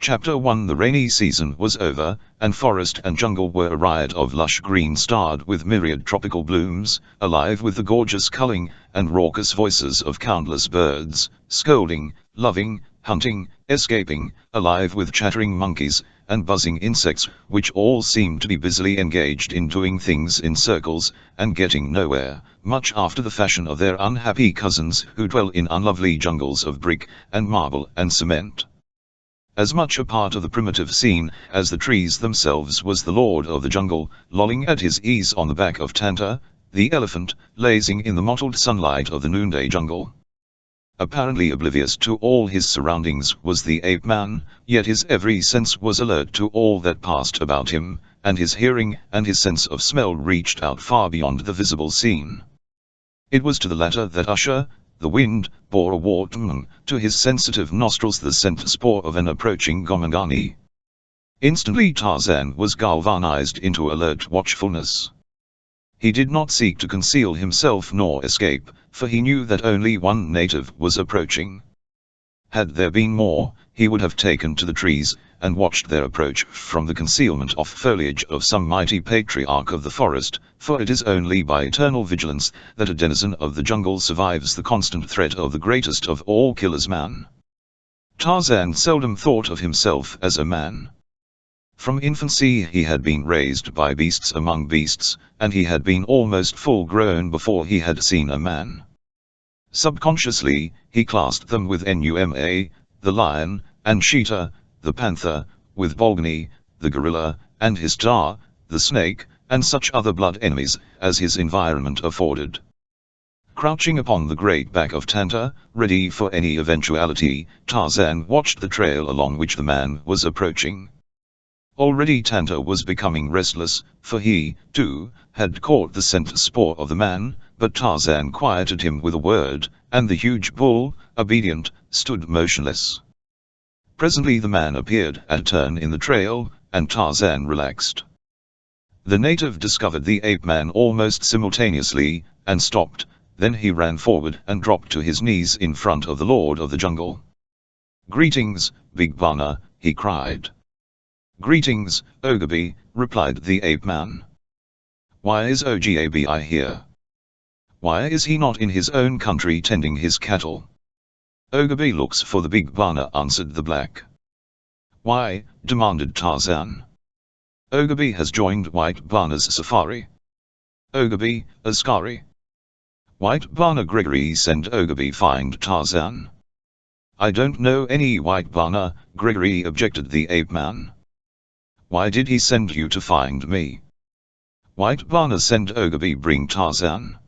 Chapter 1. The rainy season was over, and forest and jungle were a riot of lush green starred with myriad tropical blooms, alive with the gorgeous culling and raucous voices of countless birds, scolding, loving, hunting, escaping, alive with chattering monkeys and buzzing insects, which all seemed to be busily engaged in doing things in circles and getting nowhere, much after the fashion of their unhappy cousins who dwell in unlovely jungles of brick and marble and cement. As much a part of the primitive scene as the trees themselves was the lord of the jungle, lolling at his ease on the back of Tanta, the elephant, lazing in the mottled sunlight of the noonday jungle. Apparently oblivious to all his surroundings was the ape-man, yet his every sense was alert to all that passed about him, and his hearing and his sense of smell reached out far beyond the visible scene. It was to the latter that Usher, the wind, bore a warning, to his sensitive nostrils the scent spore of an approaching Gomangani. Instantly Tarzan was galvanized into alert watchfulness. He did not seek to conceal himself nor escape, for he knew that only one native was approaching. Had there been more, he would have taken to the trees, and watched their approach from the concealment of foliage of some mighty patriarch of the forest, for it is only by eternal vigilance that a denizen of the jungle survives the constant threat of the greatest of all killers, man. Tarzan seldom thought of himself as a man. From infancy he had been raised by beasts among beasts, and he had been almost full-grown before he had seen a man. Subconsciously, he classed them with Numa, the lion, and cheetah, the panther, with Bolgani, the gorilla, and his tar, the snake, and such other blood enemies as his environment afforded. Crouching upon the great back of Tanta, ready for any eventuality, Tarzan watched the trail along which the man was approaching. Already Tanta was becoming restless, for he, too, had caught the scent spoor of the man, but Tarzan quieted him with a word, and the huge bull, obedient, stood motionless. Presently the man appeared at a turn in the trail, and Tarzan relaxed. The native discovered the ape-man almost simultaneously, and stopped, then he ran forward and dropped to his knees in front of the lord of the jungle. "Greetings, Big Bana," he cried. "Greetings, Ogabi," replied the ape-man. "Why is Ogabi here? Why is he not in his own country tending his cattle?" "Ogabi looks for the Big Bana," answered the black. "Why?" demanded Tarzan. "Ogabi has joined White Bana's safari." "Ogabi, Askari? White Bana Gregory sent Ogabi find Tarzan." "I don't know any White Bana," Gregory objected the ape-man. "Why did he send you to find me?" "White Bana sent Ogabi bring Tarzan."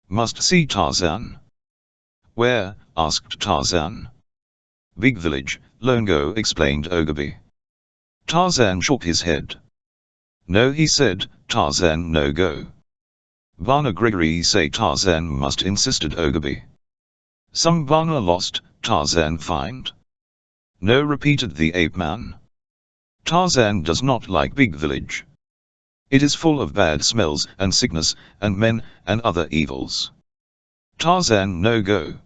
"Must see Tarzan." "Where?" asked Tarzan. "Big village, Longo," explained Ogabi. Tarzan shook his head. "No," he said, "Tarzan no go." "Bana Gregory say Tarzan must," insisted Ogabi. "Some Bana lost, Tarzan find?" "No," repeated the ape-man. "Tarzan does not like big village. It is full of bad smells and sickness and men and other evils. Tarzan no go."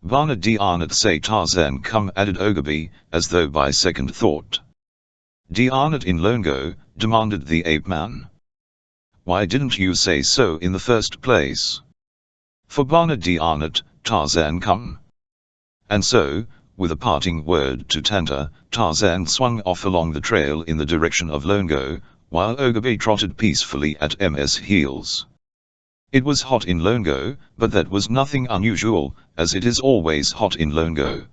"Bana Dianat say Tarzan come," added Ogabi, as though by second thought. "Dianat in Longo?" demanded the ape-man. "Why didn't you say so in the first place?" "For Bana Dianat, Tarzan come." And so, with a parting word to Tanta, Tarzan swung off along the trail in the direction of Longo, while Ogabi trotted peacefully at Ms heels. It was hot in Longo, but that was nothing unusual, as it is always hot in Longo.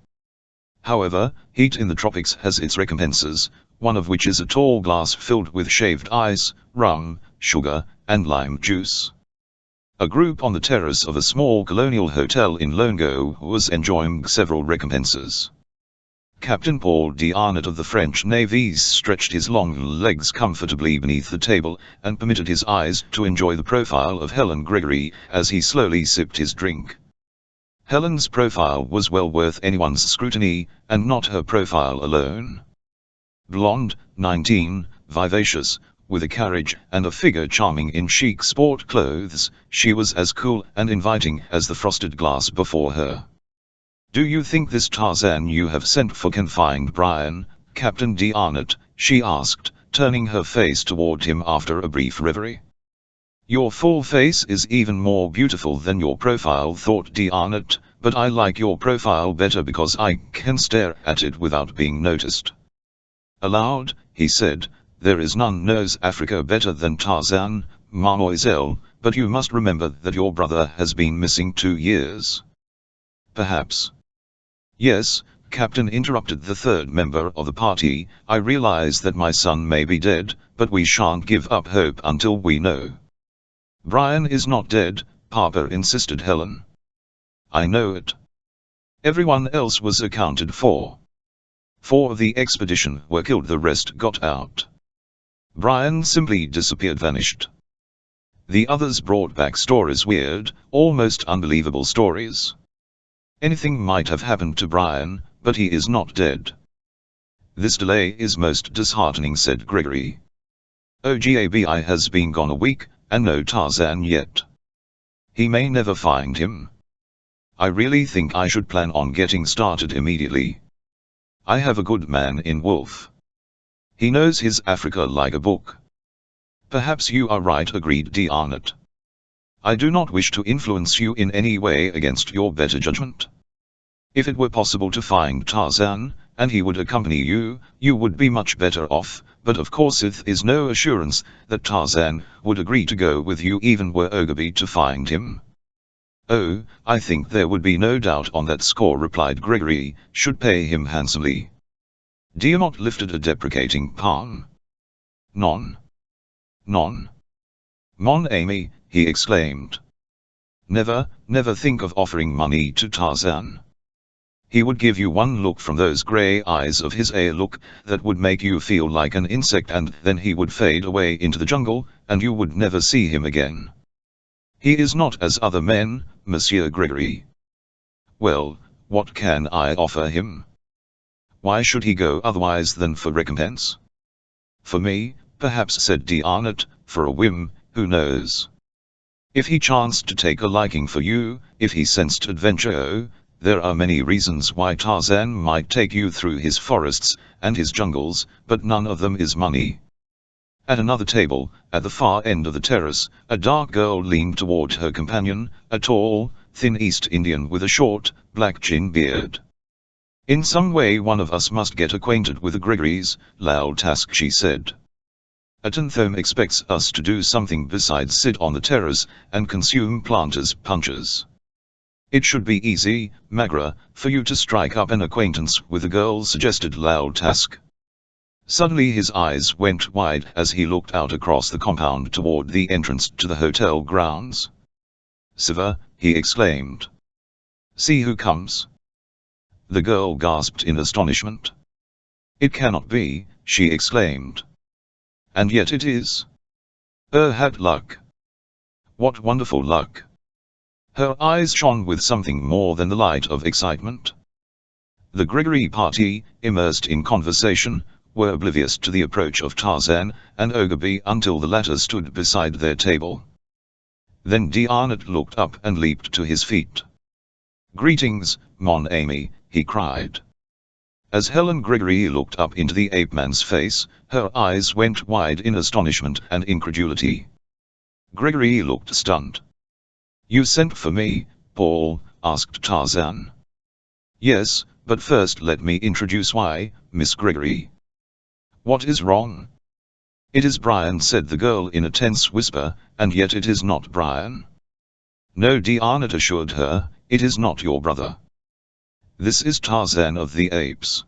However, heat in the tropics has its recompenses, one of which is a tall glass filled with shaved ice, rum, sugar, and lime juice. A group on the terrace of a small colonial hotel in Longo was enjoying several recompenses. Captain Paul D'Arnot of the French Navy stretched his long legs comfortably beneath the table, and permitted his eyes to enjoy the profile of Helen Gregory as he slowly sipped his drink. Helen's profile was well worth anyone's scrutiny, and not her profile alone. Blonde, 19, vivacious, with a carriage and a figure charming in chic sport clothes, she was as cool and inviting as the frosted glass before her. "Do you think this Tarzan you have sent for can find Brian?" Captain D'Arnott, she asked, turning her face toward him after a brief reverie. Your full face is even more beautiful than your profile, thought D'Arnott, but I like your profile better because I can stare at it without being noticed. Aloud, he said, there is none knows Africa better than Tarzan, mademoiselle, but you must remember that your brother has been missing 2 years. Perhaps. Yes, Captain, interrupted the third member of the party, I realize that my son may be dead, but we shan't give up hope until we know. Brian is not dead, Papa, insisted Helen. I know it. Everyone else was accounted for. 4 of the expedition were killed, the rest got out. Brian simply disappeared, vanished. The others brought back stories, weird, almost unbelievable stories. Anything might have happened to Brian, but he is not dead. This delay is most disheartening, said Gregory. OGABI has been gone a week, and no Tarzan yet. He may never find him. I really think I should plan on getting started immediately. I have a good man in Wolf. He knows his Africa like a book. Perhaps you are right, agreed D'Arnott. I do not wish to influence you in any way against your better judgment. If it were possible to find Tarzan, and he would accompany you, you would be much better off, but of course it is no assurance that Tarzan would agree to go with you even were Ogaby to find him. Oh, I think there would be no doubt on that score, replied Gregory, should pay him handsomely. D'Arnott lifted a deprecating palm. Non. Mon ami, he exclaimed. Never think of offering money to Tarzan. He would give you one look from those grey eyes of his, a look that would make you feel like an insect, and then he would fade away into the jungle, and you would never see him again. He is not as other men, Monsieur Gregory. Well, what can I offer him? Why should he go otherwise than for recompense? For me, perhaps, said D'Arnott, for a whim, who knows? If he chanced to take a liking for you, if he sensed adventure, there are many reasons why Tarzan might take you through his forests and his jungles, but none of them is money. At another table, at the far end of the terrace, a dark girl leaned toward her companion, a tall, thin East Indian with a short, black chin beard. In some way one of us must get acquainted with the Gregorys, loud task, she said. Atenthome expects us to do something besides sit on the terrace and consume planters' punches. It should be easy, Magra, for you to strike up an acquaintance with the girl, suggested Loud Task. Suddenly his eyes went wide as he looked out across the compound toward the entrance to the hotel grounds. Siva, he exclaimed. See who comes. The girl gasped in astonishment. It cannot be, she exclaimed. And yet it is. Had luck. What wonderful luck. Her eyes shone with something more than the light of excitement. The Gregory party, immersed in conversation, were oblivious to the approach of Tarzan and Ogaby until the latter stood beside their table. Then D'Arnott looked up and leaped to his feet. Greetings, mon ami, he cried. As Helen Gregory looked up into the ape-man's face, her eyes went wide in astonishment and incredulity. Gregory looked stunned. You sent for me, Paul? Asked Tarzan. Yes, but first let me introduce why, Miss Gregory. What is wrong? It is Brian, said the girl in a tense whisper, and yet it is not Brian. No, D'Arnott assured her, it is not your brother. This is Tarzan of the Apes.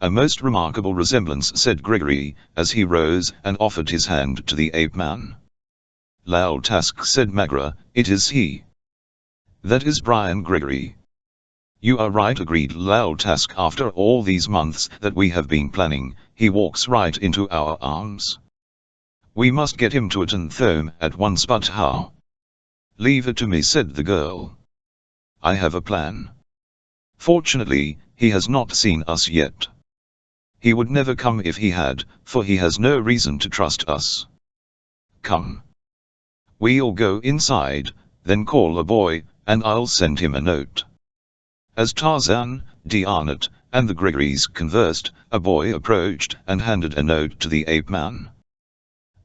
A most remarkable resemblance, said Gregory, as he rose and offered his hand to the ape-man. Loud Task, said Magra, it is he. That is Brian Gregory. You are right, agreed Loud Task. After all these months that we have been planning, he walks right into our arms. We must get him to Atenthome at once, but how? Leave it to me, said the girl. I have a plan. Fortunately, he has not seen us yet. He would never come if he had, for he has no reason to trust us. Come. We'll go inside, then call a boy, and I'll send him a note. As Tarzan, D'Arnott, and the Gregorys conversed, a boy approached and handed a note to the ape-man.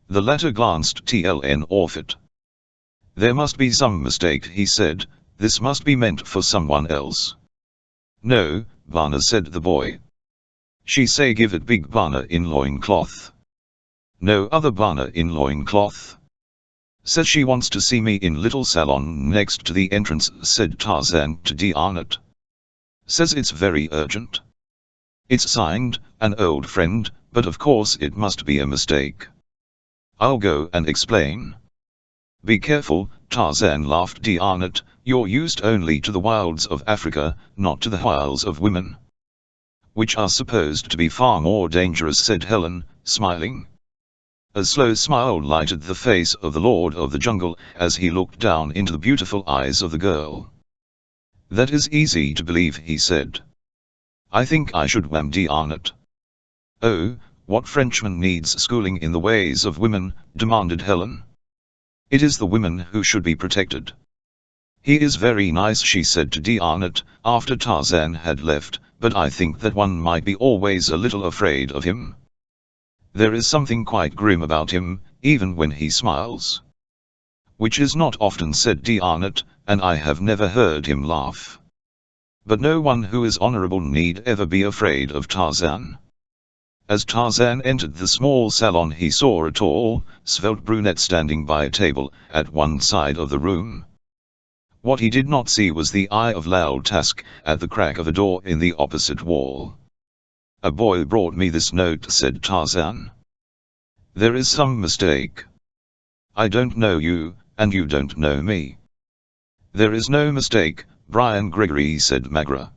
The latter glanced tln off it. "There must be some mistake," he said. "This must be meant for someone else." "No, Bana," said the boy. "She say give it big Bana in loincloth." "No other Bana in loincloth. Says she wants to see me in little salon next to the entrance," said Tarzan to Diarnot. "Says it's very urgent. It's signed, an old friend, but of course it must be a mistake. I'll go and explain." "Be careful," Tarzan laughed. "Diarnot, you're used only to the wilds of Africa, not to the wiles of women." "Which are supposed to be far more dangerous," said Helen, smiling. A slow smile lighted the face of the Lord of the Jungle as he looked down into the beautiful eyes of the girl. "That is easy to believe," he said. "I think I should wham Diarnot." "Oh, what Frenchman needs schooling in the ways of women?" demanded Helen. "It is the women who should be protected." "He is very nice," she said to Diarnot, after Tarzan had left, "but I think that one might be always a little afraid of him. There is something quite grim about him, even when he smiles." "Which is not often," said Diarnot, "and I have never heard him laugh. But no one who is honorable need ever be afraid of Tarzan." As Tarzan entered the small salon, he saw a tall, svelte brunette standing by a table at one side of the room. What he did not see was the eye of Loud Tusk at the crack of a door in the opposite wall. "A boy brought me this note," said Tarzan. "There is some mistake. I don't know you, and you don't know me." "There is no mistake, Brian Gregory," said Magra.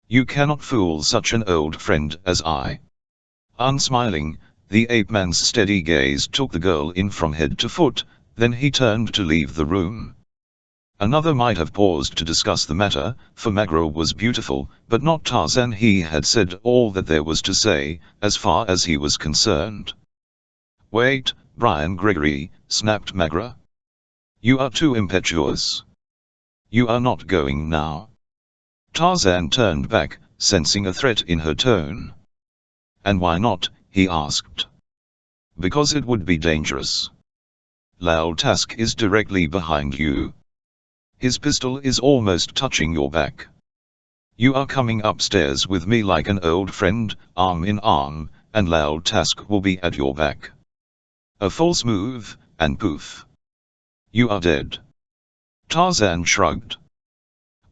"You cannot fool such an old friend as I." Unsmiling, the ape-man's steady gaze took the girl in from head to foot, then he turned to leave the room. Another might have paused to discuss the matter, for Magra was beautiful, but not Tarzan. He had said all that there was to say, as far as he was concerned. "Wait, Brian Gregory," snapped Magra. "You are too impetuous. You are not going now." Tarzan turned back, sensing a threat in her tone. "And why not?" he asked. "Because it would be dangerous. Loud Tusk is directly behind you. His pistol is almost touching your back. You are coming upstairs with me like an old friend, arm in arm, and Loud Tusk will be at your back. A false move, and poof. You are dead." Tarzan shrugged.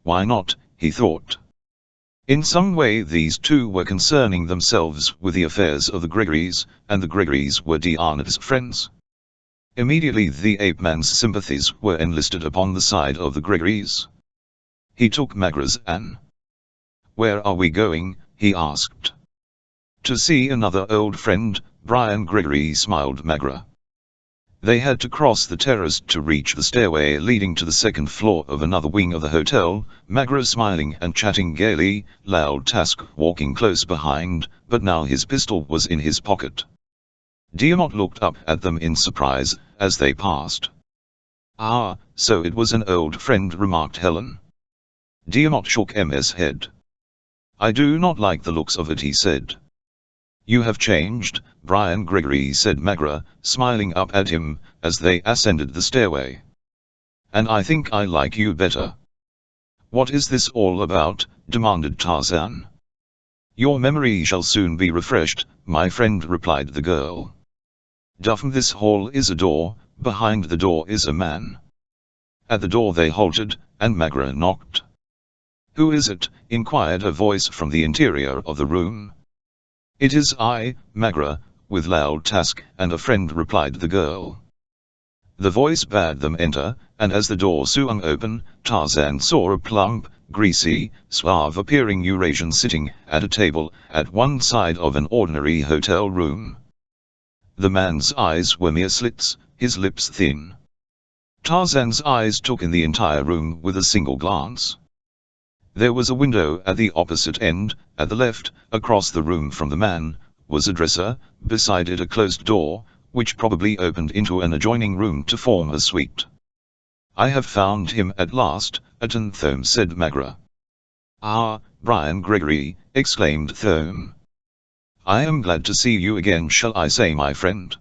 Why not, he thought. In some way these two were concerning themselves with the affairs of the Gregorys, and the Gregorys were Diarnot's friends. Immediately the ape-man's sympathies were enlisted upon the side of the Gregorys. He took Magra's hand. "Where are we going?" he asked. "To see another old friend," Brian Gregory smiled. Magra. They had to cross the terrace to reach the stairway leading to the second floor of another wing of the hotel, Magra smiling and chatting gaily, Loud Tusk walking close behind, but now his pistol was in his pocket. Diarnot looked up at them in surprise, as they passed. "Ah, so it was an old friend," remarked Helen. Diarnot shook his head. "I do not like the looks of it," he said. "You have changed, Brian Gregory," said Magra, smiling up at him, as they ascended the stairway. "And I think I like you better." "What is this all about?" demanded Tarzan. "Your memory shall soon be refreshed, my friend," replied the girl. "Duffin, this hall is a door, behind the door is a man." At the door they halted, and Magra knocked. "Who is it?" inquired a voice from the interior of the room. "It is I, Magra, with Loud Tusk and a friend," replied the girl. The voice bade them enter, and as the door swung open, Tarzan saw a plump, greasy, suave-appearing Eurasian sitting at a table at one side of an ordinary hotel room. The man's eyes were mere slits, his lips thin. Tarzan's eyes took in the entire room with a single glance. There was a window at the opposite end, at the left, across the room from the man, was a dresser, beside it a closed door, which probably opened into an adjoining room to form a suite. "I have found him at last," Atenthome said. Magra. "Ah, Brian Gregory, exclaimed Thome. I am glad to see you again, shall I say, my friend?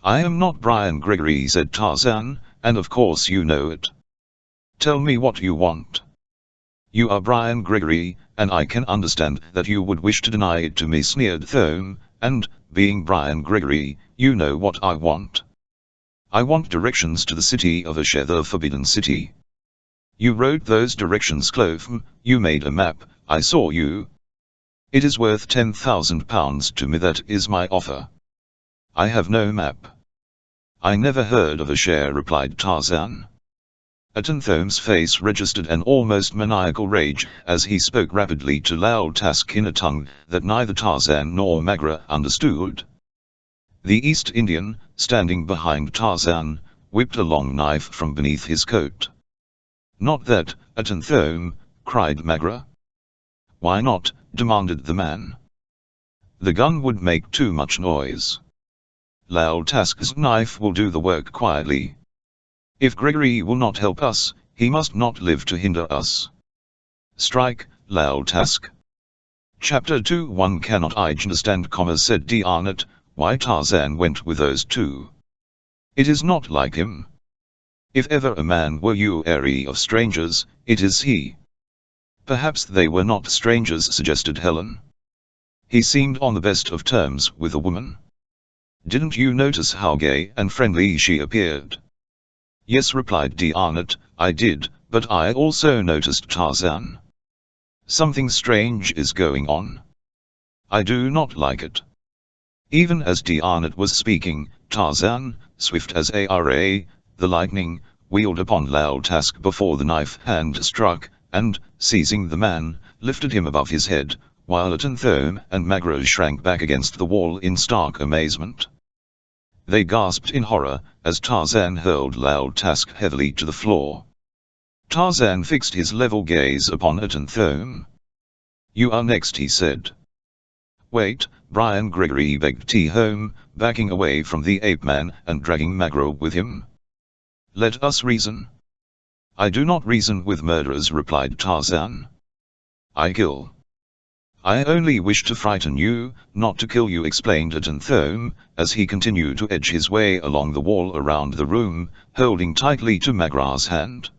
I am not Brian Gregory, said Tarzan, and of course you know it. Tell me what you want. You are Brian Gregory, and I can understand that you would wish to deny it to me, sneered Thome, and, being Brian Gregory, you know what I want. I want directions to the city of Asher, the Forbidden City. You wrote those directions, Clotham, you made a map, I saw you. It is worth £10,000 to me, that is my offer. I have no map. I never heard of Asher, replied Tarzan. Thome's face registered an almost maniacal rage as he spoke rapidly to Lal Task in a tongue that neither Tarzan nor Magra understood. The East Indian, standing behind Tarzan, whipped a long knife from beneath his coat. Not that, Thome, cried Magra. Why not? Demanded the man. The gun would make too much noise. Lal Task's knife will do the work quietly. If Gregory will not help us, he must not live to hinder us. Strike, Lal Task. Chapter 2 One cannot understand, said D'Arnott, why Tarzan went with those two. It is not like him. If ever a man were weary of strangers, it is he. Perhaps they were not strangers, suggested Helen. He seemed on the best of terms with a woman. Didn't you notice how gay and friendly she appeared? Yes, replied D'Arnott, I did, but I also noticed Tarzan. Something strange is going on. I do not like it. Even as D'Arnott was speaking, Tarzan, swift as the lightning, wheeled upon Lal Task before the knife hand struck, and, seizing the man, lifted him above his head, while Thome and Magra shrank back against the wall in stark amazement. They gasped in horror, as Tarzan hurled Lal Task heavily to the floor. Tarzan fixed his level gaze upon Thome. You are next, he said. Wait, Brian Gregory begged Thome, backing away from the ape-man and dragging Magra with him. Let us reason. I do not reason with murderers, replied Tarzan. I kill. I only wish to frighten you, not to kill you, explained Thome, as he continued to edge his way along the wall around the room, holding tightly to Magra's hand.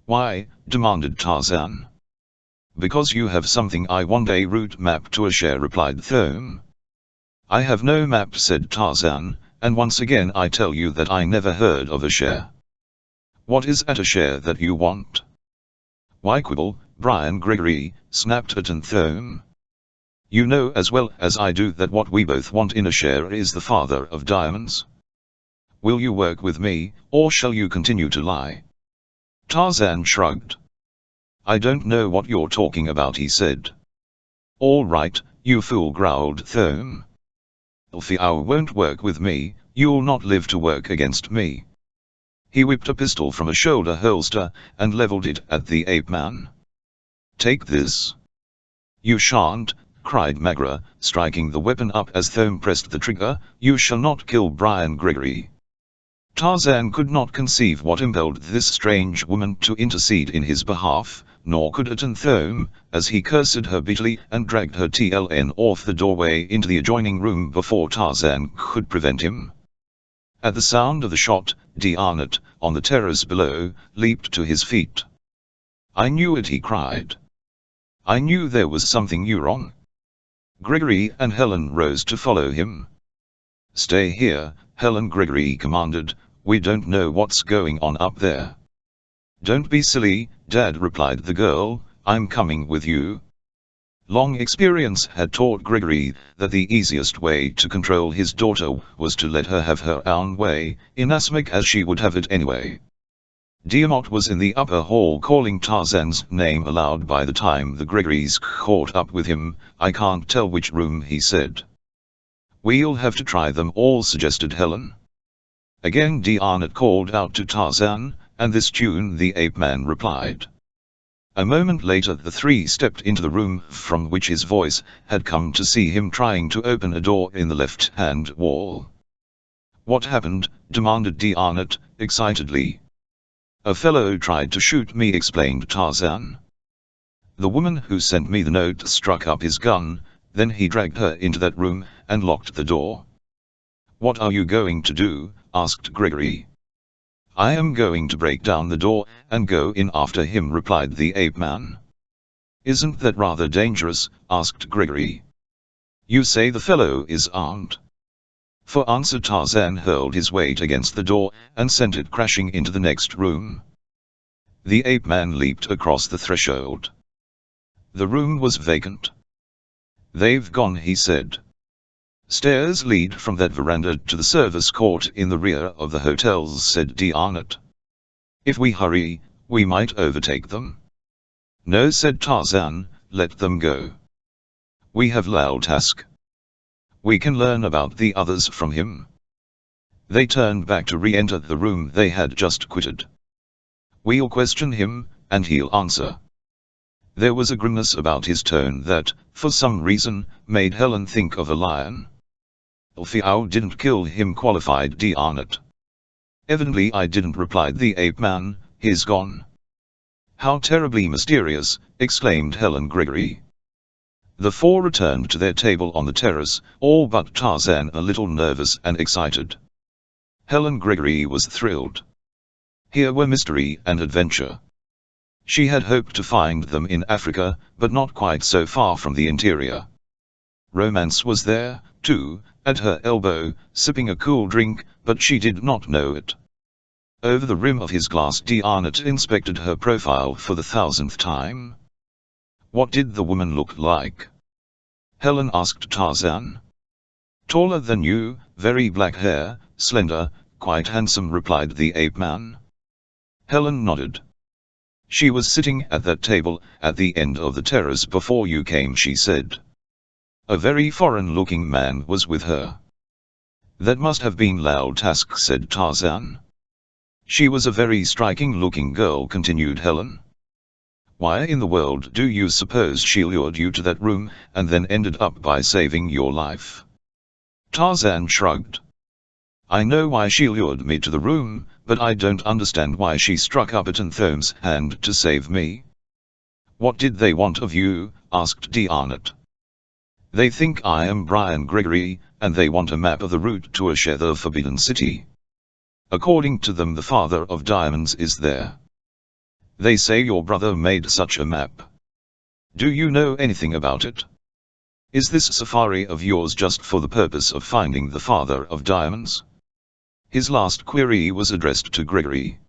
Why? Demanded Tarzan. Because you have something I want, a route map to Asher, replied Thome. I have no map, said Tarzan, and once again I tell you that I never heard of Asher. What is at Asher that you want? Why quibble, Brian Gregory, snapped Thome. You know as well as I do that what we both want in Asher is the father of diamonds. Will you work with me, or shall you continue to lie? Tarzan shrugged. I don't know what you're talking about, he said. All right, you fool, growled Thome. If you won't work with me, you'll not live to work against me. He whipped a pistol from a shoulder holster, and leveled it at the ape-man. Take this. You shan't, cried Magra, striking the weapon up as Thome pressed the trigger, you shall not kill Brian Gregory. Tarzan could not conceive what impelled this strange woman to intercede in his behalf, nor could Thome, as he cursed her bitterly and dragged her off the doorway into the adjoining room before Tarzan could prevent him. At the sound of the shot, D'Arnott, on the terrace below, leaped to his feet. I knew it, he cried. I knew there was something wrong. Gregory and Helen rose to follow him. Stay here, Helen, Gregory commanded, we don't know what's going on up there. Don't be silly, Dad, replied the girl, I'm coming with you. Long experience had taught Gregory that the easiest way to control his daughter was to let her have her own way, inasmuch as she would have it anyway. D'Arnott was in the upper hall calling Tarzan's name aloud by the time the Gregorys caught up with him. I can't tell which room, he said. We'll have to try them all, suggested Helen. Again D'Arnott called out to Tarzan, and this tune the ape-man replied. A moment later the three stepped into the room from which his voice had come to see him trying to open a door in the left-hand wall. What happened? Demanded D'Arnott, excitedly. A fellow tried to shoot me, explained Tarzan. The woman who sent me the note struck up his gun, then he dragged her into that room, and locked the door. "What are you going to do?" asked Gregory. "I am going to break down the door, and go in after him," replied the ape-man. "Isn't that rather dangerous?" asked Gregory. "You say the fellow is armed?" For answer Tarzan hurled his weight against the door, and sent it crashing into the next room. The ape-man leaped across the threshold. The room was vacant. "They've gone," he said. "Stairs lead from that veranda to the service court in the rear of the hotels," said D'Arnott. "If we hurry, we might overtake them." "No," said Tarzan, "let them go. We have Laltask. We can learn about the others from him." They turned back to re-enter the room they had just quitted. "We'll question him, and he'll answer." There was a grimness about his tone that, for some reason, made Helen think of a lion. "Alfiao didn't kill him," qualified D'Arnott. "Evidently I didn't," replied the ape-man. "He's gone." "How terribly mysterious," exclaimed Helen Gregory. The four returned to their table on the terrace, all but Tarzan a little nervous and excited. Helen Gregory was thrilled. Here were mystery and adventure. She had hoped to find them in Africa, but not quite so far from the interior. Romance was there, too, at her elbow, sipping a cool drink, but she did not know it. Over the rim of his glass D'Arnott inspected her profile for the 1000th time. "What did the woman look like?" Helen asked Tarzan. "Taller than you, very black hair, slender, quite handsome," replied the ape-man. Helen nodded. "She was sitting at that table, at the end of the terrace before you came," she said. "A very foreign-looking man was with her." "That must have been Laltask," said Tarzan. "She was a very striking-looking girl," continued Helen. "Why in the world do you suppose she lured you to that room, and then ended up by saving your life?" Tarzan shrugged. "I know why she lured me to the room, but I don't understand why she struck up at Anthome's hand to save me." "What did they want of you?" asked D'Arnott. "They think I am Brian Gregory, and they want a map of the route to Asher, the Forbidden City. According to them, the Father of Diamonds is there. They say your brother made such a map. Do you know anything about it? Is this safari of yours just for the purpose of finding the Father of Diamonds?" His last query was addressed to Gregory.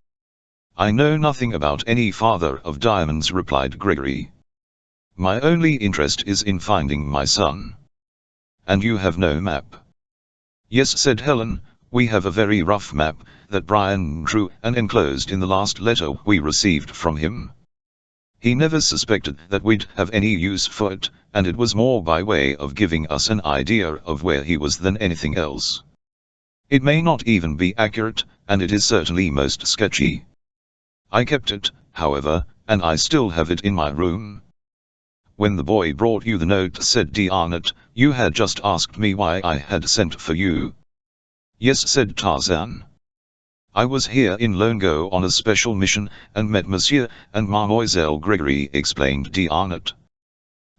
"I know nothing about any Father of Diamonds," replied Gregory. "My only interest is in finding my son." "And you have no map?" "Yes," said Helen, "we have a very rough map, that Brian drew and enclosed in the last letter we received from him. He never suspected that we'd have any use for it, and it was more by way of giving us an idea of where he was than anything else. It may not even be accurate, and it is certainly most sketchy. I kept it, however, and I still have it in my room." "When the boy brought you the note," said D'Arnott, "you had just asked me why I had sent for you." "Yes," said Tarzan. "I was here in Longo on a special mission, and met Monsieur and Mademoiselle Gregory," explained D'Arnott.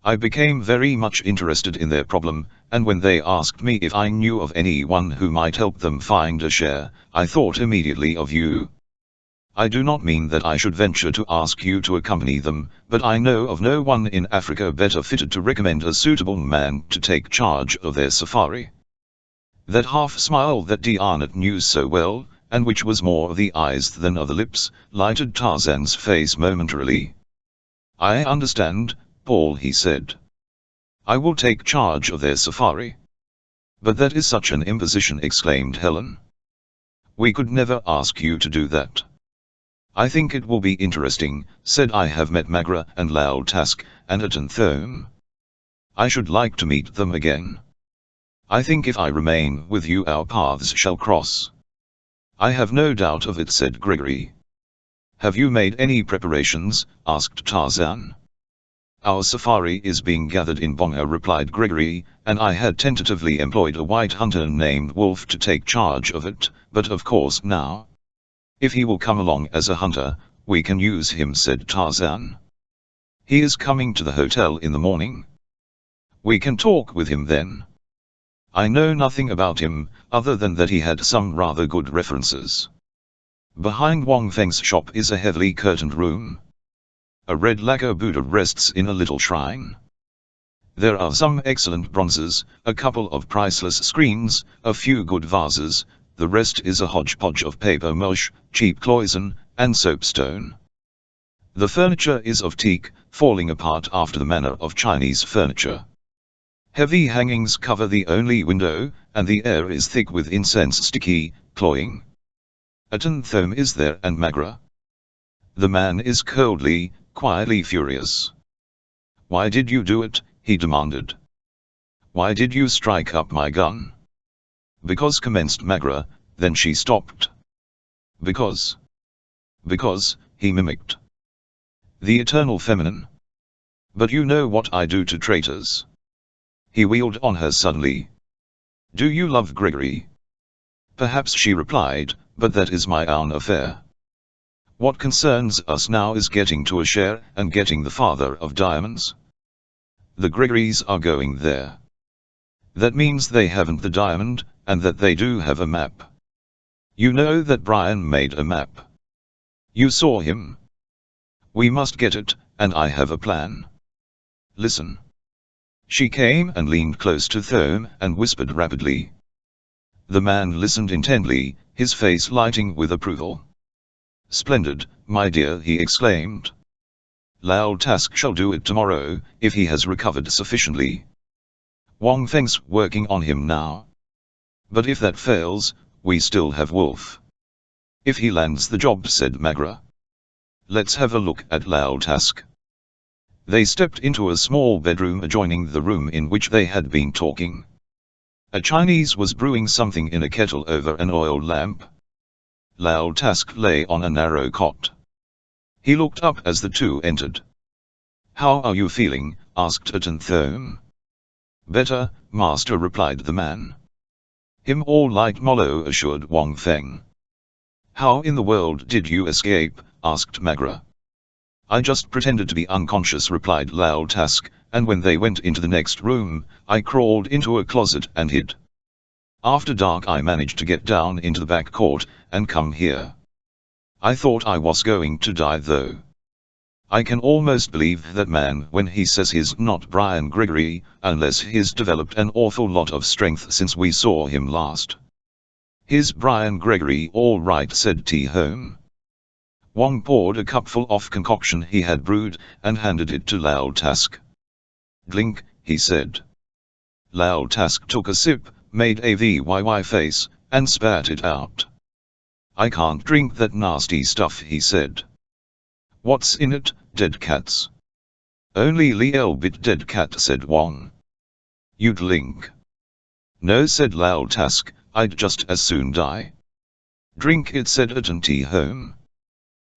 "I became very much interested in their problem, and when they asked me if I knew of anyone who might help them find Asher, I thought immediately of you. I do not mean that I should venture to ask you to accompany them, but I know of no one in Africa better fitted to recommend a suitable man to take charge of their safari." That half-smile that D'Arnott knew so well, and which was more of the eyes than of the lips, lighted Tarzan's face momentarily. "I understand, Paul," he said. "I will take charge of their safari." "But that is such an imposition," exclaimed Helen. "We could never ask you to do that." "I think it will be interesting," said I have met Magra and Laltask, and Atanthome. I should like to meet them again. I think if I remain with you our paths shall cross." "I have no doubt of it," said Gregory. "Have you made any preparations?" asked Tarzan. "Our safari is being gathered in Bonga," replied Gregory, "and I had tentatively employed a white hunter named Wolf to take charge of it, but of course now, if he will come along as a hunter, we can use him," said Tarzan. He is coming to the hotel in the morning. We can talk with him then. I know nothing about him, other than that he had some rather good references. Behind Wang Feng's shop is a heavily curtained room. A red lacquer Buddha rests in a little shrine. There are some excellent bronzes, a couple of priceless screens, a few good vases, the rest is a hodgepodge of paper mache, cheap cloison, and soapstone. The furniture is of teak, falling apart after the manner of Chinese furniture. Heavy hangings cover the only window, and the air is thick with incense sticky, cloying. Atenthome is there and Magra. The man is coldly, quietly furious. Why did you do it? He demanded. Why did you strike up my gun? Because, commenced Magra, then she stopped. Because, he mimicked. The eternal feminine. But you know what I do to traitors. He wheeled on her suddenly. Do you love Gregory? Perhaps, she replied, but that is my own affair. What concerns us now is getting to a share and getting the father of diamonds. The Gregorys are going there. That means they haven't the diamond, and that they do have a map. You know that Brian made a map. You saw him. We must get it, and I have a plan. Listen. She came and leaned close to Thome and whispered rapidly. The man listened intently, his face lighting with approval. Splendid, my dear, he exclaimed. Lao Task shall do it tomorrow, if he has recovered sufficiently. Wang Feng's working on him now. But if that fails, we still have Wolf. If he lands the job, said Magra. Let's have a look at Lao Task. They stepped into a small bedroom adjoining the room in which they had been talking. A Chinese was brewing something in a kettle over an oil lamp. Lao Task lay on a narrow cot. He looked up as the two entered. How are you feeling? Asked Atenthome. Better, master, replied the man. Him all light Molo, assured Wang Feng. How in the world did you escape? Asked Magra. I just pretended to be unconscious, replied Lao Task, and when they went into the next room, I crawled into a closet and hid. After dark I managed to get down into the back court, and come here. I thought I was going to die though. I can almost believe that man when he says he's not Brian Gregory, unless he's developed an awful lot of strength since we saw him last. He's Brian Gregory all right, said T-Home. Wang poured a cupful of concoction he had brewed, and handed it to Lao Task. Glink, he said. Lao Task took a sip, made a VYY face, and spat it out. I can't drink that nasty stuff, he said. What's in it? Dead cats. Only Liel bit dead cat, said Wang. You'd link. No, said Lao Task, I'd just as soon die. Drink it, said Atenthome.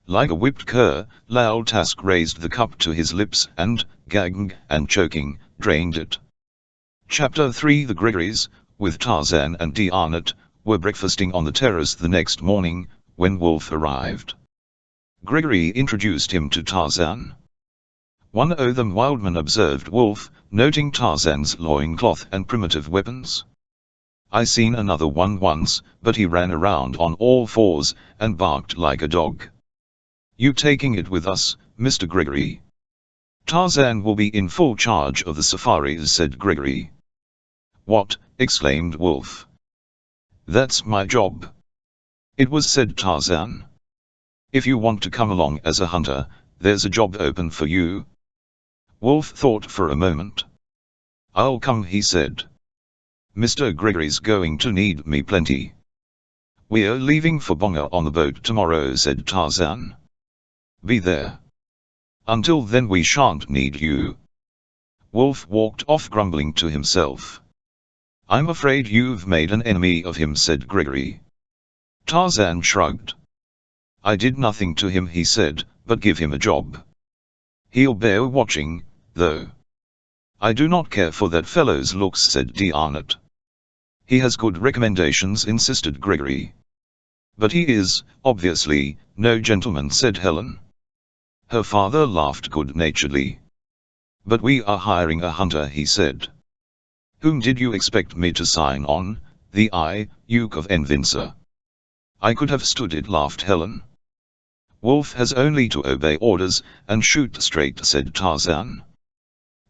Like a whipped cur, Lao Task raised the cup to his lips and, gagging and choking, drained it. Chapter 3. The Gregorys, with Tarzan and Dianet, were breakfasting on the terrace the next morning, when Wolf arrived. Gregory introduced him to Tarzan. One of them Wildman, observed Wolf, noting Tarzan's loincloth and primitive weapons. I seen another one once, but he ran around on all fours, and barked like a dog. You taking it with us, Mr. Gregory? Tarzan will be in full charge of the safaris, said Gregory. What? Exclaimed Wolf. That's my job. It was, said Tarzan. If you want to come along as a hunter, there's a job open for you. Wolf thought for a moment. I'll come, he said. Mr. Gregory's going to need me plenty. We're leaving for Bonga on the boat tomorrow, said Tarzan. Be there. Until then we shan't need you. Wolf walked off grumbling to himself. I'm afraid you've made an enemy of him, said Gregory. Tarzan shrugged. I did nothing to him, he said, but give him a job. He'll bear watching, though. I do not care for that fellow's looks, said Dianet. He has good recommendations, insisted Gregory. But he is, obviously, no gentleman, said Helen. Her father laughed good-naturedly. "But we are hiring a hunter," he said. "Whom did you expect me to sign on? The Duke of Envincer?" "I could have stood it," laughed Helen. "Wolf has only to obey orders, and shoot straight," said Tarzan.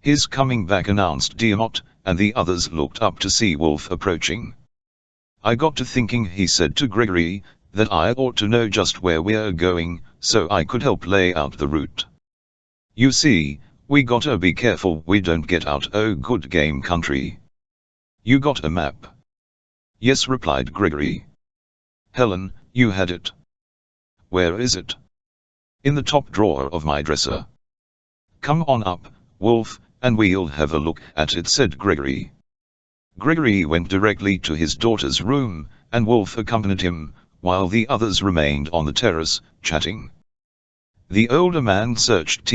"He's coming back," announced Diamot, and the others looked up to see Wolf approaching. "I got to thinking," he said to Gregory, "that I ought to know just where we're going, so I could help lay out the route. You see, we gotta be careful we don't get out o' good game country. You got a map?" "Yes," replied Gregory. "Helen, you had it." "Where is it?" "In the top drawer of my dresser." "Come on up, Wolf, and we'll have a look at it," said Gregory. Gregory went directly to his daughter's room, and Wolf accompanied him, while the others remained on the terrace, chatting. The older man searched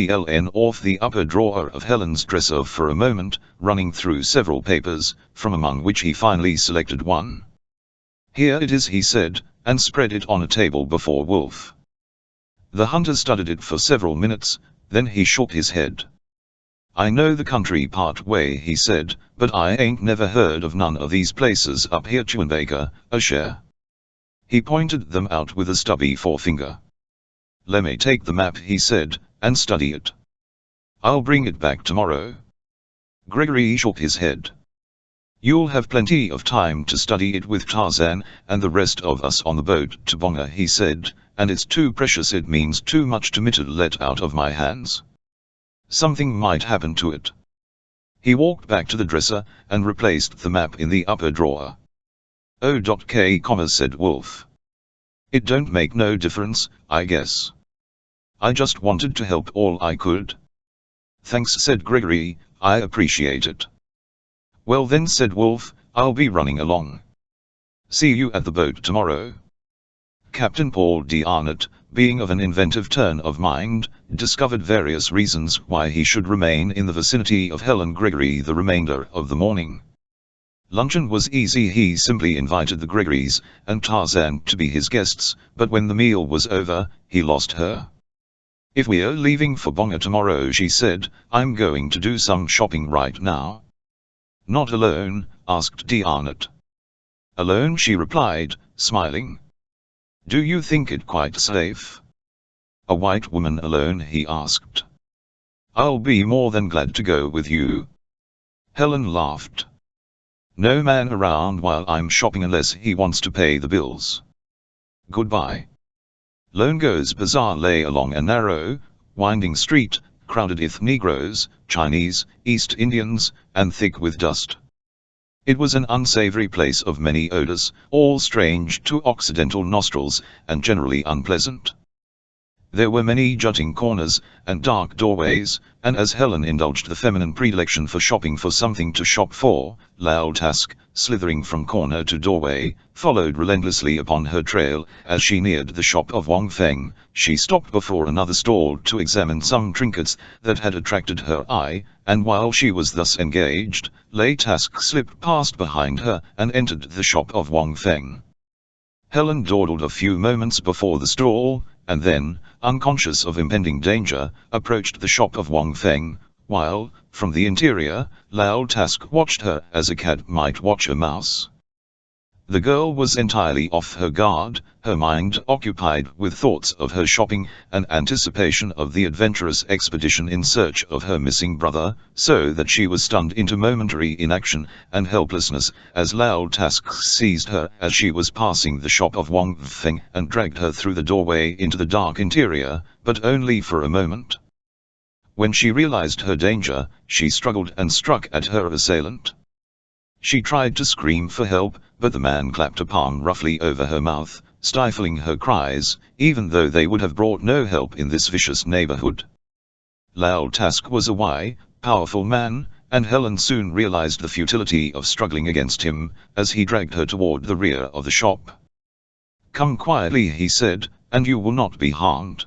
off the upper drawer of Helen's dresser for a moment, running through several papers, from among which he finally selected one. "Here it is," he said, and spread it on a table before Wolf. The hunter studied it for several minutes, then he shook his head. "I know the country part way," he said, "but I ain't never heard of none of these places up here Chewinbaker, a share." He pointed them out with a stubby forefinger. "Lemme take the map," he said, "and study it. I'll bring it back tomorrow." Gregory shook his head. "You'll have plenty of time to study it with Tarzan and the rest of us on the boat to Bonga," he said, "and it's too precious, it means too much to me to let out of my hands. Something might happen to it." He walked back to the dresser, and replaced the map in the upper drawer. "OK, said Wolf. "It don't make no difference, I guess. I just wanted to help all I could." "Thanks," said Gregory, "I appreciate it." "Well then," said Wolf, "I'll be running along. See you at the boat tomorrow." Captain Paul D'Arnott, being of an inventive turn of mind, discovered various reasons why he should remain in the vicinity of Helen Gregory the remainder of the morning. Luncheon was easy. He simply invited the Gregorys and Tarzan to be his guests, but when the meal was over, he lost her. "If we're leaving for Bonga tomorrow," she said, "I'm going to do some shopping right now." "Not alone?" asked D'Arnott. "Alone," she replied, smiling. "Do you think it quite safe?" "A white woman alone?" he asked. "I'll be more than glad to go with you." Helen laughed. "No man around while I'm shopping unless he wants to pay the bills. Goodbye." Longo's Bazaar lay along a narrow, winding street, crowded with Negroes, Chinese, East Indians, and thick with dust. It was an unsavory place of many odors, all strange to Occidental nostrils, and generally unpleasant. There were many jutting corners, and dark doorways, and as Helen indulged the feminine predilection for shopping for something to shop for, Lao Task, slithering from corner to doorway, followed relentlessly upon her trail. As she neared the shop of Wang Feng, she stopped before another stall to examine some trinkets that had attracted her eye, and while she was thus engaged, Lao Task slipped past behind her and entered the shop of Wang Feng. Helen dawdled a few moments before the stall, and then, unconscious of impending danger, approached the shop of Wang Feng, while, from the interior, Lao Task watched her as a cat might watch a mouse. The girl was entirely off her guard, her mind occupied with thoughts of her shopping and anticipation of the adventurous expedition in search of her missing brother, so that she was stunned into momentary inaction and helplessness as Lao Task seized her as she was passing the shop of Wang Feng and dragged her through the doorway into the dark interior, but only for a moment. When she realized her danger, she struggled and struck at her assailant. She tried to scream for help, but the man clapped a palm roughly over her mouth, stifling her cries, even though they would have brought no help in this vicious neighborhood. Lao Task was a powerful man, and Helen soon realized the futility of struggling against him, as he dragged her toward the rear of the shop. "Come quietly," he said, "and you will not be harmed."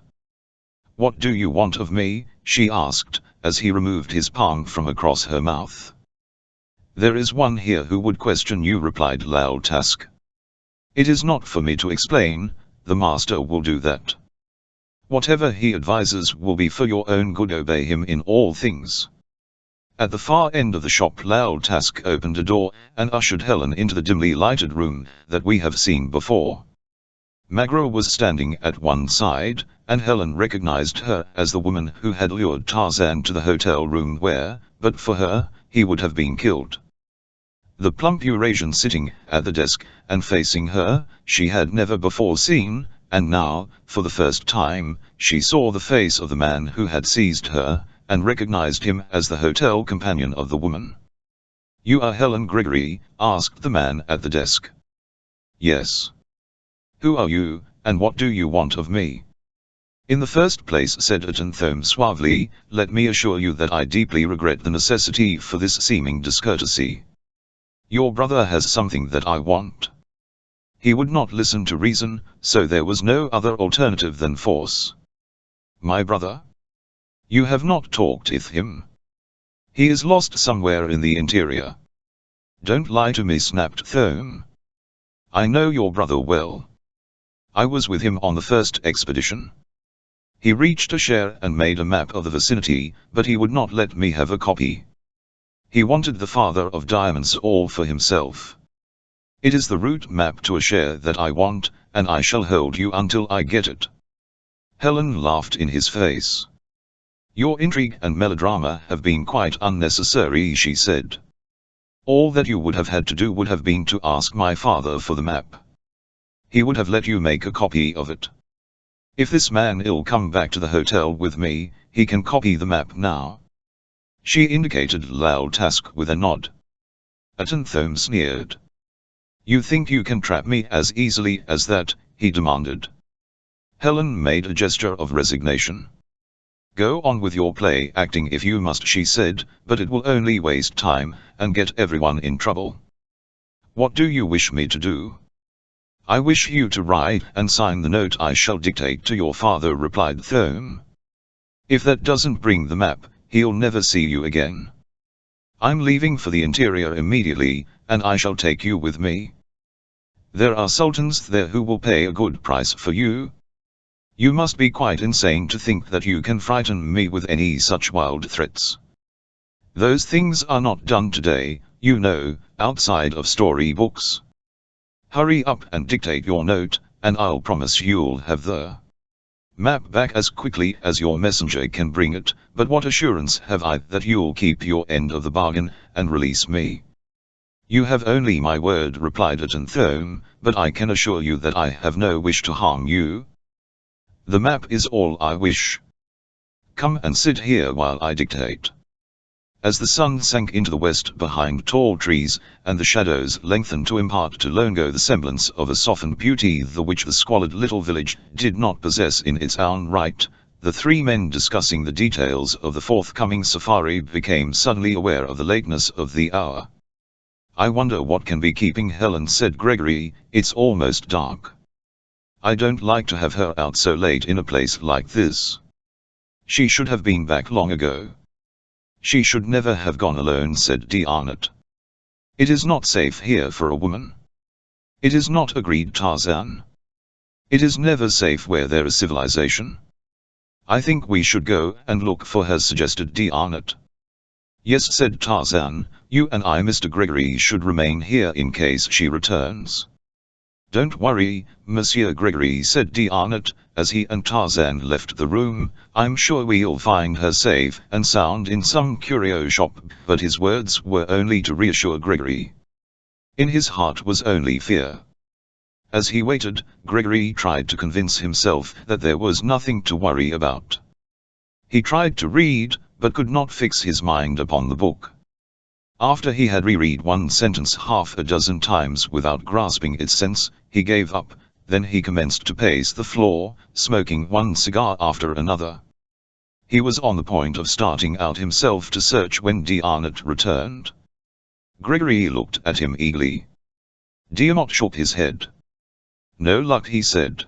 "What do you want of me?" she asked, as he removed his palm from across her mouth. "There is one here who would question you," replied Lao Task. "It is not for me to explain, the master will do that." Whatever he advises will be for your own good. Obey him in all things. At the far end of the shop Lal Task opened a door, and ushered Helen into the dimly lighted room that we have seen before. Magra was standing at one side, and Helen recognized her as the woman who had lured Tarzan to the hotel room where, but for her, he would have been killed. The plump Eurasian sitting at the desk, and facing her, she had never before seen, and now, for the first time, she saw the face of the man who had seized her, and recognized him as the hotel companion of the woman. "You are Helen Gregory?" asked the man at the desk. "Yes." "Who are you, and what do you want of me?" "In the first place," said Atenthome suavely, "let me assure you that I deeply regret the necessity for this seeming discourtesy. Your brother has something that I want. He would not listen to reason, so there was no other alternative than force." "My brother? You have not talked with him. He is lost somewhere in the interior." "Don't lie to me," snapped Thome. "I know your brother well. I was with him on the first expedition. He reached a share and made a map of the vicinity, but he would not let me have a copy. He wanted the Father of Diamonds all for himself. It is the route map to a share that I want, and I shall hold you until I get it." Helen laughed in his face. "Your intrigue and melodrama have been quite unnecessary," she said. "All that you would have had to do would have been to ask my father for the map. He would have let you make a copy of it. If this man will come back to the hotel with me, he can copy the map now." She indicated Lal Task with a nod. Atenthome sneered. "You think you can trap me as easily as that?" he demanded. Helen made a gesture of resignation. "Go on with your play acting if you must," she said, "but it will only waste time, and get everyone in trouble." "What do you wish me to do?" "I wish you to write and sign the note I shall dictate to your father," replied Thome. "If that doesn't bring the map, he'll never see you again. I'm leaving for the interior immediately, and I shall take you with me. There are sultans there who will pay a good price for you. You must be quite insane to think that you can frighten me with any such wild threats. Those things are not done today, you know, outside of storybooks. Hurry up and dictate your note, and I'll promise you'll have the map back as quickly as your messenger can bring it, but what assurance have I that you'll keep your end of the bargain, and release me?" "You have only my word," replied Atenthome, "but I can assure you that I have no wish to harm you. The map is all I wish. Come and sit here while I dictate." As the sun sank into the west behind tall trees, and the shadows lengthened to impart to Longo the semblance of a softened beauty the which the squalid little village did not possess in its own right, the three men discussing the details of the forthcoming safari became suddenly aware of the lateness of the hour. "I wonder what can be keeping Helen," said Gregory. "It's almost dark. I don't like to have her out so late in a place like this. She should have been back long ago." "She should never have gone alone," said D'Arnott. "It is not safe here for a woman." "It is not," agreed Tarzan. "It is never safe where there is civilization." "I think we should go and look for her," suggested D'Arnott. "Yes," said Tarzan, "you and I, Mr. Gregory, should remain here in case she returns." "Don't worry, Monsieur Gregory," said D'Arnott, as he and Tarzan left the room, "I'm sure we'll find her safe and sound in some curio shop." But his words were only to reassure Gregory. In his heart was only fear. As he waited, Gregory tried to convince himself that there was nothing to worry about. He tried to read, but could not fix his mind upon the book. After he had reread one sentence half a dozen times without grasping its sense, he gave up. Then he commenced to pace the floor, smoking one cigar after another. He was on the point of starting out himself to search when D'Arnott returned. Gregory looked at him eagerly. D'Arnott shook his head. "No luck," he said.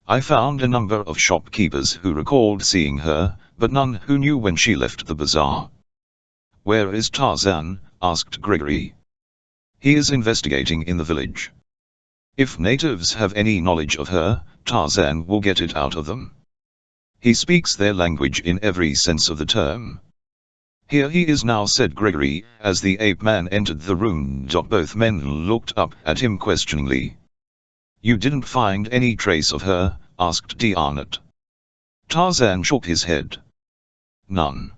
"I found a number of shopkeepers who recalled seeing her, but none who knew when she left the bazaar." "Where is Tarzan?" asked Gregory. "He is investigating in the village. If natives have any knowledge of her, Tarzan will get it out of them." He speaks their language in every sense of the term. Here he is now, said Gregory, as the ape man entered the room. Both men looked up at him questioningly. You didn't find any trace of her? Asked D'Arnott. Tarzan shook his head. None.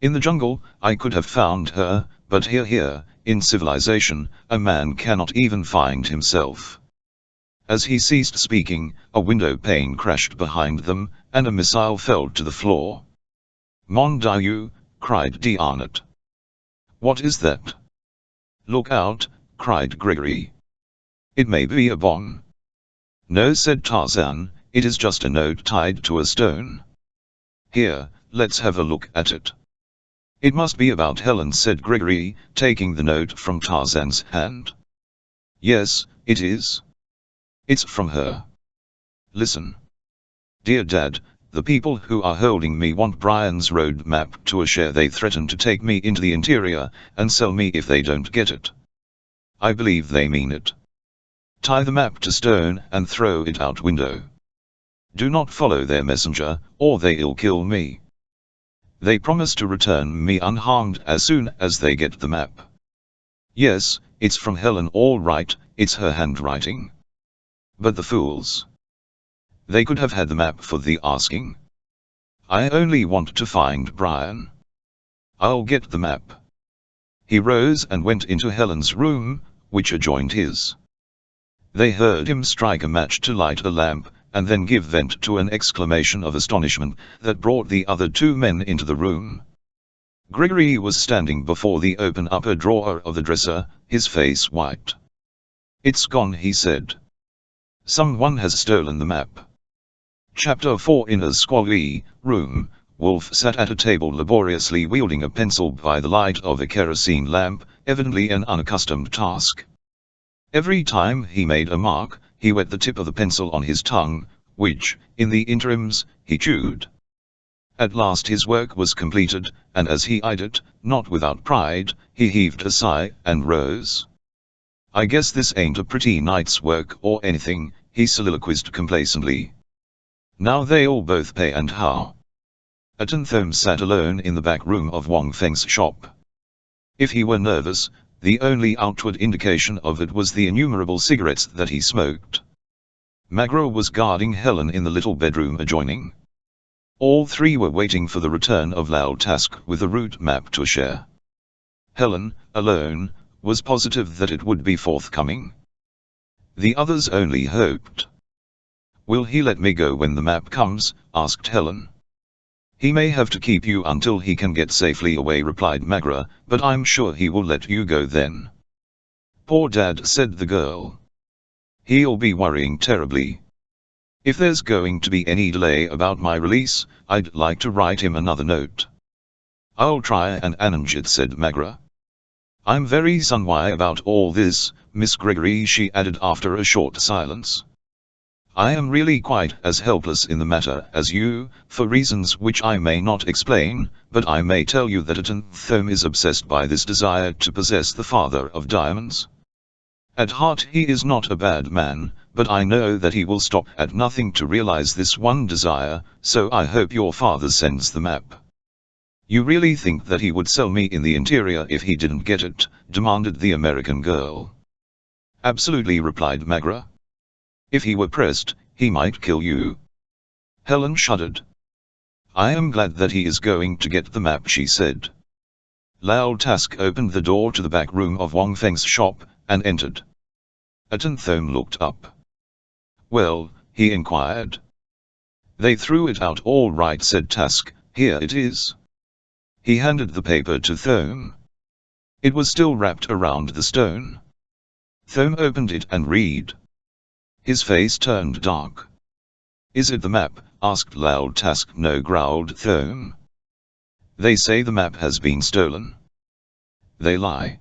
In the jungle, I could have found her, but here, in civilization, a man cannot even find himself. As he ceased speaking, a window pane crashed behind them, and a missile fell to the floor. Mon Dieu, cried D'Arnott. What is that? Look out, cried Gregory. It may be a bomb. No, said Tarzan, it is just a note tied to a stone. Here, let's have a look at it. It must be about Helen, said Gregory, taking the note from Tarzan's hand. Yes, it is. It's from her. Listen. Dear Dad, the people who are holding me want Brian's road map to a share. They threaten to take me into the interior and sell me if they don't get it. I believe they mean it. Tie the map to stone and throw it out window. Do not follow their messenger, or they'll kill me. They promise to return me unharmed as soon as they get the map. Yes, it's from Helen all right, it's her handwriting. But the fools. They could have had the map for the asking. I only want to find Brian. I'll get the map. He rose and went into Helen's room, which adjoined his. They heard him strike a match to light a lamp, and then give vent to an exclamation of astonishment that brought the other two men into the room. Gregory was standing before the open upper drawer of the dresser, his face white. It's gone, he said. Someone has stolen the map. Chapter 4. In a squalid room, Wolf sat at a table laboriously wielding a pencil by the light of a kerosene lamp, evidently an unaccustomed task. Every time he made a mark, he wet the tip of the pencil on his tongue, which, in the interims, he chewed. At last his work was completed, and as he eyed it, not without pride, he heaved a sigh and rose. I guess this ain't a pretty night's work or anything, he soliloquized complacently. Now they'll both pay, and how? Atenthome sat alone in the back room of Wang Feng's shop. If he were nervous, the only outward indication of it was the innumerable cigarettes that he smoked. Magra was guarding Helen in the little bedroom adjoining. All three were waiting for the return of Lao Task with the route map to share. Helen, alone, was positive that it would be forthcoming. The others only hoped. Will he let me go when the map comes? Asked Helen. He may have to keep you until he can get safely away, replied Magra, but I'm sure he will let you go then. Poor Dad, said the girl. He'll be worrying terribly. If there's going to be any delay about my release, I'd like to write him another note. I'll try and arrange it, said Magra. I'm very sorry about all this, Miss Gregory, she added after a short silence. I am really quite as helpless in the matter as you, for reasons which I may not explain, but I may tell you that Atenthome is obsessed by this desire to possess the father of diamonds. At heart he is not a bad man, but I know that he will stop at nothing to realize this one desire, so I hope your father sends the map. You really think that he would sell me in the interior if he didn't get it? Demanded the American girl. Absolutely, replied Magra. If he were pressed, he might kill you. Helen shuddered. I am glad that he is going to get the map, she said. Lao Task opened the door to the back room of Wang Feng's shop, and entered. Atenthome looked up. Well, he inquired. They threw it out all right, said Task, here it is. He handed the paper to Thome. It was still wrapped around the stone. Thome opened it and read. His face turned dark. Is it the map? Asked Lao Task. No, growled Thome. They say the map has been stolen. They lie.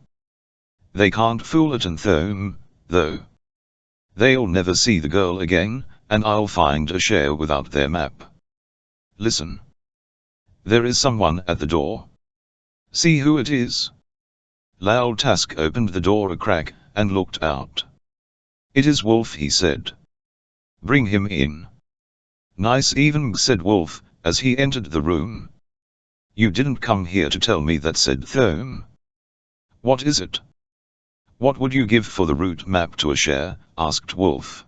They can't fool Atenthome, though. They'll never see the girl again, and I'll find a share without their map. Listen. There is someone at the door. See who it is. Lao Task opened the door a crack, and looked out. It is Wolf, he said. Bring him in. Nice evening, said Wolf, as he entered the room. You didn't come here to tell me that, said Thome. What is it? What would you give for the route map to a share? Asked Wolf.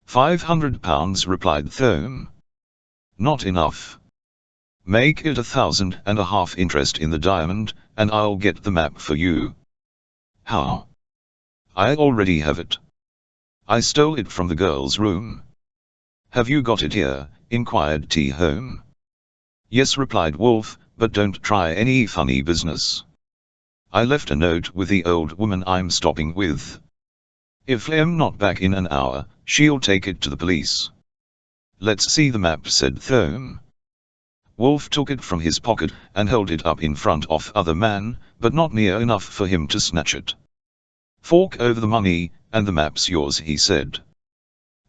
£500, replied Thome. Not enough. Make it 1,500 interest in the diamond, and I'll get the map for you. How? I already have it. I stole it from the girl's room. Have you got it here? Inquired Thome. Yes, replied Wolf, but don't try any funny business. I left a note with the old woman I'm stopping with. If I'm not back in an hour, she'll take it to the police. Let's see the map, said Thome. Wolf took it from his pocket and held it up in front of other man, but not near enough for him to snatch it. Fork over the money, and the map's yours, he said.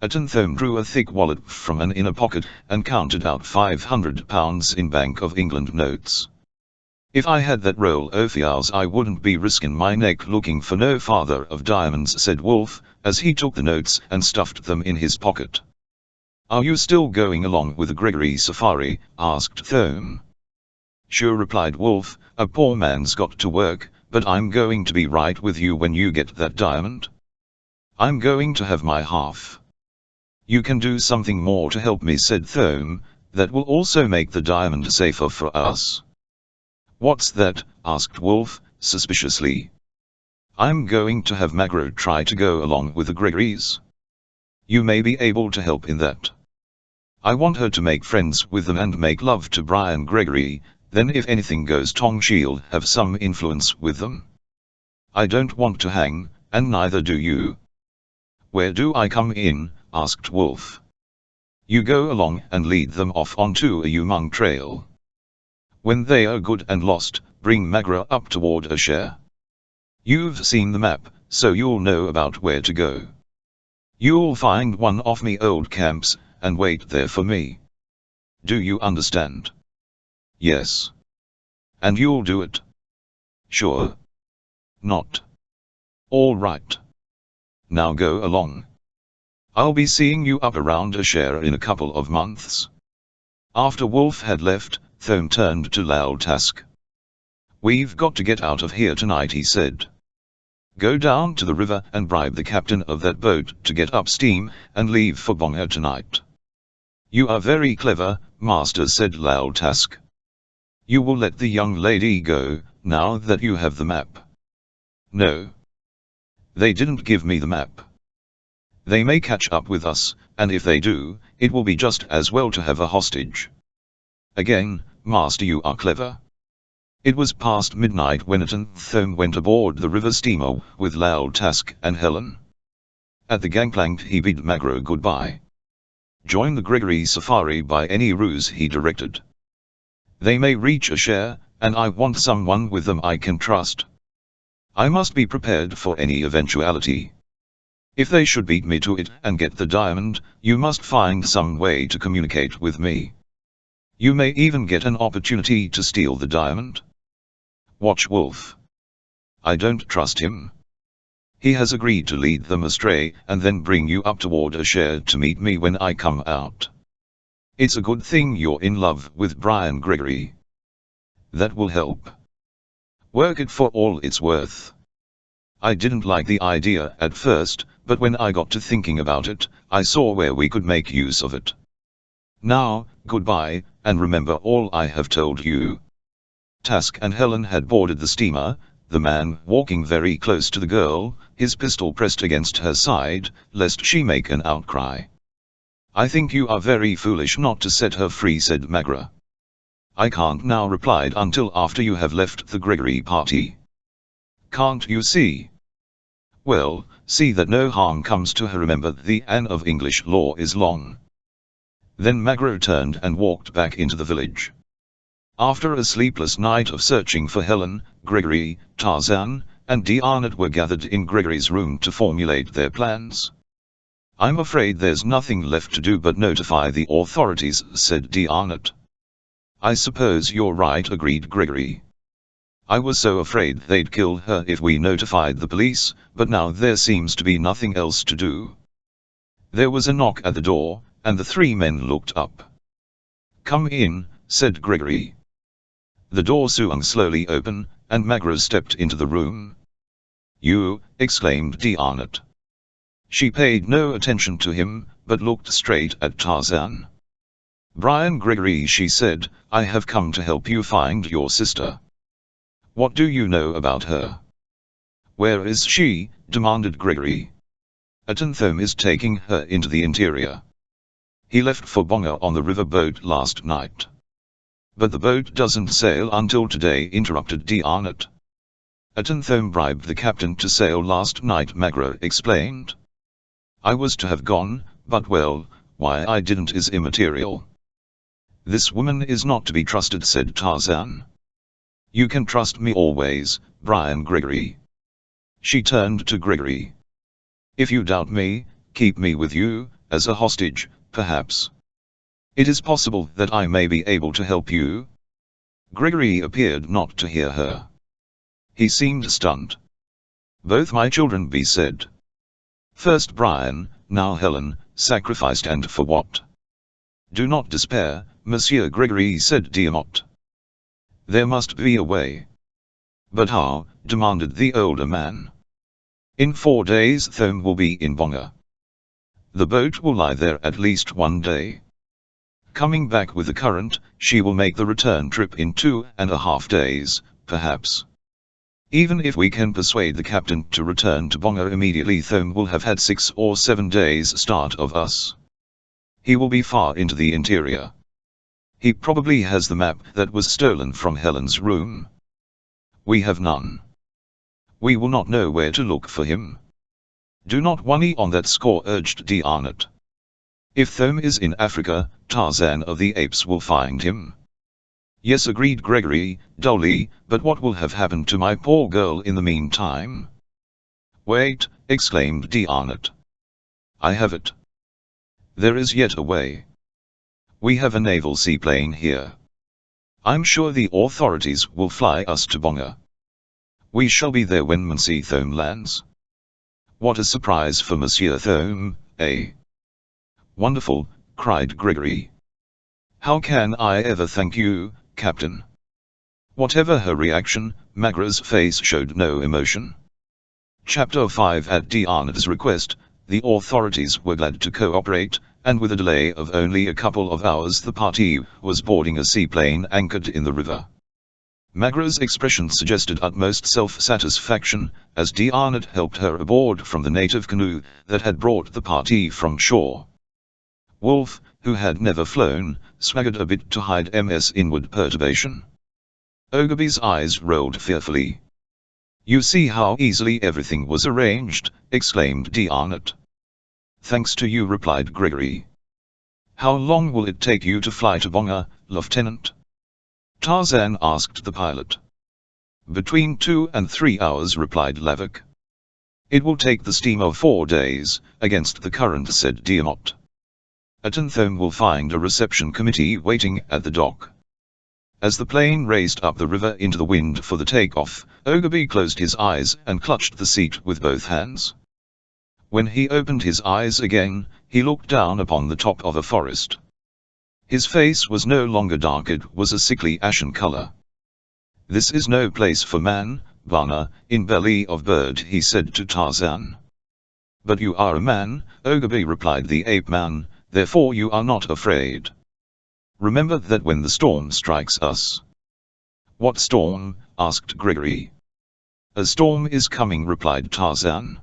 Thome drew a thick wallet from an inner pocket and counted out £500 in Bank of England notes. If I had that roll of yours I wouldn't be risking my neck looking for no father of diamonds, said Wolf, as he took the notes and stuffed them in his pocket. Are you still going along with the Gregory safari? Asked Thome. Sure, replied Wolf, a poor man's got to work, but I'm going to be right with you when you get that diamond. I'm going to have my half. You can do something more to help me, said Thome, that will also make the diamond safer for us. What's that? Asked Wolf, suspiciously. I'm going to have Magro try to go along with the Gregorys. You may be able to help in that. I want her to make friends with them and make love to Brian Gregory, then if anything goes wrong she'll have some influence with them. I don't want to hang, and neither do you. Where do I come in? Asked Wolf. You go along and lead them off onto a Umang trail. When they are good and lost, bring Magra up toward a share. You've seen the map, so you'll know about where to go. You'll find one of me old camps, and wait there for me. Do you understand? Yes. And you'll do it? Sure. Not. All right. Now go along. I'll be seeing you up around a share in a couple of months. After Wolf had left, Thome turned to Loud Task. We've got to get out of here tonight, he said. Go down to the river and bribe the captain of that boat to get up steam and leave for Bonga tonight. You are very clever, master, said Loud Task. You will let the young lady go, now that you have the map? No. They didn't give me the map. They may catch up with us, and if they do, it will be just as well to have a hostage. Again, master, you are clever. It was past midnight when Thome went aboard the river steamer with Loud Task and Helen. At the gangplank he bid Magro goodbye. Join the Gregory safari by any ruse, he directed. They may reach a share, and I want someone with them I can trust. I must be prepared for any eventuality. If they should beat me to it and get the diamond, you must find some way to communicate with me. You may even get an opportunity to steal the diamond. Watch Wolf. I don't trust him. He has agreed to lead them astray and then bring you up toward a share to meet me when I come out. It's a good thing you're in love with Brian Gregory. That will help. Work it for all it's worth. I didn't like the idea at first, but when I got to thinking about it, I saw where we could make use of it. Now, goodbye, and remember all I have told you. Task and Helen had boarded the steamer, the man walking very close to the girl, his pistol pressed against her side, lest she make an outcry. I think you are very foolish not to set her free, said Magra. I can't now, replied, until after you have left the Gregory party. Can't you see? Well, see that no harm comes to her. Remember, the Anne of English law is long. Then Magro turned and walked back into the village. After a sleepless night of searching for Helen, Gregory, Tarzan, and D'Arnott were gathered in Gregory's room to formulate their plans. I'm afraid there's nothing left to do but notify the authorities, said D'Arnott. I suppose you're right, agreed Gregory. I was so afraid they'd kill her if we notified the police, but now there seems to be nothing else to do. There was a knock at the door, and the three men looked up. "Come in," said Gregory. The door swung slowly open, and Magra stepped into the room. "You," exclaimed D'Arnot. She paid no attention to him, but looked straight at Tarzan. "Brian Gregory," she said, "I have come to help you find your sister. What do you know about her?" "Where is she?" demanded Gregory. "Atenthome is taking her into the interior. He left for Bonga on the river boat last night." "But the boat doesn't sail until today," interrupted D'Arnot. "Atenthome bribed the captain to sail last night," Magra explained. "I was to have gone, but well, why I didn't is immaterial." "This woman is not to be trusted," said Tarzan. "You can trust me always, Brian Gregory." She turned to Gregory. "If you doubt me, keep me with you, as a hostage, perhaps. It is possible that I may be able to help you." Gregory appeared not to hear her. He seemed stunned. "Both my children," he said. "First Brian, now Helen, sacrificed, and for what?" "Do not despair, Monsieur Gregory," said D'Arnot. "There must be a way." "But how?" demanded the older man. "In 4 days Thome will be in Bonga. The boat will lie there at least 1 day. Coming back with the current, she will make the return trip in 2.5 days, perhaps. Even if we can persuade the captain to return to Bonga immediately, Thome will have had 6 or 7 days start of us. He will be far into the interior. He probably has the map that was stolen from Helen's room. We have none. We will not know where to look for him." "Do not worry on that score," urged D'Arnot. "If Thome is in Africa, Tarzan of the Apes will find him." "Yes," agreed Gregory, dully, "but what will have happened to my poor girl in the meantime?" "Wait," exclaimed D'Arnot. "I have it. There is yet a way. We have a naval seaplane here. I'm sure the authorities will fly us to Bonga. We shall be there when Monsieur Thome lands." "What a surprise for Monsieur Thome, eh?" "Wonderful," cried Gregory. "How can I ever thank you, Captain?" Whatever her reaction, Magra's face showed no emotion. Chapter 5. At D'Arnot's request, the authorities were glad to cooperate, and with a delay of only a couple of hours the party was boarding a seaplane anchored in the river. Magra's expression suggested utmost self-satisfaction, as D'Arnot helped her aboard from the native canoe that had brought the party from shore. Wolf, who had never flown, swaggered a bit to hide Ms. inward perturbation. Ogilvy's eyes rolled fearfully. "You see how easily everything was arranged," exclaimed D'Arnot. "Thanks to you," replied Gregory. "How long will it take you to fly to Bonga, Lieutenant?" Tarzan asked the pilot. "Between 2 and 3 hours," replied Lavik. "It will take the steamer 4 days, against the current," said D'Arnot. "Atenthome will find a reception committee waiting at the dock." As the plane raced up the river into the wind for the takeoff, Ogilvy closed his eyes and clutched the seat with both hands. When he opened his eyes again, he looked down upon the top of a forest. His face was no longer dark, it was a sickly ashen color. "This is no place for man, Bana, in belly of bird," he said to Tarzan. "But you are a man," Ogilvy replied the ape man, "therefore you are not afraid. Remember that when the storm strikes us." "What storm?" asked Gregory. "A storm is coming," replied Tarzan.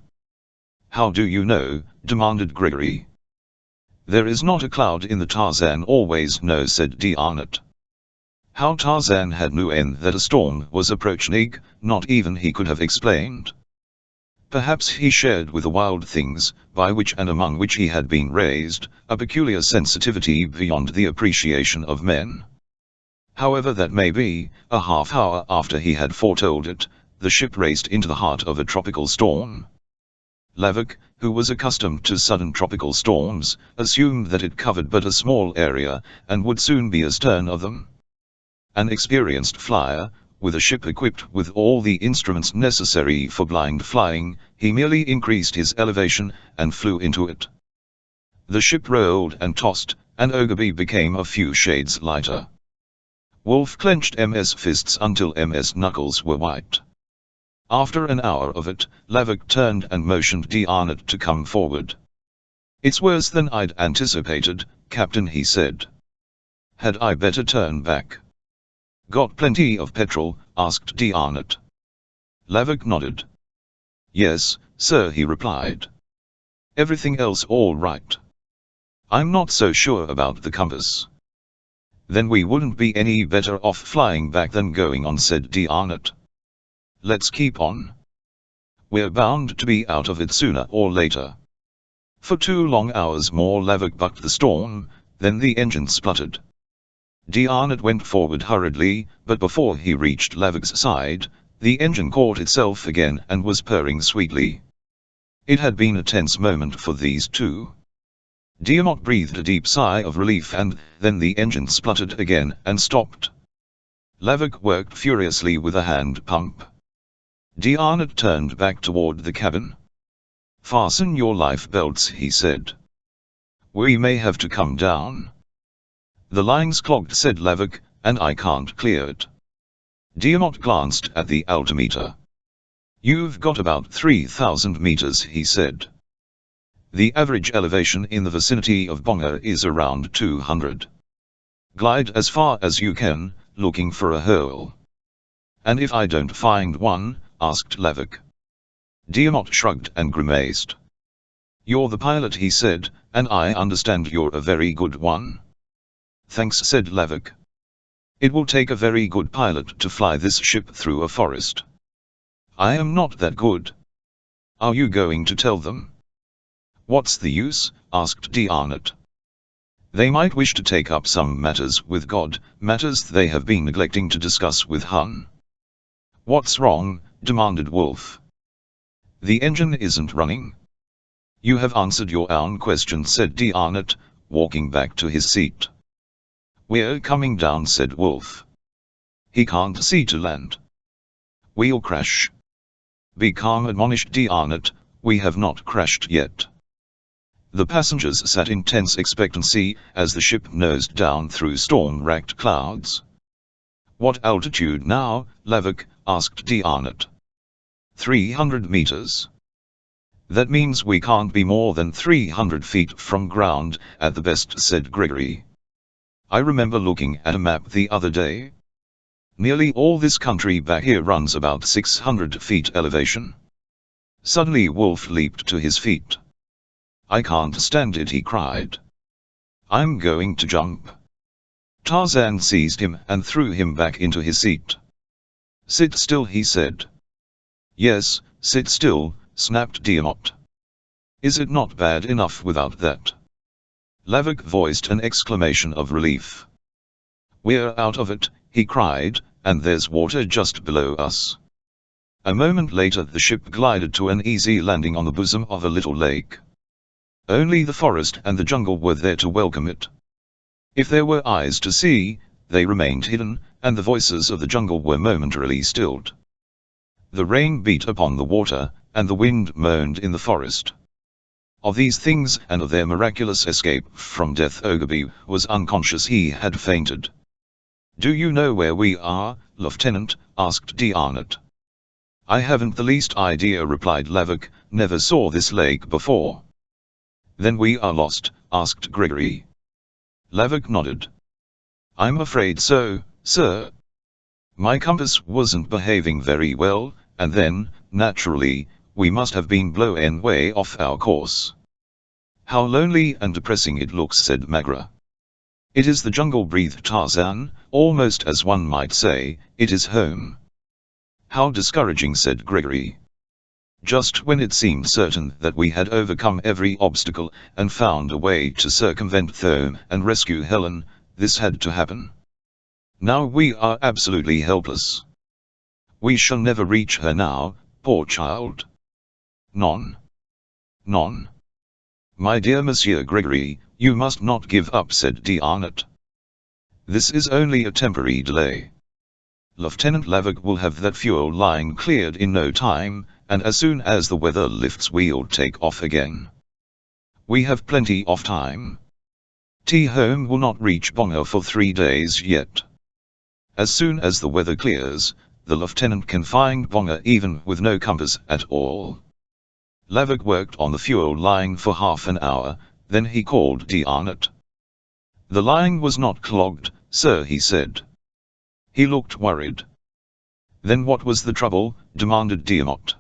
"How do you know?" demanded Gregory. "There is not a cloud in the Tarzan always knows," said D'Arnot. How Tarzan had known that a storm was approaching, not even he could have explained. Perhaps he shared with the wild things, by which and among which he had been raised, a peculiar sensitivity beyond the appreciation of men. However that may be, a half hour after he had foretold it, the ship raced into the heart of a tropical storm. Lavik, who was accustomed to sudden tropical storms, assumed that it covered but a small area, and would soon be astern of them. An experienced flyer, with a ship equipped with all the instruments necessary for blind flying, he merely increased his elevation, and flew into it. The ship rolled and tossed, and Ogilvy became a few shades lighter. Wolf clenched MS fists until MS knuckles were white. After an hour of it, Levick turned and motioned D'Arnott to come forward. "It's worse than I'd anticipated, Captain," he said. "Had I better turn back?" "Got plenty of petrol?" asked D'Arnott. Levick nodded. "Yes, sir," he replied. "Everything else all right?" "I'm not so sure about the compass." "Then we wouldn't be any better off flying back than going on," said D'Arnott. "Let's keep on. We're bound to be out of it sooner or later." For 2 long hours more Levick bucked the storm, then the engine spluttered. D'Arnott went forward hurriedly, but before he reached Levick's side, the engine caught itself again and was purring sweetly. It had been a tense moment for these two. D'Arnott breathed a deep sigh of relief, and then the engine spluttered again and stopped. Levick worked furiously with a hand pump. D'Arnott turned back toward the cabin. "Fasten your life belts," he said. "We may have to come down." "The line's clogged," said Levick, "and I can't clear it." D'Arnott glanced at the altimeter. "You've got about 3,000 meters," he said. "The average elevation in the vicinity of Bonga is around 200. Glide as far as you can, looking for a hole." "And if I don't find one?" asked Levick. D'Arnott shrugged and grimaced. "You're the pilot," he said, "and I understand you're a very good one." "Thanks," said Levick. "It will take a very good pilot to fly this ship through a forest. I am not that good." "Are you going to tell them?" "What's the use?" asked D'Arnott. "They might wish to take up some matters with God, matters they have been neglecting to discuss with Hun." "What's wrong?" demanded Wolf. "The engine isn't running." "You have answered your own question," said D'Arnott, walking back to his seat. "We're coming down," said Wolf. "He can't see to land." "We'll crash." "Be calm," admonished D'Arnott, "we have not crashed yet." The passengers sat in tense expectancy as the ship nosed down through storm-racked clouds. "What altitude now?" Levick asked D'Arnott. 300 meters. "That means we can't be more than 300 feet from ground, at the best," said Gregory. "I remember looking at a map the other day. Nearly all this country back here runs about 600 feet elevation." Suddenly Wolf leaped to his feet. "I can't stand it," he cried. "I'm going to jump." Tarzan seized him and threw him back into his seat. "Sit still," he said. "Yes, sit still," snapped D'Arnott. "Is it not bad enough without that?" Levick voiced an exclamation of relief. "We're out of it," he cried, "and there's water just below us." A moment later the ship glided to an easy landing on the bosom of a little lake. Only the forest and the jungle were there to welcome it. If there were eyes to see, they remained hidden, and the voices of the jungle were momentarily stilled. The rain beat upon the water, and the wind moaned in the forest. Of these things and of their miraculous escape from death Ogilvy was unconscious. He had fainted. "Do you know where we are, Lieutenant?" asked D'Arnott. "I haven't the least idea," replied Levick, "never saw this lake before." "Then we are lost?" asked Gregory. Levick nodded. "I'm afraid so, sir. My compass wasn't behaving very well, and then, naturally, we must have been blown way off our course." "How lonely and depressing it looks," said Magra. "It is the jungle," breathed Tarzan, "almost as one might say, it is home." "How discouraging," said Gregory. "Just when it seemed certain that we had overcome every obstacle and found a way to circumvent Thome and rescue Helen, this had to happen. Now we are absolutely helpless. We shall never reach her now, poor child." "Non. Non. My dear Monsieur Gregory, you must not give up," said D'Arnott. "This is only a temporary delay. Lieutenant Levick will have that fuel line cleared in no time, and as soon as the weather lifts we'll take off again." We have plenty of time. T-Home will not reach Bonga for 3 days yet. As soon as the weather clears, the lieutenant can find Bonga even with no compass at all. Lavik worked on the fuel line for half an hour, then he called Diarnot. The line was not clogged, sir, he said. He looked worried. Then what was the trouble? Demanded Diarnot.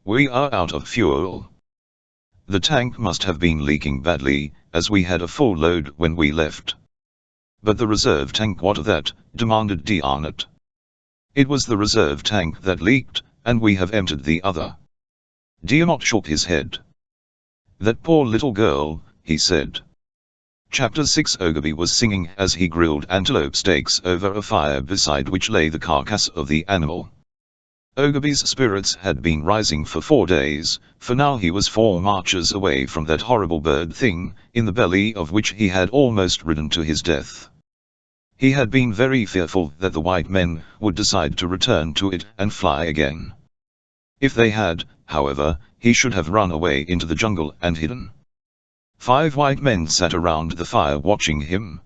We are out of fuel. The tank must have been leaking badly, as we had a full load when we left. But the reserve tank, what of that? Demanded Diarnot. It was the reserve tank that leaked, and we have emptied the other. Diarnot shook his head. That poor little girl, he said. Chapter 6. Ogilvy was singing as he grilled antelope steaks over a fire beside which lay the carcass of the animal. Ogilvy's spirits had been rising for 4 days, for now he was 4 marches away from that horrible bird thing, in the belly of which he had almost ridden to his death. He had been very fearful that the white men would decide to return to it and fly again. If they had, however, he should have run away into the jungle and hidden. 5 white men sat around the fire watching him.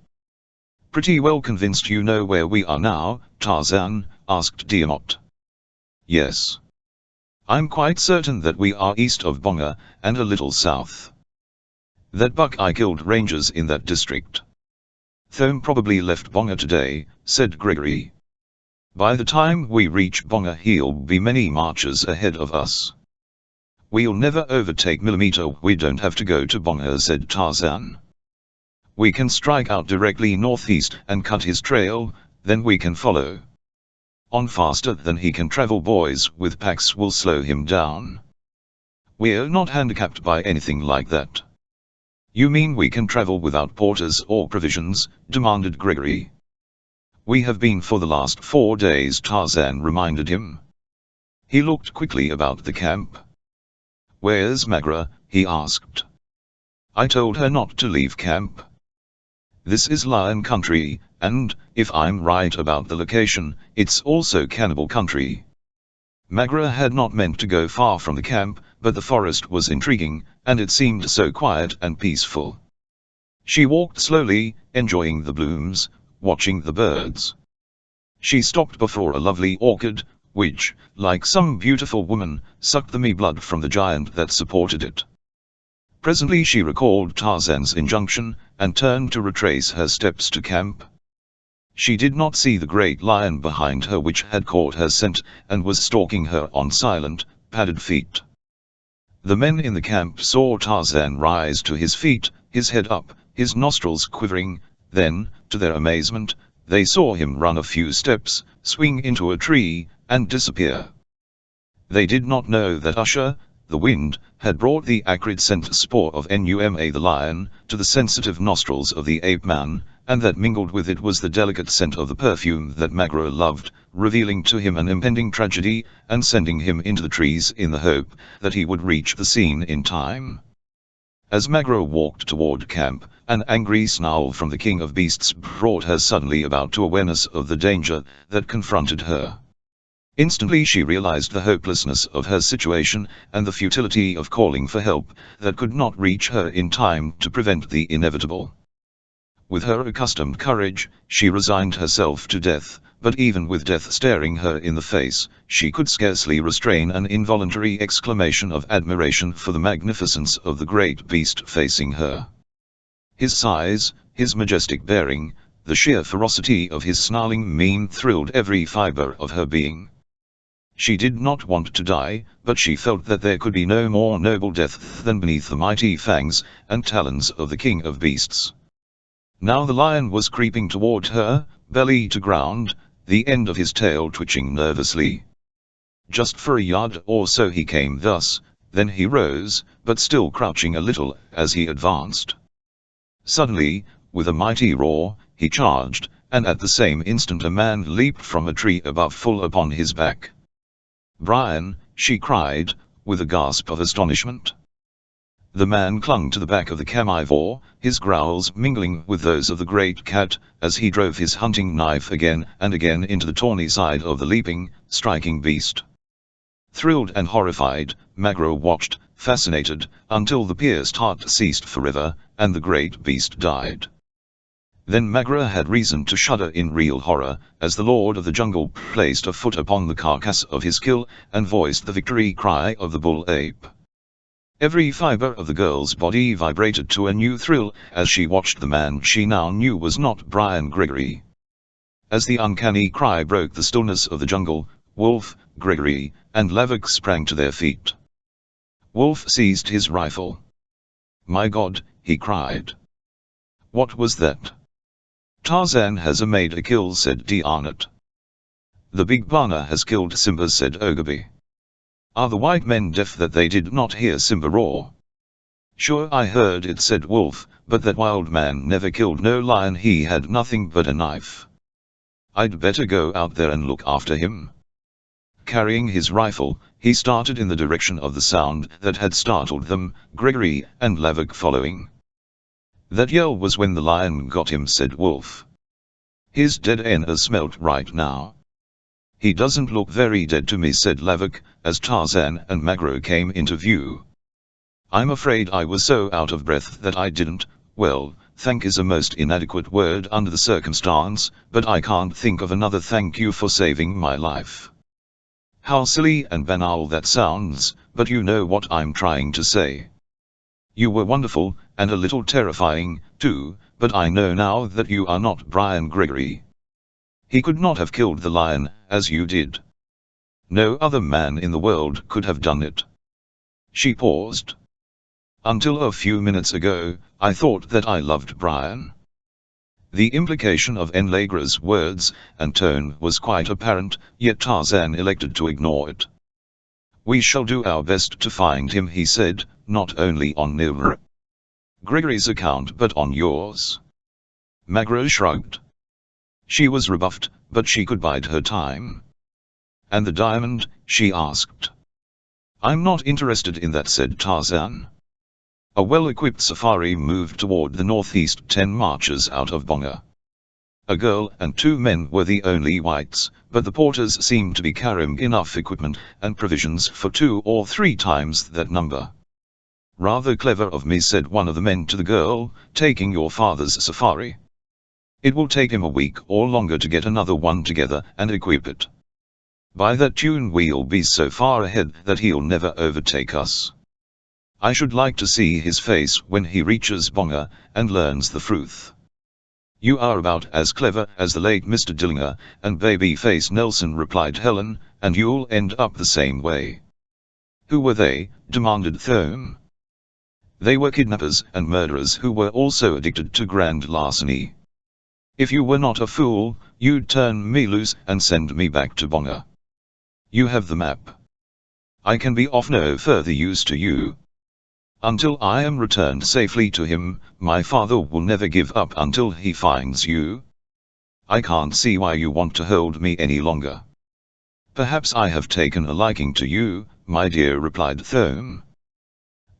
Pretty well convinced you know where we are now, Tarzan? Asked Diarnot. Yes. I'm quite certain that we are east of Bonga, and a little south. That buck I killed rangers in that district. Thome probably left Bonga today, said Gregory. By the time we reach Bonga he'll be many marches ahead of us. We'll never overtake Millimeter. We don't have to go to Bonga, said Tarzan. We can strike out directly northeast and cut his trail, then we can follow on faster than he can travel. Boys with packs will slow him down. We're not handicapped by anything like that. You mean we can travel without porters or provisions? Demanded Gregory. We have been for the last 4 days, Tarzan reminded him. He looked quickly about the camp. Where's Magra? He asked. I told her not to leave camp. This is lion country, and, if I'm right about the location, it's also cannibal country. Magra had not meant to go far from the camp, but the forest was intriguing, and it seemed so quiet and peaceful. She walked slowly, enjoying the blooms, watching the birds. She stopped before a lovely orchid, which, like some beautiful woman, sucked the me-blood from the giant that supported it. Presently she recalled Tarzan's injunction, and turned to retrace her steps to camp. She did not see the great lion behind her which had caught her scent, and was stalking her on silent, padded feet. The men in the camp saw Tarzan rise to his feet, his head up, his nostrils quivering, then, to their amazement, they saw him run a few steps, swing into a tree, and disappear. They did not know that Usher, the wind, had brought the acrid scent spore of Numa the lion, to the sensitive nostrils of the ape-man, and that mingled with it was the delicate scent of the perfume that Magra loved, revealing to him an impending tragedy, and sending him into the trees in the hope that he would reach the scene in time. As Magra walked toward camp, an angry snarl from the king of beasts brought her suddenly about to awareness of the danger that confronted her. Instantly she realized the hopelessness of her situation, and the futility of calling for help that could not reach her in time to prevent the inevitable. With her accustomed courage, she resigned herself to death, but even with death staring her in the face, she could scarcely restrain an involuntary exclamation of admiration for the magnificence of the great beast facing her. His size, his majestic bearing, the sheer ferocity of his snarling mien thrilled every fiber of her being. She did not want to die, but she felt that there could be no more noble death than beneath the mighty fangs and talons of the king of beasts. Now the lion was creeping toward her, belly to ground, the end of his tail twitching nervously. Just for a yard or so he came thus, then he rose, but still crouching a little as he advanced. Suddenly, with a mighty roar, he charged, and at the same instant a man leaped from a tree above full upon his back. "Brian," she cried, with a gasp of astonishment. The man clung to the back of the carnivore, his growls mingling with those of the great cat, as he drove his hunting knife again and again into the tawny side of the leaping, striking beast. Thrilled and horrified, Magra watched, fascinated, until the pierced heart ceased forever, and the great beast died. Then Magra had reason to shudder in real horror, as the Lord of the Jungle placed a foot upon the carcass of his kill, and voiced the victory cry of the bull ape. Every fiber of the girl's body vibrated to a new thrill, as she watched the man she now knew was not Brian Gregory. As the uncanny cry broke the stillness of the jungle, Wolf, Gregory, and Lavik sprang to their feet. Wolf seized his rifle. "My God," he cried. "What was that?" "Tarzan has made a kill," said Diarnat. "The big bana has killed Simba," said Ogaby. "Are the white men deaf that they did not hear Simba roar?" "Sure, I heard it," said Wolf, "but that wild man never killed no lion, he had nothing but a knife. I'd better go out there and look after him." Carrying his rifle, he started in the direction of the sound that had startled them, Gregory and Lavik following. "That yell was when the lion got him," said Wolf. "His dead end smelt right now." "He doesn't look very dead to me," said Lavik, as Tarzan and Magro came into view. "I'm afraid I was so out of breath that I didn't, well, thank is a most inadequate word under the circumstance, but I can't think of another thank you for saving my life." "How silly and banal that sounds, but you know what I'm trying to say. You were wonderful, and a little terrifying, too, but I know now that you are not Brian Gregory. He could not have killed the lion, as you did. No other man in the world could have done it." She paused. "Until a few minutes ago, I thought that I loved Brian." The implication of Enlagra's words and tone was quite apparent, yet Tarzan elected to ignore it. "We shall do our best to find him," he said, "not only on Nilr Gregory's account but on yours." Magro shrugged. She was rebuffed, but she could bide her time. "And the diamond?" she asked. "I'm not interested in that," said Tarzan. A well-equipped safari moved toward the northeast 10 marches out of Bonga. A girl and 2 men were the only whites, but the porters seemed to be carrying enough equipment and provisions for 2 or 3 times that number. "Rather clever of me," said one of the men to the girl, "taking your father's safari. It will take him a week or longer to get another one together and equip it. By that tune we'll be so far ahead that he'll never overtake us. I should like to see his face when he reaches Bonga and learns the truth." "You are about as clever as the late Mr. Dillinger and Babyface Nelson," replied Helen, "and you'll end up the same way." "Who were they?" demanded Thome. "They were kidnappers and murderers who were also addicted to grand larceny. If you were not a fool, you'd turn me loose and send me back to Bonga. You have the map. I can be of no further use to you. Until I am returned safely to him, my father will never give up until he finds you. I can't see why you want to hold me any longer." "Perhaps I have taken a liking to you, my dear," replied Thome.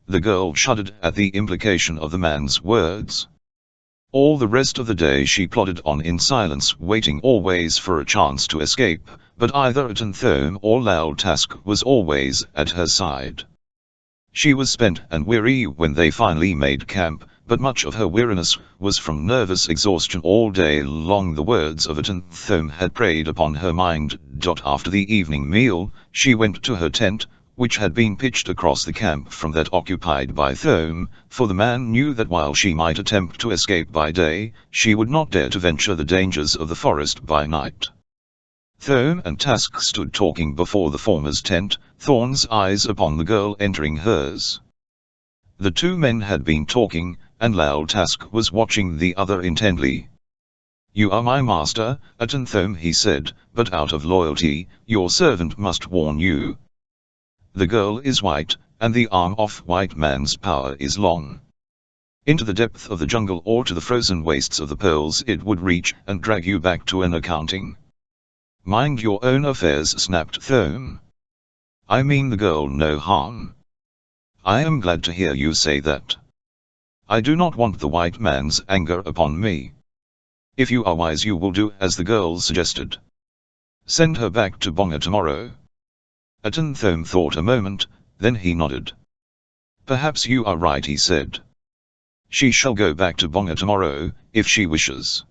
The girl shuddered at the implication of the man's words. All the rest of the day she plodded on in silence, waiting always for a chance to escape, but either Thome or Lal Task was always at her side. She was spent and weary when they finally made camp, but much of her weariness was from nervous exhaustion all day long. The words of Thome had preyed upon her mind. After the evening meal, she went to her tent, which had been pitched across the camp from that occupied by Thome, for the man knew that while she might attempt to escape by day, she would not dare to venture the dangers of the forest by night. Thome and Task stood talking before the former's tent, Thorn's eyes upon the girl entering hers. The 2 men had been talking, and Lal Task was watching the other intently. "You are my master, Thome," he said, "but out of loyalty, your servant must warn you. The girl is white, and the arm of white man's power is long. Into the depth of the jungle or to the frozen wastes of the pearls it would reach and drag you back to an accounting." "Mind your own affairs," snapped Thome. "I mean the girl no harm." "I am glad to hear you say that. I do not want the white man's anger upon me. If you are wise you will do as the girl suggested. Send her back to Bonga tomorrow." Thome thought a moment, then he nodded. Perhaps you are right, he said. She shall go back to Bonga tomorrow, if she wishes.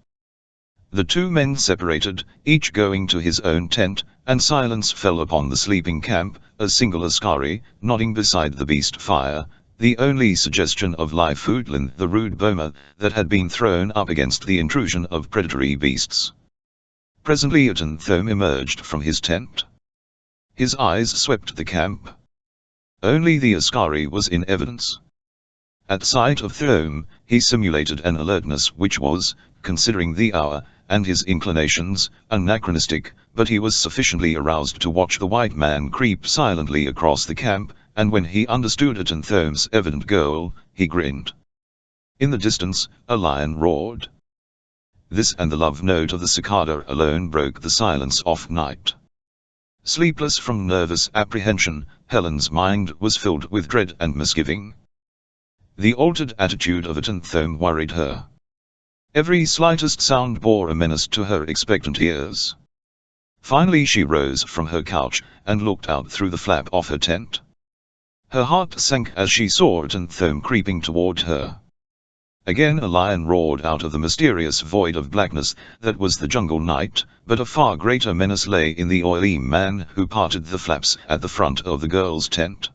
The two men separated, each going to his own tent, and silence fell upon the sleeping camp, a single askari, nodding beside the beast fire, the only suggestion of live foodland, the rude boma, that had been thrown up against the intrusion of predatory beasts. Presently Thome emerged from his tent. His eyes swept the camp. Only the askari was in evidence. At sight of Thome, he simulated an alertness which was, considering the hour, and his inclinations, anachronistic, but he was sufficiently aroused to watch the white man creep silently across the camp, and when he understood Thome's evident goal, he grinned. In the distance, a lion roared. This and the love note of the cicada alone broke the silence of night. Sleepless from nervous apprehension, Helen's mind was filled with dread and misgiving. The altered attitude of Thome worried her. Every slightest sound bore a menace to her expectant ears. Finally she rose from her couch, and looked out through the flap of her tent. Her heart sank as she saw Thome creeping toward her. Again a lion roared out of the mysterious void of blackness that was the jungle night, but a far greater menace lay in the oily man who parted the flaps at the front of the girl's tent.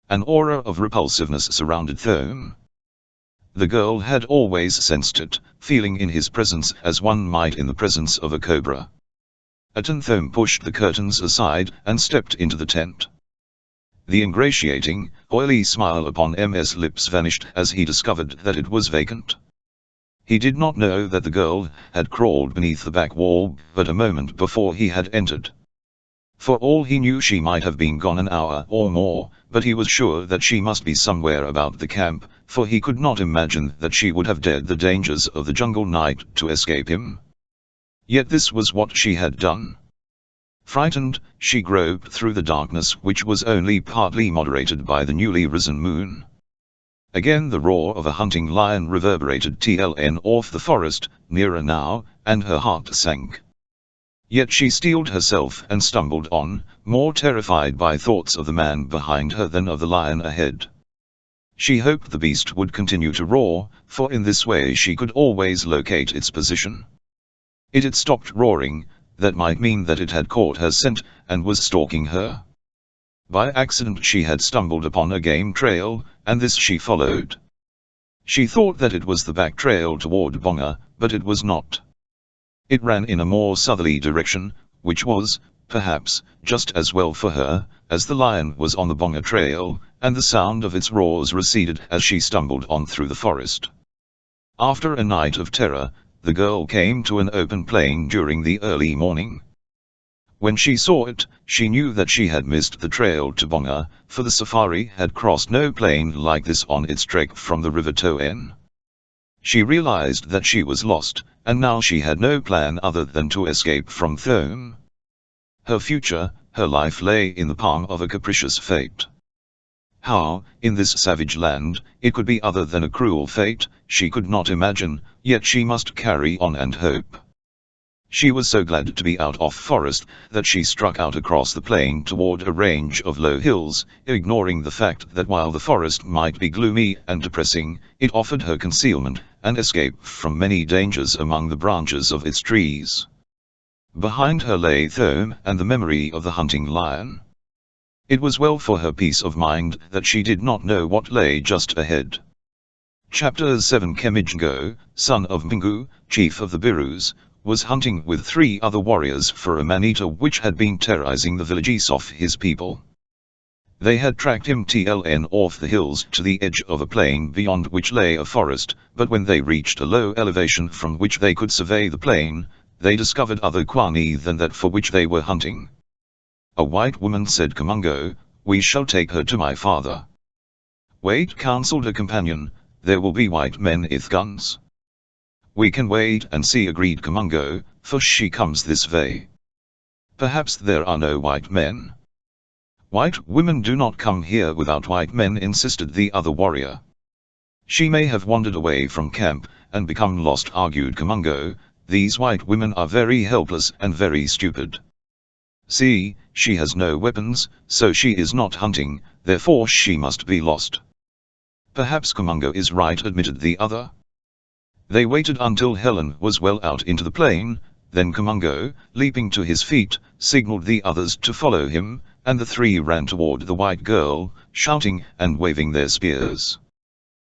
An aura of repulsiveness surrounded Thome. The girl had always sensed it, feeling in his presence as one might in the presence of a cobra. Thome pushed the curtains aside and stepped into the tent. The ingratiating, oily smile upon M's lips vanished as he discovered that it was vacant. He did not know that the girl had crawled beneath the back wall but a moment before he had entered. For all he knew she might have been gone an hour or more, but he was sure that she must be somewhere about the camp, for he could not imagine that she would have dared the dangers of the jungle night to escape him. Yet this was what she had done. Frightened, she groped through the darkness which was only partly moderated by the newly risen moon. Again the roar of a hunting lion reverberated off the forest, nearer now, and her heart sank. Yet she steeled herself and stumbled on, more terrified by thoughts of the man behind her than of the lion ahead. She hoped the beast would continue to roar, for in this way she could always locate its position. It had stopped roaring, that might mean that it had caught her scent, and was stalking her. By accident she had stumbled upon a game trail, and this she followed. She thought that it was the back trail toward Bonga, but it was not. It ran in a more southerly direction, which was, perhaps, just as well for her, as the lion was on the Bonga trail, and the sound of its roars receded as she stumbled on through the forest. After a night of terror, the girl came to an open plain during the early morning. When she saw it, she knew that she had missed the trail to Bonga, for the safari had crossed no plain like this on its trek from the river Toen. She realized that she was lost, and now she had no plan other than to escape from Thome. Her future, her life lay in the palm of a capricious fate. How, in this savage land, it could be other than a cruel fate, she could not imagine, yet she must carry on and hope. She was so glad to be out of forest, that she struck out across the plain toward a range of low hills, ignoring the fact that while the forest might be gloomy and depressing, it offered her concealment and escape from many dangers among the branches of its trees. Behind her lay Thome and the memory of the hunting lion. It was well for her peace of mind that she did not know what lay just ahead. Chapter 7 Kemijngo, son of Mingu, chief of the Birus, was hunting with 3 other warriors for a man-eater which had been terrorizing the villages of his people. They had tracked him off the hills to the edge of a plain beyond which lay a forest, but when they reached a low elevation from which they could survey the plain, they discovered other Kwani than that for which they were hunting. A white woman said, "Kamungo, we shall take her to my father." "Wait," counseled a companion, "there will be white men with guns." "We can wait and see," agreed Kamungo, "for she comes this way." "Perhaps there are no white men." "White women do not come here without white men," insisted the other warrior. "She may have wandered away from camp and become lost," argued Kamungo. "These white women are very helpless and very stupid. See, she has no weapons, so she is not hunting, therefore she must be lost." Perhaps Kumango is right, admitted the other. They waited until Helen was well out into the plain, then Kumango, leaping to his feet, signaled the others to follow him, and the three ran toward the white girl, shouting and waving their spears.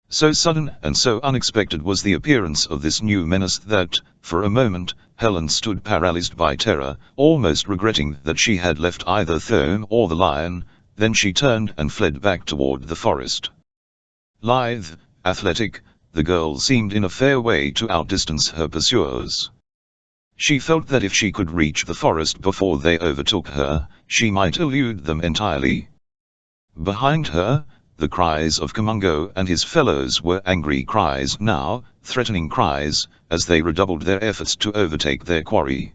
So sudden and so unexpected was the appearance of this new menace that, for a moment, Helen stood paralyzed by terror, almost regretting that she had left either Thome or the lion. Then she turned and fled back toward the forest. Lithe, athletic, the girl seemed in a fair way to outdistance her pursuers. She felt that if she could reach the forest before they overtook her, she might elude them entirely. Behind her, the cries of Kumango and his fellows were angry cries now, threatening cries, as they redoubled their efforts to overtake their quarry.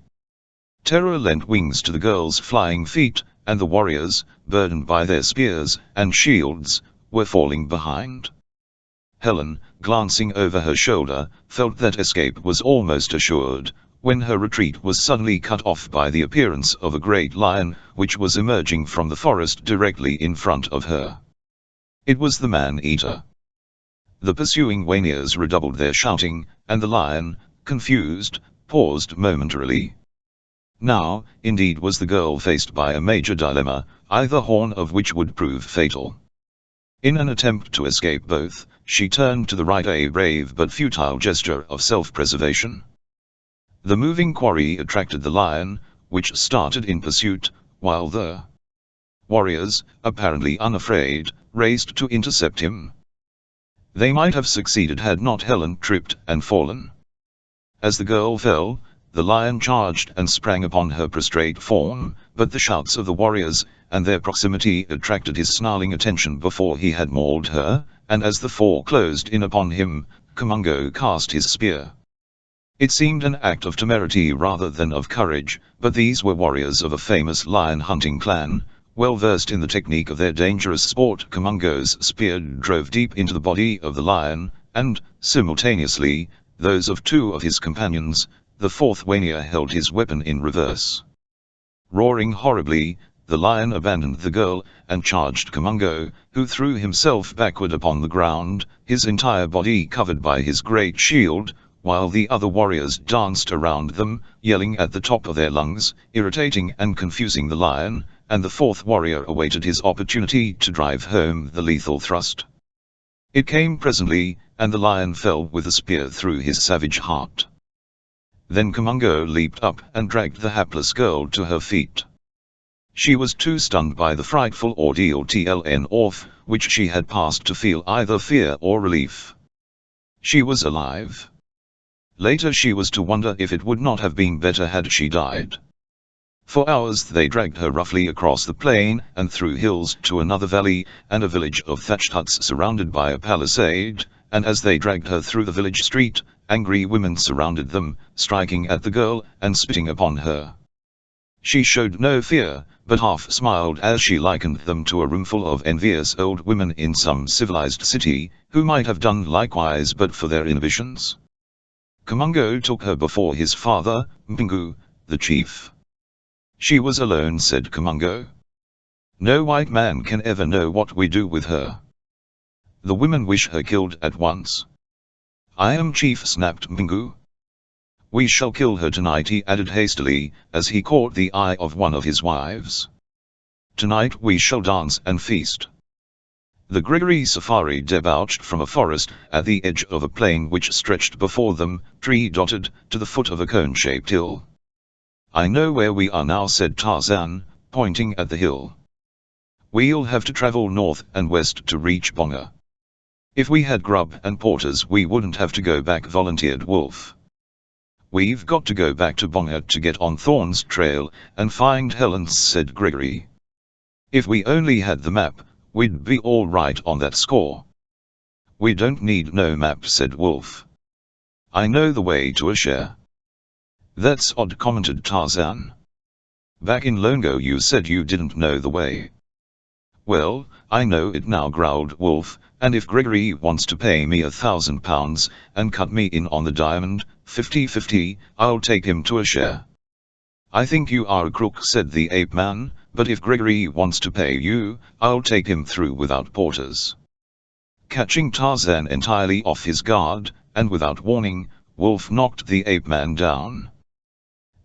Terror lent wings to the girl's flying feet, and the warriors, burdened by their spears and shields, were falling behind. Helen, glancing over her shoulder, felt that escape was almost assured, when her retreat was suddenly cut off by the appearance of a great lion, which was emerging from the forest directly in front of her. It was the man-eater. The pursuing Waniers redoubled their shouting, and the lion, confused, paused momentarily. Now, indeed, was the girl faced by a major dilemma, either horn of which would prove fatal. In an attempt to escape both, she turned to the right, a brave but futile gesture of self-preservation. The moving quarry attracted the lion, which started in pursuit, while the warriors, apparently unafraid, raced to intercept him. They might have succeeded had not Helen tripped and fallen. As the girl fell, the lion charged and sprang upon her prostrate form, but the shouts of the warriors, and their proximity attracted his snarling attention before he had mauled her, and as the four closed in upon him, Kumango cast his spear. It seemed an act of temerity rather than of courage, but these were warriors of a famous lion-hunting clan, well versed in the technique of their dangerous sport. Kumango's spear drove deep into the body of the lion, and, simultaneously, those of two of his companions. The fourth Wanier held his weapon in reverse. Roaring horribly, the lion abandoned the girl, and charged Kumango, who threw himself backward upon the ground, his entire body covered by his great shield, while the other warriors danced around them, yelling at the top of their lungs, irritating and confusing the lion, and the fourth warrior awaited his opportunity to drive home the lethal thrust. It came presently, and the lion fell with a spear through his savage heart. Then Kumango leaped up and dragged the hapless girl to her feet. She was too stunned by the frightful ordeal of which she had passed to feel either fear or relief. She was alive. Later she was to wonder if it would not have been better had she died. For hours they dragged her roughly across the plain and through hills to another valley, and a village of thatched huts surrounded by a palisade, and as they dragged her through the village street, angry women surrounded them, striking at the girl and spitting upon her. She showed no fear, but half smiled as she likened them to a roomful of envious old women in some civilized city, who might have done likewise but for their inhibitions. Kumango took her before his father, Mpingu, the chief. She was alone, said Kumango. No white man can ever know what we do with her. The women wish her killed at once. I am chief, snapped Mpingu. We shall kill her tonight, he added hastily, as he caught the eye of one of his wives. Tonight we shall dance and feast. The Gregory safari debouched from a forest at the edge of a plain which stretched before them, tree-dotted, to the foot of a cone-shaped hill. I know where we are now, said Tarzan, pointing at the hill. We'll have to travel north and west to reach Bonga. If we had grub and porters we wouldn't have to go back, volunteered Wolf. We've got to go back to Bonga to get on Thorn's trail and find Helen, said Gregory. If we only had the map, we'd be all right on that score. We don't need no map, said Wolf. I know the way to a share. That's odd, commented Tarzan. Back in Longo you said you didn't know the way. Well, I know it now, growled Wolf, and if Gregory wants to pay me £1,000 and cut me in on the diamond, 50-50, I'll take him to a share. I think you are a crook, said the ape man, but if Gregory wants to pay you, I'll take him through without porters. Catching Tarzan entirely off his guard, and without warning, Wolf knocked the ape-man down.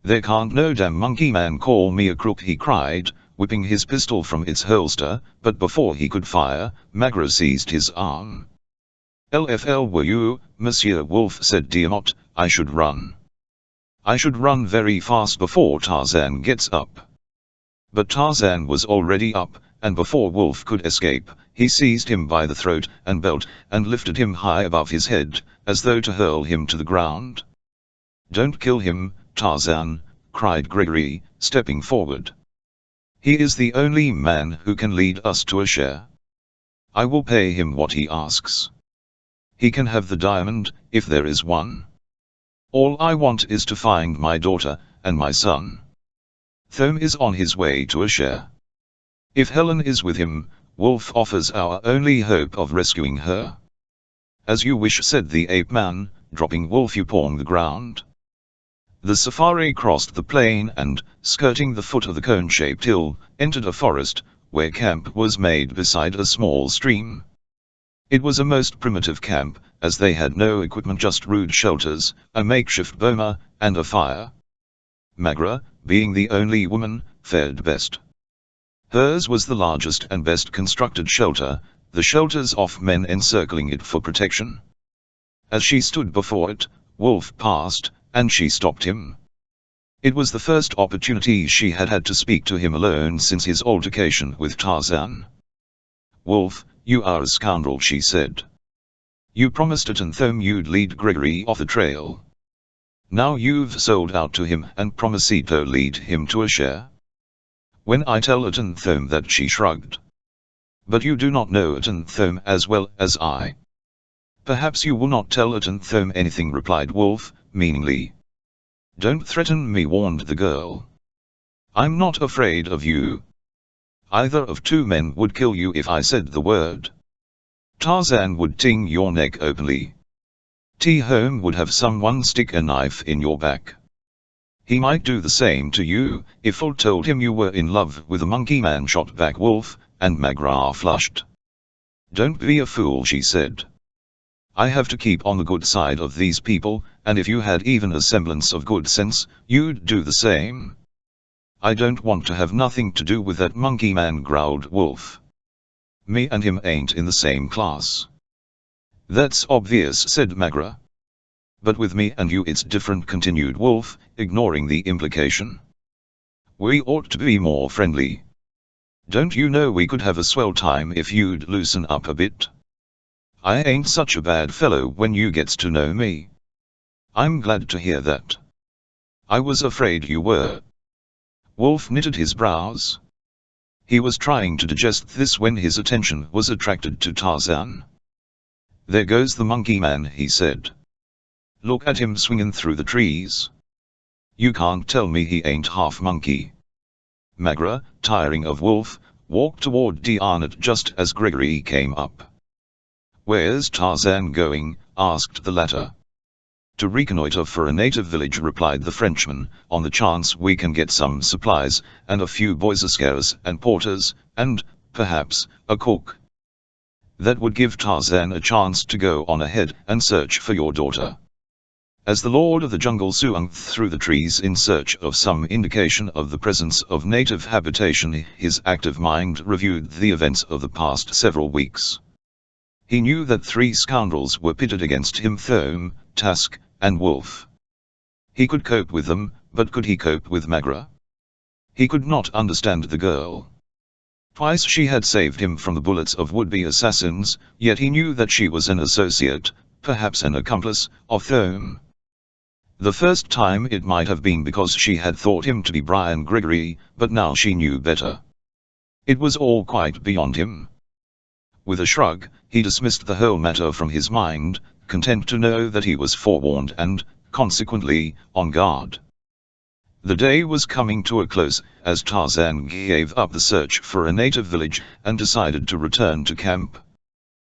"There can't no damn monkey man call me a crook," he cried, whipping his pistol from its holster, but before he could fire, Magra seized his arm. "LFL were you, Monsieur Wolf," said Diamot, "I should run. I should run very fast before Tarzan gets up." But Tarzan was already up, and before Wolf could escape, he seized him by the throat and belt, and lifted him high above his head, as though to hurl him to the ground. "Don't kill him, Tarzan," cried Gregory, stepping forward. "He is the only man who can lead us to a share. I will pay him what he asks. He can have the diamond, if there is one. All I want is to find my daughter, and my son. Thome is on his way to a share. If Helen is with him, Wolf offers our only hope of rescuing her." "As you wish," said the ape-man, dropping Wolf upon the ground. The safari crossed the plain and, skirting the foot of the cone-shaped hill, entered a forest, where camp was made beside a small stream. It was a most primitive camp, as they had no equipment, just rude shelters, a makeshift boma, and a fire. Magra, being the only woman, fared best. Hers was the largest and best constructed shelter, the shelters of men encircling it for protection. As she stood before it, Wolf passed, and she stopped him. It was the first opportunity she had had to speak to him alone since his altercation with Tarzan. "Wolf, you are a scoundrel," she said. "You promised Thome you'd lead Gregory off the trail. Now you've sold out to him and promised to lead him to a share. When I tell Thome that," she shrugged. "But you do not know Thome as well as I." "Perhaps you will not tell Thome anything," replied Wolf, meaningly. "Don't threaten me," warned the girl. "I'm not afraid of you. Either of two men would kill you if I said the word. Tarzan would ting your neck openly. Home would have someone stick a knife in your back. He might do the same to you, if I told him you were in love with a monkey man," shot back Wolf, and Magra flushed. "Don't be a fool," she said. "I have to keep on the good side of these people, and if you had even a semblance of good sense, you'd do the same." "I don't want to have nothing to do with that monkey man," growled Wolf. "Me and him ain't in the same class." "That's obvious," said Magra. "But with me and you it's different," continued Wolf, ignoring the implication. "We ought to be more friendly. Don't you know we could have a swell time if you'd loosen up a bit? I ain't such a bad fellow when you gets to know me." "I'm glad to hear that. I was afraid you were." Wolf knitted his brows. He was trying to digest this when his attention was attracted to Tarzan. "There goes the monkey man," he said. "Look at him swinging through the trees. You can't tell me he ain't half monkey." Magra, tiring of Wolf, walked toward Diamot just as Gregory came up. "Where's Tarzan going?" asked the latter. "To reconnoiter for a native village," replied the Frenchman, "on the chance we can get some supplies, and a few boys scares and porters, and, perhaps, a cook. That would give Tarzan a chance to go on ahead and search for your daughter." As the Lord of the Jungle swung through the trees in search of some indication of the presence of native habitation, his active mind reviewed the events of the past several weeks. He knew that three scoundrels were pitted against him: Thome, Tusk, and Wolf. He could cope with them, but could he cope with Magra? He could not understand the girl. Twice she had saved him from the bullets of would-be assassins, yet he knew that she was an associate, perhaps an accomplice, of Thome. The first time it might have been because she had thought him to be Brian Gregory, but now she knew better. It was all quite beyond him. With a shrug, he dismissed the whole matter from his mind, content to know that he was forewarned and, consequently, on guard. The day was coming to a close, as Tarzan gave up the search for a native village, and decided to return to camp.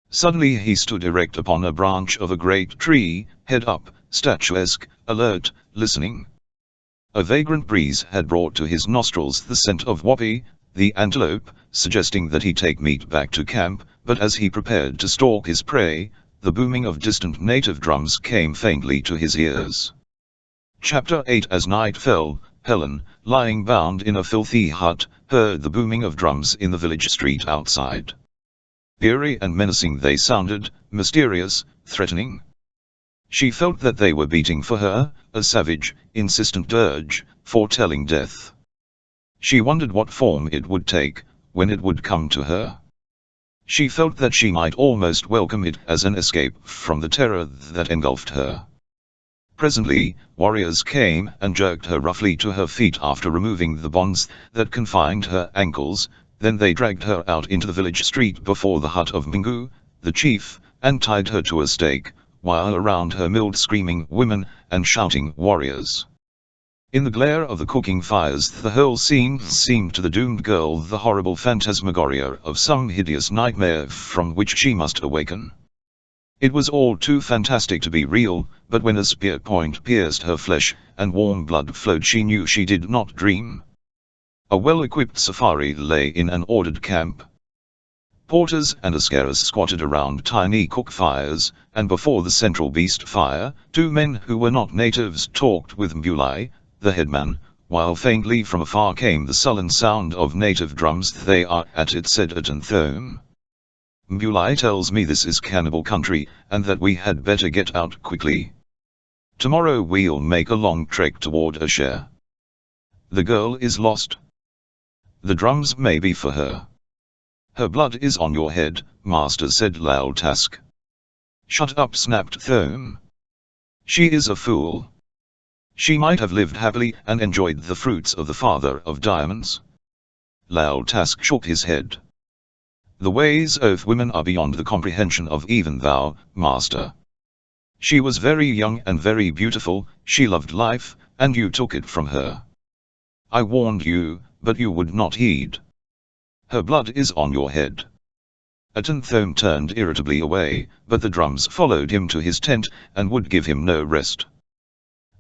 Suddenly he stood erect upon a branch of a great tree, head up, statuesque, alert, listening. A vagrant breeze had brought to his nostrils the scent of Whoopee, the antelope, suggesting that he take meat back to camp, but as he prepared to stalk his prey, the booming of distant native drums came faintly to his ears. Chapter 8 As night fell, Helen, lying bound in a filthy hut, heard the booming of drums in the village street outside. Eerie and menacing they sounded, mysterious, threatening. She felt that they were beating for her, a savage, insistent dirge, foretelling death. She wondered what form it would take, when it would come to her. She felt that she might almost welcome it as an escape from the terror that engulfed her. Presently, warriors came and jerked her roughly to her feet after removing the bonds that confined her ankles. Then they dragged her out into the village street before the hut of Mingu, the chief, and tied her to a stake, while around her milled screaming women and shouting warriors. In the glare of the cooking fires, the whole scene seemed to the doomed girl the horrible phantasmagoria of some hideous nightmare from which she must awaken. It was all too fantastic to be real, but when a spear point pierced her flesh and warm blood flowed, she knew she did not dream. A well-equipped safari lay in an ordered camp. Porters and ascaras squatted around tiny cook fires, and before the central beast fire, two men who were not natives talked with Mbulai, the headman, while faintly from afar came the sullen sound of native drums. "They are at it," said Atanthome. "Mbulai tells me this is cannibal country, and that we had better get out quickly. Tomorrow we'll make a long trek toward Asher. The girl is lost. The drums may be for her." "Her blood is on your head, master," said Lal Task. "Shut up," snapped Thome. "She is a fool. She might have lived happily and enjoyed the fruits of the father of diamonds." Lal Task shook his head. "The ways of women are beyond the comprehension of even thou, master. She was very young and very beautiful, she loved life, and you took it from her. I warned you, but you would not heed. Her blood is on your head." Atanthome turned irritably away, but the drums followed him to his tent, and would give him no rest.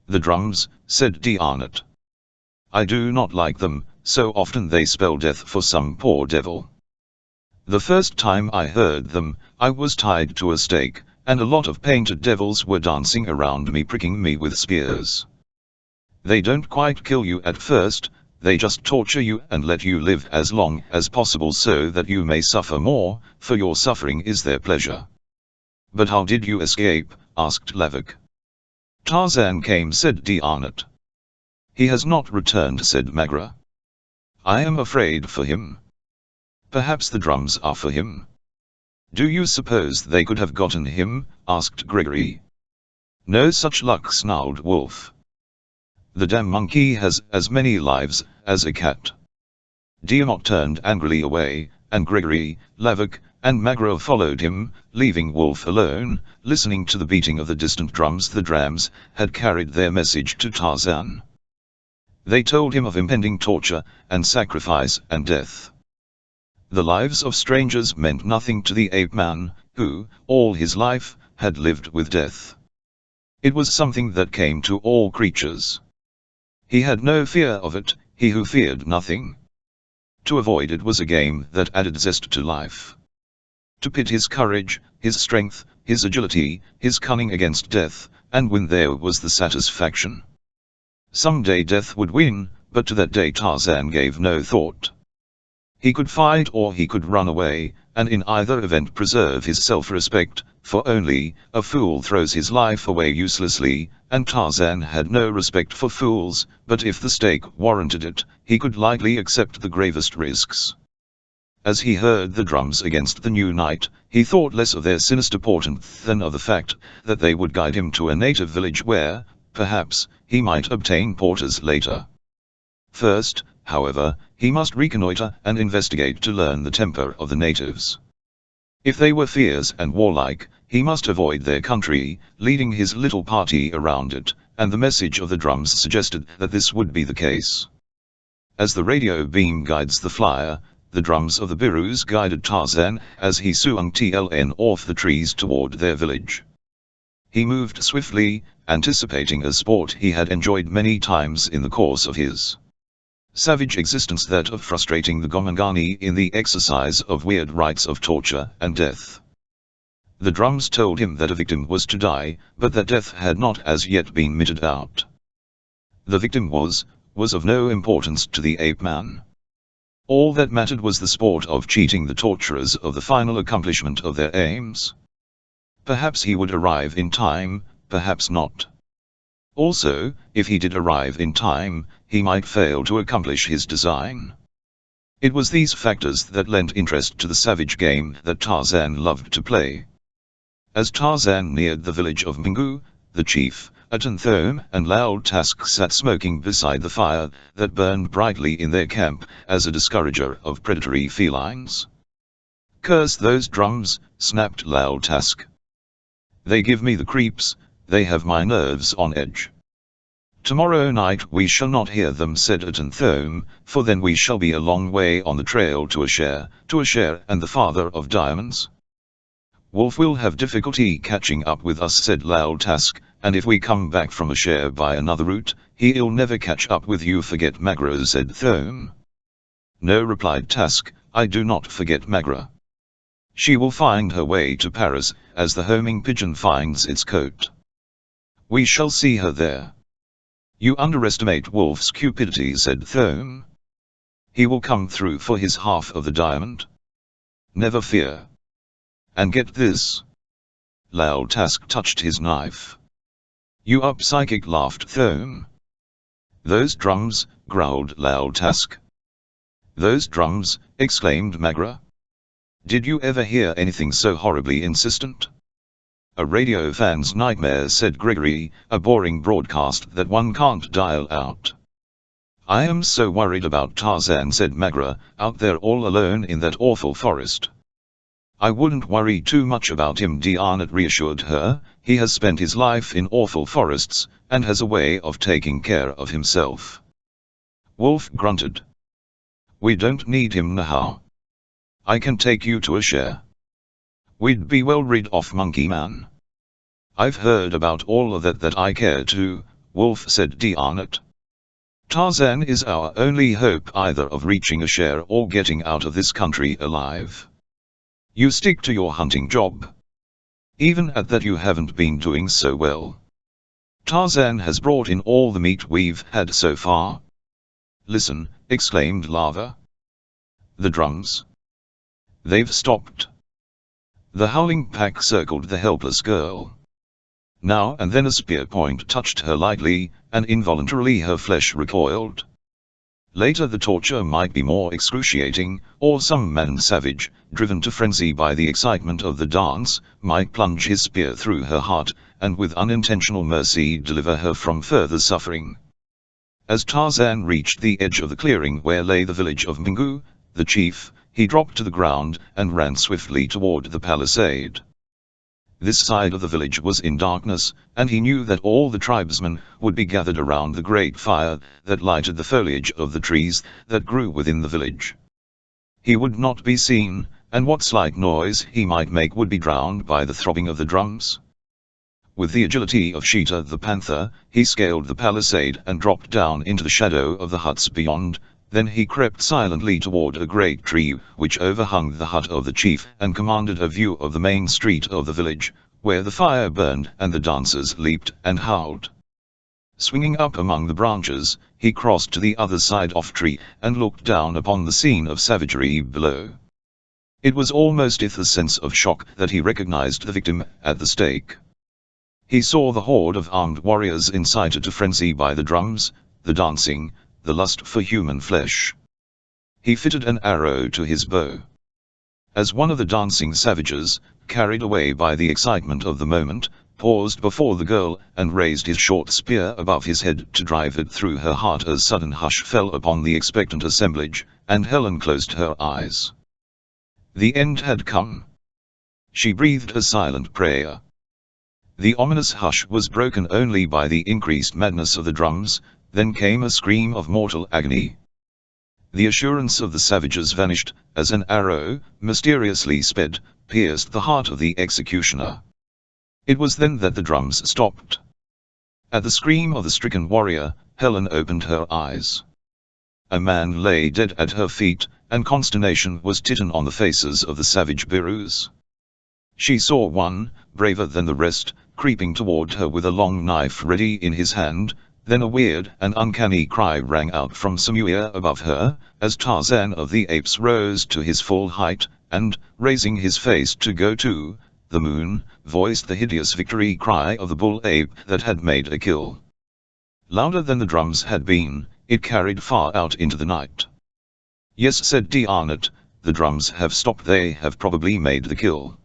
"The drums," said Diarnat. "I do not like them, so often they spell death for some poor devil. The first time I heard them, I was tied to a stake, and a lot of painted devils were dancing around me, pricking me with spears. They don't quite kill you at first, they just torture you and let you live as long as possible so that you may suffer more, for your suffering is their pleasure." "But how did you escape?" asked Lavik. "Tarzan came," said Diarnat. "He has not returned," said Magra. "I am afraid for him." "Perhaps the drums are for him." "Do you suppose they could have gotten him?" asked Gregory. "No such luck," snarled Wolf. "The damn monkey has as many lives as a cat." Diamot turned angrily away, and Gregory, Lavik, and Magra followed him, leaving Wolf alone, listening to the beating of the distant drums. The drams had carried their message to Tarzan. They told him of impending torture, and sacrifice and death. The lives of strangers meant nothing to the ape-man, who, all his life, had lived with death. It was something that came to all creatures. He had no fear of it, he who feared nothing. To avoid it was a game that added zest to life. To pit his courage, his strength, his agility, his cunning against death, and win, there was the satisfaction. Someday death would win, but to that day Tarzan gave no thought. He could fight or he could run away, and in either event preserve his self-respect, for only a fool throws his life away uselessly, and Tarzan had no respect for fools, but if the stake warranted it, he could lightly accept the gravest risks. As he heard the drums against the new night, he thought less of their sinister portent than of the fact that they would guide him to a native village where, perhaps, he might obtain porters later. First, however, he must reconnoiter and investigate to learn the temper of the natives. If they were fierce and warlike, he must avoid their country, leading his little party around it, and the message of the drums suggested that this would be the case. As the radio beam guides the flyer, the drums of the Birus guided Tarzan as he swung TLN off the trees toward their village. He moved swiftly, anticipating a sport he had enjoyed many times in the course of his savage existence that of frustrating the Gomangani in the exercise of weird rites of torture and death. The drums told him that a victim was to die, but that death had not as yet been meted out. The victim was of no importance to the ape-man. All that mattered was the sport of cheating the torturers of the final accomplishment of their aims. Perhaps he would arrive in time, perhaps not. Also, if he did arrive in time, he might fail to accomplish his design. It was these factors that lent interest to the savage game that Tarzan loved to play. As Tarzan neared the village of Mingu, the chief, Atenthome and Loud Tusk sat smoking beside the fire that burned brightly in their camp as a discourager of predatory felines. "Curse those drums," snapped Loud Tusk. "They give me the creeps, they have my nerves on edge." "Tomorrow night we shall not hear them," said Atenthome, "for then we shall be a long way on the trail to Asher and the father of diamonds." "Wolf will have difficulty catching up with us," said Loud Tusk, "and if we come back from Asher by another route, he'll never catch up with you." "Forget Magra," said Thome. "No," replied Tusk, "I do not forget Magra. She will find her way to Paris, as the homing pigeon finds its cote. We shall see her there." "You underestimate Wolf's cupidity," said Thome. "He will come through for his half of the diamond. Never fear. And get this." Loud Tusk touched his knife. "You up, psychic?" laughed Thome. "Those drums," growled Loud Tusk. "Those drums," exclaimed Magra. "Did you ever hear anything so horribly insistent?" "A radio fan's nightmare," said Gregory, "a boring broadcast that one can't dial out." "I am so worried about Tarzan," said Magra, "out there all alone in that awful forest." "I wouldn't worry too much about him," Dianat reassured her. "He has spent his life in awful forests, and has a way of taking care of himself." Wolf grunted. "We don't need him now. I can take you to Asher. We'd be well rid of Monkey Man." "I've heard about all of that I care to," Wolf said Dianat. "Tarzan is our only hope either of reaching Asher or getting out of this country alive. You stick to your hunting job. Even at that you haven't been doing so well. Tarzan has brought in all the meat we've had so far." "Listen," exclaimed Lava. "The drums. They've stopped." The howling pack circled the helpless girl. Now and then a spear point touched her lightly, and involuntarily her flesh recoiled. Later the torture might be more excruciating, or some man savage, driven to frenzy by the excitement of the dance, might plunge his spear through her heart, and with unintentional mercy deliver her from further suffering. As Tarzan reached the edge of the clearing where lay the village of Mingu, the chief, he dropped to the ground and ran swiftly toward the palisade. This side of the village was in darkness, and he knew that all the tribesmen would be gathered around the great fire that lighted the foliage of the trees that grew within the village. He would not be seen, and what slight noise he might make would be drowned by the throbbing of the drums. With the agility of Sheeta the panther, he scaled the palisade and dropped down into the shadow of the huts beyond. Then he crept silently toward a great tree which overhung the hut of the chief and commanded a view of the main street of the village, where the fire burned and the dancers leaped and howled. Swinging up among the branches, he crossed to the other side of the tree and looked down upon the scene of savagery below. It was almost with a sense of shock that he recognized the victim at the stake. He saw the horde of armed warriors incited to frenzy by the drums, the dancing, the lust for human flesh. He fitted an arrow to his bow. As one of the dancing savages, carried away by the excitement of the moment, paused before the girl and raised his short spear above his head to drive it through her heart, a sudden hush fell upon the expectant assemblage, and Helen closed her eyes. The end had come. She breathed a silent prayer. The ominous hush was broken only by the increased madness of the drums. Then came a scream of mortal agony. The assurance of the savages vanished, as an arrow, mysteriously sped, pierced the heart of the executioner. It was then that the drums stopped. At the scream of the stricken warrior, Helen opened her eyes. A man lay dead at her feet, and consternation was written on the faces of the savage Birus. She saw one, braver than the rest, creeping toward her with a long knife ready in his hand. Then a weird and uncanny cry rang out from somewhere above her, as Tarzan of the Apes rose to his full height, and, raising his face to go to the moon, voiced the hideous victory cry of the bull ape that had made a kill. Louder than the drums had been, it carried far out into the night. "Yes," said D'Arnot, "the drums have stopped. They have probably made the kill.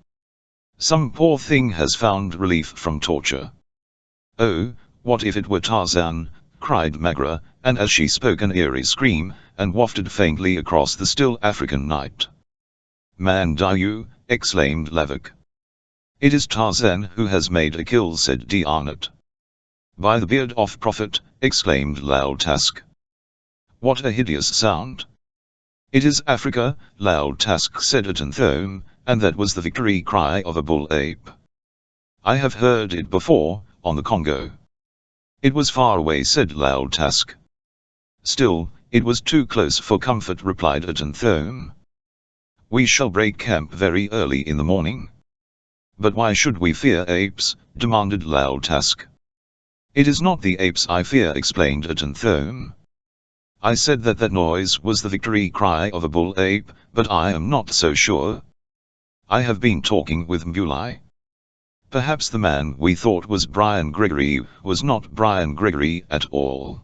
Some poor thing has found relief from torture." "Oh, what if it were Tarzan?" cried Magra, and as she spoke an eerie scream, and wafted faintly across the still African night. "Man Dayu!" exclaimed Lavak. "It is Tarzan who has made a kill," said D'Arnot. "By the beard of Prophet!" exclaimed Loud Task. "What a hideous sound!" "It is Africa," Loud Task said Atenthome, and that was the victory cry of a bull ape. "I have heard it before, on the Congo." "It was far away," said Loud Task. "Still, it was too close for comfort," replied Atenthome. "We shall break camp very early in the morning." "But why should we fear apes?" demanded Loud Task. "It is not the apes I fear," explained Atenthome. "I said that that noise was the victory cry of a bull ape, but I am not so sure. I have been talking with Mbulai. Perhaps the man we thought was Brian Gregory was not Brian Gregory at all.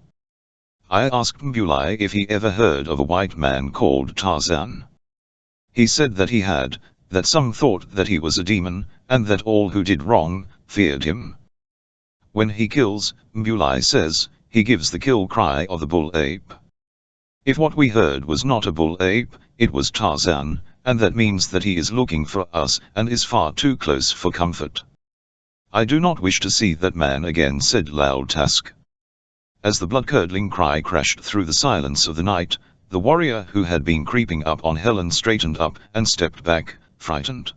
I asked Mbulai if he ever heard of a white man called Tarzan. He said that he had, that some thought that he was a demon, and that all who did wrong feared him. When he kills, Mbulai says, he gives the kill cry of the bull ape. If what we heard was not a bull ape, it was Tarzan, and that means that he is looking for us and is far too close for comfort." "I do not wish to see that man again," said Loud Task. As the blood-curdling cry crashed through the silence of the night, the warrior who had been creeping up on Helen straightened up and stepped back, frightened.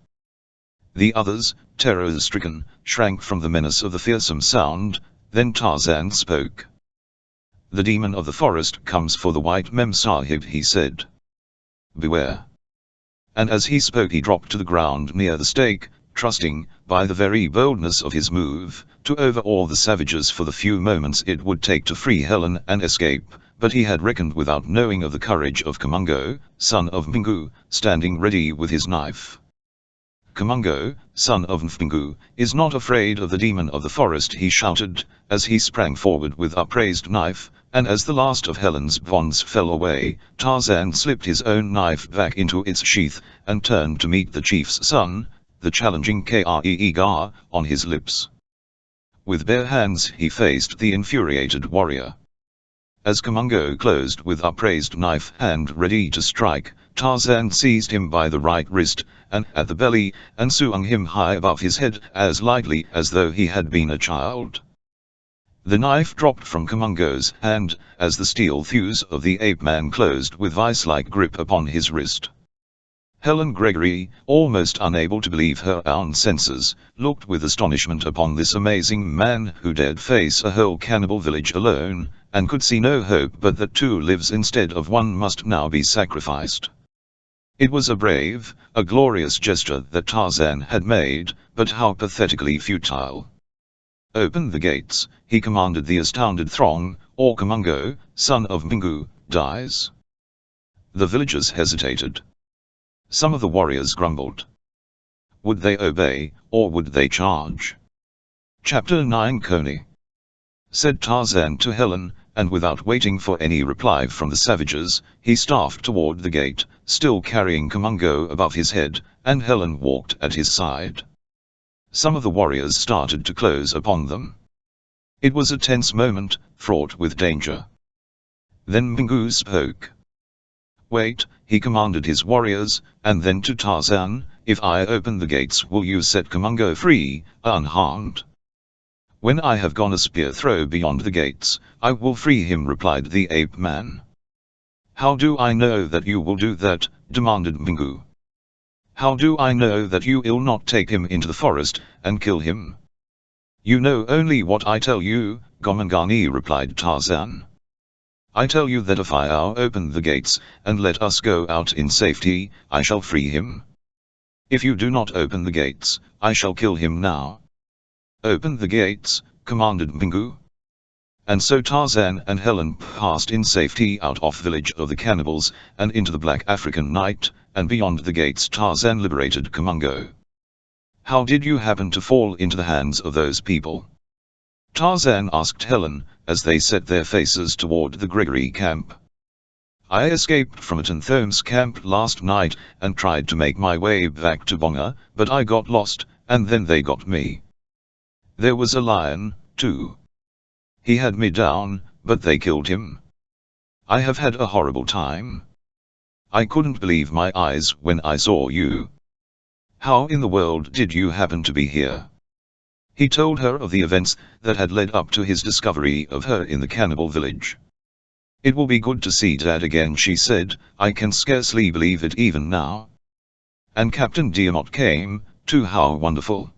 The others, terror-stricken, shrank from the menace of the fearsome sound. Then Tarzan spoke. "The demon of the forest comes for the white Mem Sahib," he said. "Beware." And as he spoke he dropped to the ground near the stake, trusting, by the very boldness of his move, to overawe the savages for the few moments it would take to free Helen and escape. But he had reckoned without knowing of the courage of Kamungo, son of Mbingu, standing ready with his knife. "Kamungo, son of Mbingu, is not afraid of the demon of the forest," he shouted, as he sprang forward with upraised knife, and as the last of Helen's bonds fell away, Tarzan slipped his own knife back into its sheath, and turned to meet the chief's son, the challenging Kreegar, on his lips. With bare hands he faced the infuriated warrior. As Kamungo closed with upraised knife hand ready to strike, Tarzan seized him by the right wrist, and at the belly, and swung him high above his head as lightly as though he had been a child. The knife dropped from Kamungo's hand, as the steel thews of the ape-man closed with vice-like grip upon his wrist. Helen Gregory, almost unable to believe her own senses, looked with astonishment upon this amazing man who dared face a whole cannibal village alone, and could see no hope but that two lives instead of one must now be sacrificed. It was a brave, a glorious gesture that Tarzan had made, but how pathetically futile. "Open the gates," he commanded the astounded throng, "or Kamungo, son of Mbingu, dies." The villagers hesitated. Some of the warriors grumbled. Would they obey, or would they charge? Chapter 9 Coney, said Tarzan to Helen, and without waiting for any reply from the savages, he staffed toward the gate, still carrying Kamungo above his head, and Helen walked at his side. Some of the warriors started to close upon them. It was a tense moment, fraught with danger. Then Mbingu spoke. "Wait," he commanded his warriors, and then to Tarzan, "if I open the gates will you set Kamungo free, unharmed?" "When I have gone a spear throw beyond the gates, I will free him," replied the ape-man. "How do I know that you will do that?" demanded Mbingu. "How do I know that you will not take him into the forest, and kill him?" "You know only what I tell you," Gomangani replied Tarzan. I tell you that if I open the gates, and let us go out in safety, I shall free him. If you do not open the gates, I shall kill him now. Open the gates, commanded Bingu. And so Tarzan and Helen passed in safety out of village of the cannibals, and into the black African night, and beyond the gates Tarzan liberated Kumungo. How did you happen to fall into the hands of those people? Tarzan asked Helen, as they set their faces toward the Gregory camp. I escaped from Atenthom's camp last night, and tried to make my way back to Bonga, but I got lost, and then they got me. There was a lion, too. He had me down, but they killed him. I have had a horrible time. I couldn't believe my eyes when I saw you. How in the world did you happen to be here? He told her of the events that had led up to his discovery of her in the cannibal village. It will be good to see Dad again, she said. I can scarcely believe it even now. And Captain Diamot came, too. How wonderful.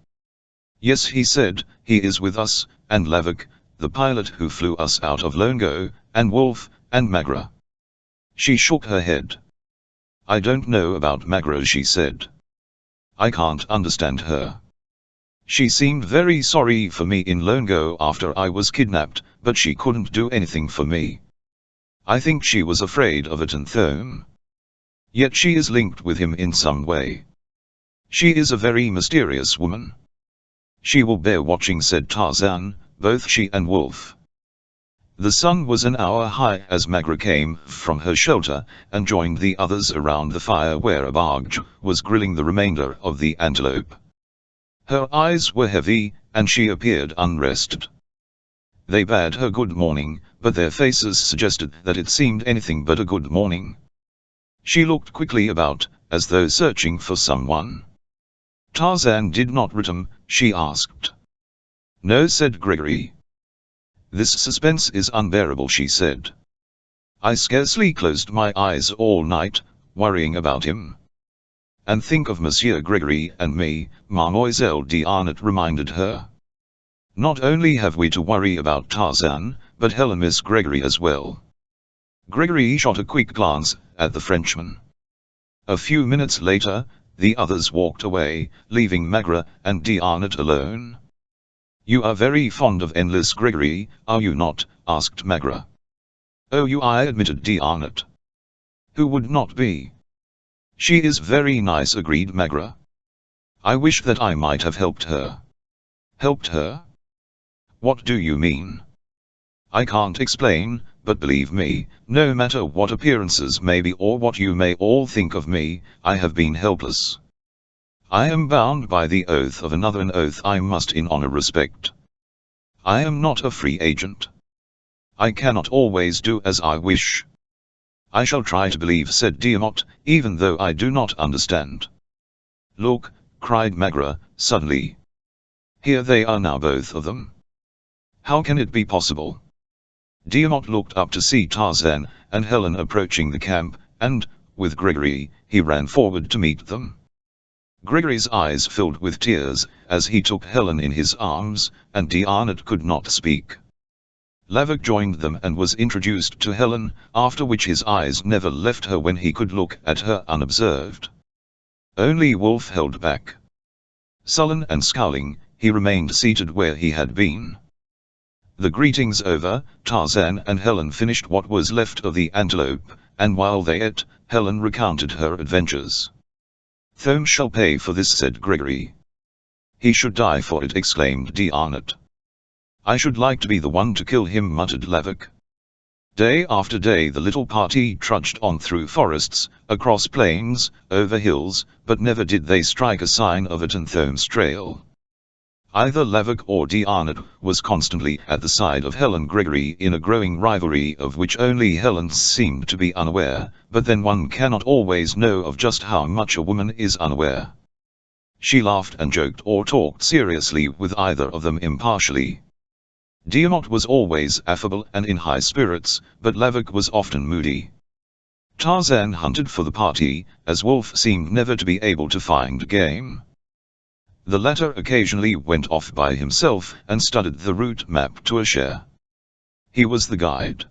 Yes, he said, he is with us, and Lavik, the pilot who flew us out of Longo, and Wolf, and Magra. She shook her head. I don't know about Magra, she said. I can't understand her. She seemed very sorry for me in Longo after I was kidnapped, but she couldn't do anything for me. I think she was afraid of Atenthom. Yet she is linked with him in some way. She is a very mysterious woman. She will bear watching, said Tarzan, both she and Wolf. The sun was an hour high as Magra came from her shelter, and joined the others around the fire where a barge was grilling the remainder of the antelope. Her eyes were heavy, and she appeared unrested. They bade her good morning, but their faces suggested that it seemed anything but a good morning. She looked quickly about, as though searching for someone. Tarzan did not return, she asked. No, said Gregory. This suspense is unbearable, she said. I scarcely closed my eyes all night, worrying about him. And think of Monsieur Gregory and me, Mademoiselle D'Arnot reminded her. Not only have we to worry about Tarzan, but Helen Miss Gregory as well. Gregory shot a quick glance at the Frenchman. A few minutes later, the others walked away, leaving Magra and D'Arnot alone. You are very fond of endless Gregory, are you not? Asked Magra. Oh, I admitted D'Arnot. Who would not be? She is very nice, agreed Magra. I wish that I might have helped her. Helped her? What do you mean? I can't explain, but believe me, no matter what appearances may be or what you may all think of me, I have been helpless. I am bound by the oath of another, an oath I must in honor respect. I am not a free agent. I cannot always do as I wish. I shall try to believe, said Diamot, even though I do not understand. Look, cried Magra, suddenly. Here they are now, both of them. How can it be possible? Diamot looked up to see Tarzan and Helen approaching the camp, and, with Gregory, he ran forward to meet them. Gregory's eyes filled with tears, as he took Helen in his arms, and D'Arnot could not speak. Lavik joined them and was introduced to Helen, after which his eyes never left her when he could look at her unobserved. Only Wolf held back. Sullen and scowling, he remained seated where he had been. The greetings over, Tarzan and Helen finished what was left of the antelope, and while they ate, Helen recounted her adventures. Thome shall pay for this, said Gregory. He should die for it, exclaimed D'Arnot. I should like to be the one to kill him, muttered Lavik. Day after day the little party trudged on through forests, across plains, over hills, but never did they strike a sign of Atenthome's trail. Either Lavik or D'Arnot was constantly at the side of Helen Gregory in a growing rivalry of which only Helen seemed to be unaware, but then one cannot always know of just how much a woman is unaware. She laughed and joked or talked seriously with either of them impartially. Diamot was always affable and in high spirits, but Lavik was often moody. Tarzan hunted for the party, as Wolf seemed never to be able to find game. The latter occasionally went off by himself and studied the route map to a share. He was the guide.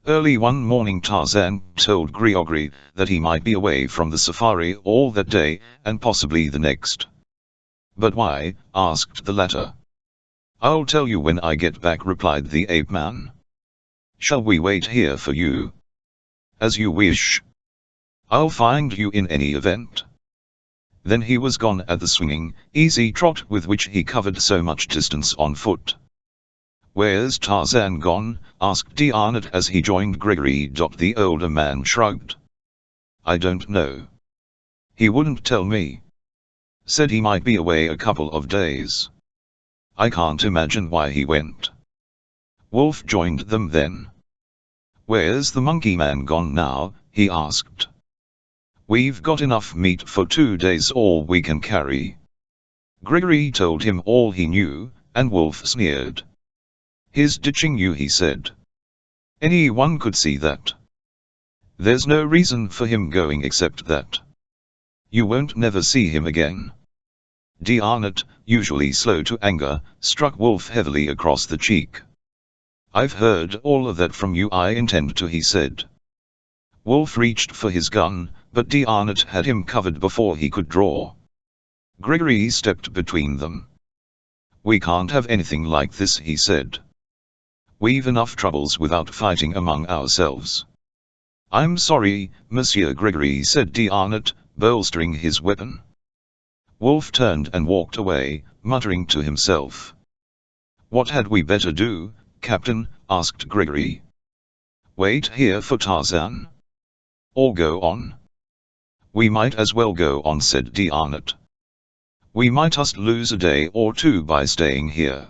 Early one morning Tarzan told Griogri that he might be away from the safari all that day, and possibly the next. "But why?" asked the latter. "I'll tell you when I get back," replied the ape-man. "Shall we wait here for you?" "As you wish. I'll find you in any event." Then he was gone at the swinging, easy trot with which he covered so much distance on foot. "Where's Tarzan gone?" asked D'Arnot as he joined Gregory. The older man shrugged. "I don't know. He wouldn't tell me. Said he might be away a couple of days. I can't imagine why he went." Wolf joined them then. "Where's the monkey man gone now?" he asked. "We've got enough meat for 2 days, all we can carry." Gregory told him all he knew, and Wolf sneered. "He's ditching you," he said. "Anyone could see that. There's no reason for him going except that. You won't never see him again." D'Arnot, usually slow to anger, struck Wolf heavily across the cheek. "I've heard all of that from you. I intend to," he said. Wolf reached for his gun, but D'Arnot had him covered before he could draw. Gregory stepped between them. "We can't have anything like this," he said. "We've enough troubles without fighting among ourselves." "I'm sorry, Monsieur Gregory," said D'Arnot, bolstering his weapon. Wolf turned and walked away, muttering to himself. "What had we better do, Captain?" asked Gregory. "Wait here for Tarzan? Or go on?" "We might as well go on," said D'Arnot. "We might just lose a day or two by staying here."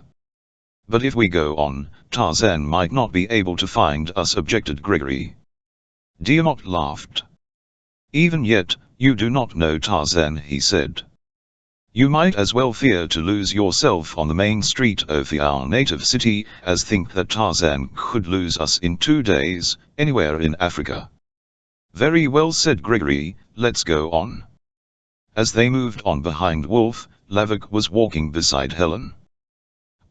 "But if we go on, Tarzan might not be able to find us," objected Gregory. D'Arnot laughed. "Even yet, you do not know Tarzan," he said. "You might as well fear to lose yourself on the main street of our native city, as think that Tarzan could lose us in 2 days, anywhere in Africa." "Very well," said Gregory, "let's go on." As they moved on behind Wolf, Lavok was walking beside Helen.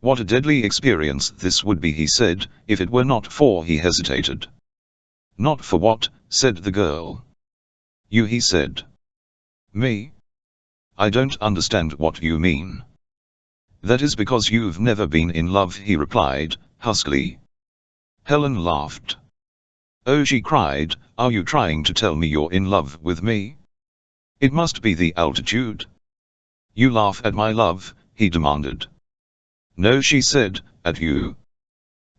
"What a deadly experience this would be," he said, "if it were not for..." He hesitated. "Not for what?" said the girl. "You," he said. "Me? I don't understand what you mean." "That is because you've never been in love," he replied, huskily. Helen laughed. "Oh," she cried, "are you trying to tell me you're in love with me? It must be the altitude." "You laugh at my love?" he demanded. "No," she said, "at you.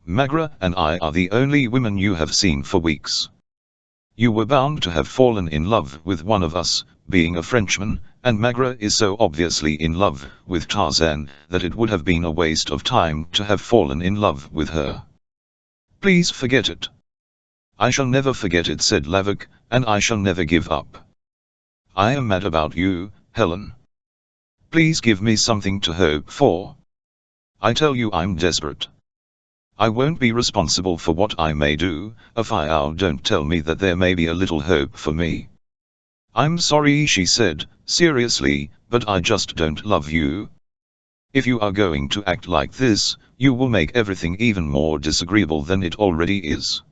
Magra and I are the only women you have seen for weeks. You were bound to have fallen in love with one of us, being a Frenchman, and Magra is so obviously in love with Tarzan that it would have been a waste of time to have fallen in love with her. Please forget it." "I shall never forget it," said Lavok, "and I shall never give up. I am mad about you, Helen. Please give me something to hope for. I tell you I'm desperate. I won't be responsible for what I may do, if you don't tell me that there may be a little hope for me." "I'm sorry," she said, seriously, "but I just don't love you. If you are going to act like this, you will make everything even more disagreeable than it already is."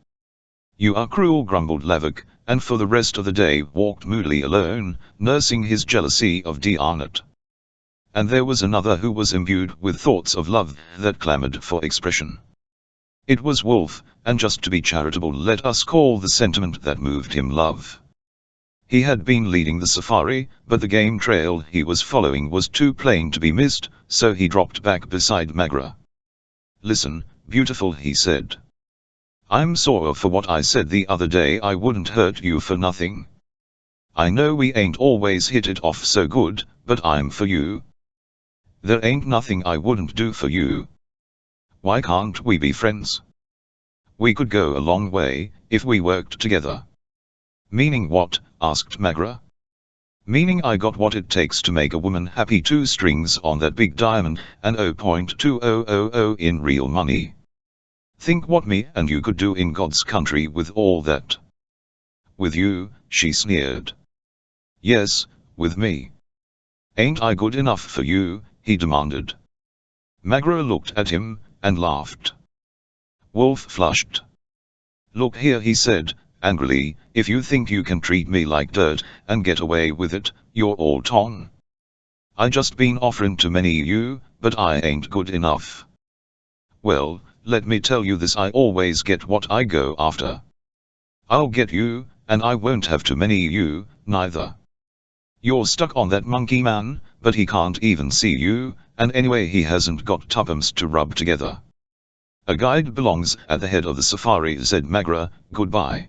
"You are cruel," grumbled Lavok, and for the rest of the day walked moodily alone, nursing his jealousy of D'Arnot. And there was another who was imbued with thoughts of love that clamored for expression. It was Wolf, and just to be charitable let us call the sentiment that moved him love. He had been leading the safari, but the game trail he was following was too plain to be missed, so he dropped back beside Magra. "Listen, beautiful," he said. "I'm sorry for what I said the other day. I wouldn't hurt you for nothing. I know we ain't always hit it off so good, but I'm for you. There ain't nothing I wouldn't do for you. Why can't we be friends? We could go a long way, if we worked together." "Meaning what?" asked Magra. "Meaning I got what it takes to make a woman happy. 2 strings on that big diamond, and 0.2000 in real money. Think what me and you could do in God's country with all that." "With you?" she sneered. "Yes, with me. Ain't I good enough for you?" he demanded. Magra looked at him, and laughed. Wolf flushed. Look here, he said, angrily, if you think you can treat me like dirt, and get away with it, you're all ton. I just been offering to many you, but I ain't good enough. Well, let me tell you this, I always get what I go after. I'll get you, and I won't have too many you, neither. You're stuck on that monkey man, but he can't even see you, and anyway he hasn't got tuppence to rub together. A guide belongs at the head of the safari, said Magra, goodbye.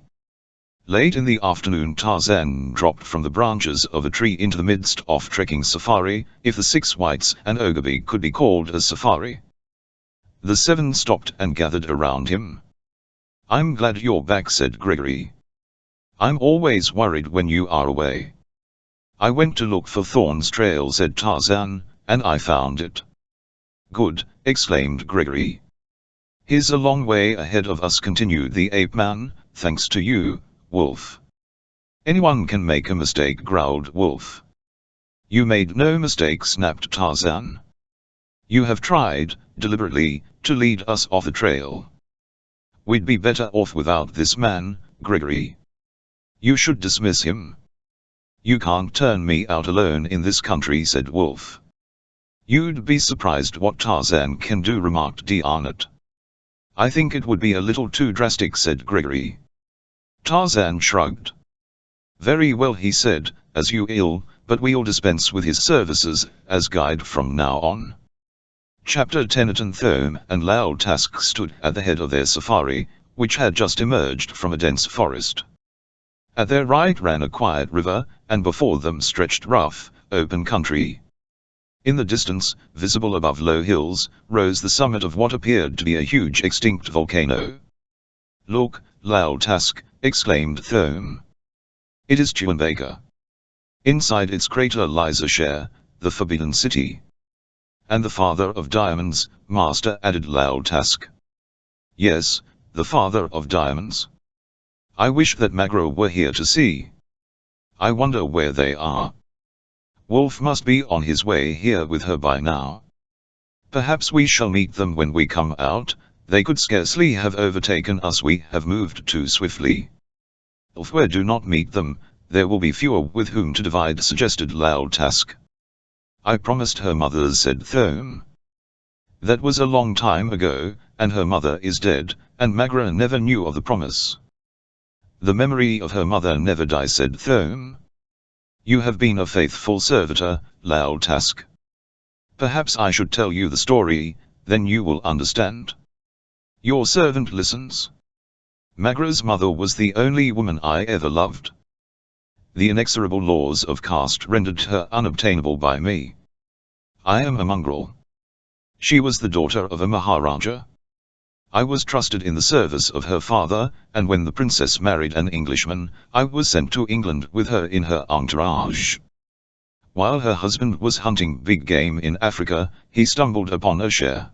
Late in the afternoon Tarzan dropped from the branches of a tree into the midst of trekking safari, if the 6 whites and Ogobi could be called a safari. The 7 stopped and gathered around him. I'm glad you're back, said Gregory. I'm always worried when you are away. I went to look for Thorn's trail, said Tarzan, and I found it. Good, exclaimed Gregory. He's a long way ahead of us, continued the ape-man, thanks to you, Wolf. Anyone can make a mistake, growled Wolf. You made no mistake, snapped Tarzan. You have tried, deliberately, to lead us off the trail. We'd be better off without this man, Gregory. You should dismiss him. You can't turn me out alone in this country, said Wolf. You'd be surprised what Tarzan can do, remarked D'Arnott. I think it would be a little too drastic, said Gregory. Tarzan shrugged. Very well, he said, as you will, but we'll dispense with his services as guide from now on. Chapter 10. Thome and Loud Task stood at the head of their safari, which had just emerged from a dense forest. At their right ran a quiet river, and before them stretched rough, open country. In the distance, visible above low hills, rose the summit of what appeared to be a huge extinct volcano. Look, Loud Task, exclaimed Thome. It is Chewinbaker. Inside its crater lies Asher, the Forbidden City. And the Father of Diamonds, Master, added Loud Task. Yes, the Father of Diamonds. I wish that Magro were here to see. I wonder where they are. Wolf must be on his way here with her by now. Perhaps we shall meet them when we come out, they could scarcely have overtaken us, we have moved too swiftly. If we do not meet them, there will be fewer with whom to divide, suggested Loud Task. I promised her mother, said Thome. That was a long time ago, and her mother is dead, and Magra never knew of the promise. The memory of her mother never dies, said Thome. You have been a faithful servitor, Loud Task. Perhaps I should tell you the story, then you will understand. Your servant listens. Magra's mother was the only woman I ever loved. The inexorable laws of caste rendered her unobtainable by me. I am a mongrel. She was the daughter of a Maharaja. I was trusted in the service of her father, and when the princess married an Englishman, I was sent to England with her in her entourage. While her husband was hunting big game in Africa, he stumbled upon Asher.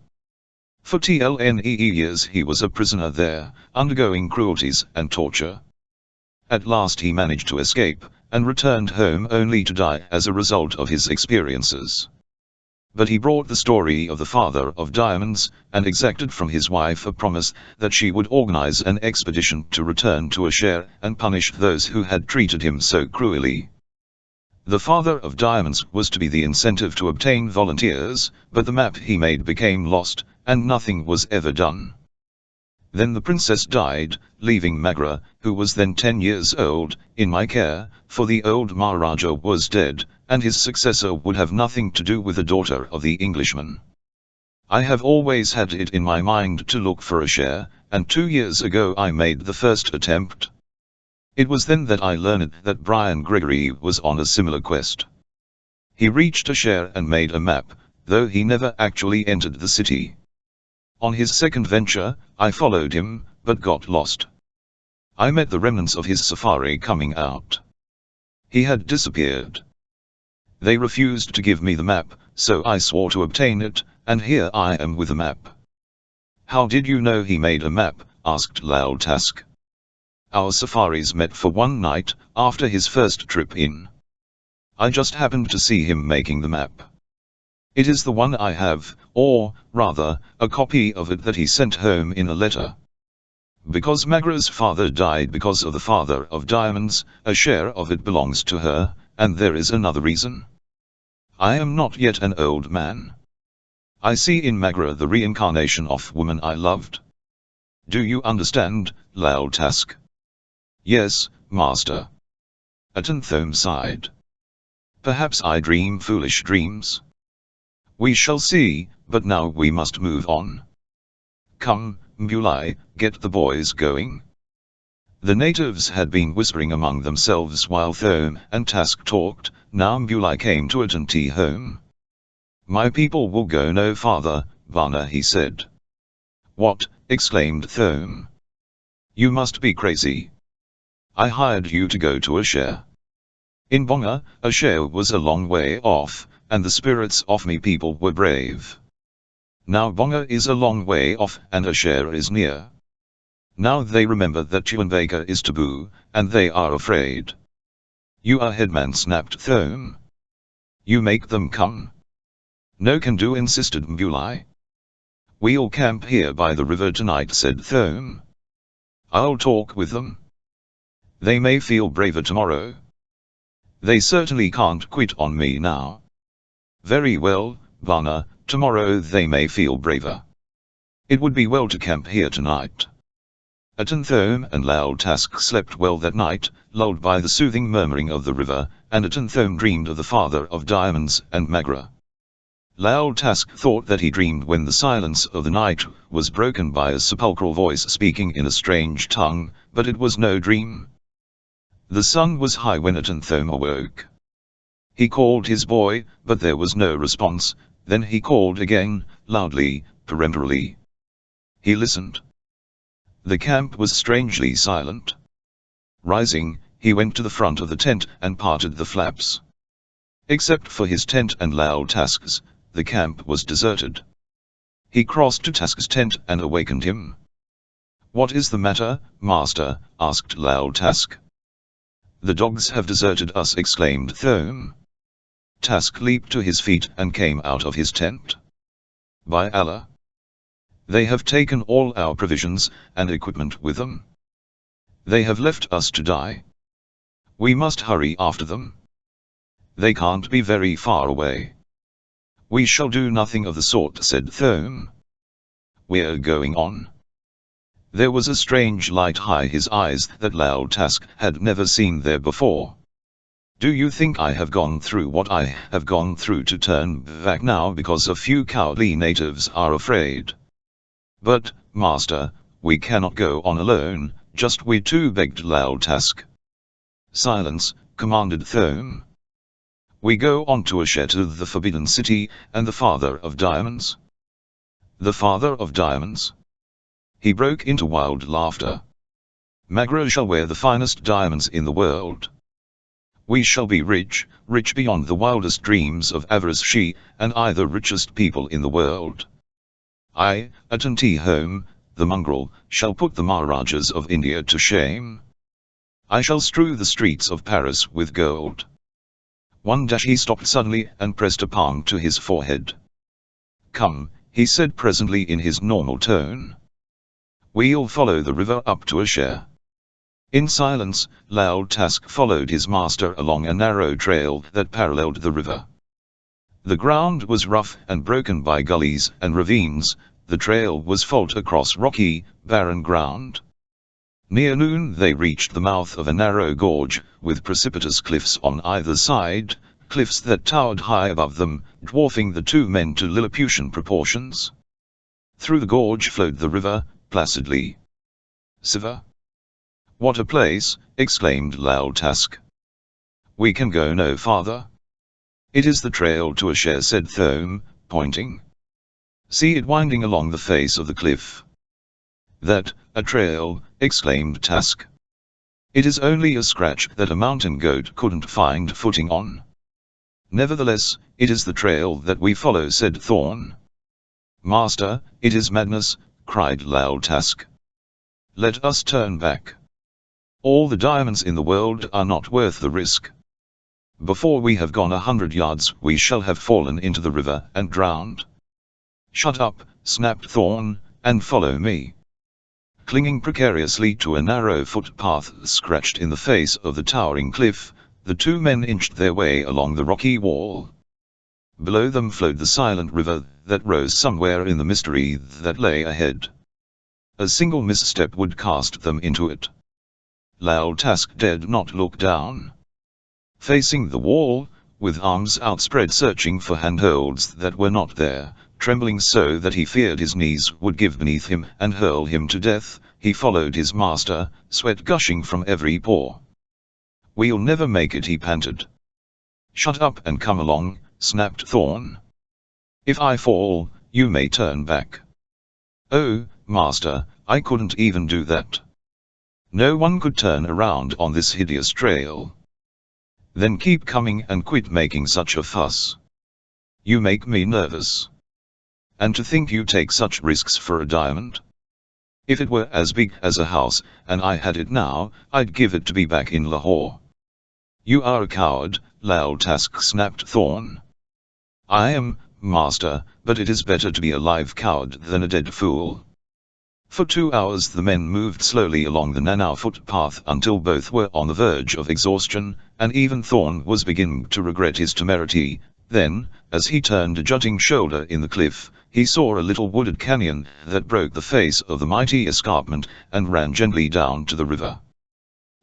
For 10 years he was a prisoner there, undergoing cruelties and torture. At last he managed to escape, and returned home only to die as a result of his experiences. But he brought the story of the Father of Diamonds, and exacted from his wife a promise that she would organize an expedition to return to Asher and punish those who had treated him so cruelly. The Father of Diamonds was to be the incentive to obtain volunteers, but the map he made became lost, and nothing was ever done. Then the princess died, leaving Magra, who was then 10 years old, in my care, for the old Maharaja was dead, and his successor would have nothing to do with the daughter of the Englishman. I have always had it in my mind to look for Asher, and 2 years ago I made the first attempt. It was then that I learned that Brian Gregory was on a similar quest. He reached Asher and made a map, though he never actually entered the city. On his second venture, I followed him, but got lost. I met the remnants of his safari coming out. He had disappeared. They refused to give me the map, so I swore to obtain it, and here I am with the map. How did you know he made a map? Asked Loud Task. Our safaris met for one night, after his first trip in. I just happened to see him making the map. It is the one I have, or, rather, a copy of it that he sent home in a letter. Because Magra's father died because of the father of diamonds, a share of it belongs to her, and there is another reason. I am not yet an old man. I see in Magra the reincarnation of woman I loved. Do you understand, Lal Task? Yes, master. Atenthome sighed. Perhaps I dream foolish dreams. We shall see, but now we must move on. Come, Mulai, get the boys going. The natives had been whispering among themselves while Thome and Task talked. Now Mulai came to Atenthi home. My people will go no farther, Vana, he said. What? Exclaimed Thome. You must be crazy. I hired you to go to Asher. In Bonga, Asher was a long way off, and the spirits of me people were brave. Now Bonga is a long way off and Asher is near. Now they remember that Chuanvaka is taboo, and they are afraid. You are headman, snapped Thome. You make them come. No can do, insisted Mulai. We'll camp here by the river tonight, said Thome. I'll talk with them. They may feel braver tomorrow. They certainly can't quit on me now. Very well, Vana, tomorrow they may feel braver. It would be well to camp here tonight. Atenthome and Lal Task slept well that night, lulled by the soothing murmuring of the river, and Atenthome dreamed of the father of diamonds and Magra. Lal Task thought that he dreamed when the silence of the night was broken by a sepulchral voice speaking in a strange tongue, but it was no dream. The sun was high when Atenthome awoke. He called his boy, but there was no response. Then he called again, loudly, peremptorily. He listened. The camp was strangely silent. Rising, he went to the front of the tent and parted the flaps. Except for his tent and Lal Task's, the camp was deserted. He crossed to Task's tent and awakened him. What is the matter, master? Asked Lal Task. The dogs have deserted us, exclaimed Thome. Task leaped to his feet and came out of his tent. By Allah! They have taken all our provisions and equipment with them. They have left us to die. We must hurry after them. They can't be very far away. We shall do nothing of the sort, said Thome. We're going on. There was a strange light high his eyes that Lal Task had never seen there before. Do you think I have gone through what I have gone through to turn back now because a few cowardly natives are afraid? But, master, we cannot go on alone, just we two, begged Lal Task. Silence, commanded Thome. We go on to Asher, to the Forbidden City, and the Father of Diamonds. The Father of Diamonds? He broke into wild laughter. Magra shall wear the finest diamonds in the world. We shall be rich, rich beyond the wildest dreams of avarice, she and I the richest people in the world. I, Atenthi home, the mongrel, shall put the Maharajas of India to shame. I shall strew the streets of Paris with gold. He stopped suddenly and pressed a palm to his forehead. Come, he said presently in his normal tone. We'll follow the river up to Asher. In silence, Lal Task followed his master along a narrow trail that paralleled the river. The ground was rough and broken by gullies and ravines. The trail was fault across rocky, barren ground. Near noon they reached the mouth of a narrow gorge, with precipitous cliffs on either side, cliffs that towered high above them, dwarfing the two men to Lilliputian proportions. Through the gorge flowed the river, placidly. Siva! What a place, exclaimed Lal Task. We can go no farther. It is the trail to Asher, said Thome, pointing. See it winding along the face of the cliff. That, a trail, exclaimed Task. It is only a scratch that a mountain goat couldn't find footing on. Nevertheless, it is the trail that we follow, said Thorn. Master, it is madness, cried Lal Task. Let us turn back. All the diamonds in the world are not worth the risk. Before we have gone 100 yards we shall have fallen into the river and drowned. Shut up, snapped Thorn, and follow me. Clinging precariously to a narrow footpath scratched in the face of the towering cliff, the two men inched their way along the rocky wall. Below them flowed the silent river that rose somewhere in the mystery that lay ahead. A single misstep would cast them into it. Lal Task dared not look down. Facing the wall, with arms outspread searching for handholds that were not there, trembling so that he feared his knees would give beneath him and hurl him to death, he followed his master, sweat gushing from every pore. "We'll never make it," he panted. "Shut up and come along," snapped Thorn. "If I fall, you may turn back." "Oh, master, I couldn't even do that. No one could turn around on this hideous trail." "Then keep coming and quit making such a fuss. You make me nervous. And to think you take such risks for a diamond. If it were as big as a house, and I had it now, I'd give it to be back in Lahore." "You are a coward," Lal Task snapped Thorn. "I am, master, but it is better to be a live coward than a dead fool." For 2 hours the men moved slowly along the narrow footpath until both were on the verge of exhaustion, and even Thorn was beginning to regret his temerity. Then, as he turned a jutting shoulder in the cliff, he saw a little wooded canyon that broke the face of the mighty escarpment and ran gently down to the river.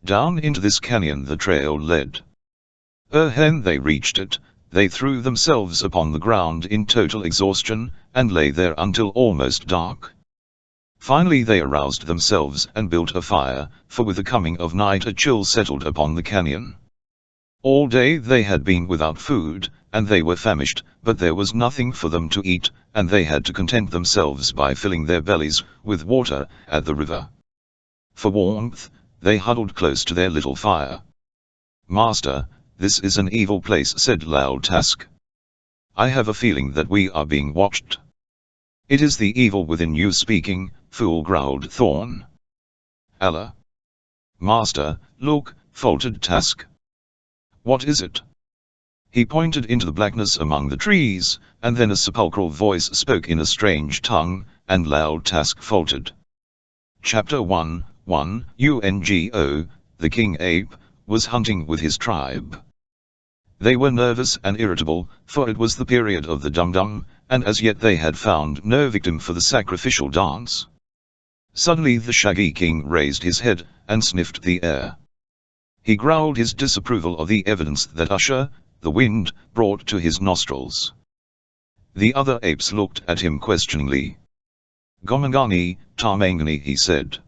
Down into this canyon the trail led. When they reached it, they threw themselves upon the ground in total exhaustion, and lay there until almost dark. Finally they aroused themselves and built a fire, for with the coming of night a chill settled upon the canyon. All day they had been without food, and they were famished, but there was nothing for them to eat, and they had to content themselves by filling their bellies with water at the river. For warmth, they huddled close to their little fire. "Master, this is an evil place," said Lal Task. "I have a feeling that we are being watched." "It is the evil within you speaking, fool," growled Thorn. "Allah." "Master, look," faltered Task. "What is it?" He pointed into the blackness among the trees, and then a sepulchral voice spoke in a strange tongue, and Lal Task faltered. Chapter 1:1 UNGO, the king ape, was hunting with his tribe. They were nervous and irritable, for it was the period of the dum-dum, and as yet they had found no victim for the sacrificial dance. Suddenly the shaggy king raised his head, and sniffed the air. He growled his disapproval of the evidence that Usher, the wind, brought to his nostrils. The other apes looked at him questioningly. "Gomangani, Tarmangani," he said.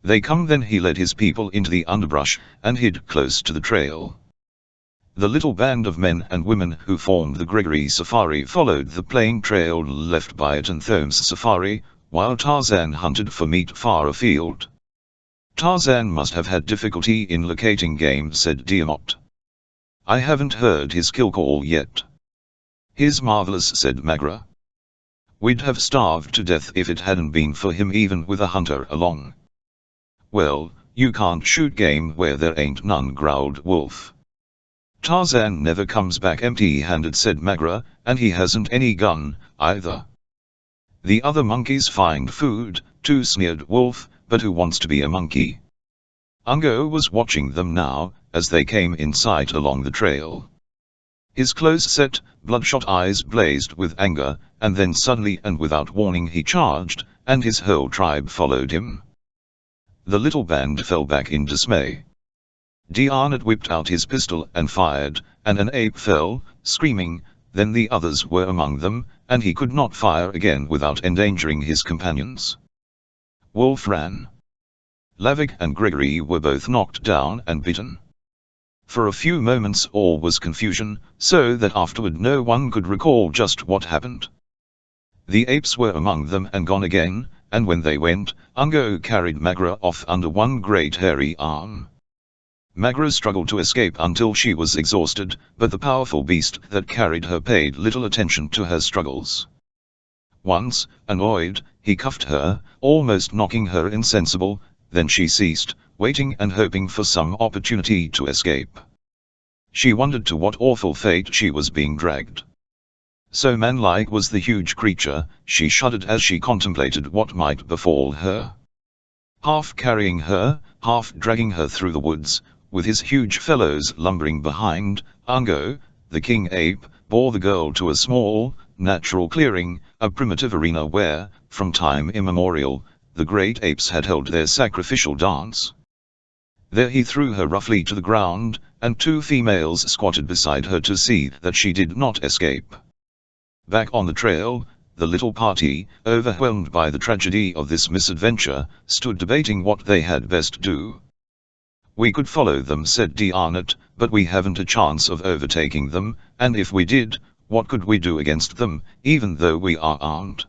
"They come." Then he led his people into the underbrush, and hid close to the trail. The little band of men and women who formed the Gregory Safari followed the plain trail left by Atanthome's safari, while Tarzan hunted for meat far afield. "Tarzan must have had difficulty in locating game," said Diamot. "I haven't heard his kill call yet." "He's marvelous," said Magra. "We'd have starved to death if it hadn't been for him, even with a hunter along." "Well, you can't shoot game where there ain't none," growled Wolf. "Tarzan never comes back empty-handed," said Magra, "and he hasn't any gun, either." "The other monkeys find food, too," sneered Wolf, "but who wants to be a monkey?" Ungo was watching them now, as they came in sight along the trail. His close-set, bloodshot eyes blazed with anger, and then suddenly and without warning he charged, and his whole tribe followed him. The little band fell back in dismay. Diarnot whipped out his pistol and fired, and an ape fell, screaming. Then the others were among them, and he could not fire again without endangering his companions. Wolf ran. Lavik and Gregory were both knocked down and bitten. For a few moments all was confusion, so that afterward no one could recall just what happened. The apes were among them and gone again, and when they went, Ungo carried Magra off under one great hairy arm. Magra struggled to escape until she was exhausted, but the powerful beast that carried her paid little attention to her struggles. Once, annoyed, he cuffed her, almost knocking her insensible, then she ceased, waiting and hoping for some opportunity to escape. She wondered to what awful fate she was being dragged. So man-like was the huge creature, she shuddered as she contemplated what might befall her. half carrying her, half dragging her through the woods, with his huge fellows lumbering behind. Ungo, the king ape, bore the girl to a small, natural clearing, a primitive arena where, from time immemorial, the great apes had held their sacrificial dance. There he threw her roughly to the ground, and two females squatted beside her to see that she did not escape. Back on the trail, the little party, overwhelmed by the tragedy of this misadventure, stood debating what they had best do. "We could follow them," said D'Arnott, "but we haven't a chance of overtaking them, and if we did, what could we do against them, even though we are armed?"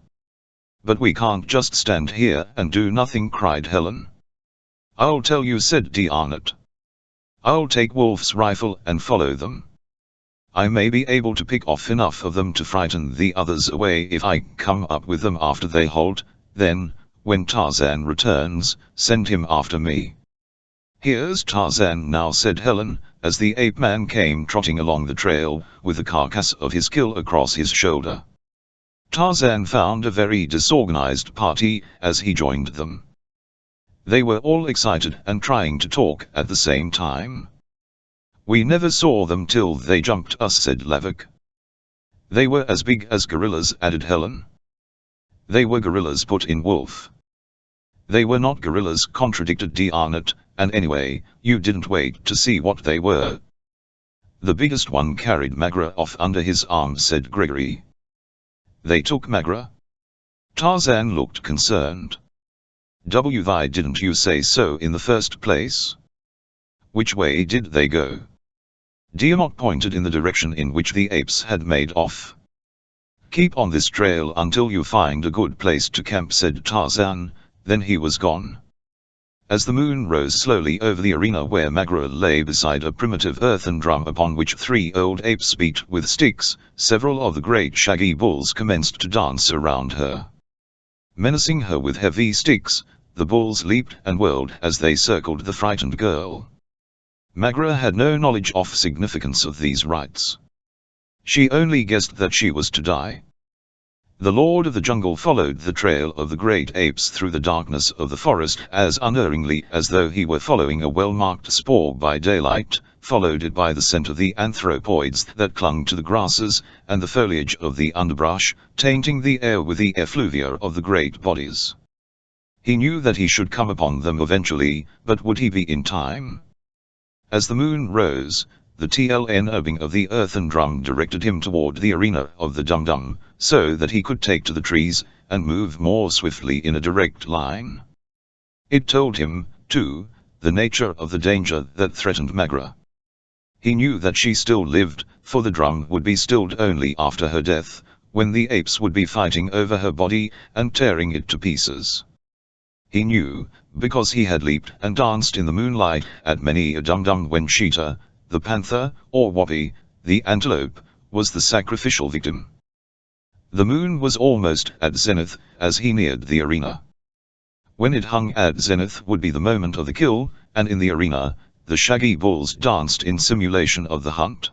"But we can't just stand here and do nothing," cried Helen. "I'll tell you," said D'Arnott. "I'll take Wolf's rifle and follow them. I may be able to pick off enough of them to frighten the others away if I come up with them after they halt, then, when Tarzan returns, send him after me." "Here's Tarzan now," said Helen, as the ape-man came trotting along the trail, with the carcass of his kill across his shoulder. Tarzan found a very disorganized party as he joined them. They were all excited and trying to talk at the same time. "We never saw them till they jumped us," said Lavik. "They were as big as gorillas," added Helen. "They were gorillas," put in Wolf. "They were not gorillas," contradicted D'Arnott, "and anyway, you didn't wait to see what they were." "The biggest one carried Magra off under his arm," said Gregory. "They took Magra?" Tarzan looked concerned. "Why didn't you say so in the first place? Which way did they go?" D'Arnott pointed in the direction in which the apes had made off. "Keep on this trail until you find a good place to camp," said Tarzan, then he was gone. As the moon rose slowly over the arena where Magra lay beside a primitive earthen drum upon which three old apes beat with sticks, several of the great shaggy bulls commenced to dance around her. Menacing her with heavy sticks, the bulls leaped and whirled as they circled the frightened girl. Magra had no knowledge of significance of these rites. She only guessed that she was to die. The Lord of the Jungle followed the trail of the great apes through the darkness of the forest as unerringly as though he were following a well-marked spoor by daylight, followed it by the scent of the anthropoids that clung to the grasses and the foliage of the underbrush, tainting the air with the effluvia of the great bodies. He knew that he should come upon them eventually, but would he be in time? As the moon rose, the tln of the earthen drum directed him toward the arena of the dum-dum, so that he could take to the trees, and move more swiftly in a direct line. It told him, too, the nature of the danger that threatened Magra. He knew that she still lived, for the drum would be stilled only after her death, when the apes would be fighting over her body, and tearing it to pieces. He knew, because he had leaped and danced in the moonlight at many a dum-dum when Cheetah, the panther, or Whoppi, the antelope, was the sacrificial victim. The moon was almost at zenith as he neared the arena. When it hung at zenith would be the moment of the kill, and in the arena, the shaggy bulls danced in simulation of the hunt.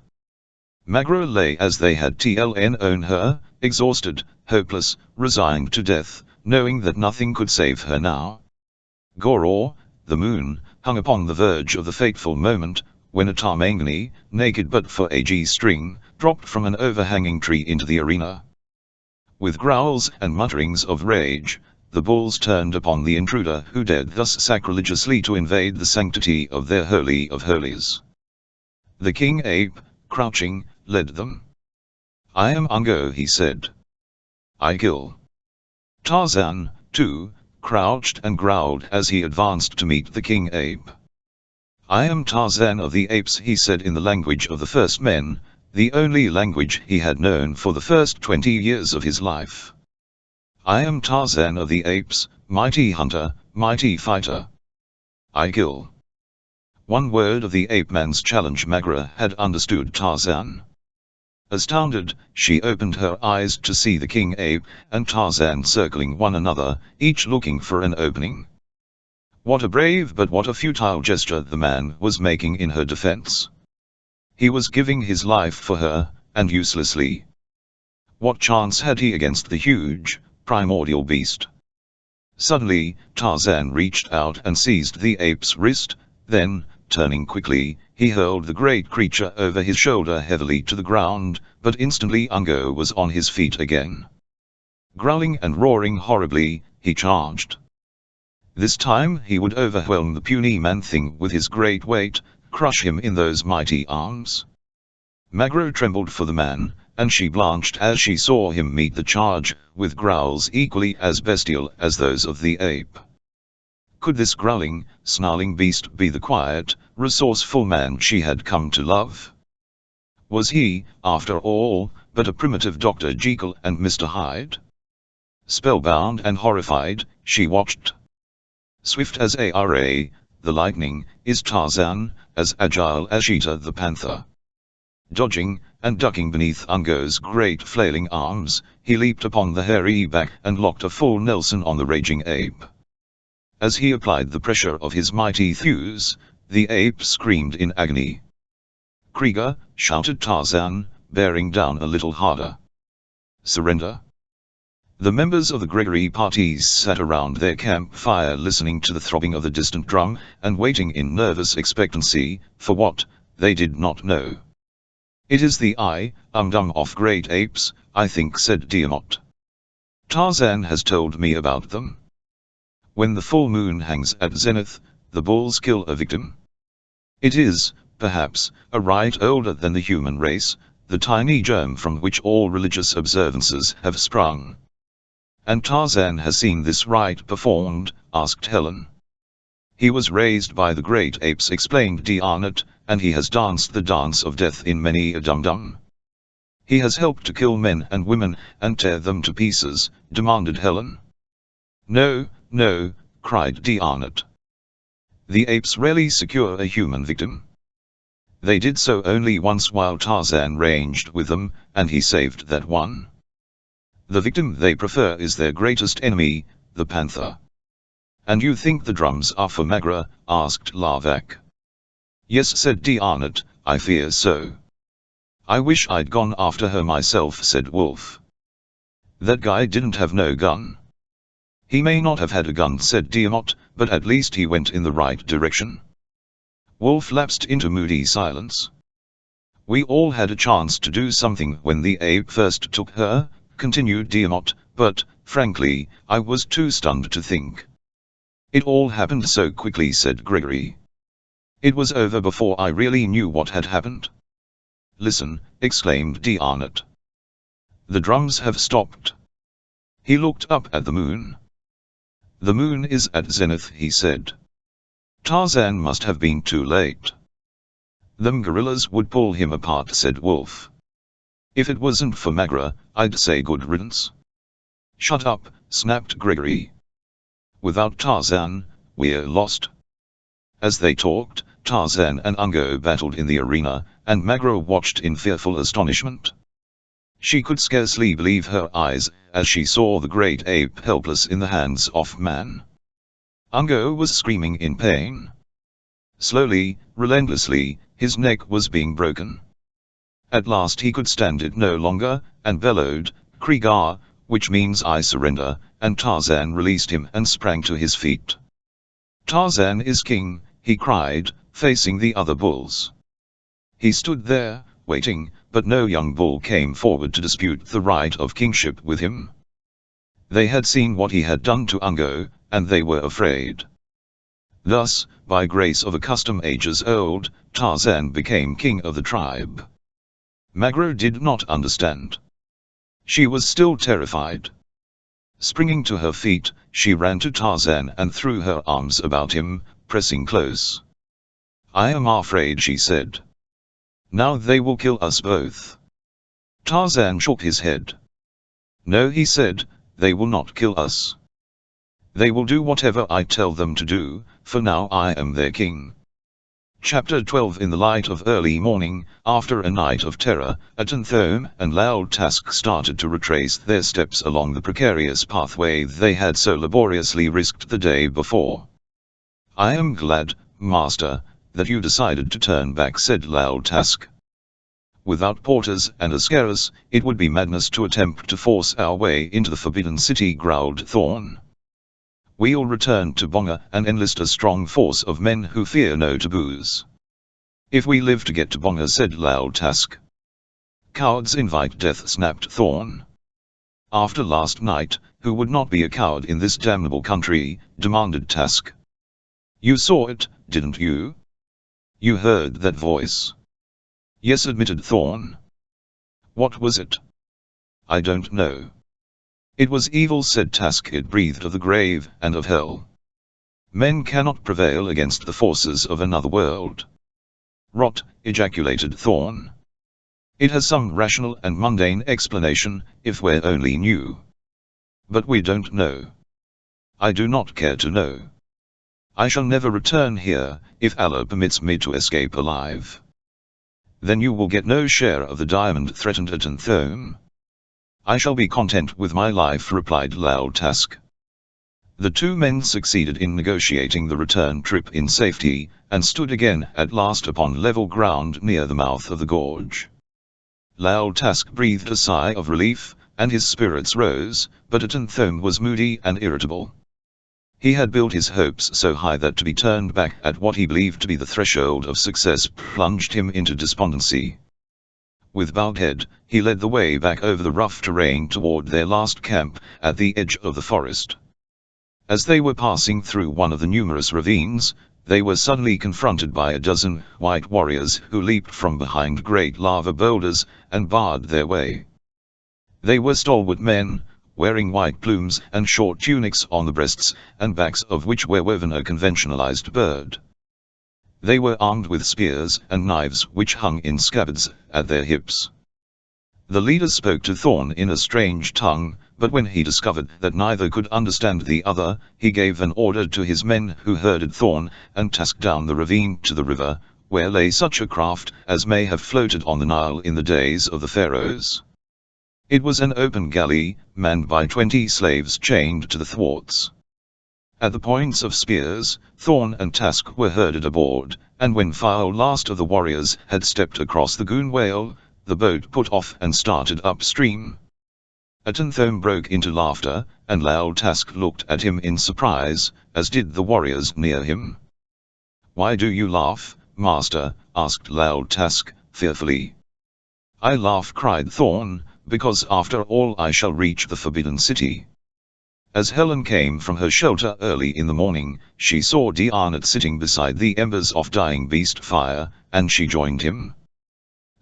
Magra lay as they had known her, exhausted, hopeless, resigned to death, knowing that nothing could save her now. Goror, the moon, hung upon the verge of the fateful moment, when a Tarmangani, naked but for a G-string, dropped from an overhanging tree into the arena. With growls and mutterings of rage, the bulls turned upon the intruder who dared thus sacrilegiously to invade the sanctity of their holy of holies. The king ape, crouching, led them. "I am Ungo," he said. "I kill." Tarzan, too, crouched and growled as he advanced to meet the king ape. "I am Tarzan of the apes," he said in the language of the first men, the only language he had known for the first 20 years of his life. "I am Tarzan of the apes, mighty hunter, mighty fighter. I kill." One word of the ape-man's challenge Magra had understood Tarzan. Astounded, she opened her eyes to see the king ape and Tarzan circling one another, each looking for an opening. What a brave but what a futile gesture the man was making in her defense. He was giving his life for her, and uselessly. What chance had he against the huge, primordial beast? Suddenly, Tarzan reached out and seized the ape's wrist, then, turning quickly, he hurled the great creature over his shoulder heavily to the ground, but instantly Ungo was on his feet again. Growling and roaring horribly, he charged. This time he would overwhelm the puny man-thing with his great weight, crush him in those mighty arms. Magro trembled for the man, and she blanched as she saw him meet the charge, with growls equally as bestial as those of the ape. Could this growling, snarling beast be the quiet, resourceful man she had come to love? Was he, after all, but a primitive Dr. Jekyll and Mr. Hyde? Spellbound and horrified, she watched. Swift as Ara, the lightning, is Tarzan, as agile as Cheetah the panther. Dodging and ducking beneath Ungo's great flailing arms, he leaped upon the hairy back and locked a full Nelson on the raging ape. As he applied the pressure of his mighty thews, the ape screamed in agony. "Krieger," shouted Tarzan, bearing down a little harder. "Surrender." The members of the Gregory parties sat around their campfire listening to the throbbing of the distant drum, and waiting in nervous expectancy, for what, they did not know. "It is the dum of great apes, I think," said Tiamat. "Tarzan has told me about them. When the full moon hangs at zenith, the bulls kill a victim. It is, perhaps, a rite older than the human race, the tiny germ from which all religious observances have sprung." "And Tarzan has seen this rite performed?" asked Helen. "He was raised by the great apes," explained Tiamat, "and he has danced the dance of death in many a dum-dum." "He has helped to kill men and women, and tear them to pieces?" demanded Helen. "No, no," cried Tiamat. "The apes rarely secure a human victim. They did so only once while Tarzan ranged with them, and he saved that one. The victim they prefer is their greatest enemy, the panther." "And you think the drums are for Magra?" asked Lavak. "Yes," said Tiamat, "I fear so." "I wish I'd gone after her myself," said Wolf. "That guy didn't have no gun." "He may not have had a gun," said Tiamat, "but at least he went in the right direction." Wolf lapsed into moody silence. "We all had a chance to do something when the ape first took her," continued Tiamat, "but, frankly, I was too stunned to think." "It all happened so quickly," said Gregory. "It was over before I really knew what had happened." "Listen," exclaimed Tiamat. "The drums have stopped." He looked up at the moon. "The moon is at zenith," he said. "Tarzan must have been too late." "Them gorillas would pull him apart," said Wolf. "If it wasn't for Magra, I'd say good riddance." "Shut up," snapped Gregory. "Without Tarzan, we're lost." As they talked, Tarzan and Ungo battled in the arena, and Magra watched in fearful astonishment. She could scarcely believe her eyes, as she saw the great ape helpless in the hands of man. Ungo was screaming in pain. Slowly, relentlessly, his neck was being broken. At last he could stand it no longer, and bellowed, "Krieger," which means "I surrender," and Tarzan released him and sprang to his feet. "Tarzan is king," he cried, facing the other bulls. He stood there, waiting, but no young bull came forward to dispute the right of kingship with him. They had seen what he had done to Ungo, and they were afraid. Thus, by grace of a custom ages old, Tarzan became king of the tribe. Magro did not understand. She was still terrified. Springing to her feet, she ran to Tarzan and threw her arms about him, pressing close. "I am afraid," she said. "Now they will kill us both." Tarzan shook his head. "No," he said, "they will not kill us. They will do whatever I tell them to do, for now I am their king." Chapter 12. In the light of early morning, after a night of terror, Atenthome and Loud Task started to retrace their steps along the precarious pathway they had so laboriously risked the day before. "I am glad, Master, that you decided to turn back," said Loud Task. "Without porters and Ascaris, it would be madness to attempt to force our way into the Forbidden City," growled Thorn. We'll return to Bonga and enlist a strong force of men who fear no taboos. If we live to get to Bonga, said Loud Tusk. Cowards invite death, snapped Thorn. After last night, who would not be a coward in this damnable country, demanded Tusk. You saw it, didn't you? You heard that voice? Yes, admitted Thorn. What was it? I don't know. It was evil, said Tusk. It breathed of the grave and of hell. Men cannot prevail against the forces of another world. Rot, ejaculated Thorn. It has some rational and mundane explanation, if we only knew. But we don't know. I do not care to know. I shall never return here, if Allah permits me to escape alive. Then you will get no share of the diamond, threatened Atenthome. I shall be content with my life, replied Loud Tusk. The two men succeeded in negotiating the return trip in safety, and stood again at last upon level ground near the mouth of the gorge. Loud Tusk breathed a sigh of relief, and his spirits rose, but Atenthome was moody and irritable. He had built his hopes so high that to be turned back at what he believed to be the threshold of success plunged him into despondency. With bowed head, he led the way back over the rough terrain toward their last camp, at the edge of the forest. As they were passing through one of the numerous ravines, they were suddenly confronted by a dozen white warriors who leaped from behind great lava boulders and barred their way. They were stalwart men, wearing white plumes and short tunics on the breasts and backs of which were woven a conventionalized bird. They were armed with spears and knives which hung in scabbards at their hips. The leader spoke to Thorn in a strange tongue, but when he discovered that neither could understand the other, he gave an order to his men who herded Thorn and Tusk down the ravine to the river, where lay such a craft as may have floated on the Nile in the days of the pharaohs. It was an open galley, manned by 20 slaves chained to the thwarts. At the points of spears, Thorn and Tusk were herded aboard, and when file last of the warriors had stepped across the Goon Whale, the boat put off and started upstream. Atenthome broke into laughter, and Loud Tusk looked at him in surprise, as did the warriors near him. Why do you laugh, master? Asked Loud Tusk, fearfully. I laugh, cried Thorn, because after all I shall reach the Forbidden City. As Helen came from her shelter early in the morning, she saw D'Arnot sitting beside the embers of dying beast fire, and she joined him.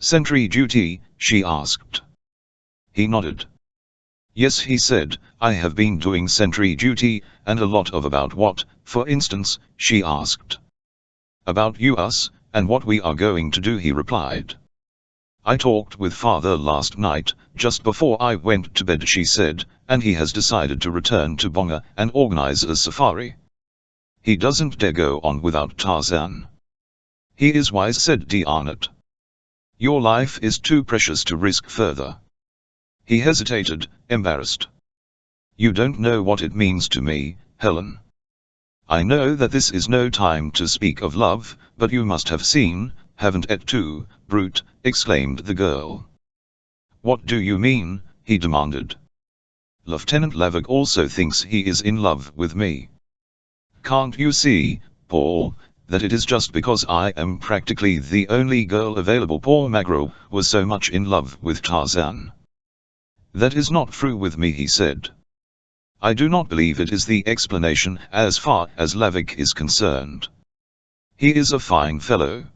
Sentry duty? She asked. He nodded. Yes, he said, I have been doing sentry duty, and a lot of about what, for instance, she asked. About you, us, and what we are going to do, he replied. I talked with father last night, just before I went to bed, she said, and he has decided to return to Bonga and organize a safari. He doesn't dare go on without Tarzan. He is wise, said D'Arnot. Your life is too precious to risk further. He hesitated, embarrassed. You don't know what it means to me, Helen. I know that this is no time to speak of love, but you must have seen, haven't it too, brute, exclaimed the girl. What do you mean? He demanded. Lieutenant Lavik also thinks he is in love with me. Can't you see, Paul, that it is just because I am practically the only girl available? Paul Magro was so much in love with Tarzan. That is not true with me, he said. I do not believe it is the explanation as far as Lavik is concerned. He is a fine fellow.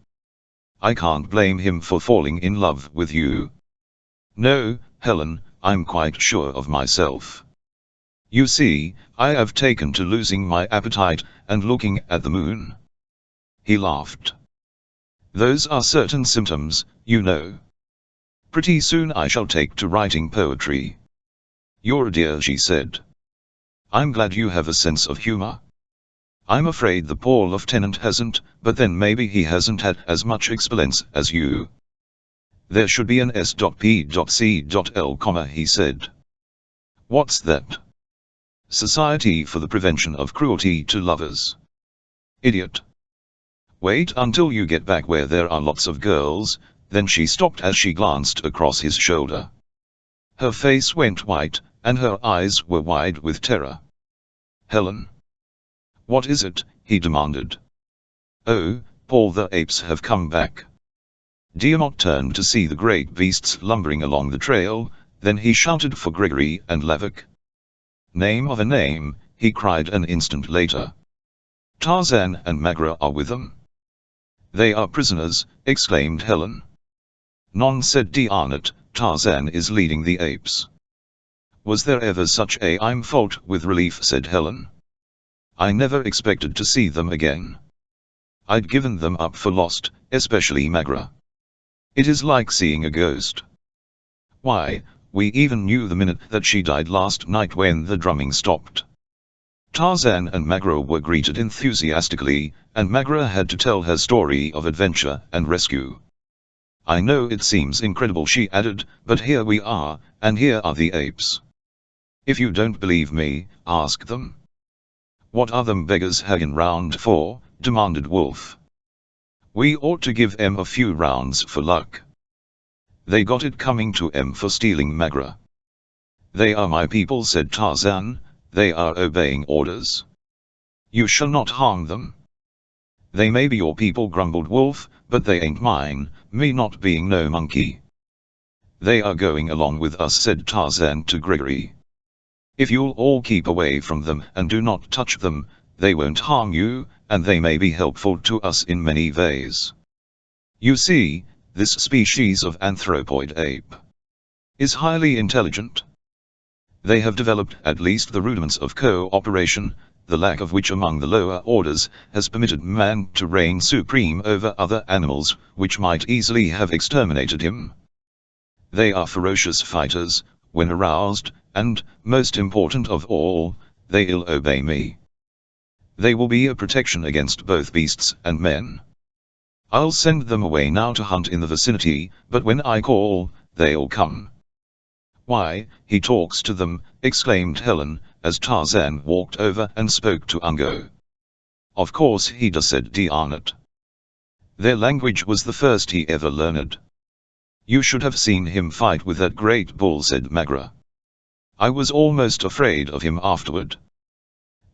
I can't blame him for falling in love with you. No, Helen, I'm quite sure of myself. You see, I have taken to losing my appetite and looking at the moon. He laughed. Those are certain symptoms, you know. Pretty soon I shall take to writing poetry. You're a dear, she said. I'm glad you have a sense of humor. I'm afraid the poor lieutenant hasn't, but then maybe he hasn't had as much experience as you. There should be an S.P.C.L, he said. What's that? Society for the Prevention of Cruelty to Lovers. Idiot. Wait until you get back where there are lots of girls. Then she stopped as she glanced across his shoulder. Her face went white, and her eyes were wide with terror. Helen. What is it? He demanded. Oh, all the apes have come back. Tiamat turned to see the great beasts lumbering along the trail, then he shouted for Gregory and Lavik. Name of a name, he cried an instant later. Tarzan and Magra are with them. They are prisoners, exclaimed Helen. None, said Diarnot, Tarzan is leading the apes. Was there ever such a I'm fault with relief, said Helen. I never expected to see them again. I'd given them up for lost, especially Magra. It is like seeing a ghost. Why, we even knew the minute that she died last night when the drumming stopped. Tarzan and Magra were greeted enthusiastically, and Magra had to tell her story of adventure and rescue. I know it seems incredible, she added, but here we are, and here are the apes. If you don't believe me, ask them. What are them beggars hanging round for? Demanded Wolf. We ought to give em a few rounds for luck. They got it coming to em for stealing Magra. They are my people, said Tarzan, they are obeying orders. You shall not harm them. They may be your people, grumbled Wolf, but they ain't mine, me not being no monkey. They are going along with us, said Tarzan to Gregory. If you'll all keep away from them and do not touch them, they won't harm you, and they may be helpful to us in many ways. You see, this species of anthropoid ape is highly intelligent. They have developed at least the rudiments of cooperation, the lack of which among the lower orders has permitted man to reign supreme over other animals, which might easily have exterminated him. They are ferocious fighters, when aroused, and, most important of all, they'll obey me. They will be a protection against both beasts and men. I'll send them away now to hunt in the vicinity, but when I call, they'll come. Why, he talks to them, exclaimed Helen, as Tarzan walked over and spoke to Ungo. Of course he does, said Diarnot. Their language was the first he ever learned. You should have seen him fight with that great bull, said Magra. I was almost afraid of him afterward.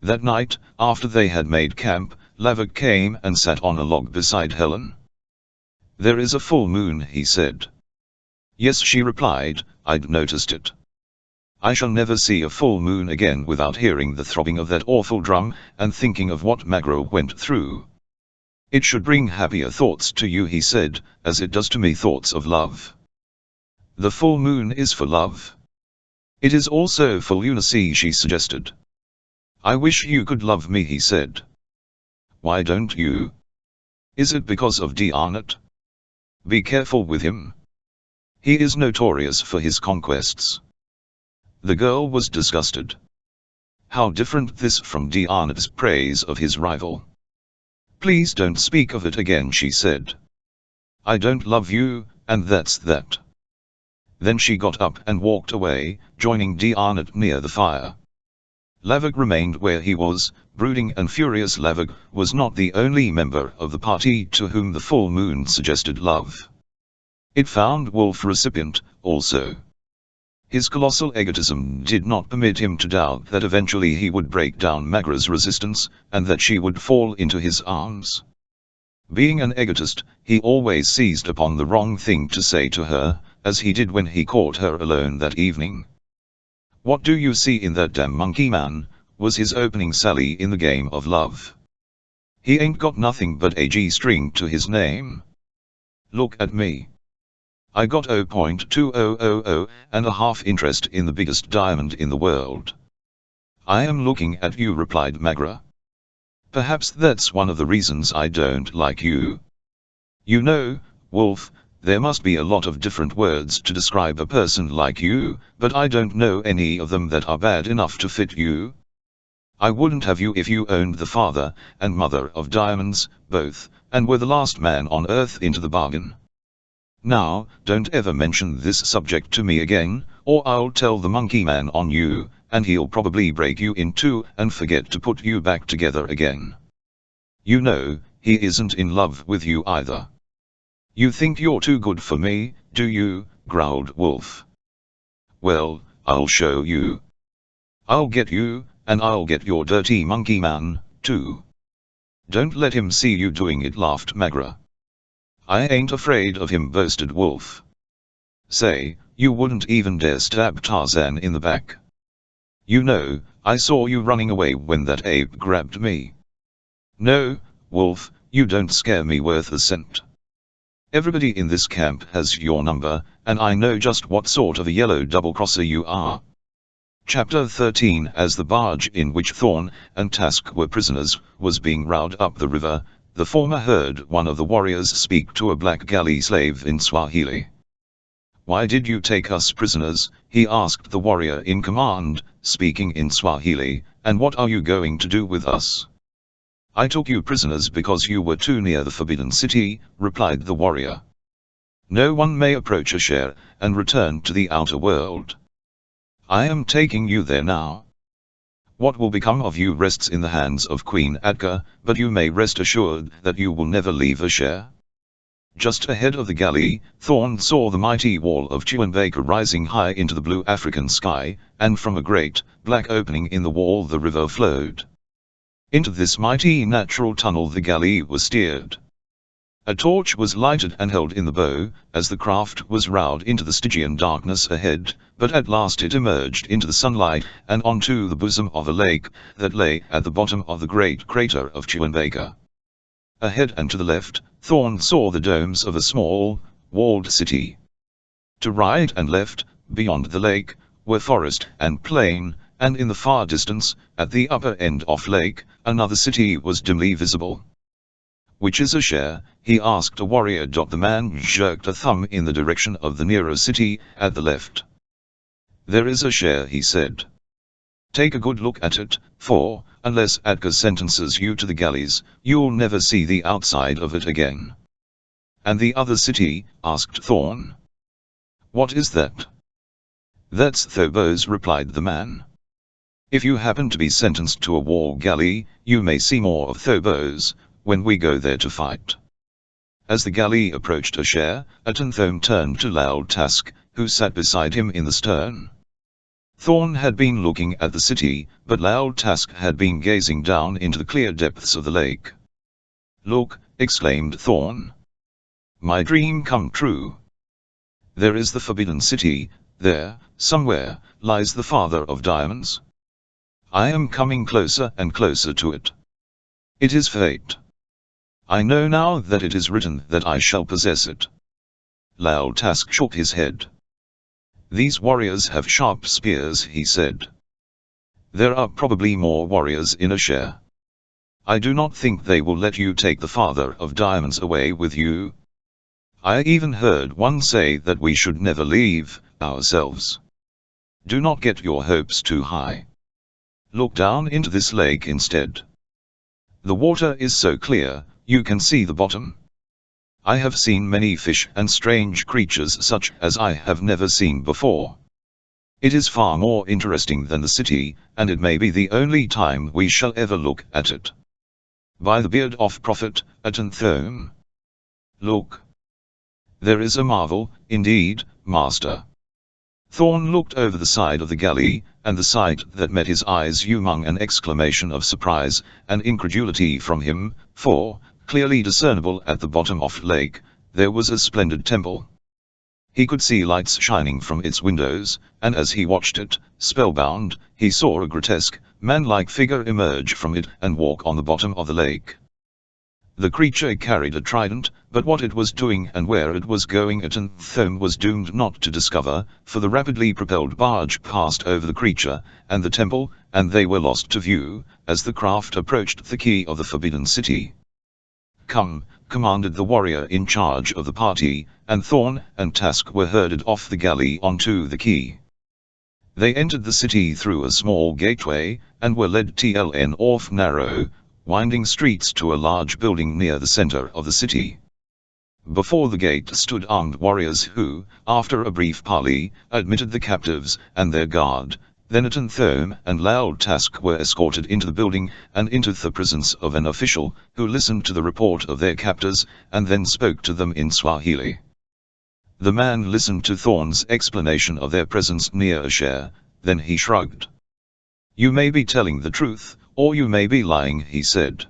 That night, after they had made camp, Lavik came and sat on a log beside Helen. There is a full moon, he said. Yes, she replied, I'd noticed it. I shall never see a full moon again without hearing the throbbing of that awful drum, and thinking of what Magra went through. It should bring happier thoughts to you, he said, as it does to me, thoughts of love. The full moon is for love. It is also for lunacy, she suggested. I wish you could love me, he said. Why don't you? Is it because of Diarnot? Be careful with him. He is notorious for his conquests. The girl was disgusted. How different this from Diarnot's praise of his rival. Please don't speak of it again, she said. I don't love you, and that's that. Then she got up and walked away, joining Diarnot near the fire. Lavik remained where he was, brooding and furious. Lavik was not the only member of the party to whom the full moon suggested love. It found Wolf recipient, also. His colossal egotism did not permit him to doubt that eventually he would break down Magra's resistance, and that she would fall into his arms. Being an egotist, he always seized upon the wrong thing to say to her, as he did when he caught her alone that evening. What do you see in that damn monkey man, was his opening sally in the game of love. He ain't got nothing but a G-string to his name. Look at me. I got 0.2000 and a half interest in the biggest diamond in the world. I am looking at you, replied Magra. Perhaps that's one of the reasons I don't like you. You know, Wolf, there must be a lot of different words to describe a person like you, but I don't know any of them that are bad enough to fit you. I wouldn't have you if you owned the father and mother of diamonds, both, and were the last man on earth into the bargain. Now, don't ever mention this subject to me again, or I'll tell the monkey man on you, and he'll probably break you in two and forget to put you back together again. You know, he isn't in love with you either. You think you're too good for me, do you? Growled Wolf. Well, I'll show you. I'll get you, and I'll get your dirty monkey man, 2. Don't let him see you doing it, laughed Magra. I ain't afraid of him, boasted Wolf. Say, you wouldn't even dare stab Tarzan in the back. You know, I saw you running away when that ape grabbed me. No, Wolf, you don't scare me worth a cent. Everybody in this camp has your number, and I know just what sort of a yellow double-crosser you are. Chapter 13. As the barge in which Thorn and Task were prisoners was being rowed up the river, the former heard one of the warriors speak to a black galley slave in Swahili. Why did you take us prisoners? He asked the warrior in command, speaking in Swahili, and what are you going to do with us? I took you prisoners because you were too near the Forbidden City, replied the warrior. No one may approach a share and return to the outer world. I am taking you there now. What will become of you rests in the hands of Queen Adka, but you may rest assured that you will never leave a share. Just ahead of the galley, Thorn saw the mighty wall of Chewinbaker rising high into the blue African sky, and from a great, black opening in the wall the river flowed. Into this mighty natural tunnel the galley was steered. A torch was lighted and held in the bow, as the craft was rowed into the Stygian darkness ahead, but at last it emerged into the sunlight and onto the bosom of a lake that lay at the bottom of the great crater of Chewinbaker. Ahead and to the left, Thorn saw the domes of a small, walled city. To right and left, beyond the lake, were forest and plain, and in the far distance, at the upper end of lake, another city was dimly visible. Which is a share? He asked a warrior. The man jerked a thumb in the direction of the nearer city, at the left. There is a share, he said. Take a good look at it, for, unless Adka sentences you to the galleys, you'll never see the outside of it again. And the other city? Asked Thorn. What is that? That's Phobos, replied the man. If you happen to be sentenced to a war galley, you may see more of Phobos, when we go there to fight. As the galley approached a share, Atenthome turned to Loud Task, who sat beside him in the stern. Thorn had been looking at the city, but Loud Task had been gazing down into the clear depths of the lake. Look, exclaimed Thorn. My dream come true. There is the Forbidden City, there, somewhere, lies the Father of Diamonds. I am coming closer and closer to it. It is fate. I know now that it is written that I shall possess it. Loud Task shook his head. These warriors have sharp spears, he said. There are probably more warriors in a share. I do not think they will let you take the Father of Diamonds away with you. I even heard one say that we should never leave ourselves. Do not get your hopes too high. Look down into this lake instead. The water is so clear, you can see the bottom. I have seen many fish and strange creatures such as I have never seen before. It is far more interesting than the city, and it may be the only time we shall ever look at it. By the beard of Prophet Atenthome. Look. There is a marvel, indeed, Master. Thorn looked over the side of the galley, and the sight that met his eyes wrung an exclamation of surprise and incredulity from him, for, clearly discernible at the bottom of the lake, there was a splendid temple. He could see lights shining from its windows, and as he watched it, spellbound, he saw a grotesque, man-like figure emerge from it and walk on the bottom of the lake. The creature carried a trident, but what it was doing and where it was going Atenthome was doomed not to discover, for the rapidly propelled barge passed over the creature and the temple, and they were lost to view, as the craft approached the key of the Forbidden City. Come, commanded the warrior in charge of the party, and Thorn and Task were herded off the galley onto the quay. They entered the city through a small gateway, and were led off narrow, winding streets to a large building near the center of the city. Before the gate stood armed warriors who, after a brief parley, admitted the captives and their guard. Then Atenthome and Loud Task were escorted into the building and into the presence of an official, who listened to the report of their captors, and then spoke to them in Swahili. The man listened to Thorn's explanation of their presence near a share, then he shrugged. You may be telling the truth, or you may be lying, he said.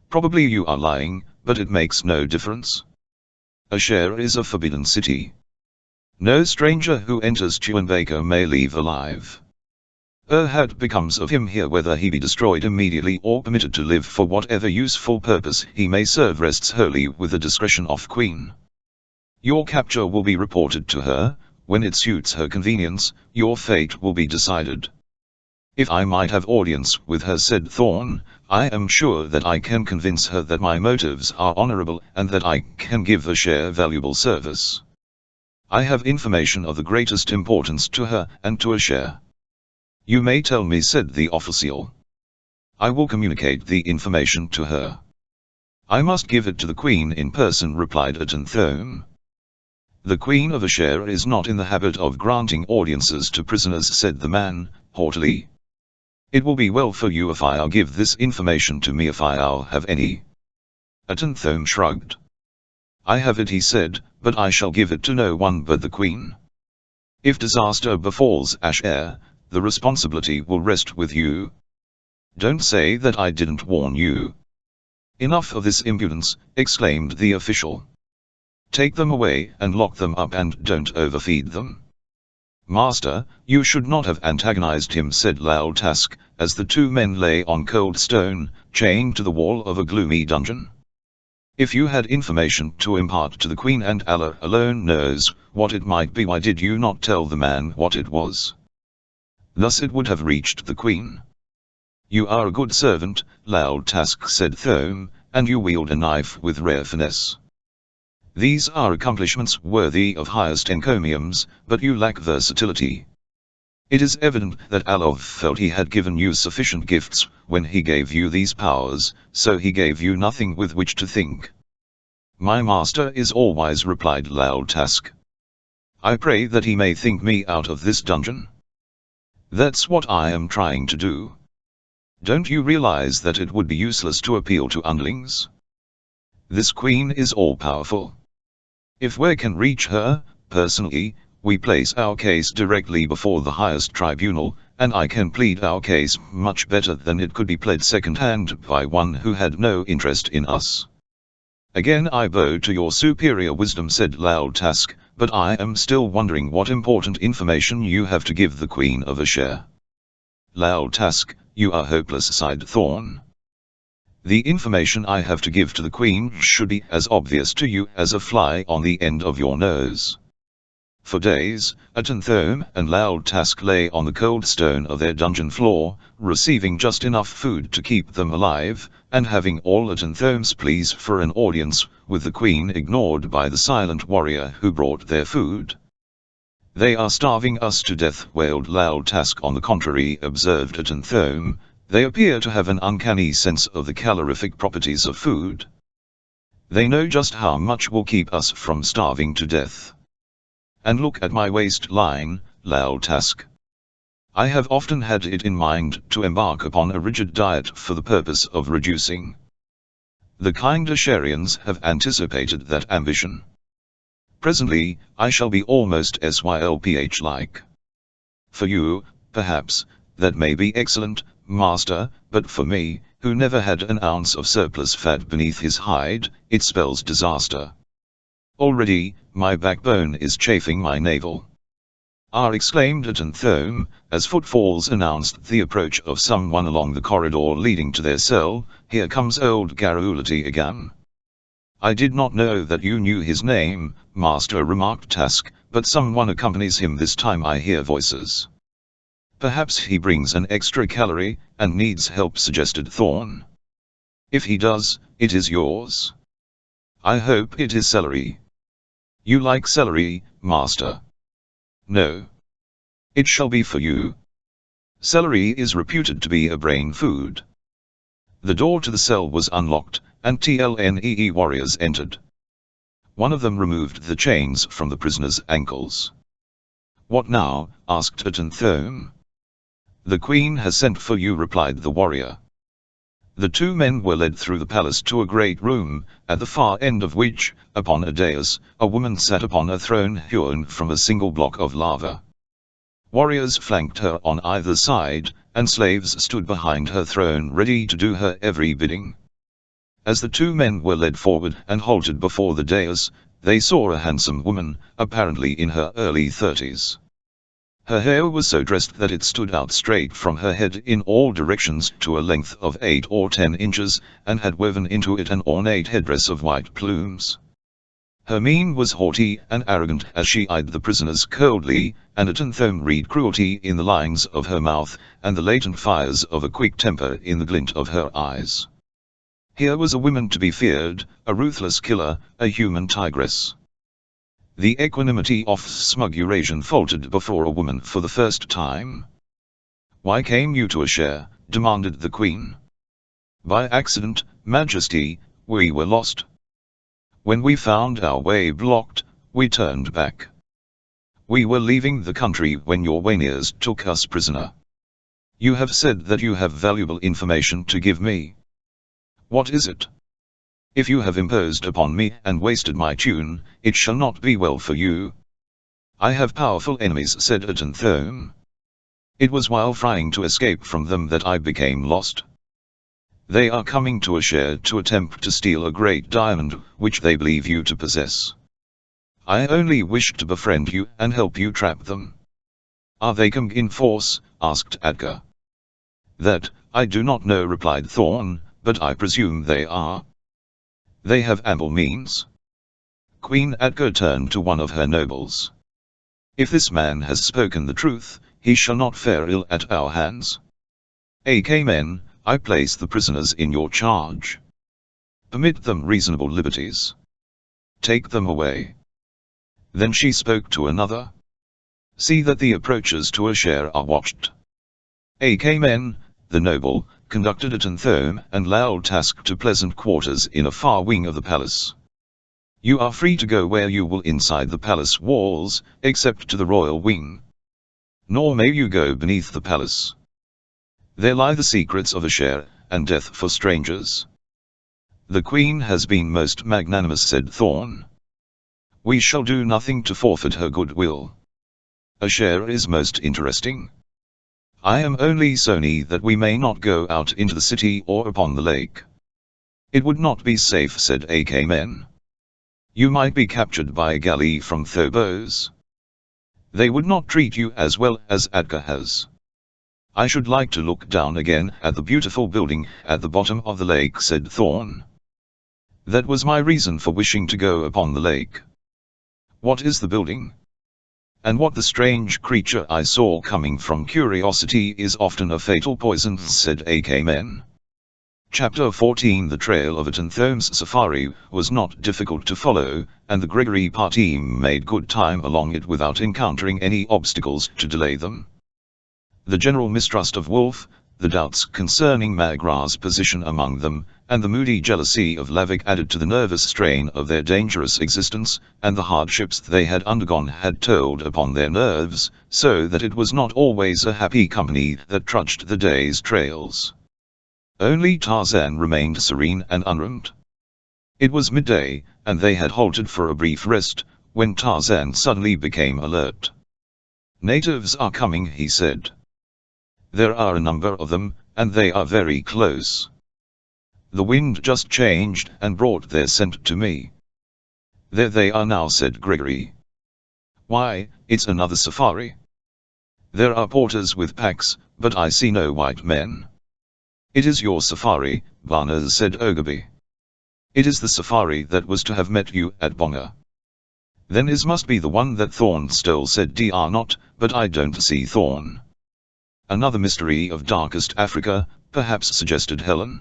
Probably you are lying, but it makes no difference. Ashare is a forbidden city. No stranger who enters Chewinbaker may leave alive. What becomes of him here, whether he be destroyed immediately or permitted to live for whatever useful purpose he may serve, rests wholly with the discretion of Queen. Your capture will be reported to her. When it suits her convenience, your fate will be decided. If I might have audience with her, said Thorn, I am sure that I can convince her that my motives are honorable and that I can give Ashare valuable service. I have information of the greatest importance to her and to Ashare. You may tell me, said the official. I will communicate the information to her. I must give it to the Queen in person, replied Atenthome. The Queen of Ashare is not in the habit of granting audiences to prisoners, said the man, haughtily. It will be well for you if I'll give this information to me, if I'll have any. Atenthome shrugged. I have it, he said, but I shall give it to no one but the Queen. If disaster befalls Ashare, the responsibility will rest with you. Don't say that I didn't warn you. Enough of this impudence, exclaimed the official. Take them away and lock them up, and don't overfeed them. Master, you should not have antagonized him, said Loud Task, as the two men lay on cold stone, chained to the wall of a gloomy dungeon. If you had information to impart to the Queen, and Allah alone knows what it might be, why did you not tell the man what it was? Thus it would have reached the Queen. You are a good servant, Loud Task, said Thome, and you wield a knife with rare finesse. These are accomplishments worthy of highest encomiums, but you lack versatility. It is evident that Allah felt he had given you sufficient gifts when he gave you these powers, so he gave you nothing with which to think. My master is all-wise, replied Loud Task. I pray that he may think me out of this dungeon. That's what I am trying to do. Don't you realize that it would be useless to appeal to underlings? This Queen is all-powerful. If we can reach her, personally, we place our case directly before the highest tribunal, and I can plead our case much better than it could be pled second-hand by one who had no interest in us. Again I bow to your superior wisdom, said Loud Task, but I am still wondering what important information you have to give the Queen of Ashare. Loud Task, you are hopeless, sighed Thorn. The information I have to give to the Queen should be as obvious to you as a fly on the end of your nose. For days, Atenthome and Loud Task lay on the cold stone of their dungeon floor, receiving just enough food to keep them alive, and having all Atenthome's pleas for an audience with the Queen ignored by the silent warrior who brought their food. They are starving us to death, wailed Loud Task. On the contrary, observed Atenthome, they appear to have an uncanny sense of the calorific properties of food. They know just how much will keep us from starving to death. And look at my waistline, Loud Task. I have often had it in mind to embark upon a rigid diet for the purpose of reducing. The kind Asharians have anticipated that ambition. Presently, I shall be almost SYLPH-like. For you, perhaps, that may be excellent, Master, but for me, who never had an ounce of surplus fat beneath his hide, it spells disaster. Already, my backbone is chafing my navel. Exclaimed Atenthome, as footfalls announced the approach of someone along the corridor leading to their cell. Here comes old Garrulity again. I did not know that you knew his name, Master, remarked Task, but someone accompanies him this time. I hear voices. Perhaps he brings an extra calorie, and needs help, suggested Thorn. If he does, it is yours. I hope it is celery. You like celery, Master? No. It shall be for you. Celery is reputed to be a brain food. The door to the cell was unlocked, and TLNEE warriors entered. One of them removed the chains from the prisoner's ankles. What now? Asked Atenthome. The Queen has sent for you, replied the warrior. The two men were led through the palace to a great room, at the far end of which, upon a dais, a woman sat upon a throne hewn from a single block of lava. Warriors flanked her on either side, and slaves stood behind her throne ready to do her every bidding. As the two men were led forward and halted before the dais, they saw a handsome woman, apparently in her early 30s. Her hair was so dressed that it stood out straight from her head in all directions to a length of 8 or 10 inches, and had woven into it an ornate headdress of white plumes. Her mien was haughty and arrogant as she eyed the prisoners coldly, and Atenthome read cruelty in the lines of her mouth, and the latent fires of a quick temper in the glint of her eyes. Here was a woman to be feared, a ruthless killer, a human tigress. The equanimity of smug Eurasian faltered before a woman for the first time. "Why came you to Ashare?" demanded the queen. "By accident, Majesty, we were lost. When we found our way blocked, we turned back. We were leaving the country when your Waniers took us prisoner. You have said that you have valuable information to give me. What is it? If you have imposed upon me and wasted my tune, it shall not be well for you." "I have powerful enemies," said Atenthome. "It was while trying to escape from them that I became lost. They are coming to Ashare to attempt to steal a great diamond, which they believe you to possess. I only wish to befriend you and help you trap them." "Are they come in force?" asked Adgar. "That, I do not know," replied Thorn, "but I presume they are. They have ample means." Queen Adgar turned to one of her nobles. "If this man has spoken the truth, he shall not fare ill at our hands. Men, I place the prisoners in your charge. Permit them reasonable liberties. Take them away." Then she spoke to another. "See that the approaches to Ashare are watched." Men, the noble, conducted Atenthome and Laultask to pleasant quarters in a far wing of the palace. "You are free to go where you will inside the palace walls, except to the royal wing. Nor may you go beneath the palace. There lie the secrets of Ashare, and death for strangers." "The queen has been most magnanimous," said Thorn. "We shall do nothing to forfeit her goodwill. Ashare is most interesting. I am only sorry that we may not go out into the city or upon the lake." "It would not be safe," said Men. "You might be captured by a galley from Phobos. They would not treat you as well as Adgar has." "I should like to look down again at the beautiful building at the bottom of the lake," said Thorn. "That was my reason for wishing to go upon the lake." "What is the building? And what the strange creature I saw coming from curiosity is often a fatal poison," said Men. Chapter 14. The trail of Atenthome's safari was not difficult to follow, and the Gregory party made good time along it without encountering any obstacles to delay them. The general mistrust of Wolf, the doubts concerning Magra's position among them, and the moody jealousy of Lavik added to the nervous strain of their dangerous existence, and the hardships they had undergone had told upon their nerves, so that it was not always a happy company that trudged the day's trails. Only Tarzan remained serene and unharmed. It was midday, and they had halted for a brief rest, when Tarzan suddenly became alert. "Natives are coming," he said. "There are a number of them, and they are very close. The wind just changed and brought their scent to me." "There they are now," said Gregory. "Why, it's another safari. There are porters with packs, but I see no white men." "It is your safari, Barnes," said Ogilby. "It is the safari that was to have met you at Bonga." "Then it must be the one that Thorn stole," said Dr. Not, "but I don't see Thorn." "Another mystery of darkest Africa, perhaps," suggested Helen.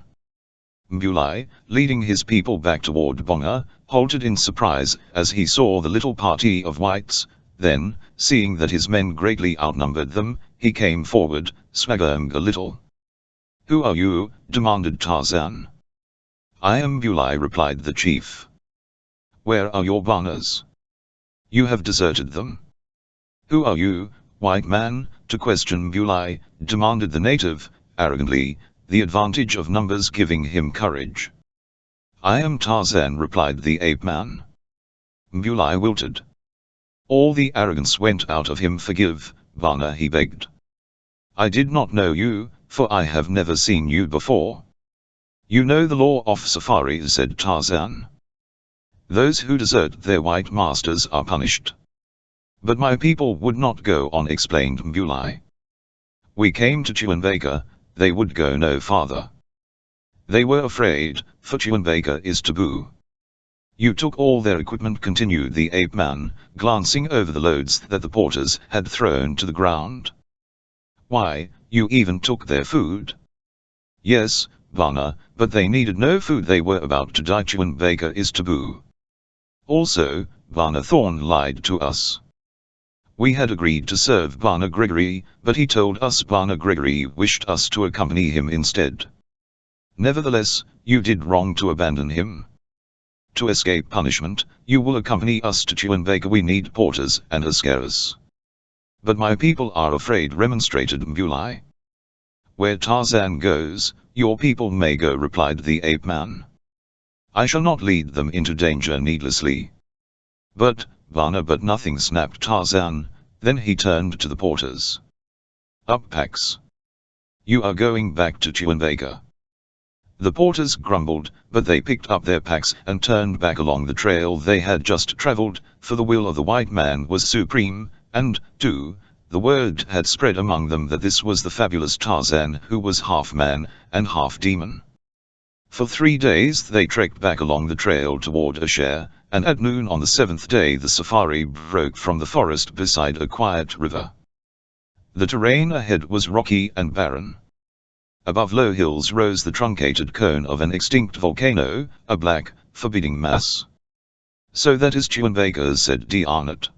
Mbulai, leading his people back toward Bonga, halted in surprise as he saw the little party of whites. Then, seeing that his men greatly outnumbered them, he came forward, swaggering a little. "Who are you?" demanded Tarzan. "I am Mbulai," replied the chief. "Where are your banners? You have deserted them." "Who are you, white man, to question Mbulai?" demanded the native, arrogantly, the advantage of numbers giving him courage. "I am Tarzan," replied the ape-man. Mbulai wilted. All the arrogance went out of him. "Forgive, Bana," he begged. I did not know you, for I have never seen you before. You know the law of safari, said Tarzan. Those who desert their white masters are punished. But my people would not go on, explained Mbulai. We came to Chewinbaker, they would go no farther. They were afraid, for Chewinbaker is taboo. You took all their equipment, continued the ape-man, glancing over the loads that the porters had thrown to the ground. Why, you even took their food. Yes, Bana, but they needed no food, they were about to die. Chewinbaker is taboo. Also, Bana Thorn lied to us. We had agreed to serve Bana Gregory, but he told us Bana Gregory wished us to accompany him instead. Nevertheless, you did wrong to abandon him. To escape punishment, you will accompany us to Chewinbaker. We need porters and ascaris. But my people are afraid, remonstrated Mbulai. Where Tarzan goes, your people may go, replied the ape-man. I shall not lead them into danger needlessly. But, Bana, but nothing, snapped Tarzan, then he turned to the porters. Up packs. You are going back to Chewinbaker. The porters grumbled, but they picked up their packs and turned back along the trail they had just traveled, for the will of the white man was supreme, and, too, the word had spread among them that this was the fabulous Tarzan who was half man and half demon. For 3 days they trekked back along the trail toward Asher, and at noon on the 7th day the safari broke from the forest beside a quiet river. The terrain ahead was rocky and barren. Above low hills rose the truncated cone of an extinct volcano, a black, forbidding mass. So that is Chewinbaker, said D'Arnott.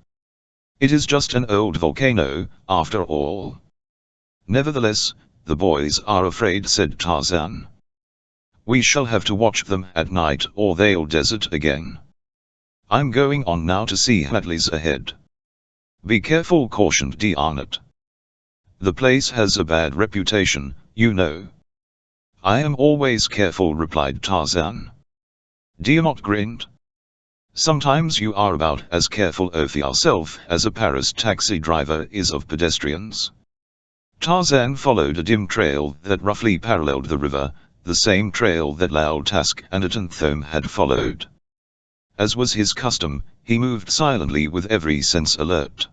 It is just an old volcano, after all. Nevertheless, the boys are afraid, said Tarzan. We shall have to watch them at night or they'll desert again. I'm going on now to see Hadley's ahead. Be careful, cautioned D'Arnott. The place has a bad reputation, you know. I am always careful, replied Tarzan. D'Arnott grinned. Sometimes you are about as careful of yourself as a Paris taxi driver is of pedestrians. Tarzan followed a dim trail that roughly paralleled the river, the same trail that Lal Task and Atanthome had followed. As was his custom, he moved silently with every sense alert.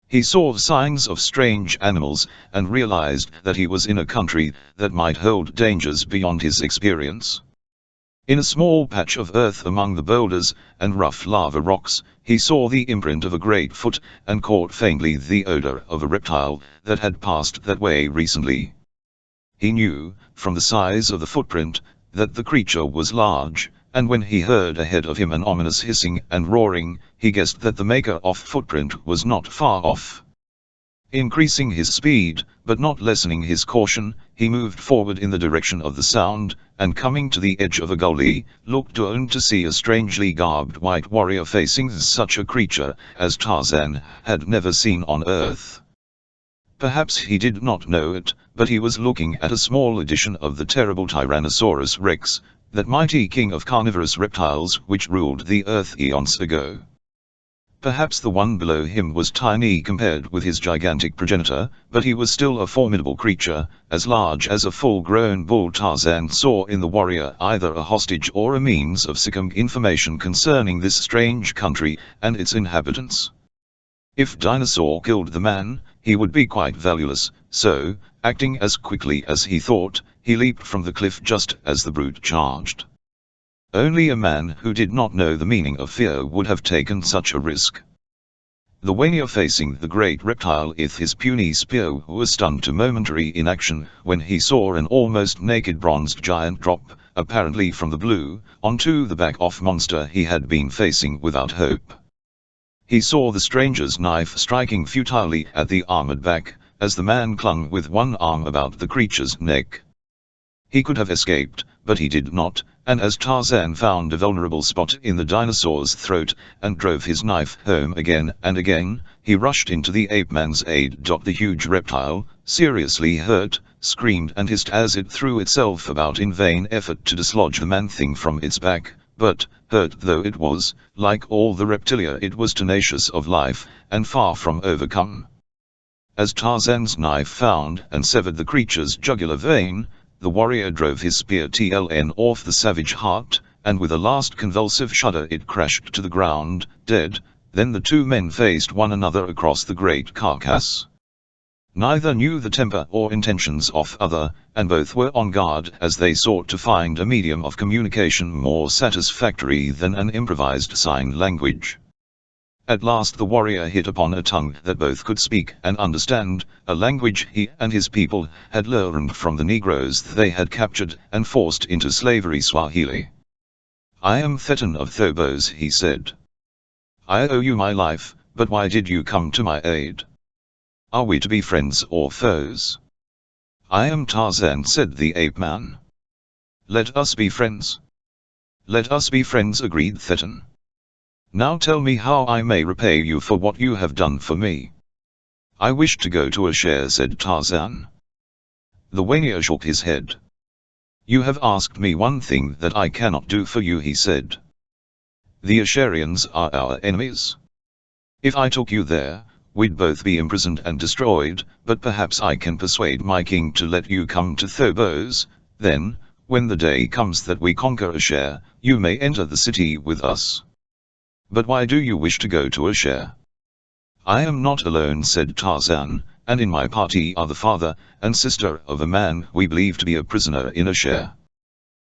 He saw signs of strange animals, and realized that he was in a country that might hold dangers beyond his experience. In a small patch of earth among the boulders and rough lava rocks, he saw the imprint of a great foot, and caught faintly the odor of a reptile that had passed that way recently. He knew, from the size of the footprint, that the creature was large, and when he heard ahead of him an ominous hissing and roaring, he guessed that the maker of footprint was not far off. Increasing his speed, but not lessening his caution, he moved forward in the direction of the sound, and coming to the edge of a gully, looked down to see a strangely garbed white warrior facing such a creature as Tarzan had never seen on Earth. Perhaps he did not know it, but he was looking at a small edition of the terrible Tyrannosaurus Rex, that mighty king of carnivorous reptiles which ruled the Earth eons ago. Perhaps the one below him was tiny compared with his gigantic progenitor, but he was still a formidable creature, as large as a full-grown bull. Tarzan saw in the warrior either a hostage or a means of seeking information concerning this strange country and its inhabitants. If Dinosaur killed the man, he would be quite valueless, so, acting as quickly as he thought, he leaped from the cliff just as the brute charged. Only a man who did not know the meaning of fear would have taken such a risk. The warrior facing the great reptile with his puny spear was stunned to momentary inaction when he saw an almost naked bronzed giant drop, apparently from the blue, onto the back of monster he had been facing without hope. He saw the stranger's knife striking futilely at the armored back, as the man clung with one arm about the creature's neck. He could have escaped, but he did not, and as Tarzan found a vulnerable spot in the dinosaur's throat, and drove his knife home again and again, he rushed into the ape-man's aid. The huge reptile, seriously hurt, screamed and hissed as it threw itself about in vain effort to dislodge the man-thing from its back, but, hurt though it was, like all the reptilia it was tenacious of life, and far from overcome. As Tarzan's knife found and severed the creature's jugular vein, the warrior drove his spear off the savage heart, and with a last convulsive shudder it crashed to the ground, dead. Then the two men faced one another across the great carcass. Neither knew the temper or intentions of other, and both were on guard as they sought to find a medium of communication more satisfactory than an improvised sign language. At last the warrior hit upon a tongue that both could speak and understand, a language he and his people had learned from the Negroes they had captured and forced into slavery, Swahili. "I am Thetan of Thobos," he said. "I owe you my life, but why did you come to my aid? Are we to be friends or foes?" "I am Tarzan," said the ape-man. "Let us be friends." "Let us be friends," agreed Thetan. "Now tell me how I may repay you for what you have done for me." "I wish to go to Asher," said Tarzan. The warrior shook his head. "You have asked me one thing that I cannot do for you," he said. "The Asherians are our enemies. If I took you there, we'd both be imprisoned and destroyed, but perhaps I can persuade my king to let you come to Thobos. Then, when the day comes that we conquer Asher, you may enter the city with us." "But why do you wish to go to Asher?" "I am not alone," said Tarzan, "and in my party are the father and sister of a man we believe to be a prisoner in Asher.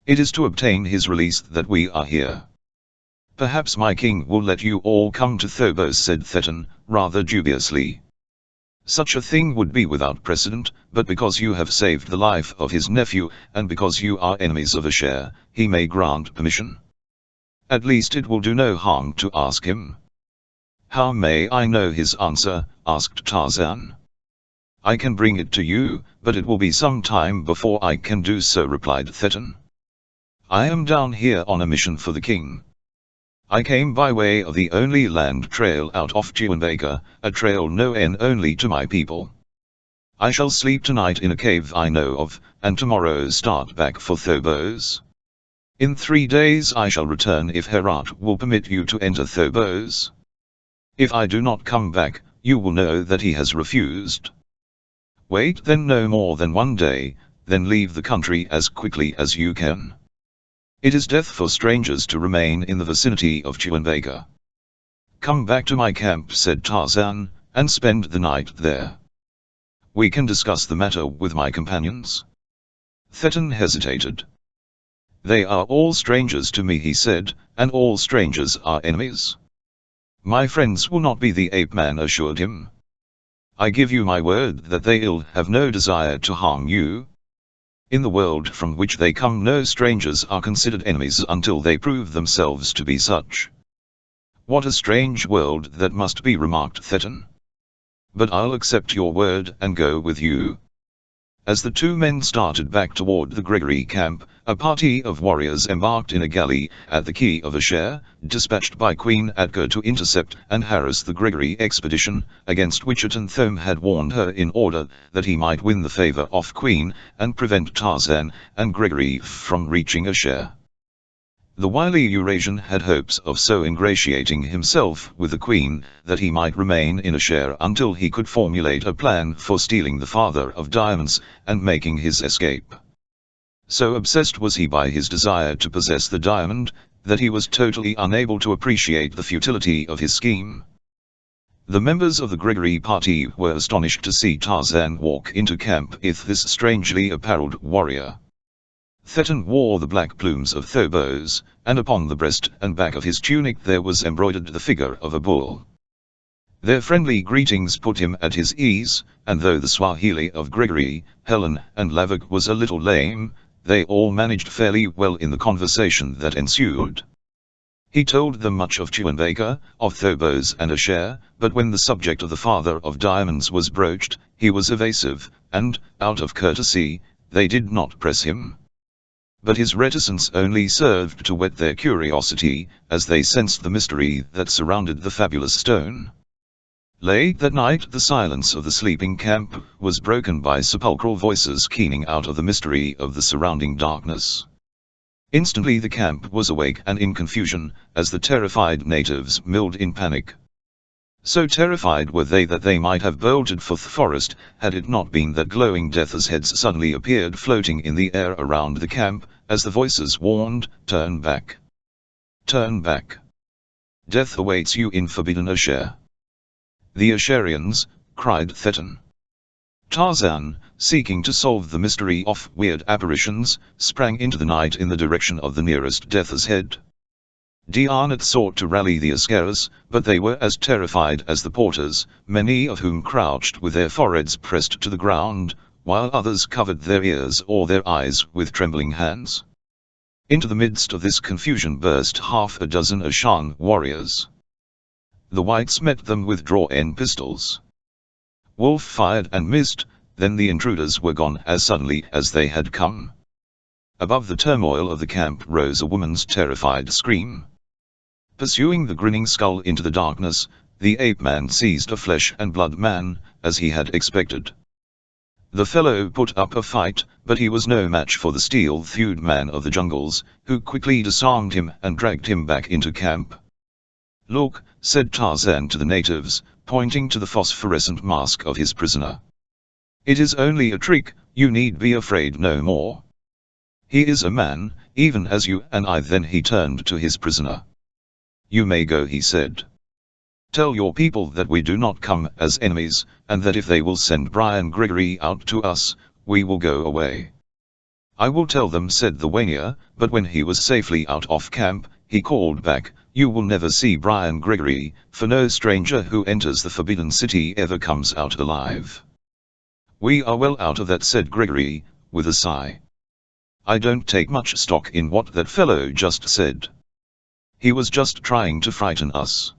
It is to obtain his release that we are here." "Perhaps my king will let you all come to Thobos," said Thetan, rather dubiously. "Such a thing would be without precedent, but because you have saved the life of his nephew, and because you are enemies of Asher, he may grant permission. At least it will do no harm to ask him." "How may I know his answer?" asked Tarzan. "I can bring it to you, but it will be some time before I can do so," replied Thetan. "I am down here on a mission for the king. I came by way of the only land trail out of Chewinbaker, a trail known only to my people. I shall sleep tonight in a cave I know of, and tomorrow start back for Thobos. In 3 days I shall return if Herat will permit you to enter Thobos. If I do not come back, you will know that he has refused. Wait then no more than 1 day, then leave the country as quickly as you can. It is death for strangers to remain in the vicinity of Chewinbaker." "Come back to my camp," said Tarzan, "and spend the night there. We can discuss the matter with my companions." Thetan hesitated. "They are all strangers to me," he said, "and all strangers are enemies." "My friends will not be," the ape-man assured him. "I give you my word that they'll have no desire to harm you. In the world from which they come, no strangers are considered enemies until they prove themselves to be such." "What a strange world that must be," remarked Thetan. "But I'll accept your word and go with you." As the two men started back toward the Gregory camp, a party of warriors embarked in a galley at the Key of Asher, dispatched by Queen Atga to intercept and harass the Gregory expedition, against which Atenthome had warned her in order that he might win the favor of Queen, and prevent Tarzan and Gregory from reaching Asher. The wily Eurasian had hopes of so ingratiating himself with the Queen that he might remain in Asher until he could formulate a plan for stealing the Father of Diamonds and making his escape. So obsessed was he by his desire to possess the diamond, that he was totally unable to appreciate the futility of his scheme. The members of the Gregory party were astonished to see Tarzan walk into camp with this strangely apparelled warrior. Thetan wore the black plumes of Thobos, and upon the breast and back of his tunic there was embroidered the figure of a bull. Their friendly greetings put him at his ease, and though the Swahili of Gregory, Helen, and Lavik was a little lame, they all managed fairly well in the conversation that ensued. He told them much of Chewinbaker, of Thobos and Asher, but when the subject of the Father of Diamonds was broached, he was evasive, and, out of courtesy, they did not press him. But his reticence only served to whet their curiosity, as they sensed the mystery that surrounded the fabulous stone. Late that night the silence of the sleeping camp was broken by sepulchral voices keening out of the mystery of the surrounding darkness. Instantly the camp was awake and in confusion, as the terrified natives milled in panic. So terrified were they that they might have bolted for the forest, had it not been that glowing death's heads suddenly appeared floating in the air around the camp, as the voices warned, "Turn back. Turn back. Death awaits you in Forbidden Asher." "The Asherians," cried Thetan. Tarzan, seeking to solve the mystery of weird apparitions, sprang into the night in the direction of the nearest death's head. Diarnot sought to rally the Ascaris, but they were as terrified as the porters, many of whom crouched with their foreheads pressed to the ground, while others covered their ears or their eyes with trembling hands. Into the midst of this confusion burst half a dozen Ashan warriors. The whites met them with drawn pistols. Wolf fired and missed, then the intruders were gone as suddenly as they had come. Above the turmoil of the camp rose a woman's terrified scream. Pursuing the grinning skull into the darkness, the ape-man seized a flesh-and-blood man, as he had expected. The fellow put up a fight, but he was no match for the steel-thewed man of the jungles, who quickly disarmed him and dragged him back into camp. "Look," said Tarzan to the natives, pointing to the phosphorescent mask of his prisoner. "It is only a trick, you need be afraid no more. He is a man, even as you and I." Then he turned to his prisoner. "You may go," he said. "Tell your people that we do not come as enemies, and that if they will send Brian Gregory out to us, we will go away." "I will tell them," said the Wanier, but when he was safely out of camp, he called back, "You will never see Brian Gregory, for no stranger who enters the Forbidden City ever comes out alive." "We are well out of that," said Gregory, with a sigh. "I don't take much stock in what that fellow just said. He was just trying to frighten us."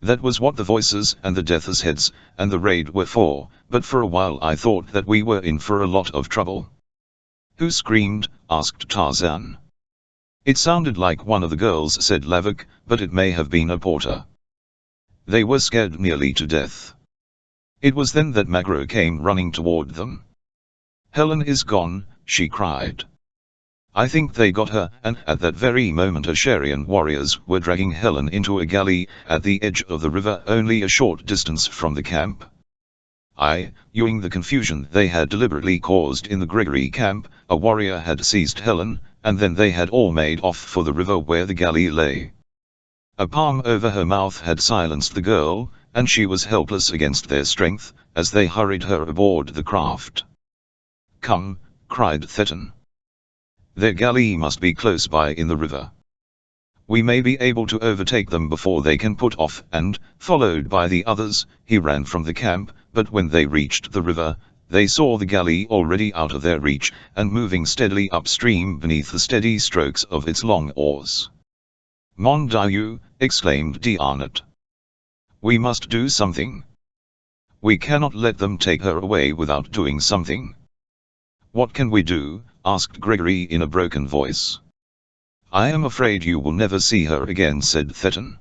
That was what the voices and the death's heads and the raid were for, but for a while I thought that we were in for a lot of trouble. "Who screamed?" asked Tarzan. "It sounded like one of the girls," said Lavik, "but it may have been a porter. They were scared nearly to death." It was then that Magro came running toward them. "Helen is gone," she cried. "I think they got her," and at that very moment Asherian warriors were dragging Helen into a galley at the edge of the river only a short distance from the camp. Viewing the confusion they had deliberately caused in the Gregory camp, a warrior had seized Helen, and then they had all made off for the river where the galley lay. A palm over her mouth had silenced the girl, and she was helpless against their strength, as they hurried her aboard the craft. "Come," cried Thetan. "Their galley must be close by in the river. We may be able to overtake them before they can put off," and, followed by the others, he ran from the camp, but when they reached the river, they saw the galley already out of their reach, and moving steadily upstream beneath the steady strokes of its long oars. "Mon Dieu!" exclaimed Diarnot. "We must do something. We cannot let them take her away without doing something." "What can we do?" asked Gregory in a broken voice. "I am afraid you will never see her again," said Thetan.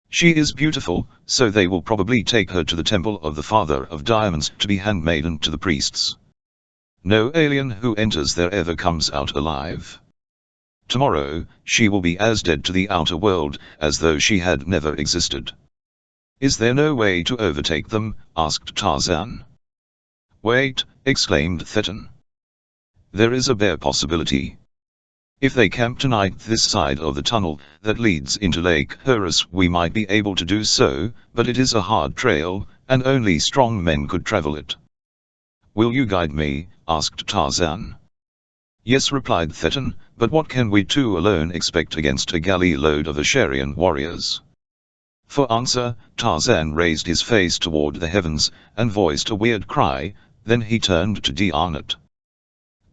"She is beautiful, so they will probably take her to the Temple of the Father of Diamonds to be handmaiden to the priests. No alien who enters there ever comes out alive. Tomorrow, she will be as dead to the outer world as though she had never existed." "Is there no way to overtake them?" asked Tarzan. "Wait," exclaimed Thetan. "There is a bare possibility. If they camp tonight this side of the tunnel that leads into Lake Horus, we might be able to do so, but it is a hard trail, and only strong men could travel it." "Will you guide me?" asked Tarzan. "Yes," replied Thetan, "but what can we two alone expect against a galley load of Asherian warriors?" For answer, Tarzan raised his face toward the heavens, and voiced a weird cry, then he turned to Diarnot.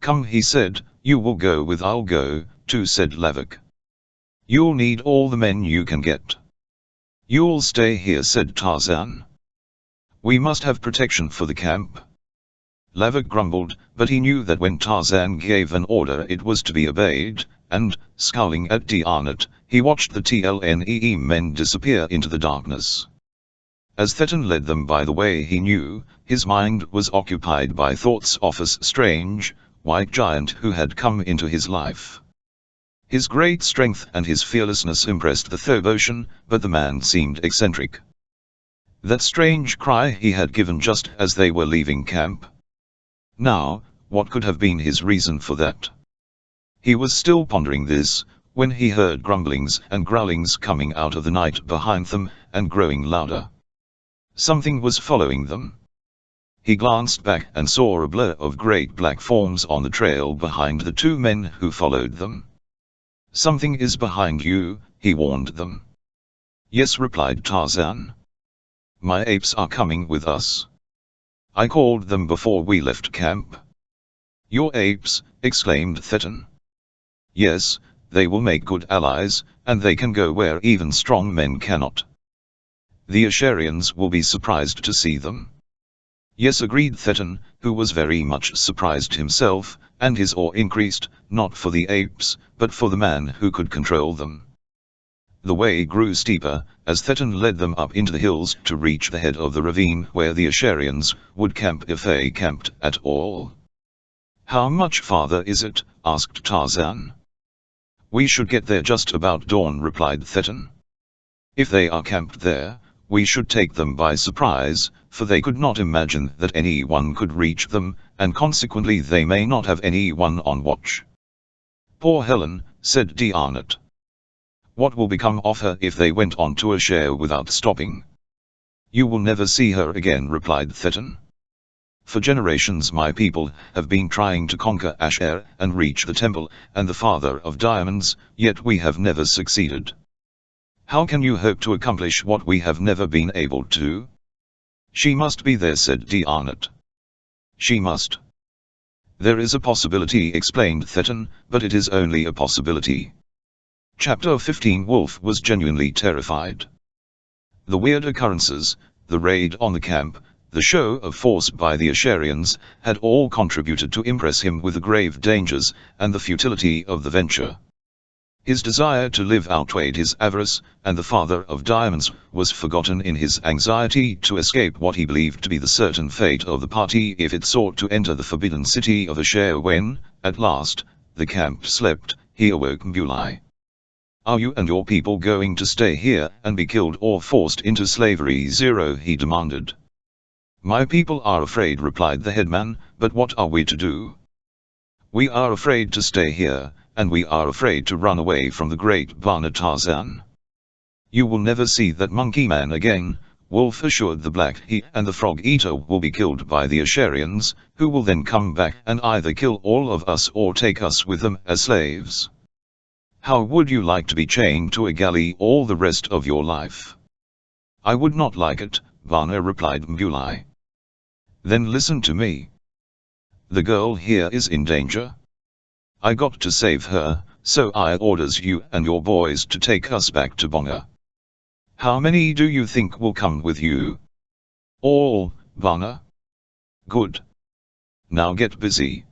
"Come," he said, "you will go with I'll go, too," said Lavik. "You'll need all the men you can get." "You'll stay here," said Tarzan. "We must have protection for the camp." Lavik grumbled, but he knew that when Tarzan gave an order it was to be obeyed, and, scowling at Diarnot, he watched the TLNEE men disappear into the darkness. As Thetan led them by the way he knew, his mind was occupied by thoughts of a strange, white giant who had come into his life. His great strength and his fearlessness impressed the Thoboshan, but the man seemed eccentric. That strange cry he had given just as they were leaving camp. Now, what could have been his reason for that? He was still pondering this, when he heard grumblings and growlings coming out of the night behind them, and growing louder. Something was following them. He glanced back and saw a blur of great black forms on the trail behind the two men who followed them. "Something is behind you," he warned them. "Yes," replied Tarzan. "My apes are coming with us. I called them before we left camp." "Your apes?" exclaimed Thetan. "Yes, they will make good allies, and they can go where even strong men cannot. The Asherians will be surprised to see them." "Yes," agreed Thetan, who was very much surprised himself, and his awe increased, not for the apes, but for the man who could control them. The way grew steeper, as Thetan led them up into the hills to reach the head of the ravine where the Asherians would camp if they camped at all. "How much farther is it?" asked Tarzan. "We should get there just about dawn," replied Thetan. "If they are camped there, we should take them by surprise, for they could not imagine that anyone could reach them, and consequently they may not have anyone on watch." "Poor Helen," said D'Arnot. "What will become of her if they went on to Asher without stopping?" "You will never see her again," replied Thetan. "For generations my people have been trying to conquer Asher and reach the temple and the Father of Diamonds, yet we have never succeeded. How can you hope to accomplish what we have never been able to?" "She must be there," said D'Arnot. "She must." "There is a possibility," explained Thetan, "but it is only a possibility." Chapter 15. Wolf was genuinely terrified. The weird occurrences, the raid on the camp, the show of force by the Asherians, had all contributed to impress him with the grave dangers and the futility of the venture. His desire to live outweighed his avarice, and the Father of Diamonds was forgotten in his anxiety to escape what he believed to be the certain fate of the party if it sought to enter the forbidden city of Asher. When, at last, the camp slept, he awoke Mbulai. "Are you and your people going to stay here and be killed or forced into slavery?" he demanded. "My people are afraid," replied the headman, "but what are we to do?" "We are afraid to stay here, and we are afraid to run away from the great Bana." Tarzan. "You will never see that monkey man again," Wolf assured the black. "He and the frog eater will be killed by the Asherians, who will then come back and either kill all of us or take us with them as slaves." "How would you like to be chained to a galley all the rest of your life?" "I would not like it," Bana replied Mbulai. "Then listen to me. The girl here is in danger. I got to save her, so I orders you and your boys to take us back to Bonga." "How many do you think will come with you?" "All, Bana." "Good. Now get busy.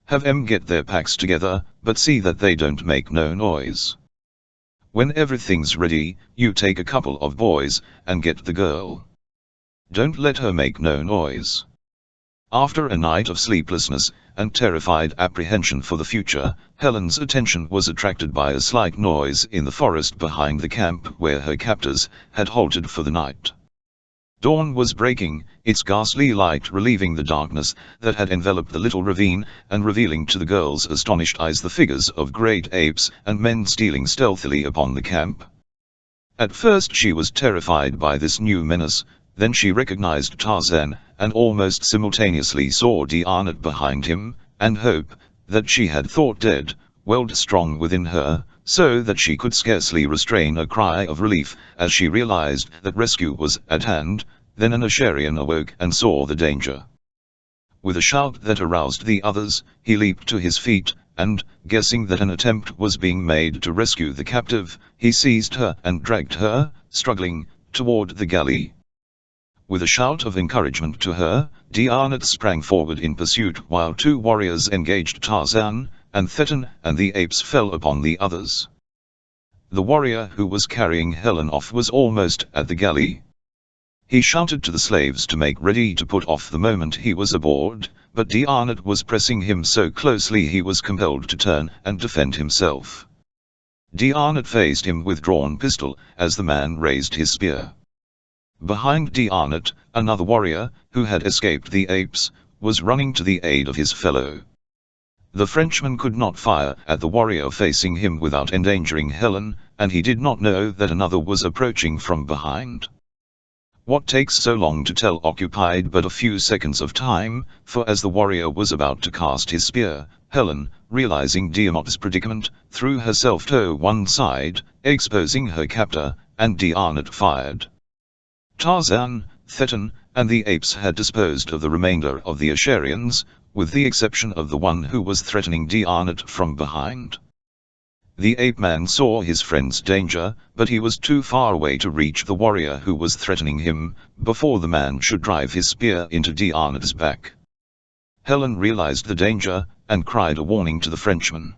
Have them get their packs together, but see that they don't make no noise. When everything's ready, you take a couple of boys, and get the girl. Don't let her make no noise." After a night of sleeplessness, and terrified apprehension for the future, Helen's attention was attracted by a slight noise in the forest behind the camp where her captors had halted for the night. Dawn was breaking, its ghastly light relieving the darkness that had enveloped the little ravine, and revealing to the girl's astonished eyes the figures of great apes and men stealing stealthily upon the camp. At first she was terrified by this new menace, then she recognized Tarzan, and almost simultaneously saw D'Arnot behind him, and hope, that she had thought dead, welled strong within her, so that she could scarcely restrain a cry of relief as she realized that rescue was at hand. Then an Asherian awoke and saw the danger. With a shout that aroused the others, he leaped to his feet, and, guessing that an attempt was being made to rescue the captive, he seized her and dragged her, struggling, toward the galley. With a shout of encouragement to her, D'Arnot sprang forward in pursuit while two warriors engaged Tarzan, and Thetan and the apes fell upon the others. The warrior who was carrying Helen off was almost at the galley. He shouted to the slaves to make ready to put off the moment he was aboard, but D'Arnot was pressing him so closely he was compelled to turn and defend himself. D'Arnot faced him with drawn pistol, as the man raised his spear. Behind Diarnot, another warrior, who had escaped the apes, was running to the aid of his fellow. The Frenchman could not fire at the warrior facing him without endangering Helen, and he did not know that another was approaching from behind. What takes so long to tell occupied but a few seconds of time, for as the warrior was about to cast his spear, Helen, realizing Diarnot's predicament, threw herself to one side, exposing her captor, and Diarnot fired. Tarzan, Thetan, and the apes had disposed of the remainder of the Asherians, with the exception of the one who was threatening Diarnot from behind. The ape-man saw his friend's danger, but he was too far away to reach the warrior who was threatening him, before the man should drive his spear into Diarnot's back. Helen realized the danger, and cried a warning to the Frenchman.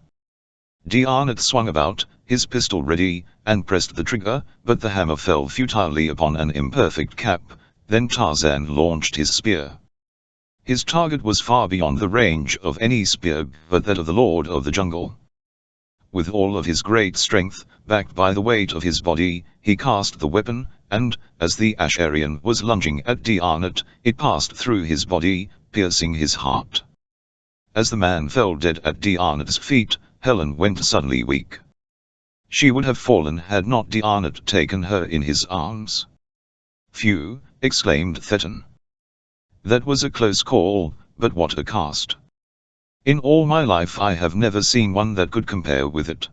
Diarnot swung about, his pistol ready, and pressed the trigger, but the hammer fell futilely upon an imperfect cap. Then Tarzan launched his spear. His target was far beyond the range of any spear but that of the Lord of the Jungle. With all of his great strength, backed by the weight of his body, he cast the weapon, and, as the Asherian was lunging at Diarnot, it passed through his body, piercing his heart. As the man fell dead at Diarnot's feet, Helen went suddenly weak. She would have fallen had not Diarnot taken her in his arms. "Phew!" exclaimed Thetan. "That was a close call, but what a cast! In all my life I have never seen one that could compare with it."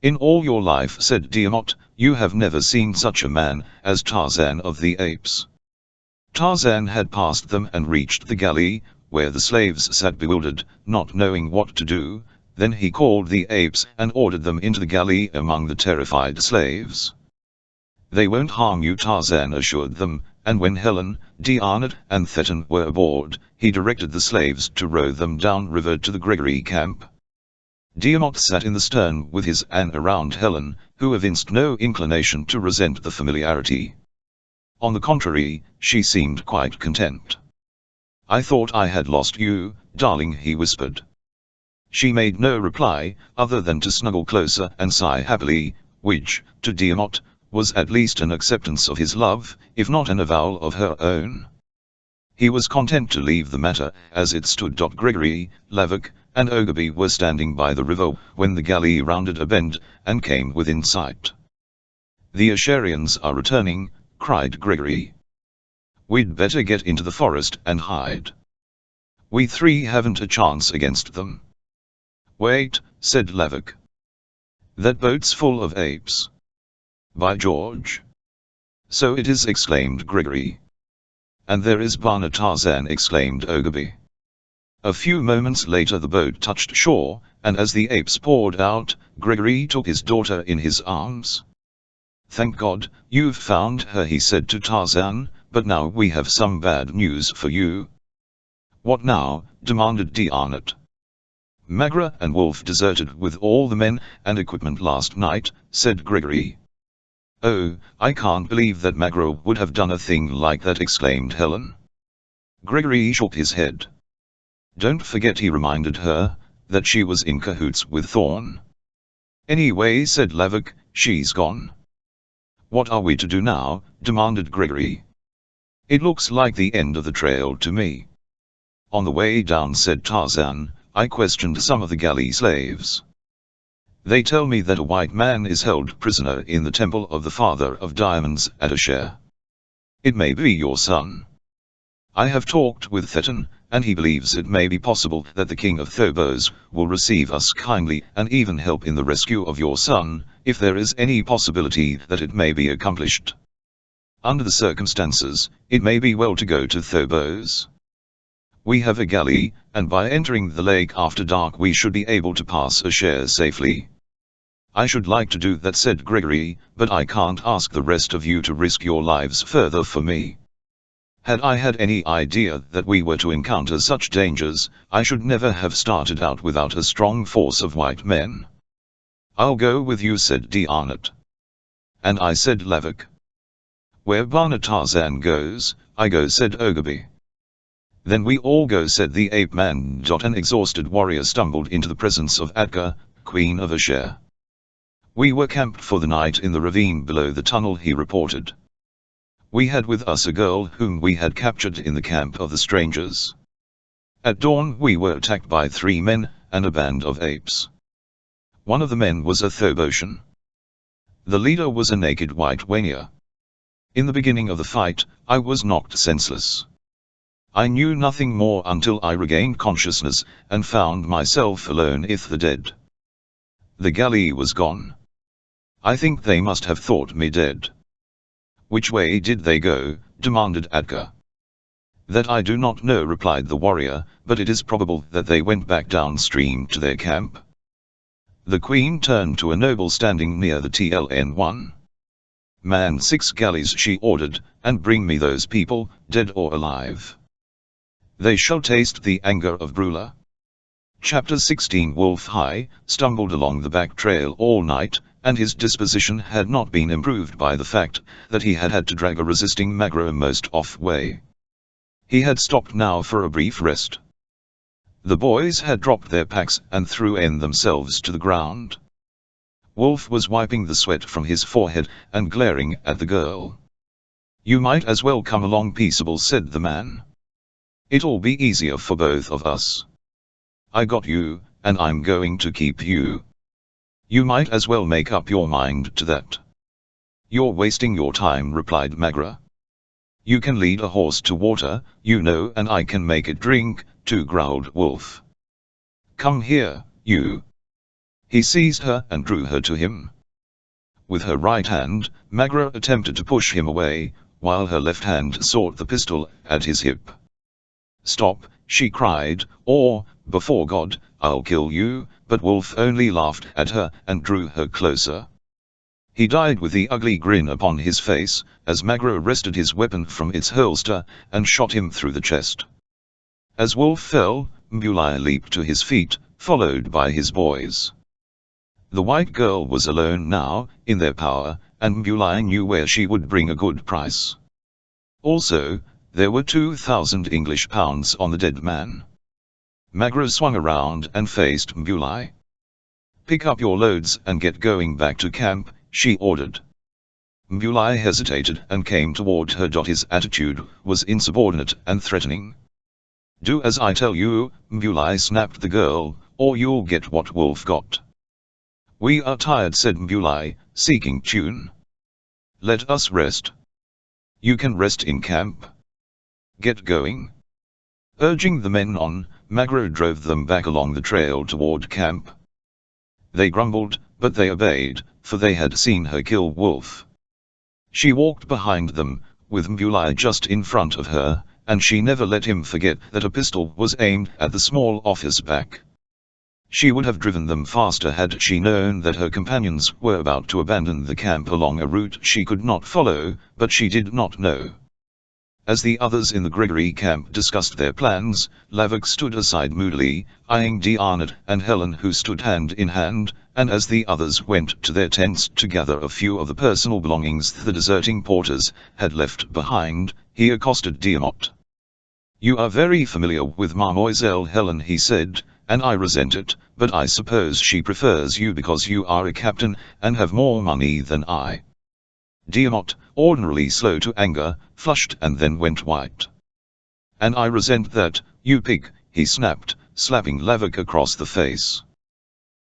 "In all your life," said Diarnot, "you have never seen such a man as Tarzan of the apes." Tarzan had passed them and reached the galley, where the slaves sat bewildered, not knowing what to do. Then he called the apes and ordered them into the galley among the terrified slaves. "They won't harm you," Tarzan assured them, and when Helen, Diarnot, and Thetan were aboard, he directed the slaves to row them down river to the Gregory camp. Diarnot sat in the stern with his arm around Helen, who evinced no inclination to resent the familiarity. On the contrary, she seemed quite content. "I thought I had lost you, darling," he whispered. She made no reply, other than to snuggle closer and sigh happily, which, to Diarnot, was at least an acceptance of his love, if not an avowal of her own. He was content to leave the matter as it stood. Gregory, Lavok, and Ogilvy were standing by the river when the galley rounded a bend and came within sight. "The Asherians are returning," cried Gregory. "We'd better get into the forest and hide. We three haven't a chance against them." "Wait," said Lavok. "That boat's full of apes." "By George!" "So it is," exclaimed Gregory. "And there is Bana," Tarzan exclaimed Ogilvy. A few moments later the boat touched shore, and as the apes poured out, Gregory took his daughter in his arms. "Thank God, you've found her," he said to Tarzan, "but now we have some bad news for you." "What now?" demanded Diarnot. "Magra and Wolf deserted with all the men and equipment last night," said Gregory. "Oh, I can't believe that Magra would have done a thing like that," exclaimed Helen. Gregory shook his head. "Don't forget," he reminded her, "that she was in cahoots with Thorn." "Anyway," said Lavok, "she's gone." "What are we to do now?" demanded Gregory. "It looks like the end of the trail to me." "On the way down," said Tarzan, "I questioned some of the galley slaves. They tell me that a white man is held prisoner in the temple of the Father of Diamonds at Asher. It may be your son. I have talked with Thetan, and he believes it may be possible that the king of Phobos will receive us kindly and even help in the rescue of your son, if there is any possibility that it may be accomplished. Under the circumstances, it may be well to go to Phobos. We have a galley, and by entering the lake after dark we should be able to pass Asher safely." "I should like to do that," said Gregory, "but I can't ask the rest of you to risk your lives further for me. Had I had any idea that we were to encounter such dangers, I should never have started out without a strong force of white men." "I'll go with you," said Diarnot. "And I," said Lavok. "Where Bana Tarzan goes, I go," said Ogilvy. "Then we all go," said the ape-man. An exhausted warrior stumbled into the presence of Atka, Queen of Asher. "We were camped for the night in the ravine below the tunnel," he reported. We had with us a girl whom we had captured in the camp of the strangers. At dawn we were attacked by 3 men, and a band of apes. One of the men was a Thoboshan. The leader was a naked white Wanya. In the beginning of the fight, I was knocked senseless. I knew nothing more until I regained consciousness, and found myself alone with the dead. The galley was gone. I think they must have thought me dead. Which way did they go? Demanded Adka. That I do not know, replied the warrior, but it is probable that they went back downstream to their camp. The queen turned to a noble standing near the TLN-1. Man 6 galleys, she ordered, and bring me those people, dead or alive. They shall taste the anger of Brula. Chapter 16. Wolf High stumbled along the back trail all night, and his disposition had not been improved by the fact that he had had to drag a resisting Magro most off-way. He had stopped now for a brief rest. The boys had dropped their packs and threw in themselves to the ground. Wolf was wiping the sweat from his forehead and glaring at the girl. You might as well come along peaceable, said the man. It'll be easier for both of us. I got you, and I'm going to keep you. You might as well make up your mind to that. You're wasting your time, replied Magra. You can lead a horse to water, you know, and I can make it drink, too, growled Wolf. Come here, you. He seized her and drew her to him. With her right hand, Magra attempted to push him away, while her left hand sought the pistol at his hip. Stop, she cried, or, before God, I'll kill you, but Wolf only laughed at her and drew her closer. He died with the ugly grin upon his face, as Magro wrested his weapon from its holster, and shot him through the chest. As Wolf fell, Mbulai leaped to his feet, followed by his boys. The white girl was alone now, in their power, and Mbulai knew where she would bring a good price. Also, there were 2,000 English pounds on the dead man. Magro swung around and faced Mbulai. Pick up your loads and get going back to camp, she ordered. Mbulai hesitated and came toward her. His attitude was insubordinate and threatening. Do as I tell you, Mbulai snapped the girl, or you'll get what Wolf got. We are tired, said Mbulai, seeking tune. Let us rest. You can rest in camp. Get going. Urging the men on, Magro drove them back along the trail toward camp. They grumbled, but they obeyed, for they had seen her kill Wolf. She walked behind them, with Mbulai just in front of her, and she never let him forget that a pistol was aimed at the small officer's back. She would have driven them faster had she known that her companions were about to abandon the camp along a route she could not follow, but she did not know. As the others in the Gregory camp discussed their plans, Lavak stood aside moodily, eyeing Diarnot and Helen, who stood hand in hand, and as the others went to their tents to gather a few of the personal belongings the deserting porters had left behind, he accosted Diarnot. You are very familiar with Mademoiselle Helen, he said, and I resent it, but I suppose she prefers you because you are a captain and have more money than I. Diarnot, ordinarily slow to anger, flushed and then went white. And I resent that, you pig, he snapped, slapping Lavak across the face.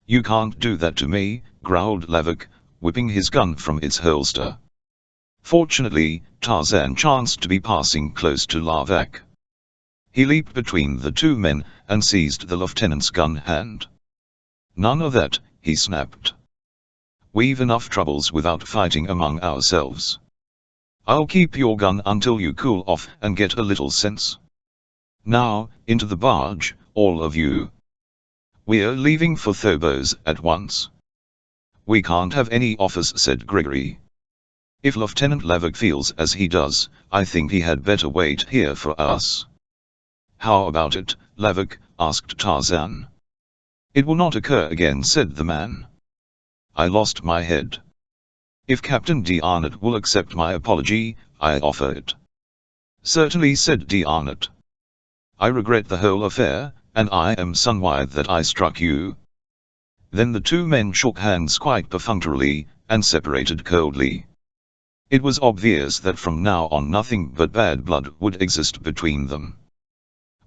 You can't do that to me, growled Lavak, whipping his gun from its holster. Fortunately, Tarzan chanced to be passing close to Lavak. He leaped between the two men, and seized the lieutenant's gun hand. None of that, he snapped. We've enough troubles without fighting among ourselves. I'll keep your gun until you cool off and get a little sense. Now, into the barge, all of you. We're leaving for Phobos at once. We can't have any offers, said Gregory. If Lieutenant Lavak feels as he does, I think he had better wait here for us. How about it, Lavak? Asked Tarzan. It will not occur again, said the man. I lost my head. If Captain Diarnot will accept my apology, I offer it. Certainly, said Diarnot. I regret the whole affair, and I am sunwide that I struck you. Then the two men shook hands quite perfunctorily, and separated coldly. It was obvious that from now on nothing but bad blood would exist between them.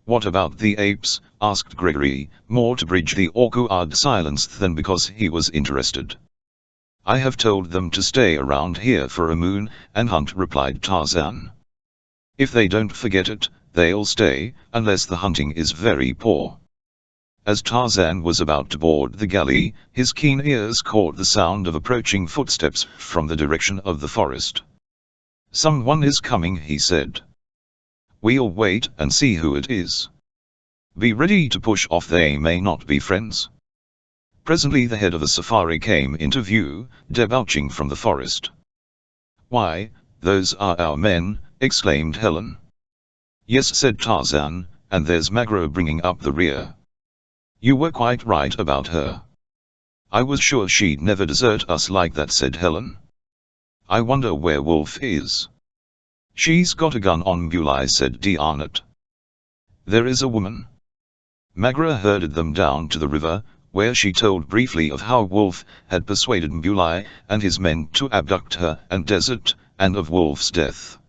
"What about the apes?" asked Gregory, more to bridge the awkward silence than because he was interested. "I have told them to stay around here for a moon and hunt," replied Tarzan. "If they don't forget it, they'll stay, unless the hunting is very poor." As Tarzan was about to board the galley, his keen ears caught the sound of approaching footsteps from the direction of the forest. "Someone is coming," he said. "We'll wait and see who it is. Be ready to push off, they may not be friends." Presently the head of a safari came into view, debouching from the forest. "Why, those are our men," exclaimed Helen. "Yes," said Tarzan, "and there's Magro bringing up the rear. You were quite right about her." "I was sure she'd never desert us like that," said Helen. "I wonder where Wolf is." "She's got a gun on Muley," said D'Arnott. "There is a woman." Magra herded them down to the river, where she told briefly of how Wolf had persuaded Muley and his men to abduct her and desert, and of Wolf's death.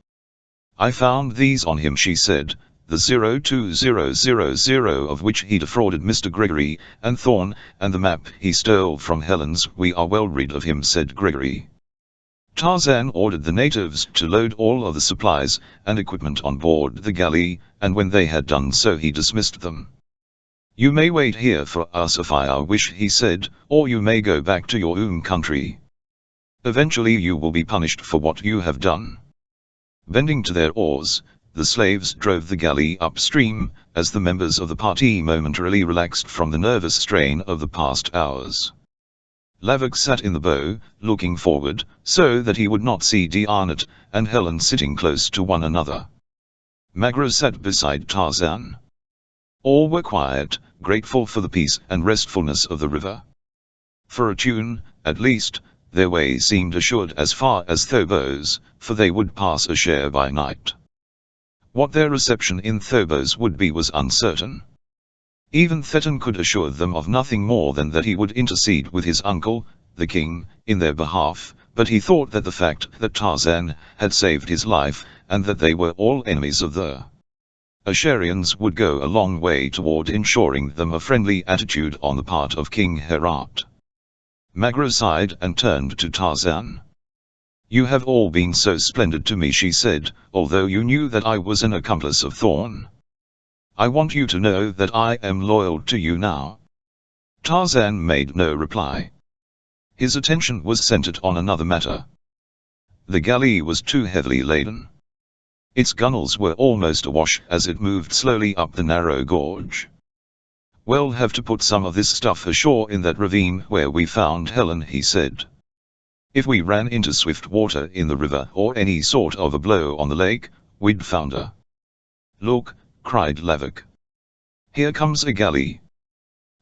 "I found these on him," she said, "the 02000 of which he defrauded Mr. Gregory and Thorne, and the map he stole from Helen's." "We are well rid of him," said Gregory. Tarzan ordered the natives to load all of the supplies and equipment on board the galley, and when they had done so he dismissed them. "You may wait here for us if I wish," he said, "or you may go back to your own country. Eventually you will be punished for what you have done." Bending to their oars, the slaves drove the galley upstream, as the members of the party momentarily relaxed from the nervous strain of the past hours. Lavik sat in the bow, looking forward, so that he would not see D'Arnott and Helen sitting close to one another. Magra sat beside Tarzan. All were quiet, grateful for the peace and restfulness of the river. For a tune, at least, their way seemed assured as far as Phobos, for they would pass a share by night. What their reception in Phobos would be was uncertain. Even Thetan could assure them of nothing more than that he would intercede with his uncle, the king, in their behalf, but he thought that the fact that Tarzan had saved his life, and that they were all enemies of the Asharians, would go a long way toward ensuring them a friendly attitude on the part of King Herat. Magra sighed and turned to Tarzan. "You have all been so splendid to me," she said, "although you knew that I was an accomplice of Thorne. I want you to know that I am loyal to you now." Tarzan made no reply. His attention was centered on another matter. The galley was too heavily laden. Its gunwales were almost awash as it moved slowly up the narrow gorge. "We'll have to put some of this stuff ashore in that ravine where we found Helen," he said. "If we ran into swift water in the river or any sort of a blow on the lake, we'd founder." "Look," cried Lavik. "Here comes a galley."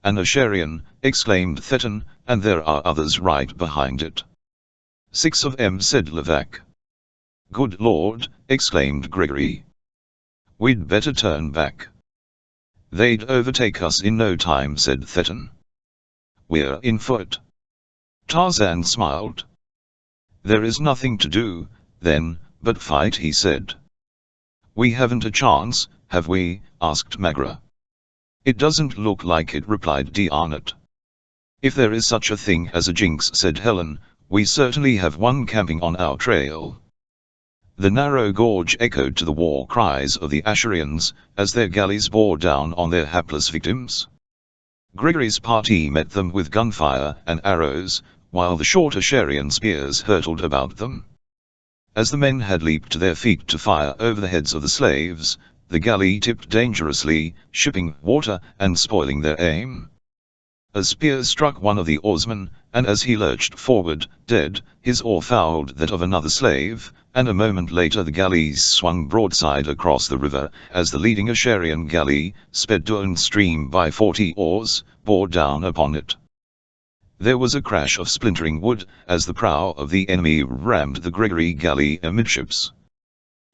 "An Asharian," exclaimed Thetan, "and there are others right behind it." "6 of 'em," said Lavak. "Good Lord," exclaimed Gregory. "We'd better turn back." "They'd overtake us in no time," said Thetan. "We're in for it." Tarzan smiled. "There is nothing to do, then, but fight," he said. "We haven't a chance, have we?" asked Magra. "It doesn't look like it," replied D'Arnott. "If there is such a thing as a jinx," said Helen, "we certainly have one camping on our trail." The narrow gorge echoed to the war cries of the Asharians, as their galleys bore down on their hapless victims. Gregory's party met them with gunfire and arrows, while the short Asharian spears hurtled about them. As the men had leaped to their feet to fire over the heads of the slaves, the galley tipped dangerously, shipping water and spoiling their aim. A spear struck one of the oarsmen, and as he lurched forward, dead, his oar fouled that of another slave, and a moment later the galley swung broadside across the river, as the leading Asharian galley, sped downstream by 40 oars, bore down upon it. There was a crash of splintering wood, as the prow of the enemy rammed the Gregory galley amidships.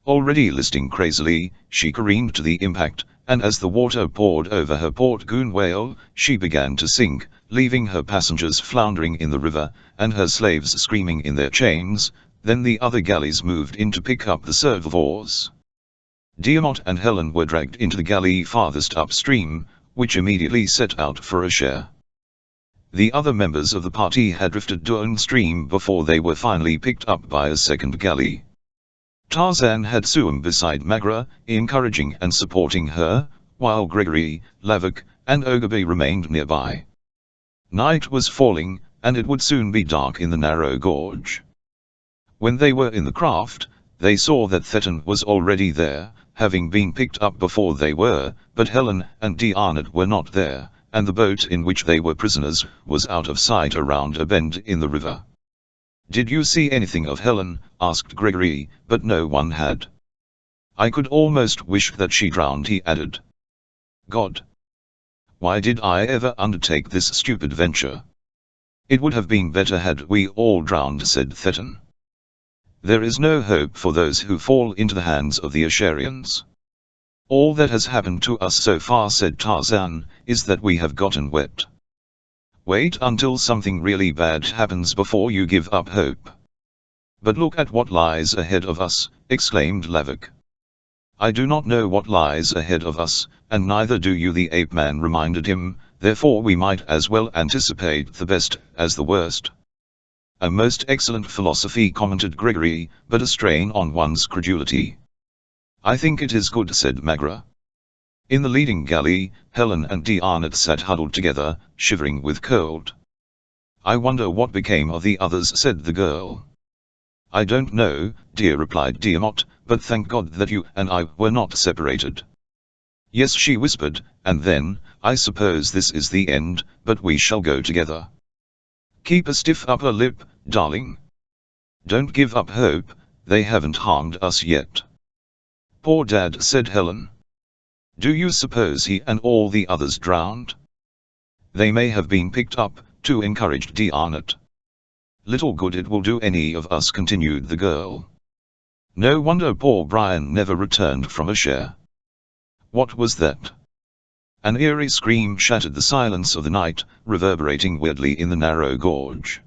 Already listing crazily, she careened to the impact, and as the water poured over her port gunwale, she began to sink, leaving her passengers floundering in the river, and her slaves screaming in their chains, Then the other galleys moved in to pick up the survivors. Diamant and Helen were dragged into the galley farthest upstream, which immediately set out for a share. The other members of the party had drifted downstream before they were finally picked up by a second galley. Tarzan had swum beside Magra, encouraging and supporting her, while Gregory, Lavik, and Ogilvy remained nearby. Night was falling, and it would soon be dark in the narrow gorge. When they were in the craft, they saw that Thetan was already there, having been picked up before they were, but Helen and Diarnet were not there, and the boat in which they were prisoners was out of sight around a bend in the river. "Did you see anything of Helen?" asked Gregory, but no one had. "I could almost wish that she drowned," he added. "God! Why did I ever undertake this stupid venture? It would have been better had we all drowned," said Thetan. "There is no hope for those who fall into the hands of the Asharians. All that has happened to us so far," said Tarzan, "is that we have gotten wet. Wait until something really bad happens before you give up hope." "But look at what lies ahead of us," exclaimed Lavik. "I do not know what lies ahead of us, and neither do you," the ape-man reminded him, "therefore we might as well anticipate the best as the worst." "A most excellent philosophy," commented Gregory, "but a strain on one's credulity." "I think it is good," said Magra. In the leading galley, Helen and Diarnet sat huddled together, shivering with cold. "I wonder what became of the others," said the girl. "I don't know, dear," replied Diamant, "but thank God that you and I were not separated." "Yes," she whispered, "and then, I suppose this is the end, but we shall go together. Keep a stiff upper lip, darling. Don't give up hope, they haven't harmed us yet." "Poor Dad," said Helen. "Do you suppose he and all the others drowned?" "They may have been picked up," too, encouraged Diarnet. "Little good it will do any of us," continued the girl. "No wonder poor Brian never returned from a share." What was that? An eerie scream shattered the silence of the night, reverberating weirdly in the narrow gorge.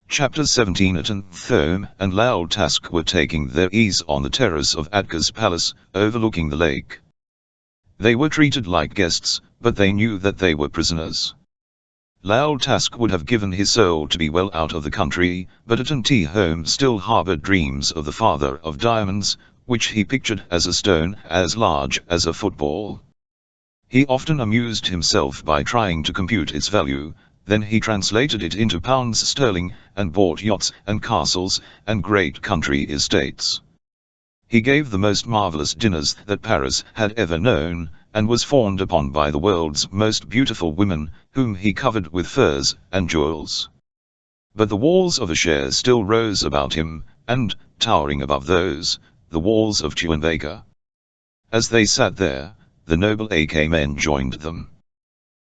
Chapter 17. Thome and Lal Task were taking their ease on the terrace of Atka's palace, overlooking the lake. They were treated like guests, but they knew that they were prisoners. Lal Task would have given his soul to be well out of the country, but at home still harbored dreams of the father of diamonds, which he pictured as a stone as large as a football. He often amused himself by trying to compute its value, then he translated it into pounds sterling, and bought yachts and castles and great country estates. He gave the most marvelous dinners that Paris had ever known, and was fawned upon by the world's most beautiful women, whom he covered with furs and jewels. But the walls of Ashare still rose about him, and, towering above those, the walls of Chewinbaker. As they sat there, the noble AK men joined them.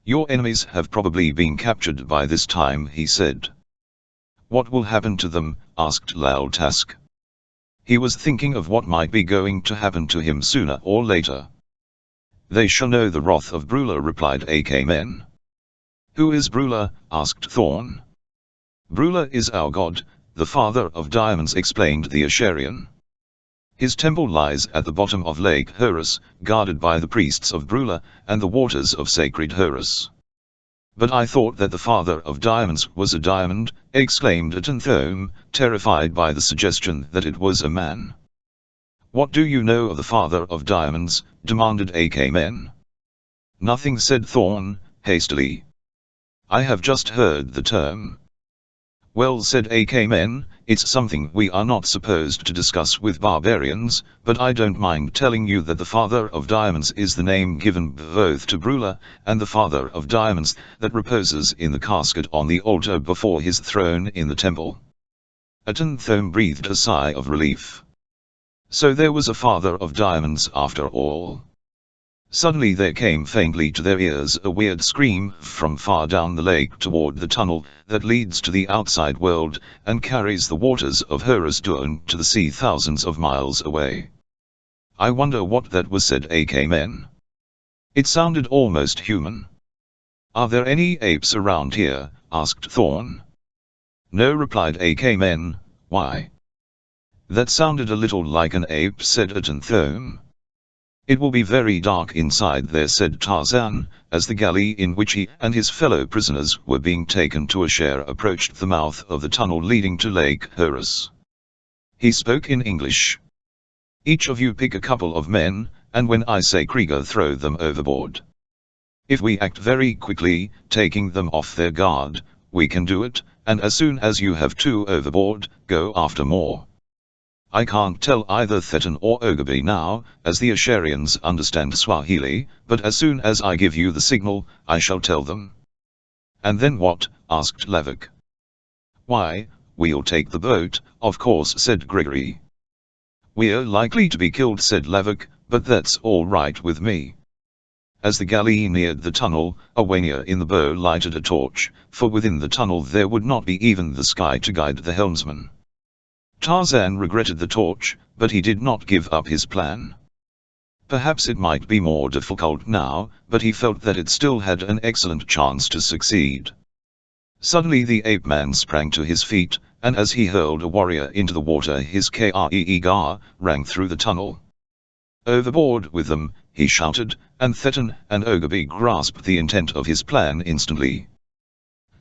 "Your enemies have probably been captured by this time," he said. "What will happen to them?" asked Lal Task. He was thinking of what might be going to happen to him sooner or later. "They shall know the wrath of Brula," replied AK men. "Who is Brula?" asked Thorn. "Brula is our god, the father of diamonds," explained the Asharian. "His temple lies at the bottom of Lake Horus, guarded by the priests of Brula and the waters of sacred Horus." "But I thought that the father of diamonds was a diamond," exclaimed Atenthome, terrified by the suggestion that it was a man. "What do you know of the father of diamonds?" demanded AK men. "Nothing," said Thorn, hastily. "I have just heard the term." "Well," said AK men, "it's something we are not supposed to discuss with barbarians, but I don't mind telling you that the father of diamonds is the name given both to Brula and the father of diamonds that reposes in the casket on the altar before his throne in the temple." Atenthome breathed a sigh of relief. So there was a father of diamonds after all. Suddenly there came faintly to their ears a weird scream from far down the lake toward the tunnel that leads to the outside world and carries the waters of Horus down to the sea thousands of miles away. "I wonder what that was," said AK men. "It sounded almost human." "Are there any apes around here?" asked Thorn. "No," replied AK men. "Why?" That sounded a little like an ape, said Atenthome. It will be very dark inside there, said Tarzan, as the galley in which he and his fellow prisoners were being taken to a share approached the mouth of the tunnel leading to Lake Horus. He spoke in English. Each of you pick a couple of men, and when I say Krieger, throw them overboard. If we act very quickly, taking them off their guard, we can do it, and as soon as you have 2 overboard, go after more. I can't tell either Thetan or Ogabe now, as the Asharians understand Swahili, but as soon as I give you the signal, I shall tell them. And then what? Asked Lavik. Why, we'll take the boat, of course, said Gregory. We're likely to be killed, said Lavik, but that's all right with me. As the galley neared the tunnel, Awania in the bow lighted a torch, for within the tunnel there would not be even the sky to guide the helmsman. Tarzan regretted the torch, but he did not give up his plan. Perhaps it might be more difficult now, but he felt that it still had an excellent chance to succeed. Suddenly the ape-man sprang to his feet, and as he hurled a warrior into the water, his Kree rang through the tunnel. Overboard with them, he shouted, and Thetan and Ogabe grasped the intent of his plan instantly.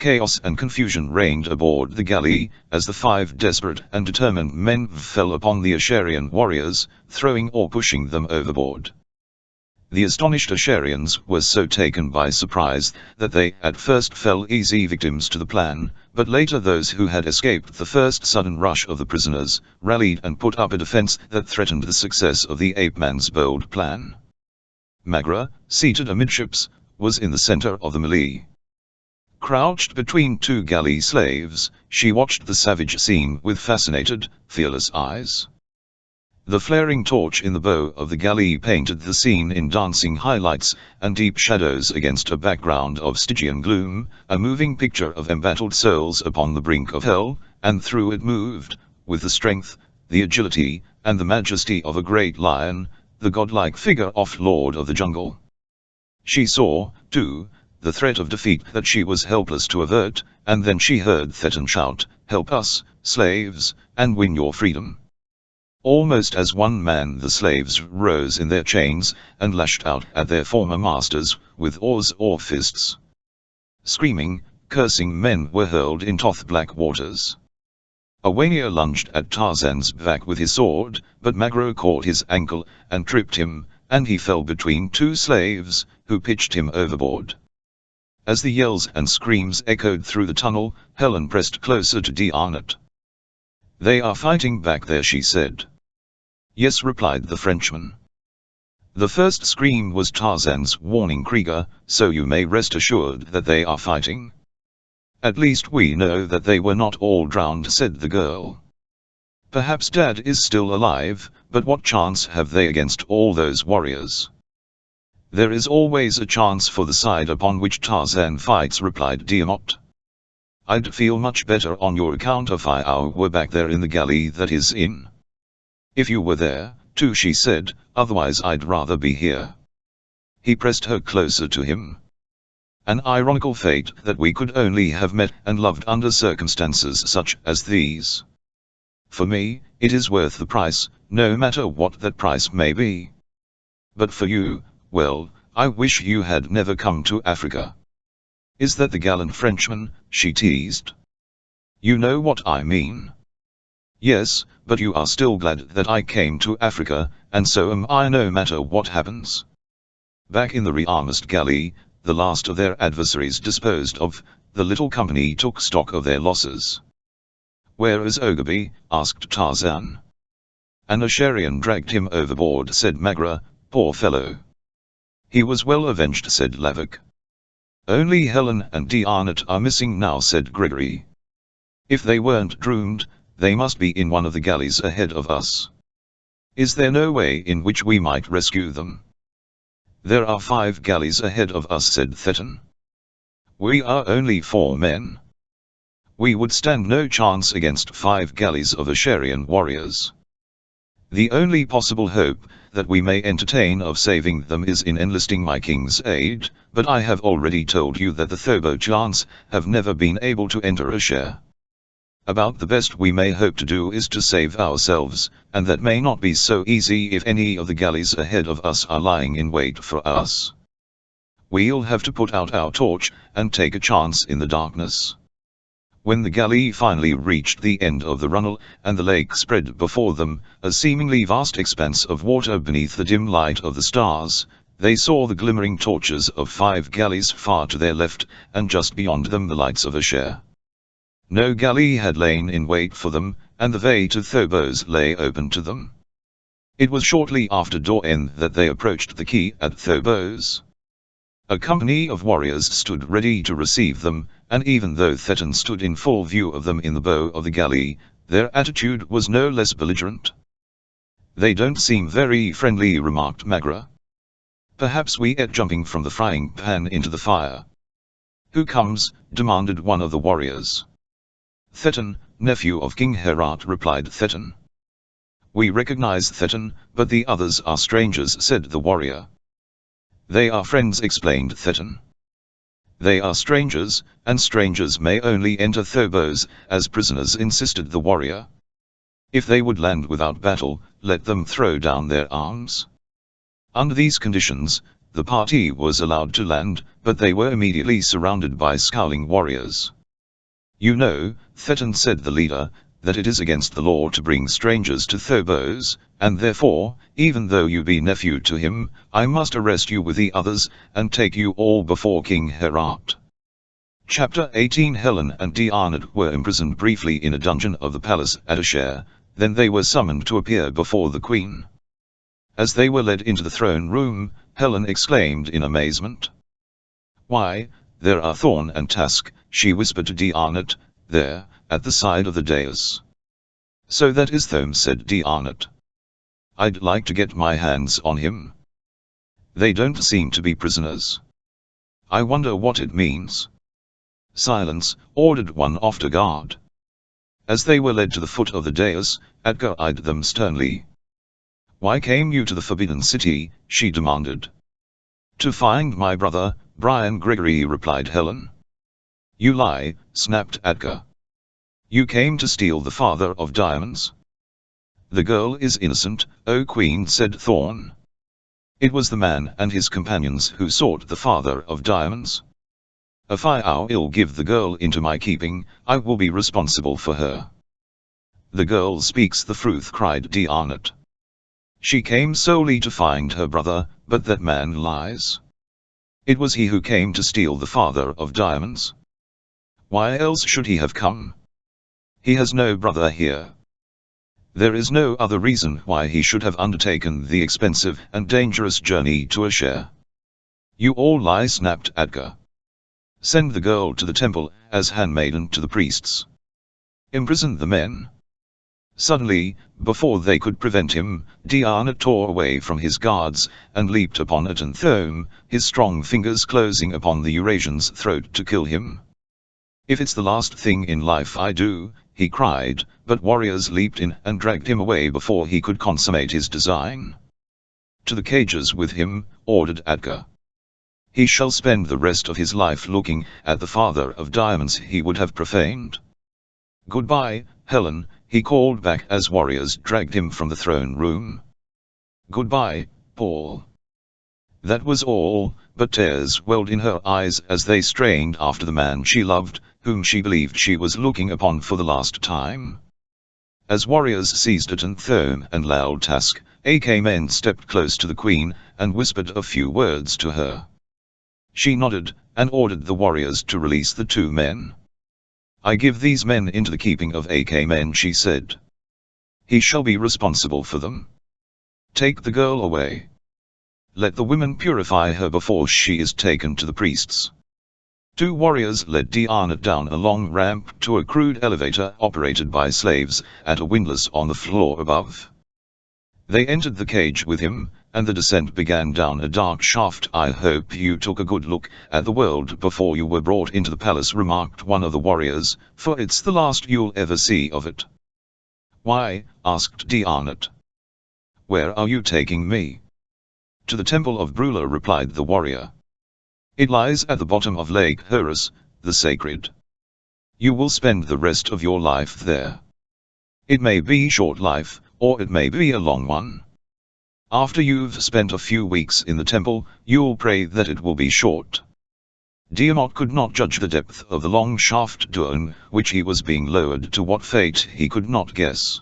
Chaos and confusion reigned aboard the galley, as the 5 desperate and determined men fell upon the Asharian warriors, throwing or pushing them overboard. The astonished Asharians were so taken by surprise that they at first fell easy victims to the plan, but later those who had escaped the first sudden rush of the prisoners rallied and put up a defense that threatened the success of the ape-man's bold plan. Magra, seated amidships, was in the center of the melee. Crouched between 2 galley slaves, she watched the savage scene with fascinated, fearless eyes. The flaring torch in the bow of the galley painted the scene in dancing highlights and deep shadows against a background of Stygian gloom, a moving picture of embattled souls upon the brink of hell, and through it moved, with the strength, the agility, and the majesty of a great lion, the godlike figure of Lord of the Jungle. She saw, too, the threat of defeat that she was helpless to avert, and then she heard Thetan shout, "Help us, slaves, and win your freedom." Almost as one man the slaves rose in their chains, and lashed out at their former masters, with oars or fists. Screaming, cursing men were hurled into the black waters. Awania lunged at Tarzan's back with his sword, but Magro caught his ankle, and tripped him, and he fell between 2 slaves, who pitched him overboard. As the yells and screams echoed through the tunnel, Helen pressed closer to D'Arnot. "They are fighting back there," she said. "Yes," replied the Frenchman. "The first scream was Tarzan's warning, Krieger, so you may rest assured that they are fighting." "At least we know that they were not all drowned," said the girl. "Perhaps Dad is still alive, but what chance have they against all those warriors?" "There is always a chance for the side upon which Tarzan fights," replied D'Arnot. "I'd feel much better on your account if I were back there in the galley that is in." "If you were there, too," she said, "otherwise I'd rather be here." He pressed her closer to him. "An ironical fate that we could only have met and loved under circumstances such as these. For me, it is worth the price, no matter what that price may be. But for you, well, I wish you had never come to Africa." "Is that the gallant Frenchman?" she teased. "You know what I mean." "Yes, but you are still glad that I came to Africa, and so am I, no matter what happens." Back in the rearmast galley, the last of their adversaries disposed of, the little company took stock of their losses. "Where is Ogabe?" asked Tarzan. "An Asharian dragged him overboard," said Magra, "poor fellow." "He was well avenged," said Lavik. "Only Helen and D'Arnot are missing now," said Gregory. "If they weren't drowned, they must be in one of the galleys ahead of us. Is there no way in which we might rescue them?" "There are 5 galleys ahead of us," said Thetan. "We are only 4 men. We would stand no chance against 5 galleys of Asharian warriors. The only possible hope that we may entertain of saving them is in enlisting my king's aid, but I have already told you that the Thobo Chants have never been able to enter Ashar." About the best we may hope to do is to save ourselves, and that may not be so easy if any of the galleys ahead of us are lying in wait for us. We'll have to put out our torch, and take a chance in the darkness. When the galley finally reached the end of the runnel, and the lake spread before them, a seemingly vast expanse of water beneath the dim light of the stars, they saw the glimmering torches of 5 galleys far to their left, and just beyond them the lights of a share. No galley had lain in wait for them, and the way to Phobos lay open to them. It was shortly after dawn that they approached the quay at Phobos. A company of warriors stood ready to receive them, and even though Thetan stood in full view of them in the bow of the galley, their attitude was no less belligerent. "They don't seem very friendly," remarked Magra. "Perhaps we are jumping from the frying pan into the fire." "Who comes?" demanded one of the warriors. "Thetan, nephew of King Herat," replied Thetan. "We recognize Thetan, but the others are strangers," said the warrior. "They are friends," explained Thetan. "They are strangers, and strangers may only enter Phobos as prisoners," insisted the warrior. "If they would land without battle, let them throw down their arms." Under these conditions, the party was allowed to land, but they were immediately surrounded by scowling warriors. "You know," Thetan said the leader, "that it is against the law to bring strangers to Phobos, and therefore, even though you be nephew to him, I must arrest you with the others, and take you all before King Herat." Chapter 18. Helen and Diarnid were imprisoned briefly in a dungeon of the palace at Asher, then they were summoned to appear before the queen. As they were led into the throne room, Helen exclaimed in amazement. "Why, there are Thorn and Task," she whispered to Diarnid, "there, at the side of the dais." "So that is Thome," said Diarnid. "I'd like to get my hands on him. They don't seem to be prisoners. I wonder what it means." "Silence," ordered one after guard. As they were led to the foot of the dais, Edgar eyed them sternly. "Why came you to the Forbidden City?" she demanded. "To find my brother, Brian Gregory," replied Helen. "You lie," snapped Edgar. "You came to steal the father of diamonds." "The girl is innocent, O Queen," said Thorn. "It was the man and his companions who sought the father of diamonds. If I'll give the girl into my keeping, I will be responsible for her." "The girl speaks the truth," cried Diarnid. "She came solely to find her brother, but that man lies. It was he who came to steal the father of diamonds. Why else should he have come? He has no brother here. There is no other reason why he should have undertaken the expensive and dangerous journey to Asher." "You all lie," snapped Edgar. "Send the girl to the temple, as handmaiden to the priests. Imprison the men." Suddenly, before they could prevent him, Diarnid tore away from his guards, and leaped upon Thome, his strong fingers closing upon the Eurasian's throat to kill him. "If it's the last thing in life I do," he cried, but warriors leaped in and dragged him away before he could consummate his design. "To the cages with him," ordered Edgar. "He shall spend the rest of his life looking at the father of diamonds he would have profaned." "Goodbye, Helen," he called back as warriors dragged him from the throne room. "Goodbye, Paul." That was all, but tears welled in her eyes as they strained after the man she loved, whom she believed she was looking upon for the last time. As warriors seized Thome and Loud Task, AK men stepped close to the queen, and whispered a few words to her. She nodded, and ordered the warriors to release the 2 men. "I give these men into the keeping of AK men," she said. "He shall be responsible for them. Take the girl away. Let the women purify her before she is taken to the priests." 2 warriors led Diarnid down a long ramp to a crude elevator operated by slaves, at a windlass on the floor above. They entered the cage with him, and the descent began down a dark shaft. "I hope you took a good look at the world before you were brought into the palace," remarked one of the warriors, "for it's the last you'll ever see of it." "Why?" asked Diarnid. "Where are you taking me?" "To the temple of Brula," replied the warrior. "It lies at the bottom of Lake Horus, the sacred." You will spend the rest of your life there. It may be short life, or it may be a long one. After you've spent a few weeks in the temple, you'll pray that it will be short. Tiamat could not judge the depth of the long shaft down which he was being lowered to. What fate he could not guess.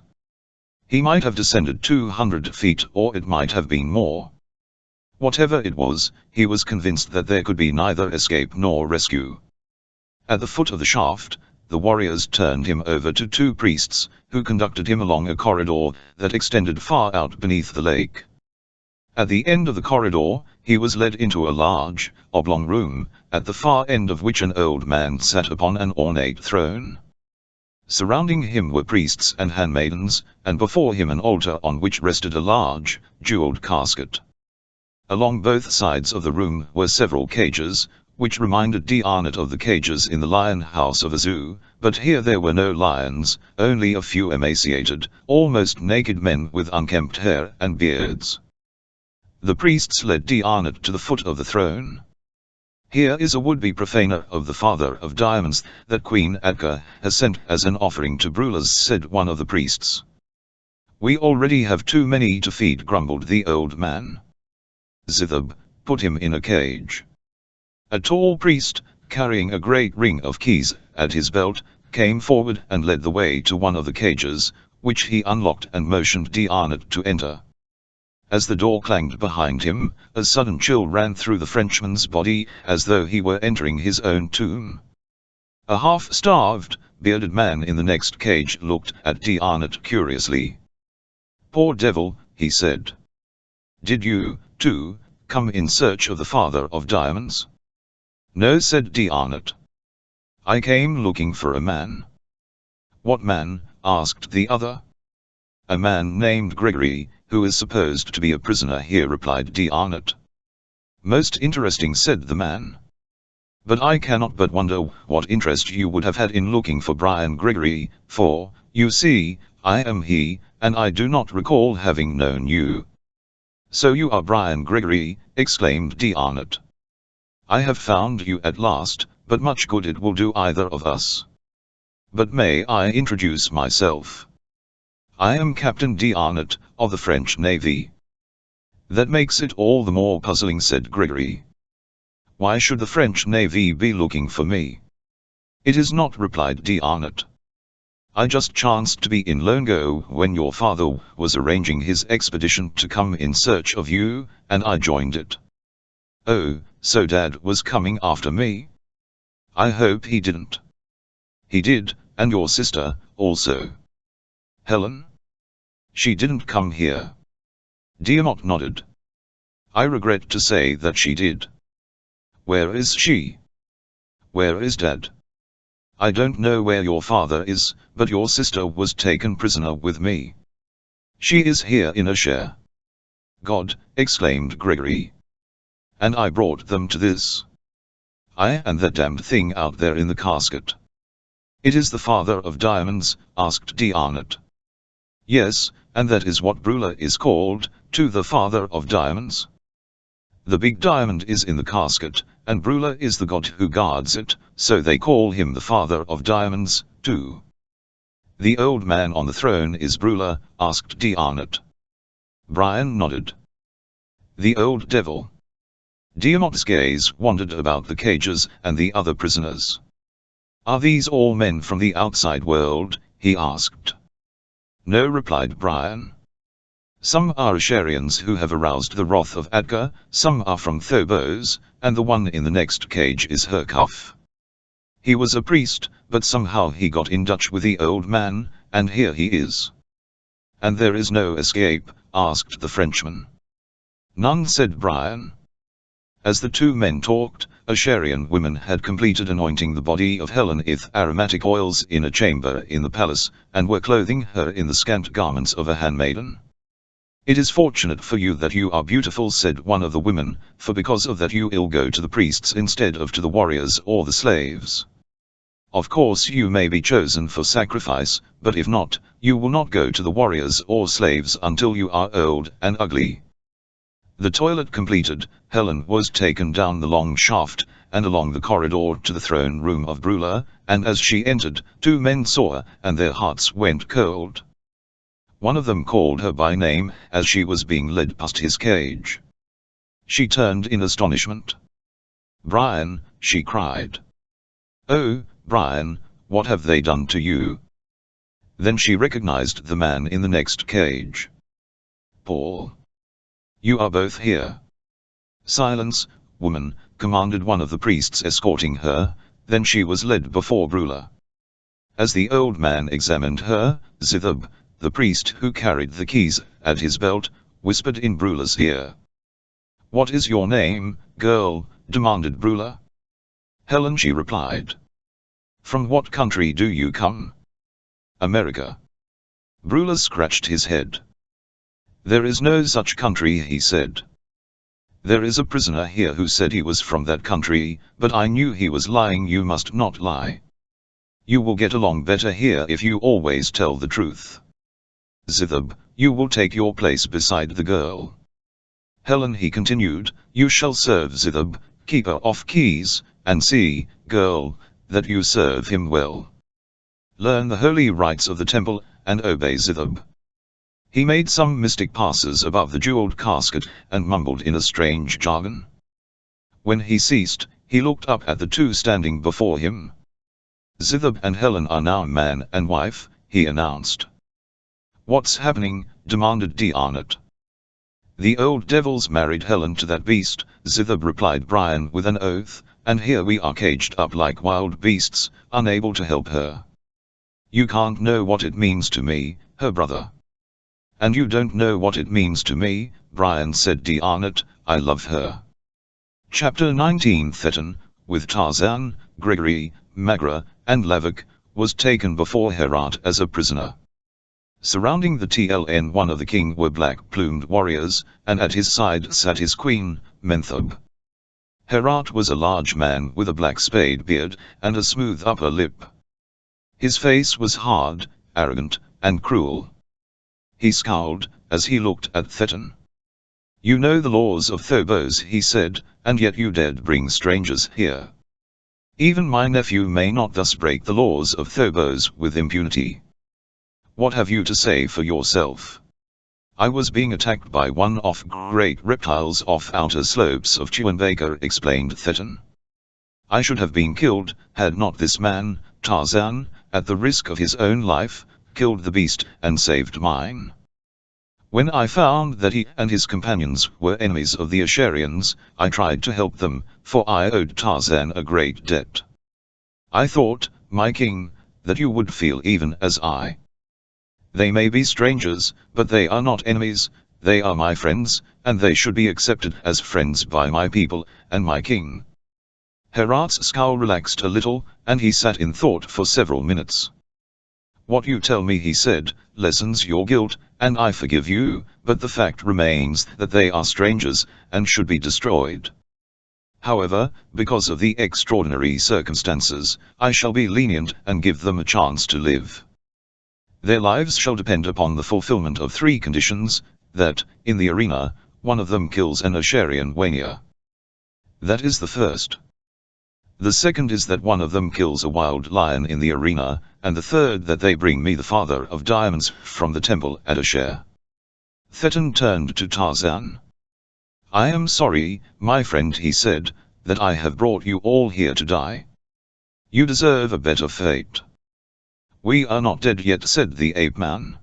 He might have descended 200 feet, or it might have been more. Whatever it was, he was convinced that there could be neither escape nor rescue. At the foot of the shaft, the warriors turned him over to two priests, who conducted him along a corridor that extended far out beneath the lake. At the end of the corridor, he was led into a large, oblong room, at the far end of which an old man sat upon an ornate throne. Surrounding him were priests and handmaidens, and before him an altar on which rested a large, jeweled casket. Along both sides of the room were several cages, which reminded Tiamat of the cages in the lion house of a zoo, but here there were no lions, only a few emaciated, almost naked men with unkempt hair and beards. The priests led Tiamat to the foot of the throne. Here is a would-be profaner of the father of diamonds that Queen Atka has sent as an offering to Brulas, said one of the priests. We already have too many to feed, grumbled the old man. Zithab, put him in a cage. A tall priest, carrying a great ring of keys at his belt, came forward and led the way to one of the cages, which he unlocked and motioned Tiamat to enter. As the door clanged behind him, a sudden chill ran through the Frenchman's body, as though he were entering his own tomb. A half-starved, bearded man in the next cage looked at Tiamat curiously. Poor devil, he said. Did you, too, come in search of the father of diamonds? No, said Tiamat. I came looking for a man. What man? Asked the other. A man named Gregory, who is supposed to be a prisoner here, replied Tiamat. Most interesting, said the man. But I cannot but wonder what interest you would have had in looking for Brian Gregory, for, you see, I am he, and I do not recall having known you. So you are Brian Gregory, exclaimed Tiamat. I have found you at last, but much good it will do either of us. But may I introduce myself? I am Captain Tiamat, of the French Navy. That makes it all the more puzzling, said Gregory. Why should the French Navy be looking for me? It is not, replied Tiamat. I just chanced to be in Longo when your father was arranging his expedition to come in search of you, and I joined it. Oh, so Dad was coming after me? I hope he didn't. He did, and your sister, also. Helen? She didn't come here. Tiamat nodded. I regret to say that she did. Where is she? Where is Dad? I don't know where your father is, but your sister was taken prisoner with me. She is here in a chair. God, exclaimed Gregory. And I brought them to this. I and that damned thing out there in the casket. It is the father of diamonds, asked Tiamat. Yes, and that is what Brula is called, to the father of diamonds. The big diamond is in the casket, and Brula is the god who guards it, so they call him the father of diamonds, too. The old man on the throne is Brula, asked Tiamat. Brian nodded. The old devil. Tiamat's gaze wandered about the cages and the other prisoners. Are these all men from the outside world? He asked. No, replied Brian. Some are Asharians who have aroused the wrath of Atka, some are from Phobos, and the one in the next cage is Herkuf. He was a priest, but somehow he got in touch with the old man, and here he is. And there is no escape? Asked the Frenchman. None, said Brian. As the two men talked, Asharian women had completed anointing the body of Helen with aromatic oils in a chamber in the palace, and were clothing her in the scant garments of a handmaiden. It is fortunate for you that you are beautiful, said one of the women, for because of that you will go to the priests instead of to the warriors or the slaves. Of course you may be chosen for sacrifice, but if not, you will not go to the warriors or slaves until you are old and ugly. The toilet completed, Helen was taken down the long shaft, and along the corridor to the throne room of Brula, and as she entered, two men saw her, and their hearts went cold. One of them called her by name, as she was being led past his cage. She turned in astonishment. "Brian," she cried. "Oh, Brian, what have they done to you?" Then she recognized the man in the next cage. "Paul. You are both here." "Silence, woman," commanded one of the priests escorting her, then she was led before Brula. As the old man examined her, Zithab, the priest who carried the keys at his belt, whispered in Brula's ear. "What is your name, girl?" demanded Brula. "Helen," she replied. "From what country do you come?" "America." Brula scratched his head. "There is no such country," he said. "There is a prisoner here who said he was from that country, but I knew he was lying. You must not lie. You will get along better here if you always tell the truth. Zithab, you will take your place beside the girl. Helen," he continued, "you shall serve Zithab, keeper of keys, and see, girl, that you serve him well. Learn the holy rites of the temple, and obey Zithab." He made some mystic passes above the jeweled casket, and mumbled in a strange jargon. When he ceased, he looked up at the two standing before him. "Zithab and Helen are now man and wife," he announced. "What's happening?" demanded Dianet. "The old devil's married Helen to that beast," Zithab replied Brian with an oath, "and here we are caged up like wild beasts, unable to help her. You can't know what it means to me, her brother." "And you don't know what it means to me," Brian said. "Dianet, I love her." Chapter 19. Thetan, with Tarzan, Gregory, Magra, and Lavik, was taken before Herat as a prisoner. Surrounding the TLN one of the king were black-plumed warriors, and at his side sat his queen, Menthub. Herat was a large man with a black spade beard, and a smooth upper lip. His face was hard, arrogant, and cruel. He scowled, as he looked at Thetan. "You know the laws of Phobos," he said, "and yet you dared bring strangers here. Even my nephew may not thus break the laws of Phobos with impunity. What have you to say for yourself?" "I was being attacked by one of great reptiles off outer slopes of Chewinbaker," explained Thetan. "I should have been killed, had not this man, Tarzan, at the risk of his own life, killed the beast and saved mine. When I found that he and his companions were enemies of the Asharians, I tried to help them, for I owed Tarzan a great debt. I thought, my king, that you would feel even as I. They may be strangers, but they are not enemies, they are my friends, and they should be accepted as friends by my people, and my king." Herat's scowl relaxed a little, and he sat in thought for several minutes. "What you tell me," he said, "lessens your guilt, and I forgive you, but the fact remains that they are strangers, and should be destroyed. However, because of the extraordinary circumstances, I shall be lenient and give them a chance to live. Their lives shall depend upon the fulfillment of 3 conditions, that, in the arena, one of them kills an Asharian Wania. That is the first. The second is that one of them kills a wild lion in the arena, and the third that they bring me the father of diamonds from the temple at Ashar." Thetan turned to Tarzan. "I am sorry, my friend," he said, "that I have brought you all here to die. You deserve a better fate." "We are not dead yet," said the ape-man.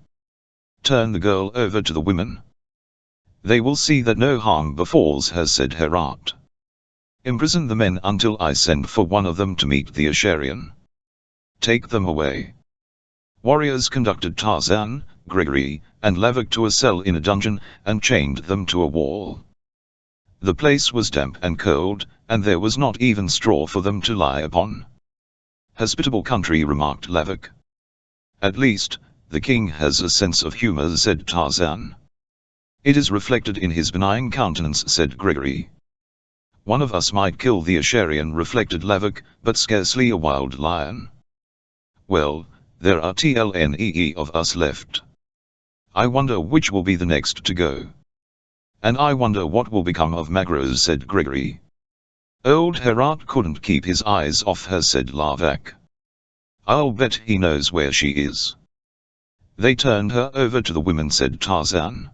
"Turn the girl over to the women. They will see that no harm befalls her," said Herat. "Imprison the men until I send for one of them to meet the Asharian. Take them away." Warriors conducted Tarzan, Gregory, and Lavik to a cell in a dungeon, and chained them to a wall. The place was damp and cold, and there was not even straw for them to lie upon. "Hospitable country," remarked Lavik. "At least, the king has a sense of humor," said Tarzan. "It is reflected in his benign countenance," said Gregory. "One of us might kill the Asharian," reflected Lavik, "but scarcely a wild lion. Well, there are TLNEE of us left. I wonder which will be the next to go." "And I wonder what will become of Magros," said Gregory. Old Herat couldn't keep his eyes off her, said Lavak. I'll bet he knows where she is. They turned her over to the women, said Tarzan.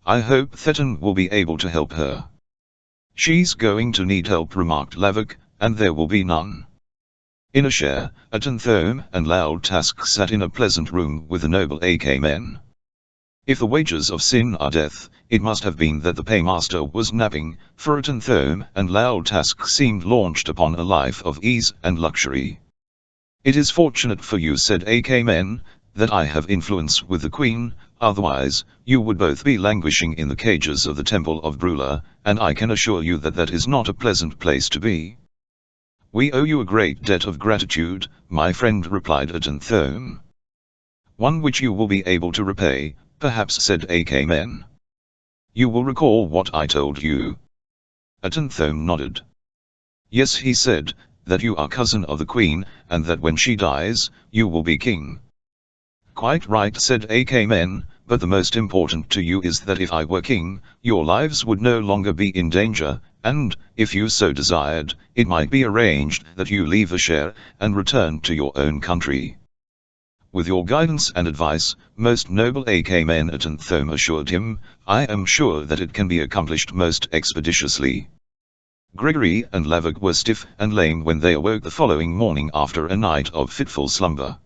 I hope Thetan will be able to help her. She's going to need help, remarked Lavak, and there will be none. In a share, Atenthome and Loud Task sat in a pleasant room with the noble AK men. If the wages of sin are death, it must have been that the paymaster was napping, for Atenthome and Loud Task seemed launched upon a life of ease and luxury. It is fortunate for you, said AK men, that I have influence with the queen, otherwise, you would both be languishing in the cages of the temple of Brula, and I can assure you that that is not a pleasant place to be. We owe you a great debt of gratitude, my friend, replied Atenthome. One which you will be able to repay, perhaps, said AK men. You will recall what I told you. Atenthome nodded. Yes, he said, that you are cousin of the queen, and that when she dies, you will be king. Quite right, said AK men, but the most important to you is that if I were king, your lives would no longer be in danger, and, if you so desired, it might be arranged that you leave a share, and return to your own country. With your guidance and advice, most noble AK men, Atenthome assured him, I am sure that it can be accomplished most expeditiously. Gregory and Lavak were stiff and lame when they awoke the following morning after a night of fitful slumber.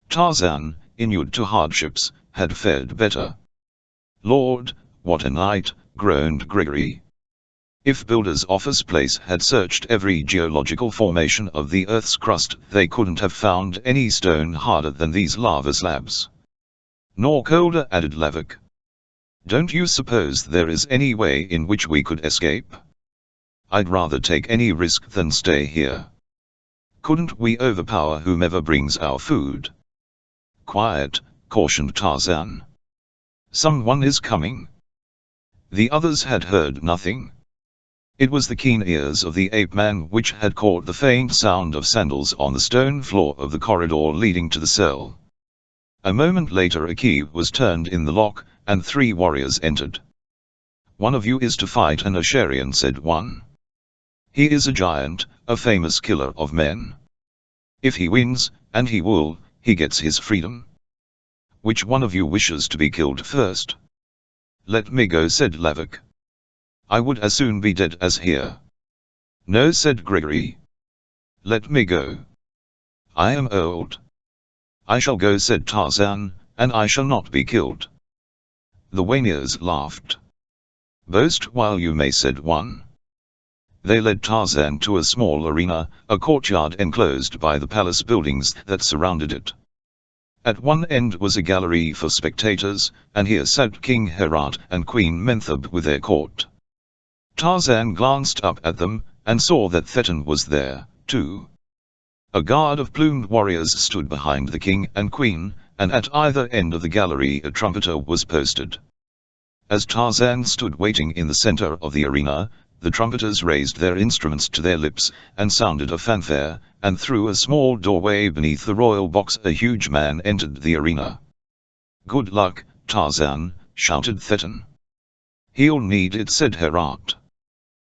Tarzan, inured to hardships, had fared better. Lord, what a night, groaned Gregory. If Builder's Office Place had searched every geological formation of the Earth's crust, they couldn't have found any stone harder than these lava slabs. Nor colder, added Lavak. Don't you suppose there is any way in which we could escape? I'd rather take any risk than stay here. Couldn't we overpower whomever brings our food? Quiet, cautioned Tarzan. Someone is coming. The others had heard nothing. It was the keen ears of the ape-man which had caught the faint sound of sandals on the stone floor of the corridor leading to the cell. A moment later a key was turned in the lock, and 3 warriors entered. One of you is to fight an Asharian, said one. He is a giant, a famous killer of men. If he wins, and he will, he gets his freedom. Which one of you wishes to be killed first? Let me go, said Lavak. I would as soon be dead as here. No, said Gregory. Let me go. I am old. I shall go, said Tarzan, and I shall not be killed. The Waniers laughed. Boast while you may, said one. They led Tarzan to a small arena, a courtyard enclosed by the palace buildings that surrounded it. At one end was a gallery for spectators, and here sat King Herat and Queen Mentheb with their court. Tarzan glanced up at them, and saw that Thetan was there, too. A guard of plumed warriors stood behind the king and queen, and at either end of the gallery a trumpeter was posted. As Tarzan stood waiting in the center of the arena, the trumpeters raised their instruments to their lips, and sounded a fanfare, and through a small doorway beneath the royal box a huge man entered the arena. Good luck, Tarzan, shouted Thetan. He'll need it, said Herat.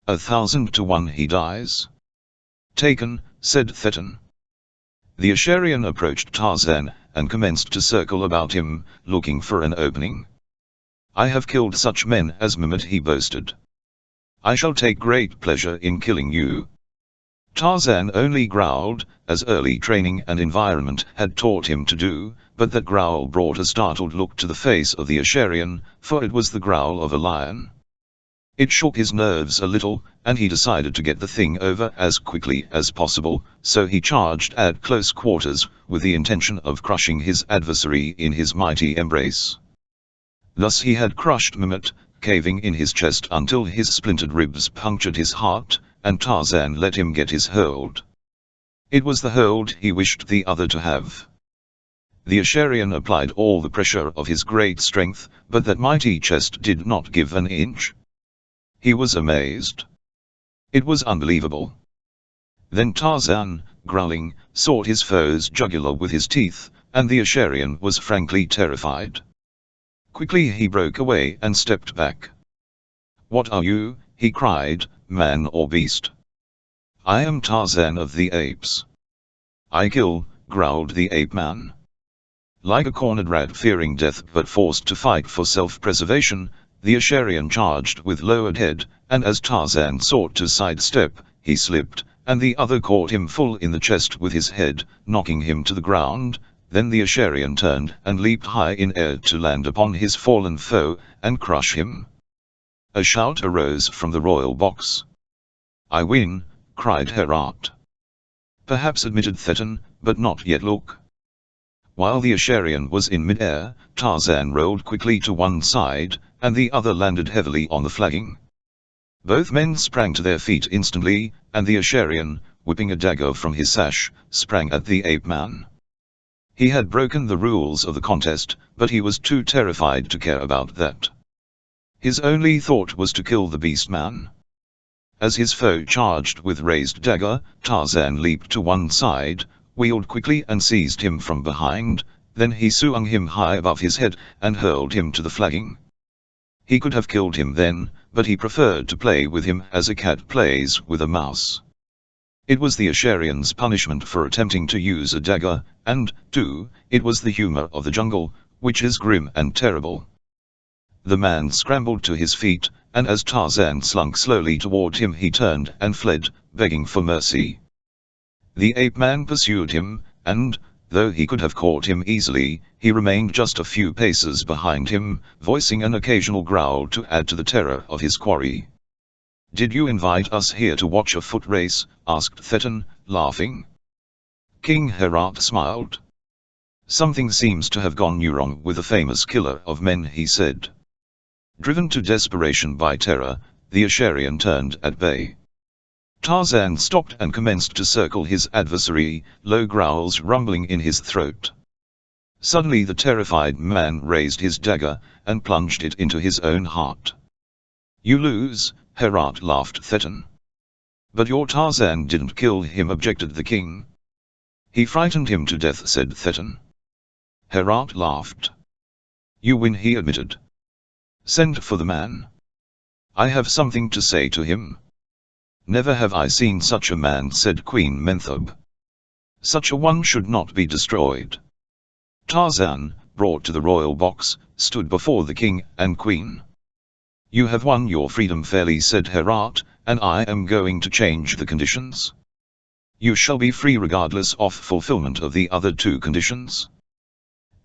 1,000 to 1 he dies. Taken, said Thetan. The Asharian approached Tarzan, and commenced to circle about him, looking for an opening. I have killed such men as Mehmet, he boasted. I shall take great pleasure in killing you. Tarzan only growled, as early training and environment had taught him to do, but that growl brought a startled look to the face of the Asharian, for it was the growl of a lion. It shook his nerves a little, and he decided to get the thing over as quickly as possible, so he charged at close quarters, with the intention of crushing his adversary in his mighty embrace. Thus he had crushed Mehmet, caving in his chest until his splintered ribs punctured his heart, and Tarzan let him get his hold. It was the hold he wished the other to have. The Asharian applied all the pressure of his great strength, but that mighty chest did not give an inch. He was amazed. It was unbelievable. Then Tarzan, growling, sought his foe's jugular with his teeth, and the Asharian was frankly terrified. Quickly he broke away and stepped back. What are you, he cried, man or beast? I am Tarzan of the apes. I kill, growled the ape man. Like a cornered rat fearing death but forced to fight for self-preservation, the Asherian charged with lowered head, and as Tarzan sought to sidestep, he slipped, and the other caught him full in the chest with his head, knocking him to the ground. Then the Asherian turned and leaped high in air to land upon his fallen foe, and crush him. A shout arose from the royal box. I win, cried Herat. Perhaps, admitted Thetan, but not yet. Look. While the Asherian was in mid-air, Tarzan rolled quickly to one side, and the other landed heavily on the flagging. Both men sprang to their feet instantly, and the Asherian, whipping a dagger from his sash, sprang at the ape man. He had broken the rules of the contest, but he was too terrified to care about that. His only thought was to kill the beast man. As his foe charged with raised dagger, Tarzan leaped to one side, wheeled quickly and seized him from behind, then he swung him high above his head, and hurled him to the flagging. He could have killed him then, but he preferred to play with him as a cat plays with a mouse. It was the Asherian's punishment for attempting to use a dagger, and, too, it was the humor of the jungle, which is grim and terrible. The man scrambled to his feet, and as Tarzan slunk slowly toward him he turned and fled, begging for mercy. The ape-man pursued him, and, though he could have caught him easily, he remained just a few paces behind him, voicing an occasional growl to add to the terror of his quarry. Did you invite us here to watch a foot race? Asked Thetan, laughing. King Herat smiled. Something seems to have gone wrong with the famous killer of men, he said. Driven to desperation by terror, the Asherian turned at bay. Tarzan stopped and commenced to circle his adversary, low growls rumbling in his throat. Suddenly the terrified man raised his dagger, and plunged it into his own heart. You lose, Herat, laughed Thetan. But your Tarzan didn't kill him, objected the king. He frightened him to death, said Thetan. Herat laughed. You win, he admitted. Send for the man. I have something to say to him. Never have I seen such a man, said Queen Menthub. Such a one should not be destroyed. Tarzan, brought to the royal box, stood before the king and queen. You have won your freedom fairly, said Herat, and I am going to change the conditions. You shall be free regardless of fulfillment of the other two conditions.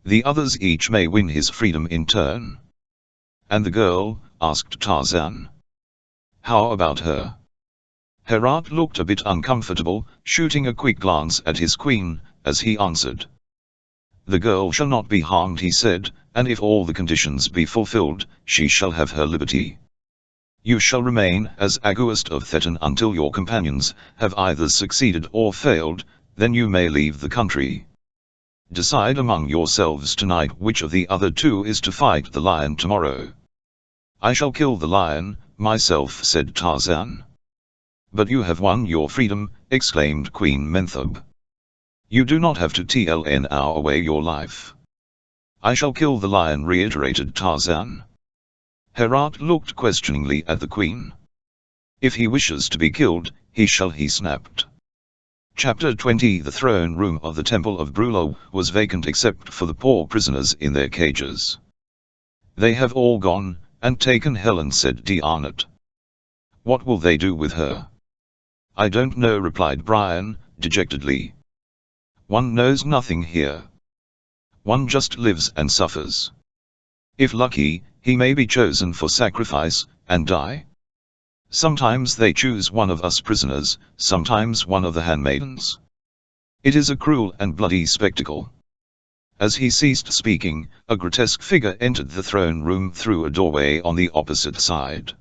The others each may win his freedom in turn. And the girl? Asked Tarzan. How about her? Herat looked a bit uncomfortable, shooting a quick glance at his queen, as he answered. The girl shall not be harmed, he said, and if all the conditions be fulfilled, she shall have her liberty. You shall remain as Aguist of Thetan until your companions have either succeeded or failed, then you may leave the country. Decide among yourselves tonight which of the other two is to fight the lion tomorrow. I shall kill the lion, myself, said Tarzan. But you have won your freedom, exclaimed Queen Menthub. You do not have to tln our away your life. I shall kill the lion, reiterated Tarzan. Herat looked questioningly at the queen. If he wishes to be killed, he shall, he snapped. Chapter 20. The throne room of the Temple of Brulor was vacant except for the poor prisoners in their cages. They have all gone, and taken Helen, said D'Arnott. What will they do with her? I don't know, replied Brian, dejectedly. One knows nothing here. One just lives and suffers. If lucky, he may be chosen for sacrifice, and die. Sometimes they choose one of us prisoners, sometimes one of the handmaidens. It is a cruel and bloody spectacle. As he ceased speaking, a grotesque figure entered the throne room through a doorway on the opposite side.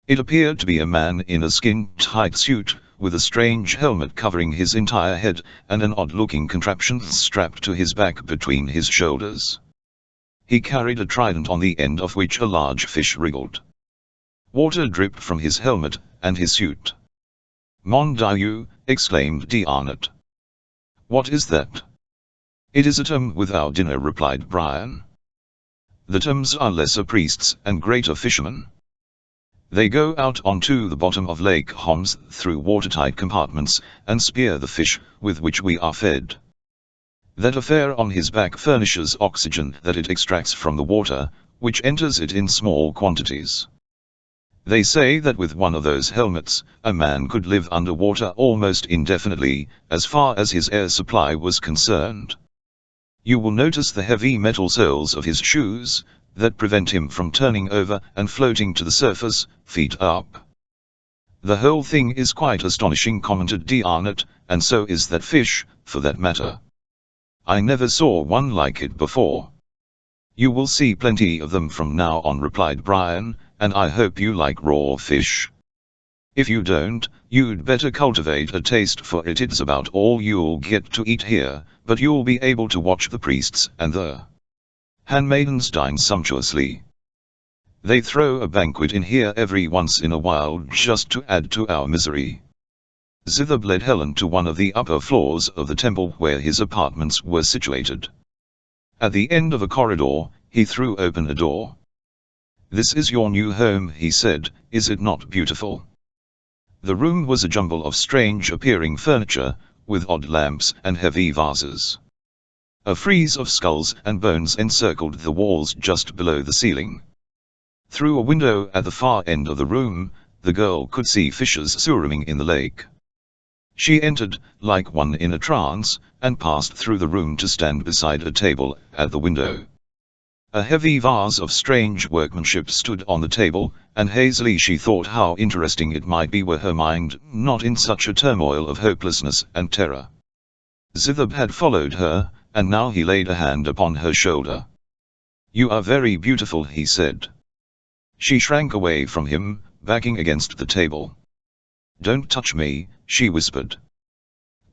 It appeared to be a man in a skin-tight suit, with a strange helmet covering his entire head, and an odd-looking contraption strapped to his back between his shoulders. He carried a trident on the end of which a large fish wriggled. Water dripped from his helmet and his suit. Mon Dieu, exclaimed D'Arnott. What is that? It is a Tom with our dinner, replied Brian. The Toms are lesser priests and greater fishermen. They go out onto the bottom of Lake Homs through watertight compartments, and spear the fish, with which we are fed. That affair on his back furnishes oxygen that it extracts from the water, which enters it in small quantities. They say that with one of those helmets, a man could live underwater almost indefinitely, as far as his air supply was concerned. You will notice the heavy metal soles of his shoes, that prevent him from turning over and floating to the surface, feet up. The whole thing is quite astonishing, commented D'Arnott, and so is that fish, for that matter. I never saw one like it before. You will see plenty of them from now on, replied Brian, and I hope you like raw fish. If you don't, you'd better cultivate a taste for it. It's about all you'll get to eat here, but you'll be able to watch the priests and the handmaidens dine sumptuously. They throw a banquet in here every once in a while just to add to our misery. Zithab led Helen to one of the upper floors of the temple where his apartments were situated. At the end of a corridor, he threw open a door. This is your new home, he said, is it not beautiful? The room was a jumble of strange-appearing furniture, with odd lamps and heavy vases. A frieze of skulls and bones encircled the walls just below the ceiling. Through a window at the far end of the room, the girl could see fishes swimming in the lake. She entered, like one in a trance, and passed through the room to stand beside a table at the window. A heavy vase of strange workmanship stood on the table, and hazily she thought how interesting it might be were her mind not in such a turmoil of hopelessness and terror. Zithab had followed her, and now he laid a hand upon her shoulder. You are very beautiful, he said. She shrank away from him, backing against the table. Don't touch me, she whispered.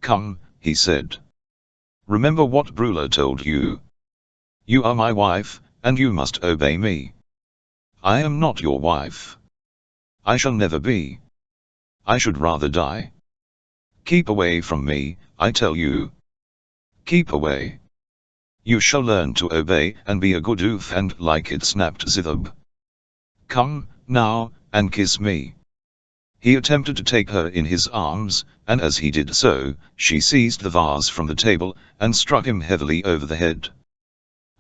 Come, he said. Remember what Brula told you. You are my wife, and you must obey me. I am not your wife. I shall never be. I should rather die. Keep away from me, I tell you. Keep away. You shall learn to obey and be a good oof and like it, snapped Zithab. Come, now, and kiss me. He attempted to take her in his arms, and as he did so, she seized the vase from the table, and struck him heavily over the head.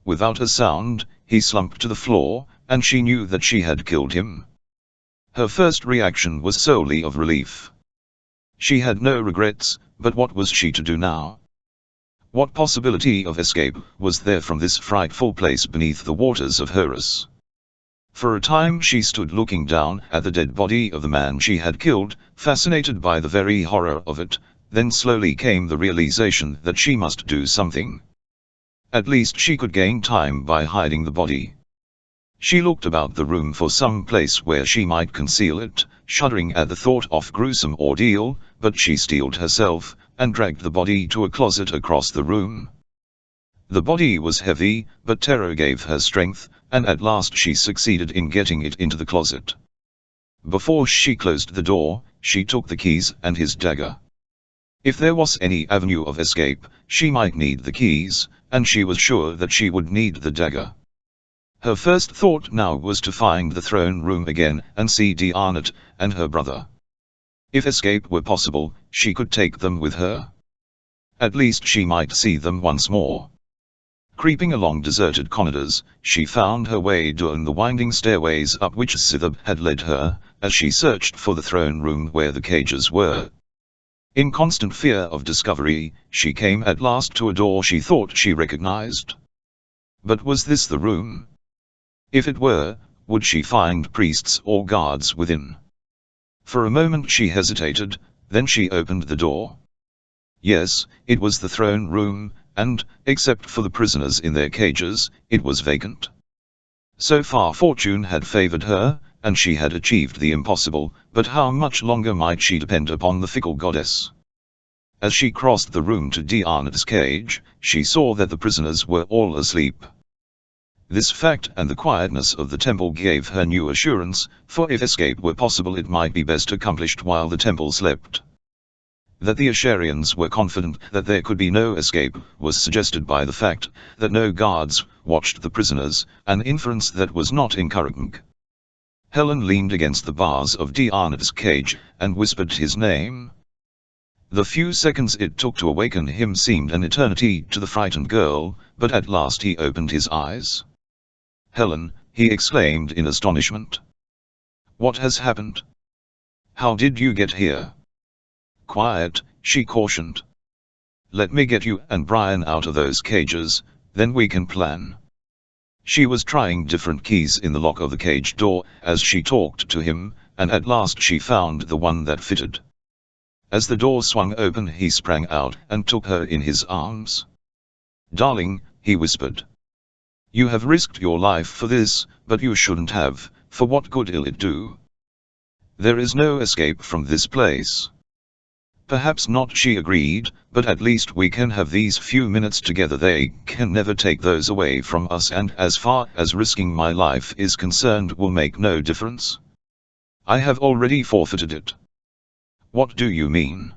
Without a sound, he slumped to the floor, and she knew that she had killed him. Her first reaction was solely of relief. She had no regrets, but what was she to do now? What possibility of escape was there from this frightful place beneath the waters of Horus? For a time she stood looking down at the dead body of the man she had killed, fascinated by the very horror of it, then slowly came the realization that she must do something. At least she could gain time by hiding the body. She looked about the room for some place where she might conceal it, shuddering at the thought of gruesome ordeal, but she steeled herself, and dragged the body to a closet across the room. The body was heavy, but terror gave her strength, and at last she succeeded in getting it into the closet. Before she closed the door, she took the keys and his dagger. If there was any avenue of escape, she might need the keys, and she was sure that she would need the dagger. Her first thought now was to find the throne room again and see D'Arnott and her brother. If escape were possible, she could take them with her. At least she might see them once more. Creeping along deserted corridors, she found her way down the winding stairways up which Zithab had led her, as she searched for the throne room where the cages were. In constant fear of discovery, she came at last to a door she thought she recognized. But was this the room? If it were, would she find priests or guards within? For a moment she hesitated, then she opened the door. Yes, it was the throne room, and, except for the prisoners in their cages, it was vacant. So far fortune had favored her, and she had achieved the impossible, but how much longer might she depend upon the fickle goddess? As she crossed the room to D'Arnott's cage, she saw that the prisoners were all asleep. This fact and the quietness of the temple gave her new assurance, for if escape were possible it might be best accomplished while the temple slept. That the Asharians were confident that there could be no escape was suggested by the fact that no guards watched the prisoners, an inference that was not encouraging. Helen leaned against the bars of D'Arnot's cage, and whispered his name. The few seconds it took to awaken him seemed an eternity to the frightened girl, but at last he opened his eyes. "Helen," he exclaimed in astonishment. "What has happened? How did you get here?" "Quiet," she cautioned. "Let me get you and Brian out of those cages, then we can plan." She was trying different keys in the lock of the cage door as she talked to him, and at last she found the one that fitted. As the door swung open, he sprang out and took her in his arms. "Darling," he whispered. "You have risked your life for this, but you shouldn't have, for what good will it do? There is no escape from this place." "Perhaps not," she agreed, "but at least we can have these few minutes together. They can never take those away from us, and as far as risking my life is concerned will make no difference. I have already forfeited it." "What do you mean?"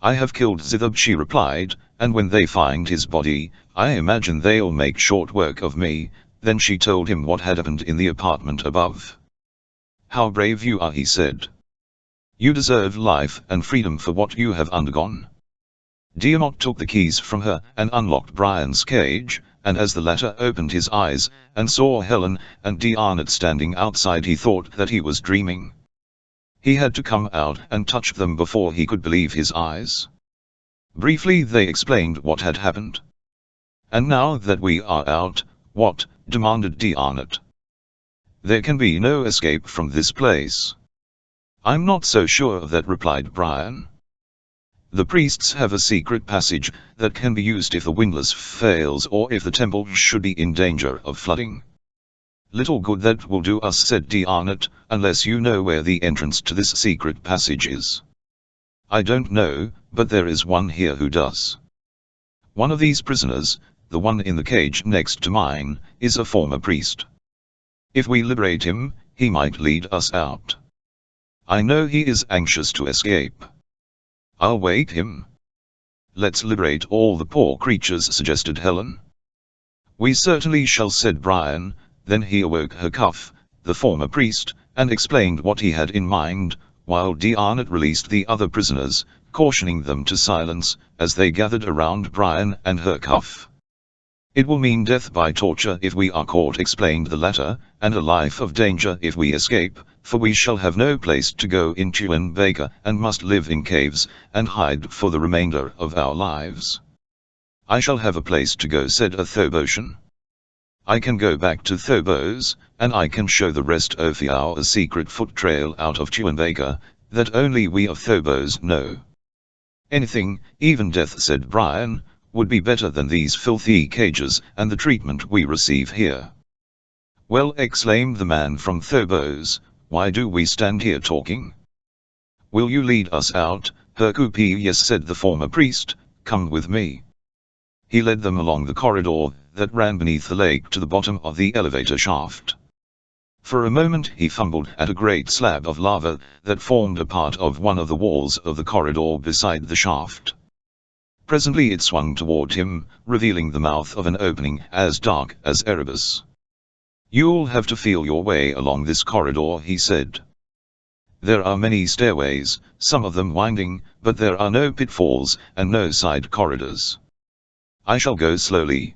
"I have killed Zithab," she replied, "and when they find his body, I imagine they'll make short work of me." Then she told him what had happened in the apartment above. "How brave you are," he said. "You deserve life and freedom for what you have undergone." D'Arnot took the keys from her and unlocked Brian's cage, and as the latter opened his eyes and saw Helen and D'Arnot standing outside, he thought that he was dreaming. He had to come out and touch them before he could believe his eyes. Briefly they explained what had happened. "And now that we are out, what?" demanded D'Arnot. "There can be no escape from this place." "I'm not so sure of that," replied Brian. "The priests have a secret passage that can be used if the windlass fails or if the temple should be in danger of flooding." "Little good that will do us," said D'Arnot, "unless you know where the entrance to this secret passage is." "I don't know, but there is one here who does. One of these prisoners, the one in the cage next to mine, is a former priest. If we liberate him, he might lead us out. I know he is anxious to escape. I'll wake him." "Let's liberate all the poor creatures," suggested Helen. "We certainly shall," said Brian. Then he awoke Hercuff, the former priest, and explained what he had in mind, while D'Arnot released the other prisoners, cautioning them to silence, as they gathered around Brian and Hercuff. "It will mean death by torture if we are caught," explained the latter, "and a life of danger if we escape, for we shall have no place to go in Tuanbaca and must live in caves and hide for the remainder of our lives." "I shall have a place to go," said a Thobosian. "I can go back to Thobos, and I can show the rest of you a secret foot trail out of Tuanbaca, that only we of Thobos know." "Anything, even death," said Brian, "would be better than these filthy cages and the treatment we receive here." "Well," exclaimed the man from Thobos, "why do we stand here talking? Will you lead us out?" "Hercuff?" "Yes," said the former priest, "come with me." He led them along the corridor that ran beneath the lake to the bottom of the elevator shaft. For a moment he fumbled at a great slab of lava that formed a part of one of the walls of the corridor beside the shaft. Presently it swung toward him, revealing the mouth of an opening as dark as Erebus. "You'll have to feel your way along this corridor," he said. "There are many stairways, some of them winding, but there are no pitfalls and no side corridors. I shall go slowly."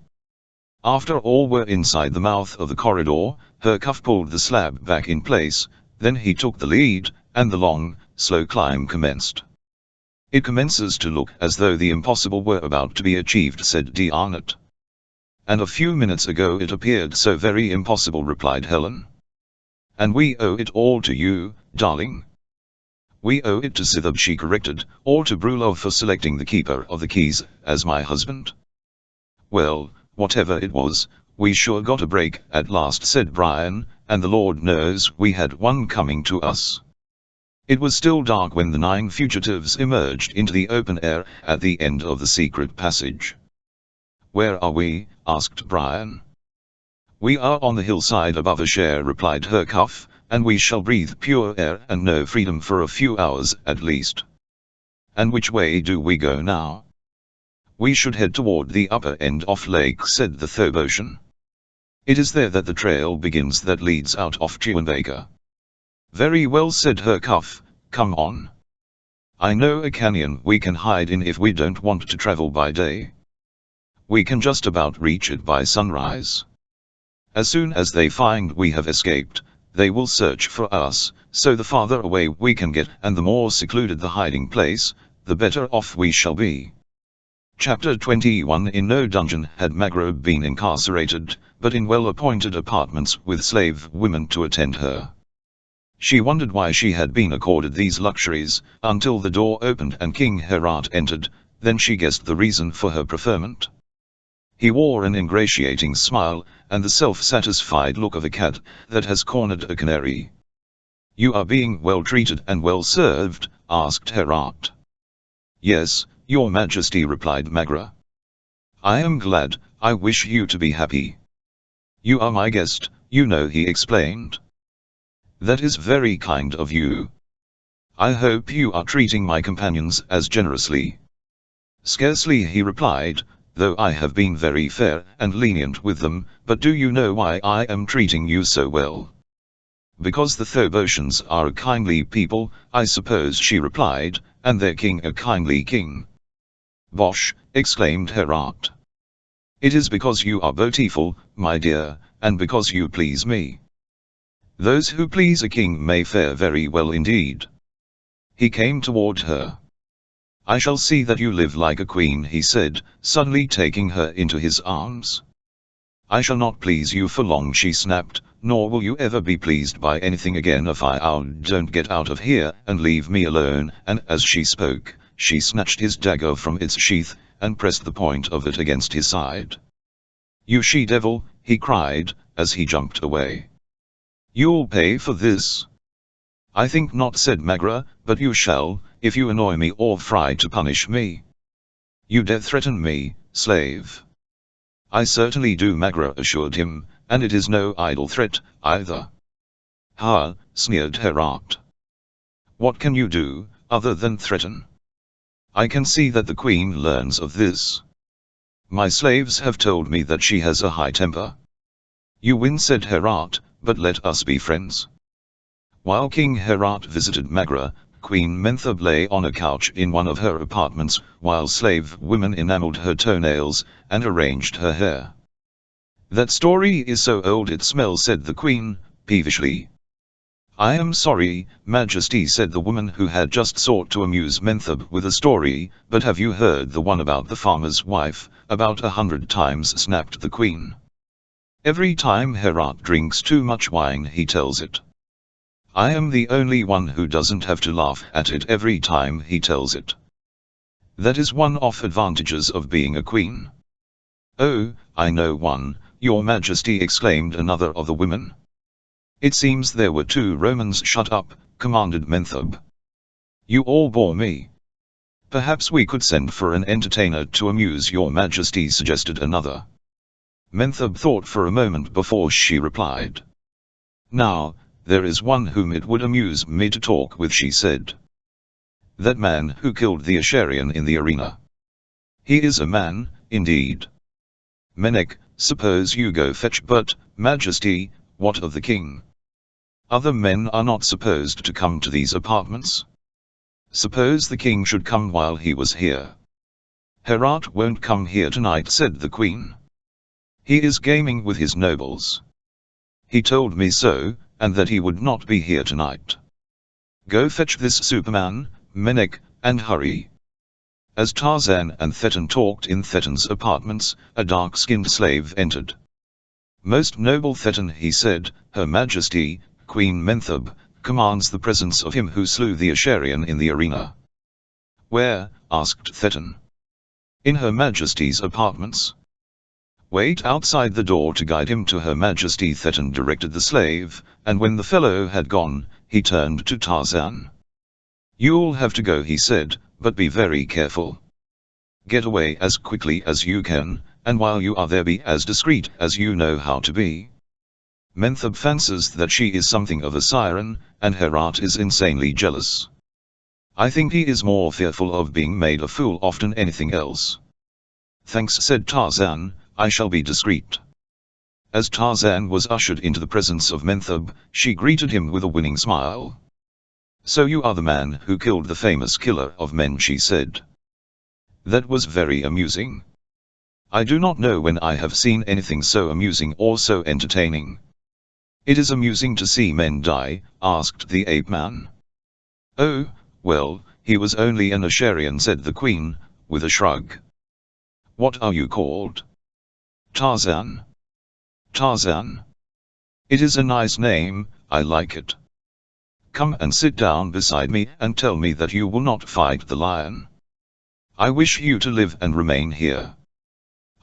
After all were inside the mouth of the corridor, Hercuff pulled the slab back in place, then he took the lead, and the long, slow climb commenced. "It commences to look as though the impossible were about to be achieved," said D'Arnot. "And a few minutes ago it appeared so very impossible," replied Helen. "And we owe it all to you, darling." "We owe it to Zithab," she corrected, "or to Brulov for selecting the keeper of the keys as my husband." "Well, whatever it was, we sure got a break at last," said Brian, "and the Lord knows we had one coming to us." It was still dark when the 9 fugitives emerged into the open air at the end of the secret passage. "Where are we?" asked Brian. "We are on the hillside above a share," replied Hercuff, "and we shall breathe pure air and know freedom for a few hours at least." "And which way do we go now?" "We should head toward the upper end of lake," said the Thobosian. "It is there that the trail begins that leads out of Tuanbaca." Very well, said her cuff, come on. I know a canyon we can hide in if we don't want to travel by day. We can just about reach it by sunrise. As soon as they find we have escaped, they will search for us, so the farther away we can get and the more secluded the hiding place, the better off we shall be. Chapter 21. In no dungeon had Magra been incarcerated, but in well-appointed apartments with slave women to attend her. She wondered why she had been accorded these luxuries, until the door opened and King Herat entered, then she guessed the reason for her preferment. He wore an ingratiating smile, and the self-satisfied look of a cat that has cornered a canary. You are being well treated and well served? Asked Herat. Yes, Your Majesty, replied Magra. I am glad, I wish you to be happy. You are my guest, you know, he explained. That is very kind of you. I hope you are treating my companions as generously. Scarcely, he replied, though I have been very fair and lenient with them, but do you know why I am treating you so well? Because the Thobosians are a kindly people, I suppose, she replied, and their king a kindly king. Bosh, exclaimed Herat. It is because you are beautiful, my dear, and because you please me. Those who please a king may fare very well indeed. He came toward her. I shall see that you live like a queen, he said, suddenly taking her into his arms. I shall not please you for long, she snapped, nor will you ever be pleased by anything again if I don't get out of here and leave me alone, and as she spoke, she snatched his dagger from its sheath, and pressed the point of it against his side. You she-devil, he cried, as he jumped away. You'll pay for this. I think not, said Magra, but you shall, if you annoy me or try to punish me. You dare threaten me, slave? I certainly do, Magra assured him, and it is no idle threat, either. Ha, sneered Herat. What can you do, other than threaten? I can see that the queen learns of this. My slaves have told me that she has a high temper. You win, said Herat, but let us be friends. While King Herat visited Magra, Queen Mentheb lay on a couch in one of her apartments, while slave women enameled her toenails and arranged her hair. That story is so old it smells, said the queen, peevishly. I am sorry, Majesty, said the woman who had just sought to amuse Mentheb with a story, but have you heard the one about the farmer's wife? About 100 times, snapped the queen. Every time Herat drinks too much wine he tells it. I am the only one who doesn't have to laugh at it every time he tells it. That is one of advantages of being a queen. Oh, I know one, Your Majesty, exclaimed another of the women. It seems there were 2 Romans. Shut up, commanded Mentheb. You all bore me. Perhaps we could send for an entertainer to amuse Your Majesty, suggested another. Mentheb thought for a moment before she replied. Now, there is one whom it would amuse me to talk with, she said. That man who killed the Asherian in the arena. He is a man, indeed. Menek, suppose you go fetch, but, Majesty, what of the king? Other men are not supposed to come to these apartments. Suppose the king should come while he was here. Herat won't come here tonight, said the queen. He is gaming with his nobles. He told me so, and that he would not be here tonight. Go fetch this Superman, Menek, and hurry. As Tarzan and Thetan talked in Thetan's apartments, a dark-skinned slave entered. Most noble Thetan, he said, Her Majesty, Queen Mentheb, commands the presence of him who slew the Asherian in the arena. Where? Asked Thetan. In Her Majesty's apartments. Wait outside the door to guide him to Her Majesty, Thetan directed the slave, and when the fellow had gone, he turned to Tarzan. You'll have to go, he said, but be very careful. Get away as quickly as you can, and while you are there be as discreet as you know how to be. Mentheb fancies that she is something of a siren, and Herat is insanely jealous. I think he is more fearful of being made a fool of than anything else. Thanks, said Tarzan, I shall be discreet. As Tarzan was ushered into the presence of Menthub, she greeted him with a winning smile. "So you are the man who killed the famous killer of men," she said. "That was very amusing. I do not know when I have seen anything so amusing or so entertaining." "It is amusing to see men die?" asked the ape-man. "Oh, well, he was only an Asharian," said the queen, with a shrug. "What are you called?" "Tarzan." "Tarzan? It is a nice name, I like it. Come and sit down beside me and tell me that you will not fight the lion." "I wish you to live and remain here."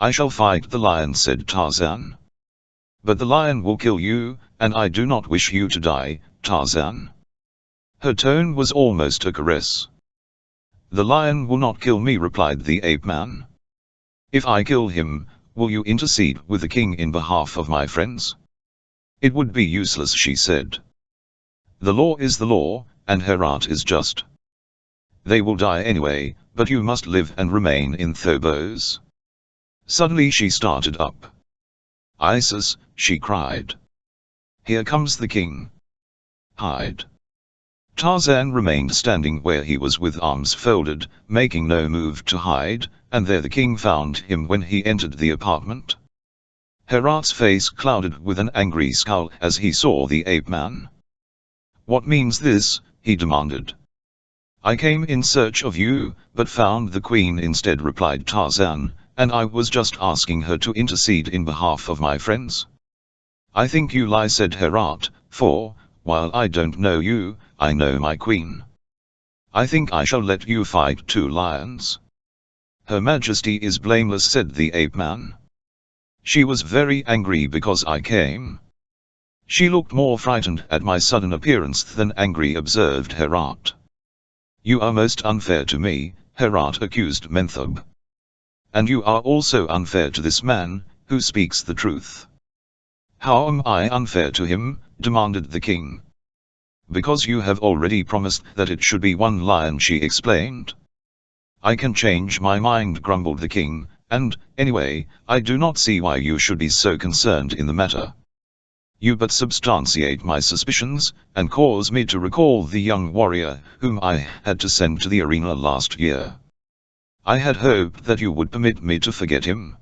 "I shall fight the lion," said Tarzan. "But the lion will kill you, and I do not wish you to die, Tarzan." Her tone was almost a caress. "The lion will not kill me," replied the ape-man. "If I kill him, will you intercede with the king in behalf of my friends?" "It would be useless," she said. "The law is the law, and Herat is just. They will die anyway, but you must live and remain in Phobos." Suddenly she started up. "Isis," she cried. "Here comes the king. Hide." Tarzan remained standing where he was with arms folded, making no move to hide, and there the king found him when he entered the apartment. Herat's face clouded with an angry scowl as he saw the ape-man. "What means this?" he demanded. "I came in search of you, but found the queen instead," replied Tarzan, "and I was just asking her to intercede in behalf of my friends." "I think you lie," said Herat, "for, while I don't know you, I know my queen. I think I shall let you fight 2 lions." "Her Majesty is blameless," said the ape-man. "She was very angry because I came. She looked more frightened at my sudden appearance than angry," observed Herat. "You are most unfair to me," Herat accused Menthub. "And you are also unfair to this man, who speaks the truth." "How am I unfair to him?" demanded the king. "Because you have already promised that it should be 1 lion," she explained. "I can change my mind," grumbled the king, "and, anyway, I do not see why you should be so concerned in the matter. You but substantiate my suspicions, and cause me to recall the young warrior whom I had to send to the arena last year. I had hoped that you would permit me to forget him."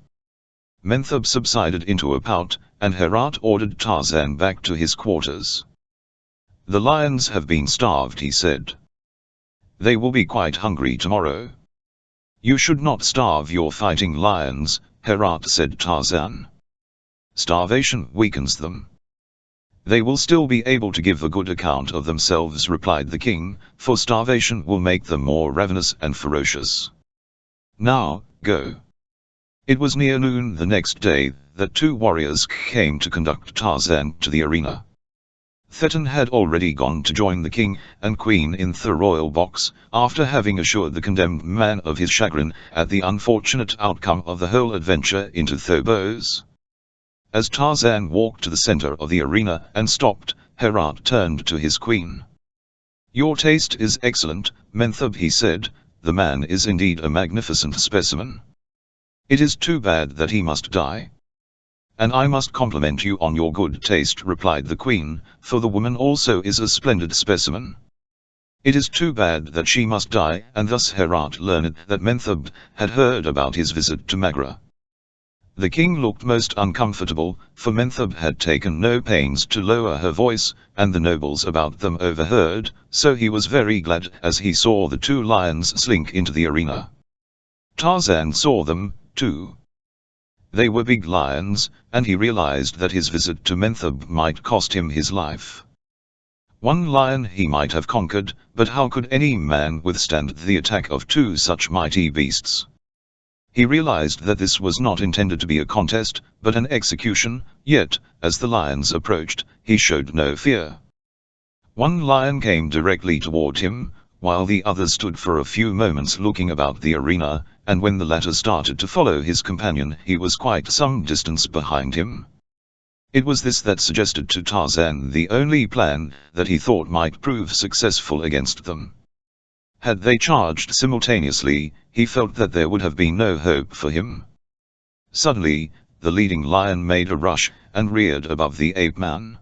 Menthub subsided into a pout, and Herat ordered Tarzan back to his quarters. "The lions have been starved," he said. "They will be quite hungry tomorrow." "You should not starve your fighting lions," Herat said. Tarzan. "Starvation weakens them." "They will still be able to give a good account of themselves," replied the king, "for starvation will make them more ravenous and ferocious. Now, go." It was near noon the next day that 2 warriors came to conduct Tarzan to the arena. Thetan had already gone to join the king and queen in the royal box, after having assured the condemned man of his chagrin at the unfortunate outcome of the whole adventure into Phobos. As Tarzan walked to the center of the arena and stopped, Herat turned to his queen. "Your taste is excellent, Menthub," he said. "The man is indeed a magnificent specimen. It is too bad that he must die." "And I must compliment you on your good taste," replied the queen, "for the woman also is a splendid specimen. It is too bad that she must die." And thus Herat learned that Menthub had heard about his visit to Magra. The king looked most uncomfortable, for Menthub had taken no pains to lower her voice, and the nobles about them overheard, so he was very glad as he saw the 2 lions slink into the arena. Tarzan saw them, too. They were big lions, and he realized that his visit to Menthub might cost him his life. 1 lion he might have conquered, but how could any man withstand the attack of 2 such mighty beasts? He realized that this was not intended to be a contest, but an execution, yet, as the lions approached, he showed no fear. 1 lion came directly toward him, while the others stood for a few moments looking about the arena, and when the latter started to follow his companion he was quite some distance behind him. It was this that suggested to Tarzan the only plan that he thought might prove successful against them. Had they charged simultaneously, he felt that there would have been no hope for him. Suddenly, the leading lion made a rush, and reared above the ape-man.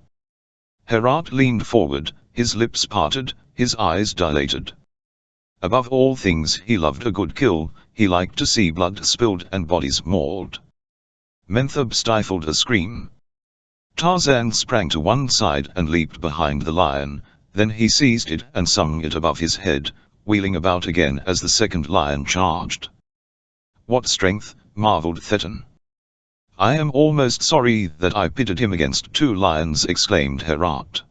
Herat leaned forward, his lips parted, his eyes dilated. Above all things he loved a good kill, he liked to see blood spilled and bodies mauled. Mentheb stifled a scream. Tarzan sprang to one side and leaped behind the lion, then he seized it and swung it above his head, wheeling about again as the second lion charged. "What strength," marveled Thetan. "I am almost sorry that I pitted him against 2 lions," exclaimed Herat.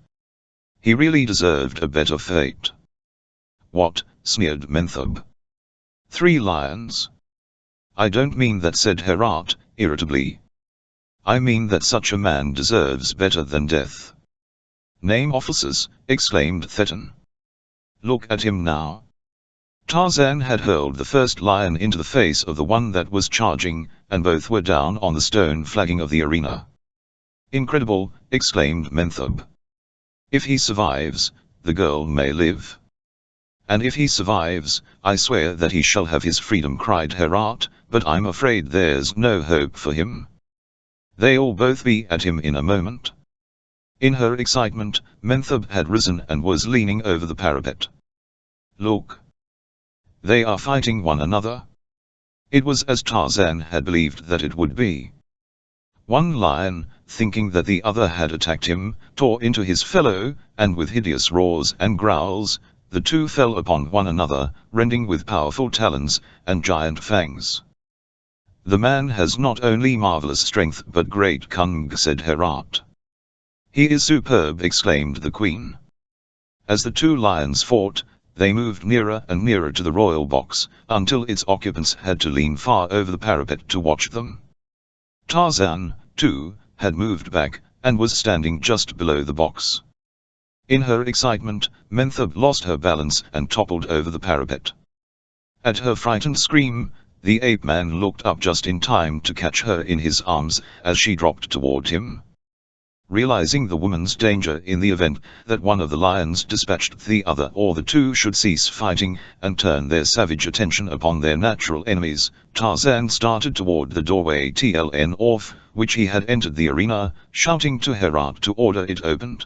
"He really deserved a better fate." "What?" sneered Mentheb. 3 lions? "I don't mean that," said Herat, irritably. "I mean that such a man deserves better than death." "Name officers," exclaimed Thetan. "Look at him now." Tarzan had hurled the first lion into the face of the one that was charging, and both were down on the stone flagging of the arena. "Incredible," exclaimed Mentheb. "If he survives, the girl may live." "And if he survives, I swear that he shall have his freedom," cried Herat, "but I'm afraid there's no hope for him. They'll both be at him in a moment." In her excitement, Mentheb had risen and was leaning over the parapet. "Look! They are fighting one another." It was as Tarzan had believed that it would be. One lion, thinking that the other had attacked him, tore into his fellow, and with hideous roars and growls, the 2 fell upon one another, rending with powerful talons and giant fangs. "The man has not only marvelous strength but great cunning," said Herat. "He is superb," exclaimed the queen. As the 2 lions fought, they moved nearer and nearer to the royal box, until its occupants had to lean far over the parapet to watch them. Tarzan, too, had moved back, and was standing just below the box. In her excitement, Mentheb lost her balance and toppled over the parapet. At her frightened scream, the ape-man looked up just in time to catch her in his arms as she dropped toward him. Realizing the woman's danger in the event that one of the lions dispatched the other or the 2 should cease fighting and turn their savage attention upon their natural enemies, Tarzan started toward the doorway tln off which he had entered the arena, shouting to Herat to order it opened.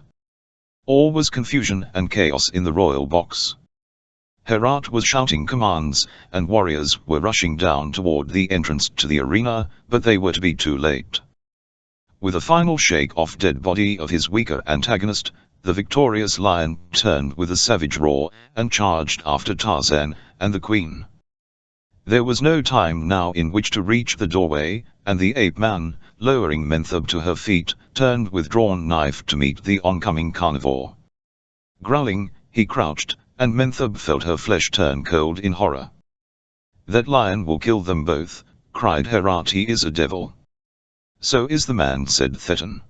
All was confusion and chaos in the royal box. Herat was shouting commands, and warriors were rushing down toward the entrance to the arena, but they were to be too late. With a final shake-off dead body of his weaker antagonist, the victorious lion turned with a savage roar, and charged after Tarzan and the queen. There was no time now in which to reach the doorway, and the ape-man, lowering Mentheb to her feet, turned with drawn knife to meet the oncoming carnivore. Growling, he crouched, and Mentheb felt her flesh turn cold in horror. "That lion will kill them both," cried Herat. "He is a devil." "So is the man," said Thetan.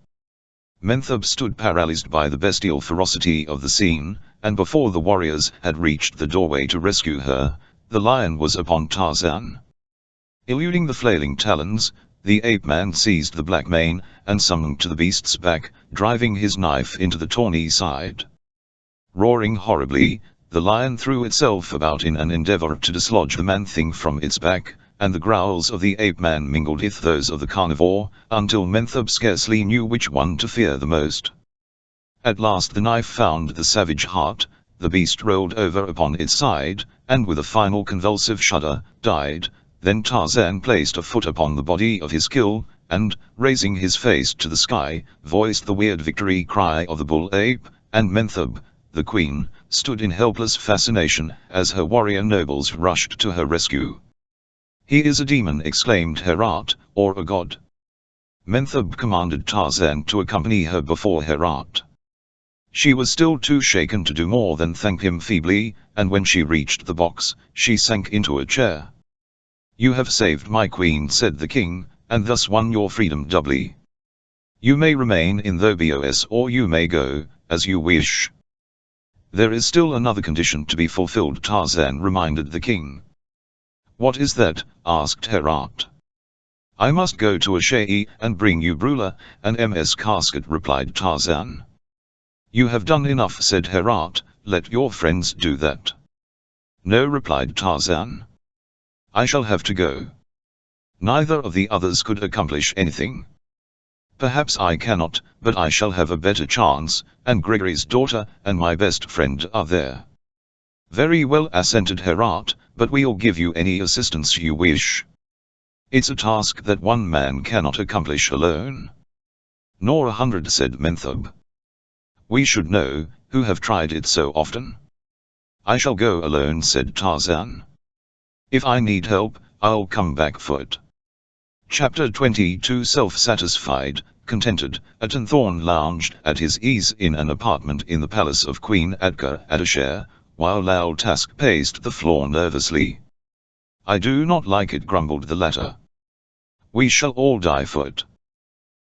Mentheb stood paralyzed by the bestial ferocity of the scene, and before the warriors had reached the doorway to rescue her, the lion was upon Tarzan. Eluding the flailing talons, the ape-man seized the black mane, and swung to the beast's back, driving his knife into the tawny side. Roaring horribly, the lion threw itself about in an endeavor to dislodge the man-thing from its back, and the growls of the ape-man mingled with those of the carnivore, until Mentheb scarcely knew which one to fear the most. At last the knife found the savage heart, the beast rolled over upon its side, and with a final convulsive shudder, died. Then Tarzan placed a foot upon the body of his kill, and, raising his face to the sky, voiced the weird victory cry of the bull ape, and Mentheb, the queen, stood in helpless fascination as her warrior nobles rushed to her rescue. "He is a demon," exclaimed Herat, "or a god." Mentheb commanded Tarzan to accompany her before Herat. She was still too shaken to do more than thank him feebly, and when she reached the box, she sank into a chair. "You have saved my queen," said the king, "and thus won your freedom doubly. You may remain in the BOS or you may go, as you wish." "There is still another condition to be fulfilled," Tarzan reminded the king. "What is that?" asked Herat. "I must go to Asha'i and bring you Brula and MS casket," replied Tarzan. "You have done enough," said Herat, "let your friends do that." "No," replied Tarzan. "I shall have to go." Neither of the others could accomplish anything. Perhaps I cannot, but I shall have a better chance, and Gregory's daughter and my best friend are there. Very well, assented Herat, but we'll give you any assistance you wish. It's a task that one man cannot accomplish alone. Nor 100, said Menthub. We should know, who have tried it so often. I shall go alone, said Tarzan. If I need help, I'll come back for it. Chapter 22. Self-satisfied, contented, Aton Thorn lounged at his ease in an apartment in the palace of Queen Adka Adashare, while Lal Task paced the floor nervously. I do not like it, grumbled the latter. We shall all die for it.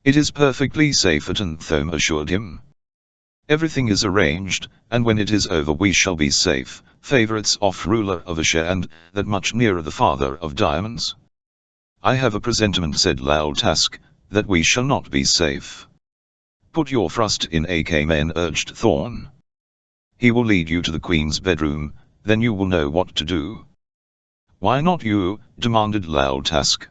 It is perfectly safe, Aton Thome assured him. Everything is arranged, and when it is over we shall be safe, favorites of ruler of Ashare and that much nearer the father of diamonds. I have a presentiment, said Lal Task, that we shall not be safe. Put your thrust in, AK Men, urged Thorn. He will lead you to the Queen's bedroom, then you will know what to do. Why not you? Demanded Lal Task.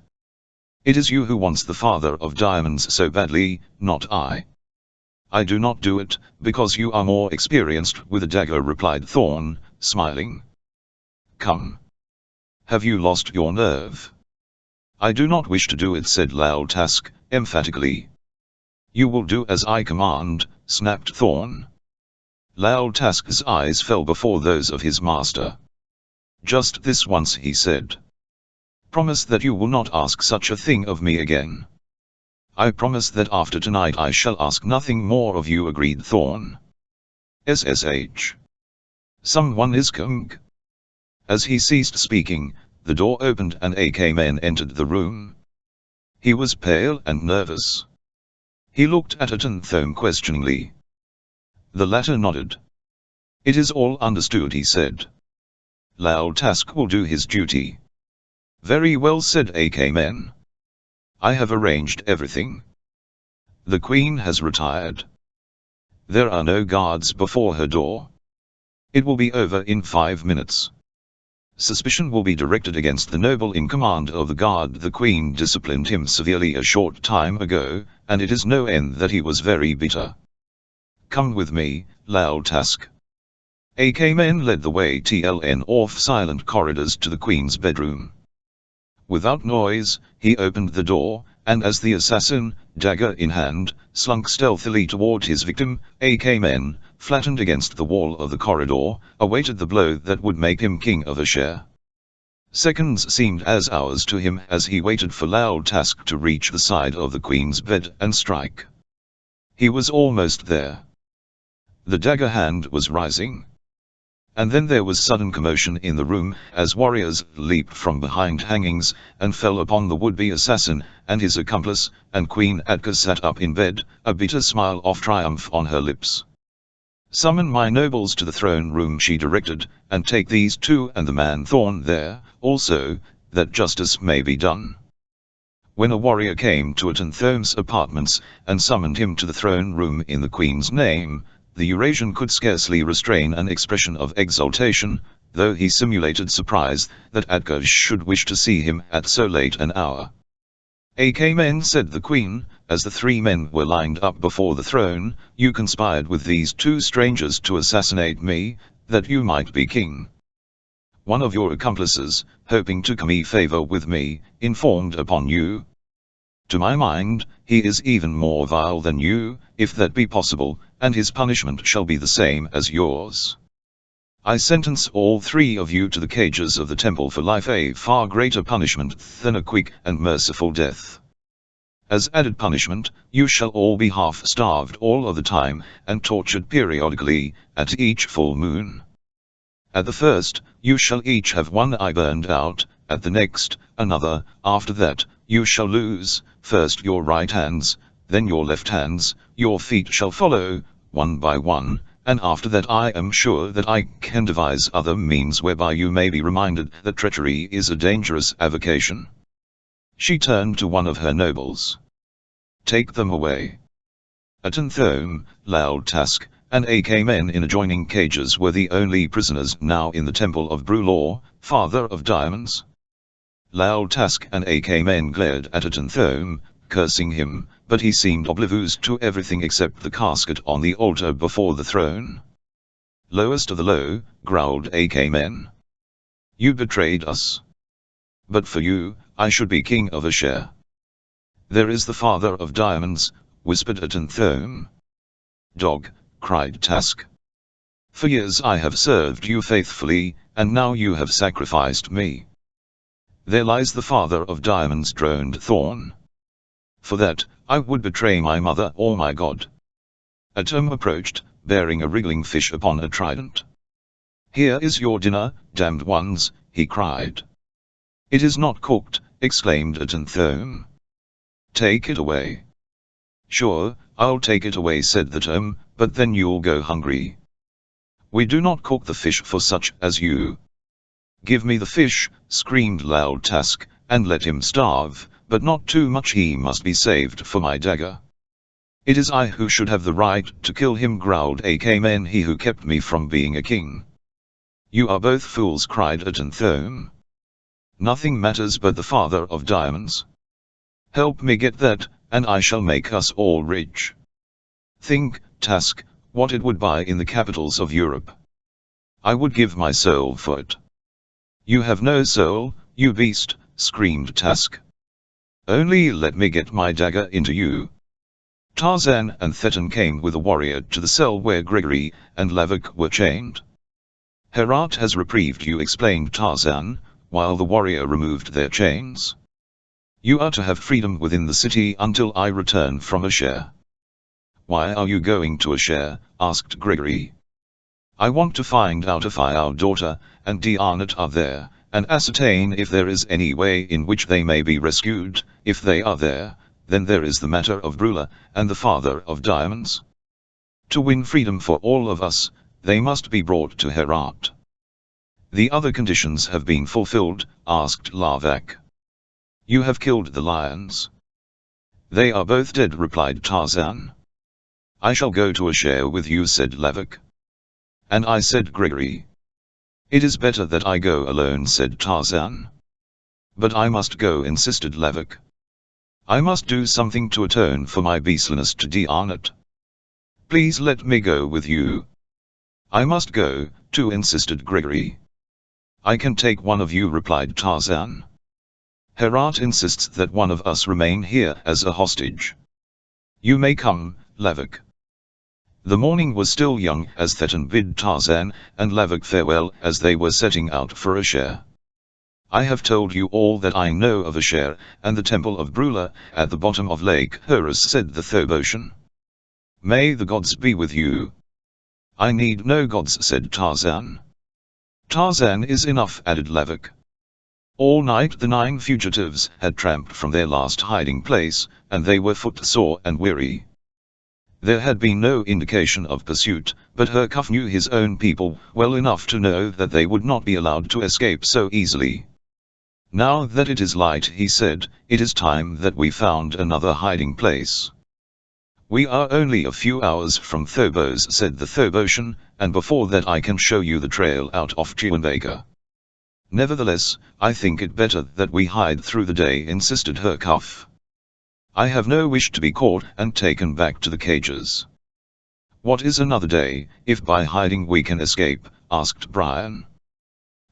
It is you who wants the father of diamonds so badly, not I. I do not do it, because you are more experienced with a dagger, replied Thorn, smiling. Come. Have you lost your nerve? I do not wish to do it, said Lal Task, emphatically. You will do as I command, snapped Thorn. Lal Task's eyes fell before those of his master. Just this once, he said. Promise that you will not ask such a thing of me again. I promise that after tonight I shall ask nothing more of you, agreed Thorn. SSH. Someone is coming. As he ceased speaking, the door opened and AK Men entered the room. He was pale and nervous. He looked at Aton Thome questioningly. The latter nodded. It is all understood, he said. Lal Task will do his duty. Very well, said AK Men. I have arranged everything. The Queen has retired. There are no guards before her door. It will be over in 5 minutes. Suspicion will be directed against the noble in command of the guard. The Queen disciplined him severely a short time ago, and it is no end that he was very bitter. Come with me, Lal Task. AK Men led the way TLN off silent corridors to the Queen's bedroom. Without noise, he opened the door, and as the assassin, dagger in hand, slunk stealthily toward his victim, AK Men, flattened against the wall of the corridor, awaited the blow that would make him king of Ashare. Seconds seemed as hours to him as he waited for Lal Task to reach the side of the Queen's bed and strike. He was almost there. The dagger hand was rising. And then there was sudden commotion in the room, as warriors leaped from behind hangings, and fell upon the would-be assassin, and his accomplice, and Queen Adka sat up in bed, a bitter smile of triumph on her lips. Summon my nobles to the throne room, she directed, and take these two and the man Thorn there, also, that justice may be done. When a warrior came to Aton Thome's apartments, and summoned him to the throne room in the Queen's name, the Eurasian could scarcely restrain an expression of exultation, though he simulated surprise that Adka should wish to see him at so late an hour. AK Men, said the Queen, as the three men were lined up before the throne, you conspired with these two strangers to assassinate me, that you might be king. One of your accomplices, hoping to curry favor with me, informed upon you. To my mind, he is even more vile than you, if that be possible, and his punishment shall be the same as yours. I sentence all three of you to the cages of the temple for life, a far greater punishment than a quick and merciful death. As added punishment, you shall all be half-starved all of the time, and tortured periodically, at each full moon. At the first, you shall each have one eye burned out, at the next, another, after that, you shall lose, first your right hands, then your left hands, your feet shall follow, one by one, and after that I am sure that I can devise other means whereby you may be reminded that treachery is a dangerous avocation. She turned to one of her nobles. Take them away. Aton Thome, Lal Task, and AK Men in adjoining cages were the only prisoners now in the temple of Brulor, father of diamonds. Lal Task and AK men glared at Atenthome, cursing him, but he seemed oblivious to everything except the casket on the altar before the throne. Lowest of the low, growled AK men. You betrayed us. But for you, I should be king of Asher. There is the father of diamonds, whispered Atenthome. Dog, cried Task. For years I have served you faithfully, and now you have sacrificed me. There lies the father of diamonds, droned Thorn. For that, I would betray my mother or my god. Atom approached, bearing a wriggling fish upon a trident. Here is your dinner, damned ones, he cried. It is not cooked, exclaimed Atenthome. Take it away. Sure, I'll take it away, said the Tom, but then you'll go hungry. We do not cook the fish for such as you. Give me the fish, screamed Lal Task, and let him starve, but not too much, he must be saved for my dagger. It is I who should have the right to kill him, growled AK men, he who kept me from being a king. You are both fools, cried Atenthome. Nothing matters but the father of diamonds. Help me get that, and I shall make us all rich. Think, Task, what it would buy in the capitals of Europe. I would give my soul for it. You have no soul, you beast, screamed Task. Only let me get my dagger into you. Tarzan and Thetan came with a warrior to the cell where Gregory and Lavak were chained. Herat has reprieved you, explained Tarzan, while the warrior removed their chains. You are to have freedom within the city until I return from Asher. Why are you going to Asher? Asked Gregory. I want to find out if our daughter and Diarnat are there, and ascertain if there is any way in which they may be rescued. If they are there, then there is the matter of Brula and the father of diamonds. To win freedom for all of us, they must be brought to Herat. The other conditions have been fulfilled, asked Lavak. You have killed the lions. They are both dead, replied Tarzan. I shall go to Asher with you, said Lavak. And I, said Gregory. It is better that I go alone, said Tarzan. But I must go, insisted Lavak. I must do something to atone for my beastliness to Diarnat. Please let me go with you. I must go, too, insisted Gregory. I can take one of you, replied Tarzan. Herat insists that one of us remain here as a hostage. You may come, Lavak. The morning was still young as Thetan bid Tarzan and Lavak farewell as they were setting out for Asher. I have told you all that I know of Asher and the temple of Brula at the bottom of Lake Horus, said the Thobotian. May the gods be with you. I need no gods, said Tarzan. Tarzan is enough, added Lavak. All night the 9 fugitives had tramped from their last hiding place, and they were footsore and weary. There had been no indication of pursuit, but Hercuff knew his own people well enough to know that they would not be allowed to escape so easily. Now that it is light, he said, it is time that we found another hiding place. We are only a few hours from Phobos, said the Thobotian, and before that I can show you the trail out of Chiwanvega. Nevertheless, I think it better that we hide through the day, insisted Hercuff. I have no wish to be caught and taken back to the cages. What is another day, if by hiding we can escape? Asked Brian.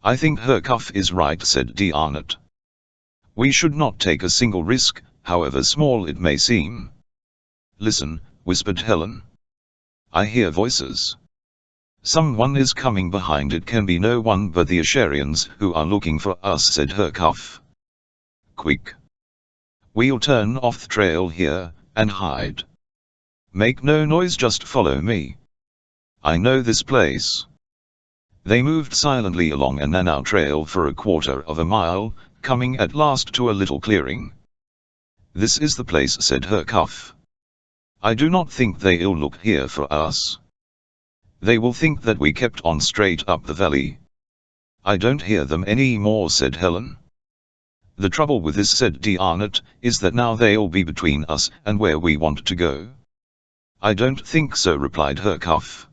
I think Hercuff is right, said Diarnat. We should not take a single risk, however small it may seem. Listen, whispered Helen. I hear voices. Someone is coming behind. It can be no one but the Asherians who are looking for us, said Hercuff. Quick. We'll turn off the trail here, and hide. Make no noise, just follow me. I know this place. They moved silently along a Nanau trail for a quarter of a mile, coming at last to a little clearing. This is the place, said Hercuff. I do not think they'll look here for us. They will think that we kept on straight up the valley. I don't hear them any more, said Helen. The trouble with this, said Diarnat, is that now they'll be between us and where we want to go. I don't think so, replied Hercuff.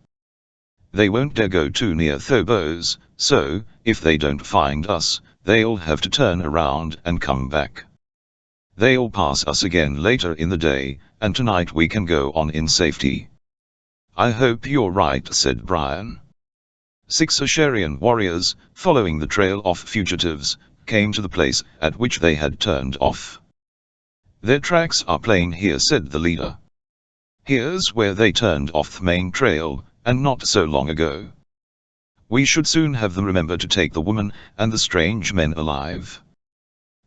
They won't dare go too near Phobos, so, if they don't find us, They'll have to turn around and come back. They'll pass us again later in the day, and tonight we can go on in safety." "I hope you're right," said Brian. 6 Asherian warriors, following the trail of fugitives, came to the place at which they had turned off. "Their tracks are plain here," said the leader. "Here's where they turned off the main trail, and not so long ago. We should soon have them remember to take the woman and the strange men alive."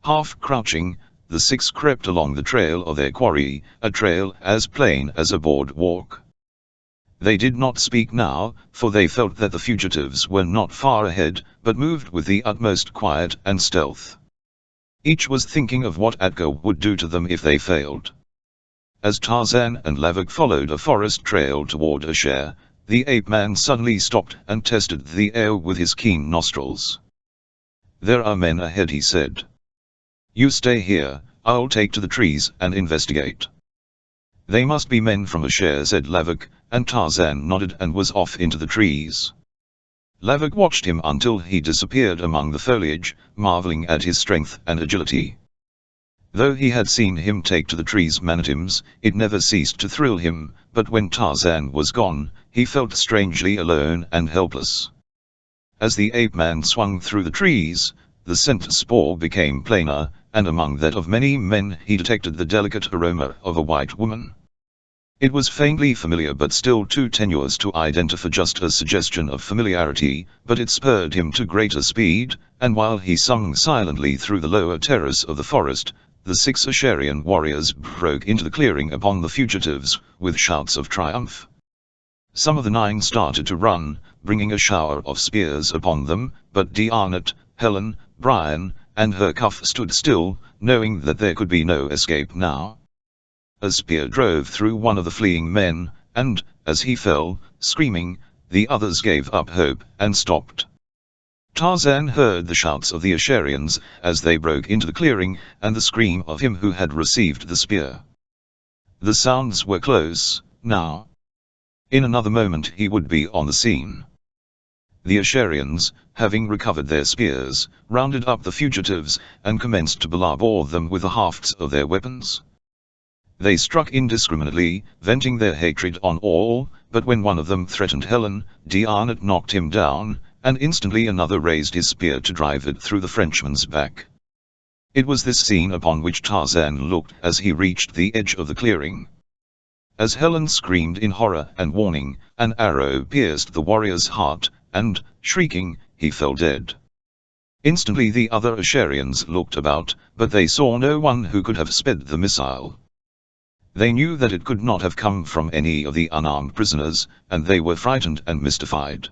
Half crouching, the 6 crept along the trail of their quarry, a trail as plain as a boardwalk. They did not speak now, for they felt that the fugitives were not far ahead, but moved with the utmost quiet and stealth. Each was thinking of what Edgar would do to them if they failed. As Tarzan and Lavik followed a forest trail toward Asher, the ape-man suddenly stopped and tested the air with his keen nostrils. "There are men ahead," he said. "You stay here, I'll take to the trees and investigate." "They must be men from Asher," said Lavik, and Tarzan nodded and was off into the trees. Lavik watched him until he disappeared among the foliage, marveling at his strength and agility. Though he had seen him take to the trees manitims, it never ceased to thrill him, but when Tarzan was gone, he felt strangely alone and helpless. As the ape-man swung through the trees, the scent spoor became plainer, and among that of many men he detected the delicate aroma of a white woman. It was faintly familiar but still too tenuous to identify, just a suggestion of familiarity, but it spurred him to greater speed, and while he sung silently through the lower terrace of the forest, the 6 Asherian warriors broke into the clearing upon the fugitives, with shouts of triumph. Some of the 9 started to run, bringing a shower of spears upon them, but Diarnot, Helen, Brian, and Hercuff stood still, knowing that there could be no escape now. A spear drove through one of the fleeing men, and, as he fell, screaming, the others gave up hope and stopped. Tarzan heard the shouts of the Asherians as they broke into the clearing, and the scream of him who had received the spear. The sounds were close, now. In another moment he would be on the scene. The Asherians, having recovered their spears, rounded up the fugitives, and commenced to bore them with the hafts of their weapons. They struck indiscriminately, venting their hatred on all, but when one of them threatened Helen, Diarnot knocked him down, and instantly another raised his spear to drive it through the Frenchman's back. It was this scene upon which Tarzan looked as he reached the edge of the clearing. As Helen screamed in horror and warning, an arrow pierced the warrior's heart, and, shrieking, he fell dead. Instantly the other Asherians looked about, but they saw no one who could have sped the missile. They knew that it could not have come from any of the unarmed prisoners, and they were frightened and mystified.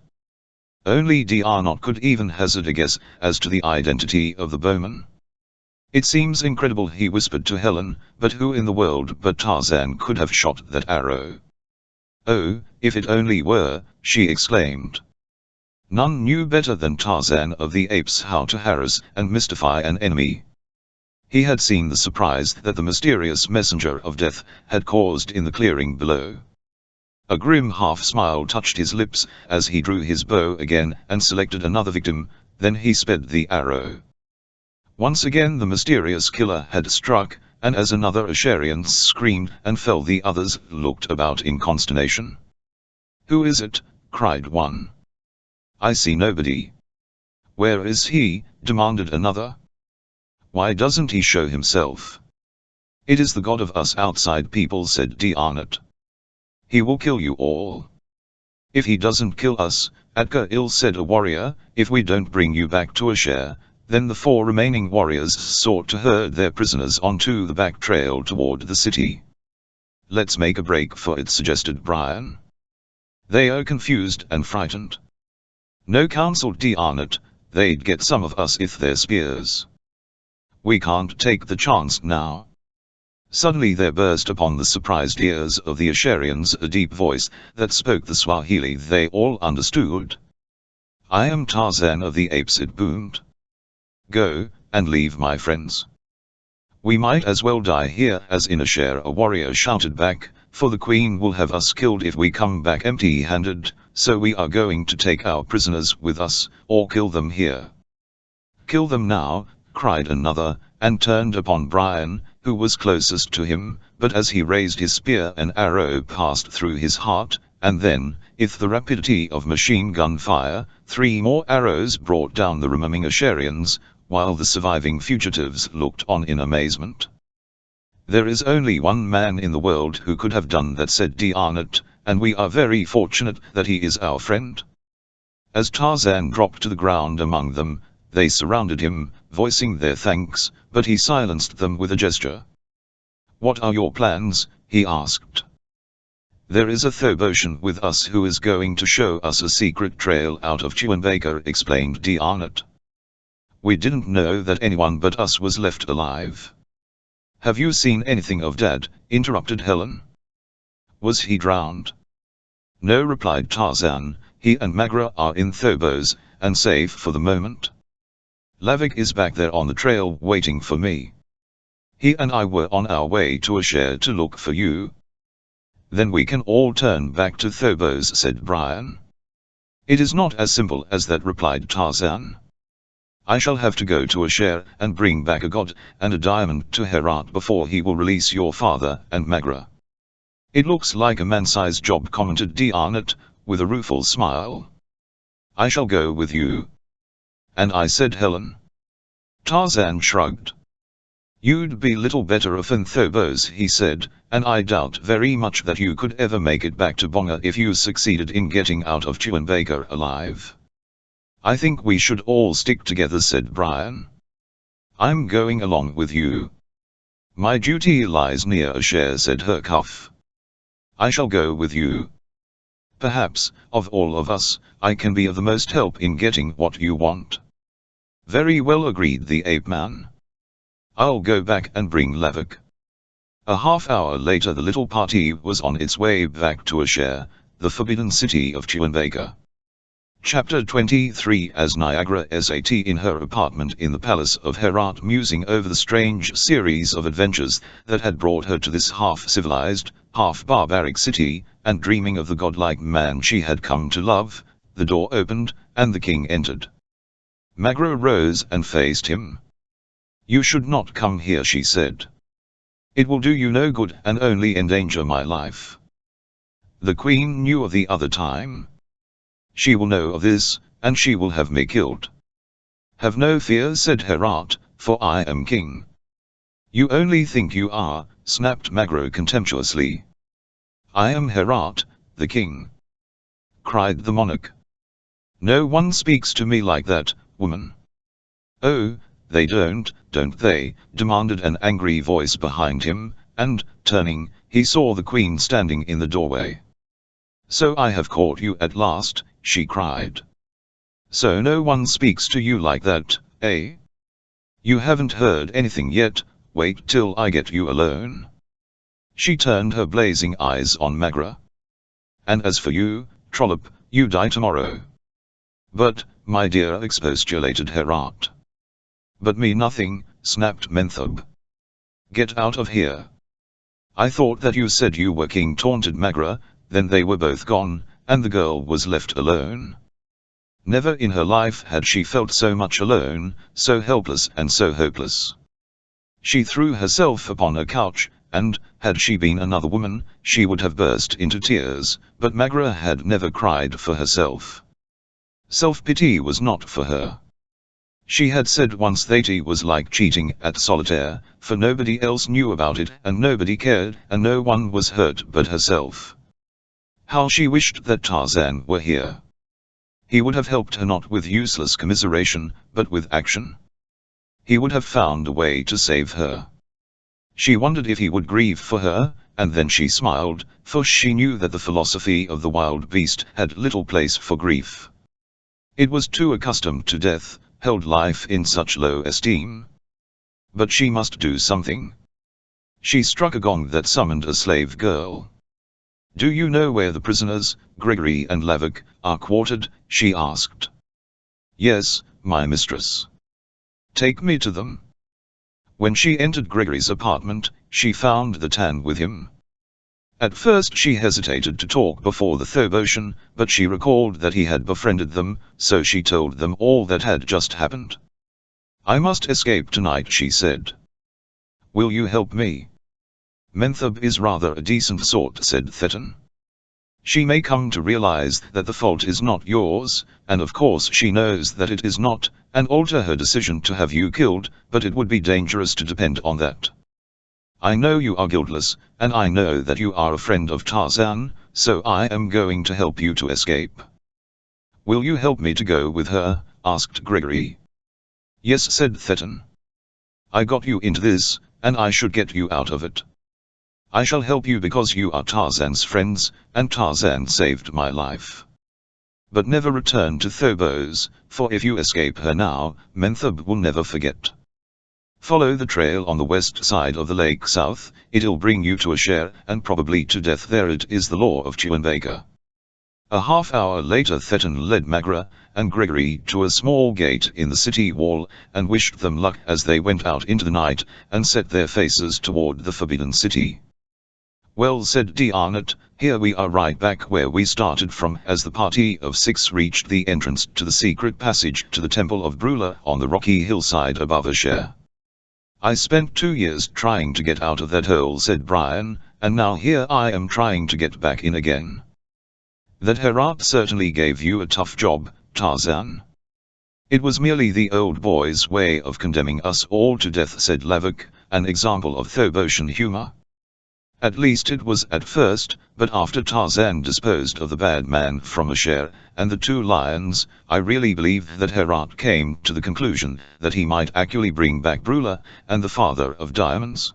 Only Diarnot could even hazard a guess as to the identity of the bowman. "It seems incredible," he whispered to Helen, "but who in the world but Tarzan could have shot that arrow?" "Oh, if it only were," she exclaimed. None knew better than Tarzan of the apes how to harass and mystify an enemy. He had seen the surprise that the mysterious messenger of death had caused in the clearing below. A grim half-smile touched his lips as he drew his bow again and selected another victim, then he sped the arrow. Once again the mysterious killer had struck, and as another Asherian screamed and fell, the others looked about in consternation. "Who is it?" cried one. "I see nobody." "Where is he?" demanded another. "Why doesn't he show himself?" "It is the god of us outside people," said Diarnot. "He will kill you all." "If he doesn't kill us," Adgar-il said a warrior, "if we don't bring you back to Asher." Then the 4 remaining warriors sought to herd their prisoners onto the back trail toward the city. "Let's make a break for it," suggested Brian. "They are confused and frightened." "No," counseled Diarnot, "they'd get some of us if they're spears. We can't take the chance now." Suddenly there burst upon the surprised ears of the Asherians a deep voice that spoke the Swahili they all understood. "I am Tarzan of the apes," it boomed. "Go, and leave my friends. We might as well die here as in Asher," a warrior shouted back, "for the queen will have us killed if we come back empty-handed, so we are going to take our prisoners with us, or kill them here." "Kill them now," cried another, and turned upon Brian, who was closest to him, but as he raised his spear an arrow passed through his heart, and then, with the rapidity of machine gun fire, 3 more arrows brought down the remaining Asherians, while the surviving fugitives looked on in amazement. "There is only one man in the world who could have done that," said D'Arnot, "and we are very fortunate that he is our friend." As Tarzan dropped to the ground among them, they surrounded him, voicing their thanks, but he silenced them with a gesture. "What are your plans?" he asked. "There is a Thobotian with us who is going to show us a secret trail out of Chewinbaker," explained D'Arnot. "We didn't know that anyone but us was left alive." "Have you seen anything of Dad?" interrupted Helen. "Was he drowned?" "No," replied Tarzan, "he and Magra are in Phobos, and safe for the moment. Lavik is back there on the trail waiting for me. He and I were on our way to Asher to look for you." "Then we can all turn back to Phobos," said Brian. "It is not as simple as that," replied Tarzan. "I shall have to go to Asher and bring back a god and a diamond to Herat before he will release your father and Magra." "It looks like a man-sized job," commented D'Arnot, with a rueful smile. "I shall go with you." "And I," said Helen. Tarzan shrugged. "You'd be little better off in Phobos," he said, "and I doubt very much that you could ever make it back to Bonga if you succeeded in getting out of Chewinbaker alive." "I think we should all stick together," said Brian. "I'm going along with you." "My duty lies near Asher," said Hercuff. "I shall go with you. Perhaps, of all of us, I can be of the most help in getting what you want." "Very well," agreed the ape-man. "I'll go back and bring Lavik." A half-hour later the little party was on its way back to Asher, the forbidden city of Chewinbaker. Chapter 23. As Niagara sat in her apartment in the palace of Herat, musing over the strange series of adventures that had brought her to this half-civilized, half-barbaric city, and dreaming of the godlike man she had come to love, the door opened, and the king entered. Magra rose and faced him. "You should not come here," she said. "It will do you no good and only endanger my life." "The queen knew of the other time. She will know of this, and she will have me killed." "Have no fear," said Herat, "for I am king." "You only think you are," snapped Magra contemptuously. "I am Herat, the king," cried the monarch. "No one speaks to me like that, woman." "Oh, they don't they?" demanded an angry voice behind him, and, turning, he saw the queen standing in the doorway. "So I have caught you at last," she cried. "So no one speaks to you like that, eh? You haven't heard anything yet, wait till I get you alone." She turned her blazing eyes on Magra. "And as for you, Trollop, you die tomorrow." "But, my dear," expostulated Herat. "But me nothing," snapped Menthub. "Get out of here." "I thought that you said you were king," taunted Magra. Then they were both gone, and the girl was left alone. Never in her life had she felt so much alone, so helpless and so hopeless. She threw herself upon a couch, and, had she been another woman, she would have burst into tears, but Magra had never cried for herself. Self-pity was not for her. She had said once that it was like cheating at solitaire, for nobody else knew about it and nobody cared and no one was hurt but herself. How she wished that Tarzan were here. He would have helped her not with useless commiseration, but with action. He would have found a way to save her. She wondered if he would grieve for her, and then she smiled, for she knew that the philosophy of the wild beast had little place for grief. It was too accustomed to death, held life in such low esteem. But she must do something. She struck a gong that summoned a slave girl. "Do you know where the prisoners, Gregory and Lavik, are quartered?" she asked. "Yes, my mistress." "Take me to them." When she entered Gregory's apartment, she found the Tan with him. At first she hesitated to talk before the Thobotian, but she recalled that he had befriended them, so she told them all that had just happened. I must escape tonight, she said. Will you help me? Menthub is rather a decent sort, said Thetan. She may come to realize that the fault is not yours, and of course she knows that it is not, and alter her decision to have you killed, but it would be dangerous to depend on that. I know you are guiltless, and I know that you are a friend of Tarzan, so I am going to help you to escape. Will you help me to go with her? Asked Gregory. Yes, said Thetan. I got you into this, and I should get you out of it. I shall help you because you are Tarzan's friends, and Tarzan saved my life. But never return to Phobos, for if you escape her now, Menthub will never forget. Follow the trail on the west side of the lake south, it'll bring you to a share, and probably to death there. It is the law of Chewbacca. A half hour later Thetan led Magra and Gregory to a small gate in the city wall, and wished them luck as they went out into the night, and set their faces toward the Forbidden City. Well, said D'Arnott, here we are right back where we started from as the party of 6 reached the entrance to the secret passage to the Temple of Brula on the rocky hillside above Asher. I spent 2 years trying to get out of that hole, said Brian, and now here I am trying to get back in again. That Herat certainly gave you a tough job, Tarzan. It was merely the old boy's way of condemning us all to death, said Lavik, an example of Phobosian humor. At least it was at first, but after Tarzan disposed of the bad man from Asher and the 2 lions, I really believe that Herat came to the conclusion that he might actually bring back Brula and the Father of Diamonds.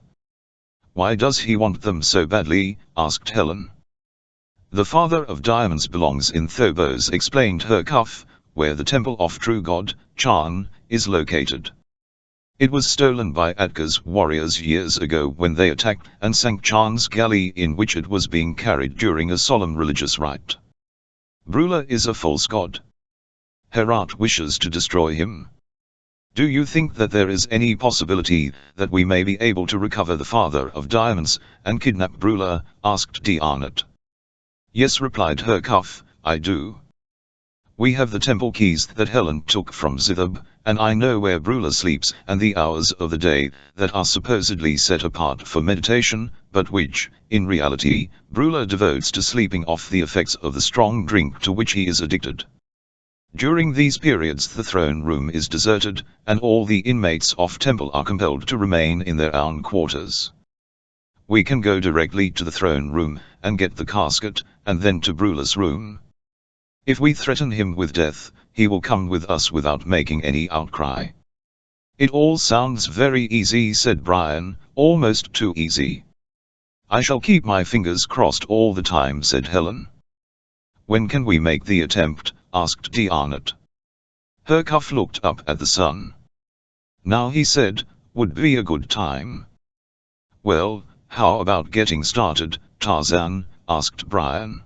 Why does he want them so badly? Asked Helen. The Father of Diamonds belongs in Phobos, explained Herkuf, where the Temple of True God, Chan, is located. It was stolen by Atka's warriors years ago when they attacked and sank Chan's galley in which it was being carried during a solemn religious rite. Brula is a false god. Herat wishes to destroy him. Do you think that there is any possibility that we may be able to recover the Father of Diamonds and kidnap Brula? Asked D'Arnott. Yes, replied Herkuf, I do. We have the temple keys that Helen took from Zithab, and I know where Brula sleeps and the hours of the day that are supposedly set apart for meditation, but which, in reality, Brula devotes to sleeping off the effects of the strong drink to which he is addicted. During these periods the throne room is deserted, and all the inmates of temple are compelled to remain in their own quarters. We can go directly to the throne room and get the casket, and then to Brula's room. If we threaten him with death, he will come with us without making any outcry. It all sounds very easy, said Brian, almost too easy. I shall keep my fingers crossed all the time, said Helen. When can we make the attempt? Asked D'Arnott. Herkuf looked up at the sun. Now, he said, would be a good time. Well, how about getting started, Tarzan? Asked Brian.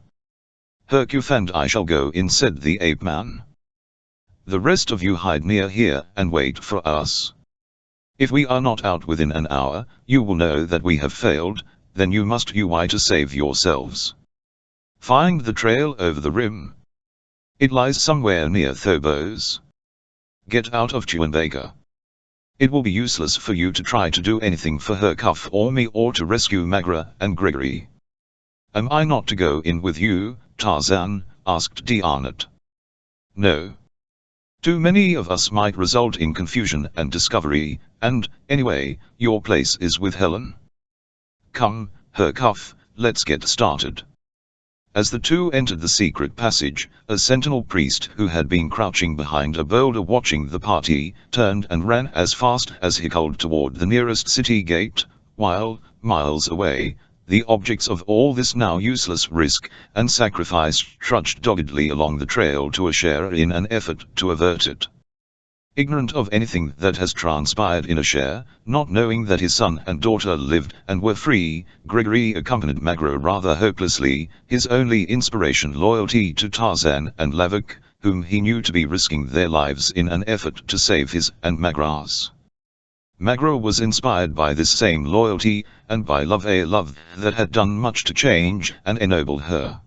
Herkuf and I shall go in, said the ape-man. The rest of you hide near here and wait for us. If we are not out within an hour, you will know that we have failed, then you must to save yourselves. Find the trail over the rim. It lies somewhere near Phobos. Get out of Chewbacca. It will be useless for you to try to do anything for Herkuf or me or to rescue Magra and Gregory. Am I not to go in with you, Tarzan? Asked D'Arnott. No. Too many of us might result in confusion and discovery, and, anyway, your place is with Helen. Come, Herkuf, let's get started. As the two entered the secret passage, a sentinel priest who had been crouching behind a boulder watching the party, turned and ran as fast as he could toward the nearest city gate, while, miles away, the objects of all this now useless risk and sacrifice trudged doggedly along the trail to Asher in an effort to avert it. Ignorant of anything that has transpired in Asher, not knowing that his son and daughter lived and were free, Gregory accompanied Magro rather hopelessly, his only inspiration loyalty to Tarzan and Lavik, whom he knew to be risking their lives in an effort to save his and Magra's. Magro was inspired by this same loyalty, and by love, a love that had done much to change and ennoble her.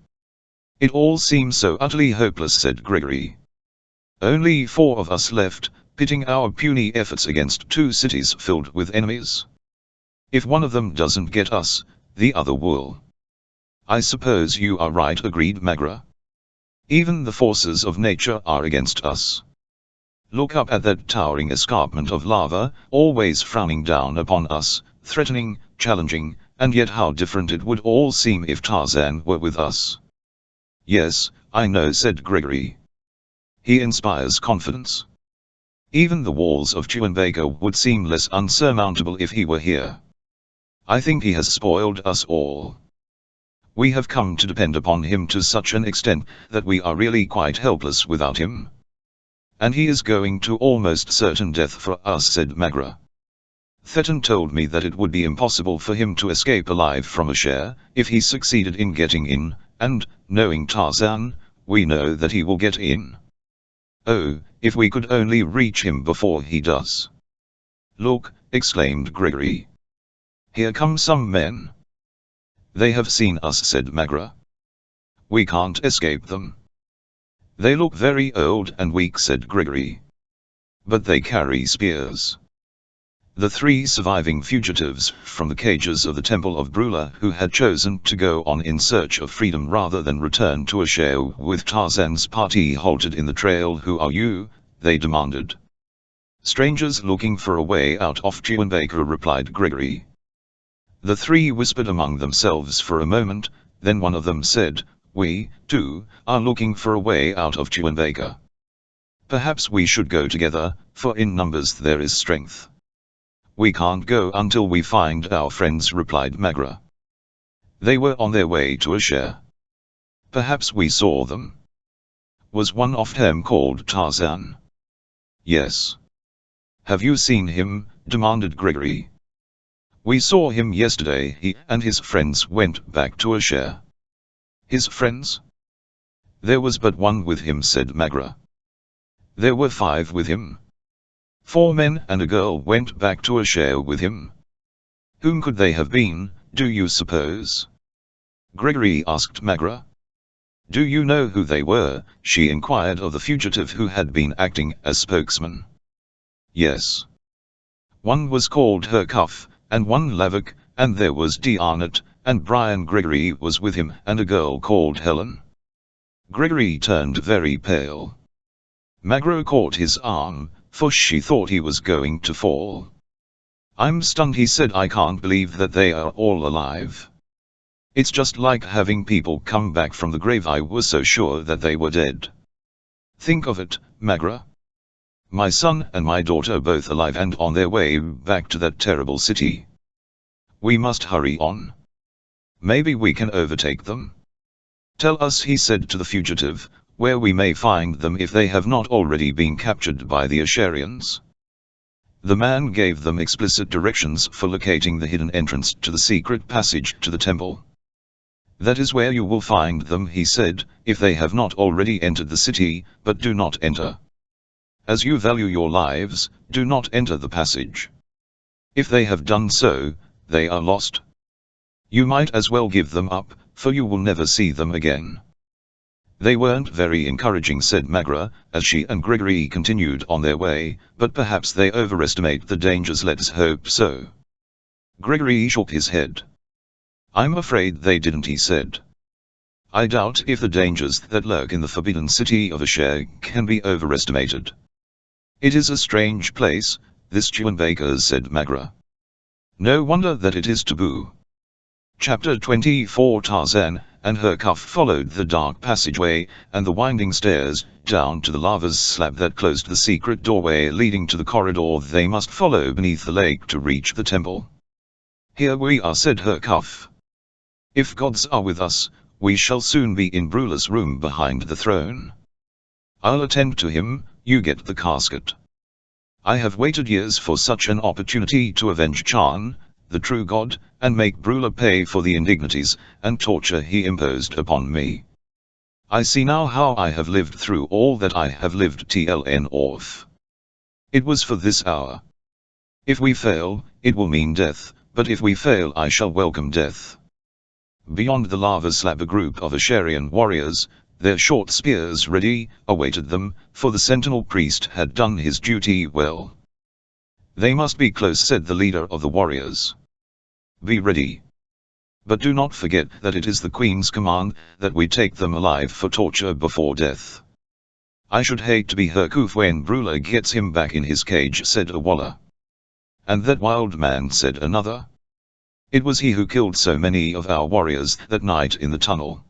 It all seems so utterly hopeless, said Gregory. Only 4 of us left, pitting our puny efforts against two cities filled with enemies. If one of them doesn't get us, the other will. I suppose you are right, agreed Magra. Even the forces of nature are against us. Look up at that towering escarpment of lava, always frowning down upon us, threatening, challenging, and yet how different it would all seem if Tarzan were with us. Yes, I know, said Gregory. He inspires confidence. Even the walls of Chewinbaker would seem less unsurmountable if he were here. I think he has spoiled us all. We have come to depend upon him to such an extent that we are really quite helpless without him. And he is going to almost certain death for us, said Magra. Thetan told me that it would be impossible for him to escape alive from Asher, if he succeeded in getting in, and, knowing Tarzan, we know that he will get in. Oh, if we could only reach him before he does. Look, exclaimed Gregory. Here come some men. They have seen us, said Magra. We can't escape them. They look very old and weak, said Gregory. But they carry spears. The three surviving fugitives from the cages of the Temple of Brula who had chosen to go on in search of freedom rather than return to Asher with Tarzan's party halted in the trail. Who are you? They demanded. Strangers looking for a way out of Chewinbaker, replied Gregory. The three whispered among themselves for a moment, then one of them said, We, too, are looking for a way out of Chewinbaker. Perhaps we should go together, for in numbers there is strength. We can't go until we find our friends, replied Magra. They were on their way to Asher. Perhaps we saw them. Was one of them called Tarzan? Yes. Have you seen him? Demanded Gregory. We saw him yesterday. He and his friends went back to Asher. His friends? There was but one with him, said Magra. There were 5 with him. 4 men and a girl went back to Asher with him. Whom could they have been, do you suppose? Gregory asked Magra. Do you know who they were? She inquired of the fugitive who had been acting as spokesman. Yes. One was called Hercuff, and one Lavik, and there was Diarnett, and Brian. Gregory was with him, and a girl called Helen. Gregory turned very pale. Magra caught his arm, for she thought he was going to fall. I'm stunned, he said. I can't believe that they are all alive. It's just like having people come back from the grave. I was so sure that they were dead. Think of it, Magra. My son and my daughter both alive and on their way back to that terrible city. We must hurry on. Maybe we can overtake them. Tell us, he said to the fugitive, where we may find them if they have not already been captured by the Asherians. The man gave them explicit directions for locating the hidden entrance to the secret passage to the temple. That is where you will find them, he said, if they have not already entered the city, but do not enter. As you value your lives, do not enter the passage. If they have done so, they are lost. You might as well give them up, for you will never see them again. They weren't very encouraging, said Magra, as she and Gregory continued on their way, but perhaps they overestimate the dangers. Let's hope so. Gregory shook his head. I'm afraid they didn't, he said. I doubt if the dangers that lurk in the forbidden city of Asher can be overestimated. It is a strange place, this Chewinbaker, said Magra. No wonder that it is taboo. Chapter 24. Tarzan and Hercuff followed the dark passageway and the winding stairs down to the lava slab that closed the secret doorway leading to the corridor they must follow beneath the lake to reach the temple. Here we are, said Hercuff. If gods are with us, we shall soon be in Brula's room behind the throne. I'll attend to him, you get the casket. I have waited years for such an opportunity to avenge Chan, the true god, and make Brula pay for the indignities and torture he imposed upon me. I see now how I have lived through all that I have lived. TLN off. It was for this hour. If we fail, it will mean death, but if we fail I shall welcome death. Beyond the lava slab a group of Asherian warriors, their short spears ready, awaited them, for the sentinel priest had done his duty well. "They must be close," said the leader of the warriors. "Be ready. But do not forget that it is the Queen's command that we take them alive for torture before death." "I should hate to be Herkuf when Brula gets him back in his cage," said a Walla. "And that wild man," said another. "It was he who killed so many of our warriors that night in the tunnel.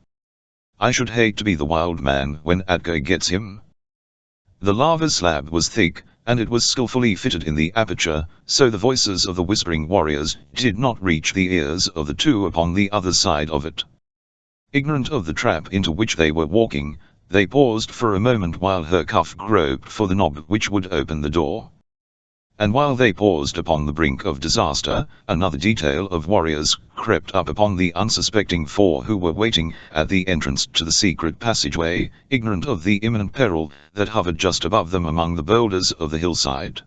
I should hate to be the wild man when Adgar gets him." The lava slab was thick, and it was skillfully fitted in the aperture, so the voices of the whispering warriors did not reach the ears of the two upon the other side of it. Ignorant of the trap into which they were walking, they paused for a moment while Herkuf groped for the knob which would open the door. And while they paused upon the brink of disaster, another detail of warriors crept up upon the unsuspecting four who were waiting at the entrance to the secret passageway, ignorant of the imminent peril that hovered just above them among the boulders of the hillside.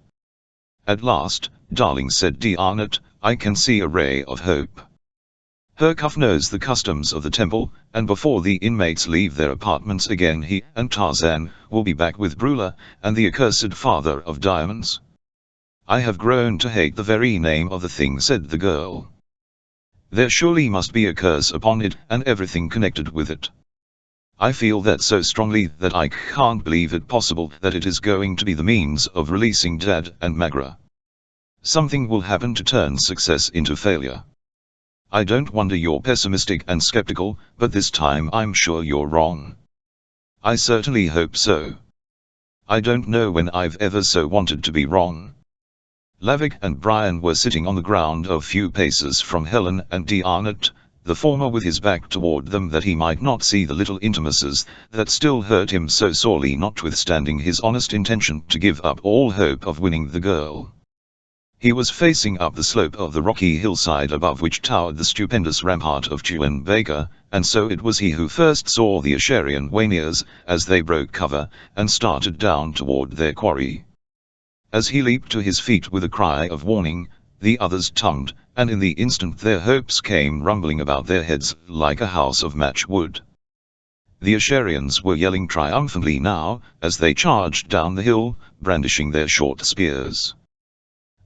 "At last, darling," said Diarnet, "I can see a ray of hope. Herkuf knows the customs of the temple, and before the inmates leave their apartments again he and Tarzan will be back with Brula and the accursed father of diamonds." "I have grown to hate the very name of the thing," said the girl. "There surely must be a curse upon it and everything connected with it. I feel that so strongly that I can't believe it possible that it is going to be the means of releasing Dad and Magra. Something will happen to turn success into failure. I don't wonder you're pessimistic and skeptical, but this time I'm sure you're wrong." "I certainly hope so. I don't know when I've ever so wanted to be wrong." Lavik and Brian were sitting on the ground a few paces from Helen and Diarnet, the former with his back toward them that he might not see the little intimacies that still hurt him so sorely, notwithstanding his honest intention to give up all hope of winning the girl. He was facing up the slope of the rocky hillside above which towered the stupendous rampart of Tuan Baker, and so it was he who first saw the Asherian Waniers as they broke cover and started down toward their quarry. As he leaped to his feet with a cry of warning, the others tumbled, and in the instant their hopes came rumbling about their heads like a house of matchwood. The Asherians were yelling triumphantly now, as they charged down the hill, brandishing their short spears.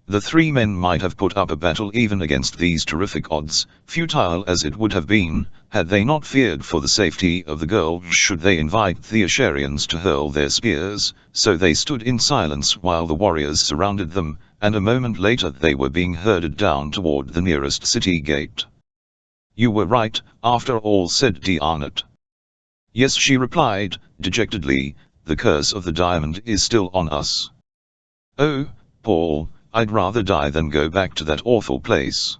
The three men might have put up a battle even against these terrific odds, futile as it would have been, had they not feared for the safety of the girl should they invite the Asherians to hurl their spears, so they stood in silence while the warriors surrounded them, and a moment later they were being herded down toward the nearest city gate. "You were right, after all," said Diarnet. "Yes," she replied, dejectedly, "the curse of the diamond is still on us. Oh, Paul, I'd rather die than go back to that awful place.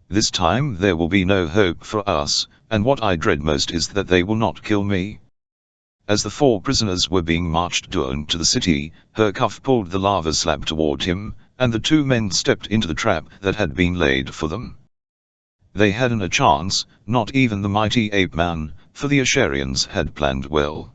This time there will be no hope for us, and what I dread most is that they will not kill me." As the four prisoners were being marched down to the city, Herkuf pulled the lava slab toward him, and the two men stepped into the trap that had been laid for them. They hadn't a chance, not even the mighty ape-man, for the Asherians had planned well.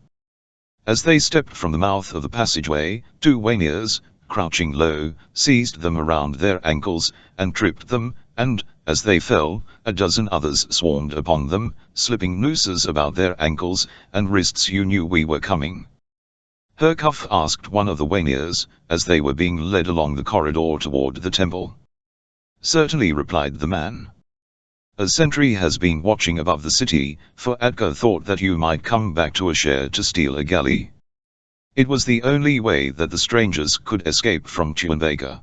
As they stepped from the mouth of the passageway, two Waniers, crouching low, seized them around their ankles, and tripped them, and, as they fell, a dozen others swarmed upon them, slipping nooses about their ankles and wrists. "You knew we were coming?" Herkuf asked one of the Waniers, as they were being led along the corridor toward the temple. "Certainly," replied the man. "A sentry has been watching above the city, for Adgar thought that you might come back to Asher to steal a galley. It was the only way that the strangers could escape from Tuanbaker.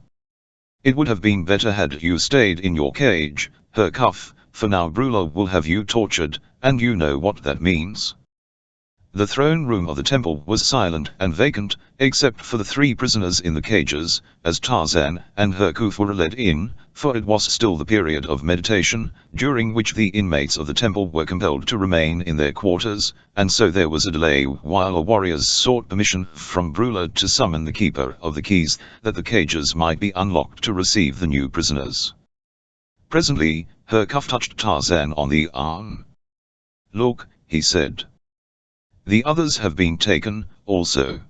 It would have been better had you stayed in your cage, Herkuf, for now Brula will have you tortured, and you know what that means." The throne room of the temple was silent and vacant, except for the three prisoners in the cages, as Tarzan and Herkuf were led in, for it was still the period of meditation, during which the inmates of the temple were compelled to remain in their quarters, and so there was a delay while the warriors sought permission from Brula to summon the keeper of the keys, that the cages might be unlocked to receive the new prisoners. Presently, Herkuf touched Tarzan on the arm. "Look," he said. "The others have been taken, also."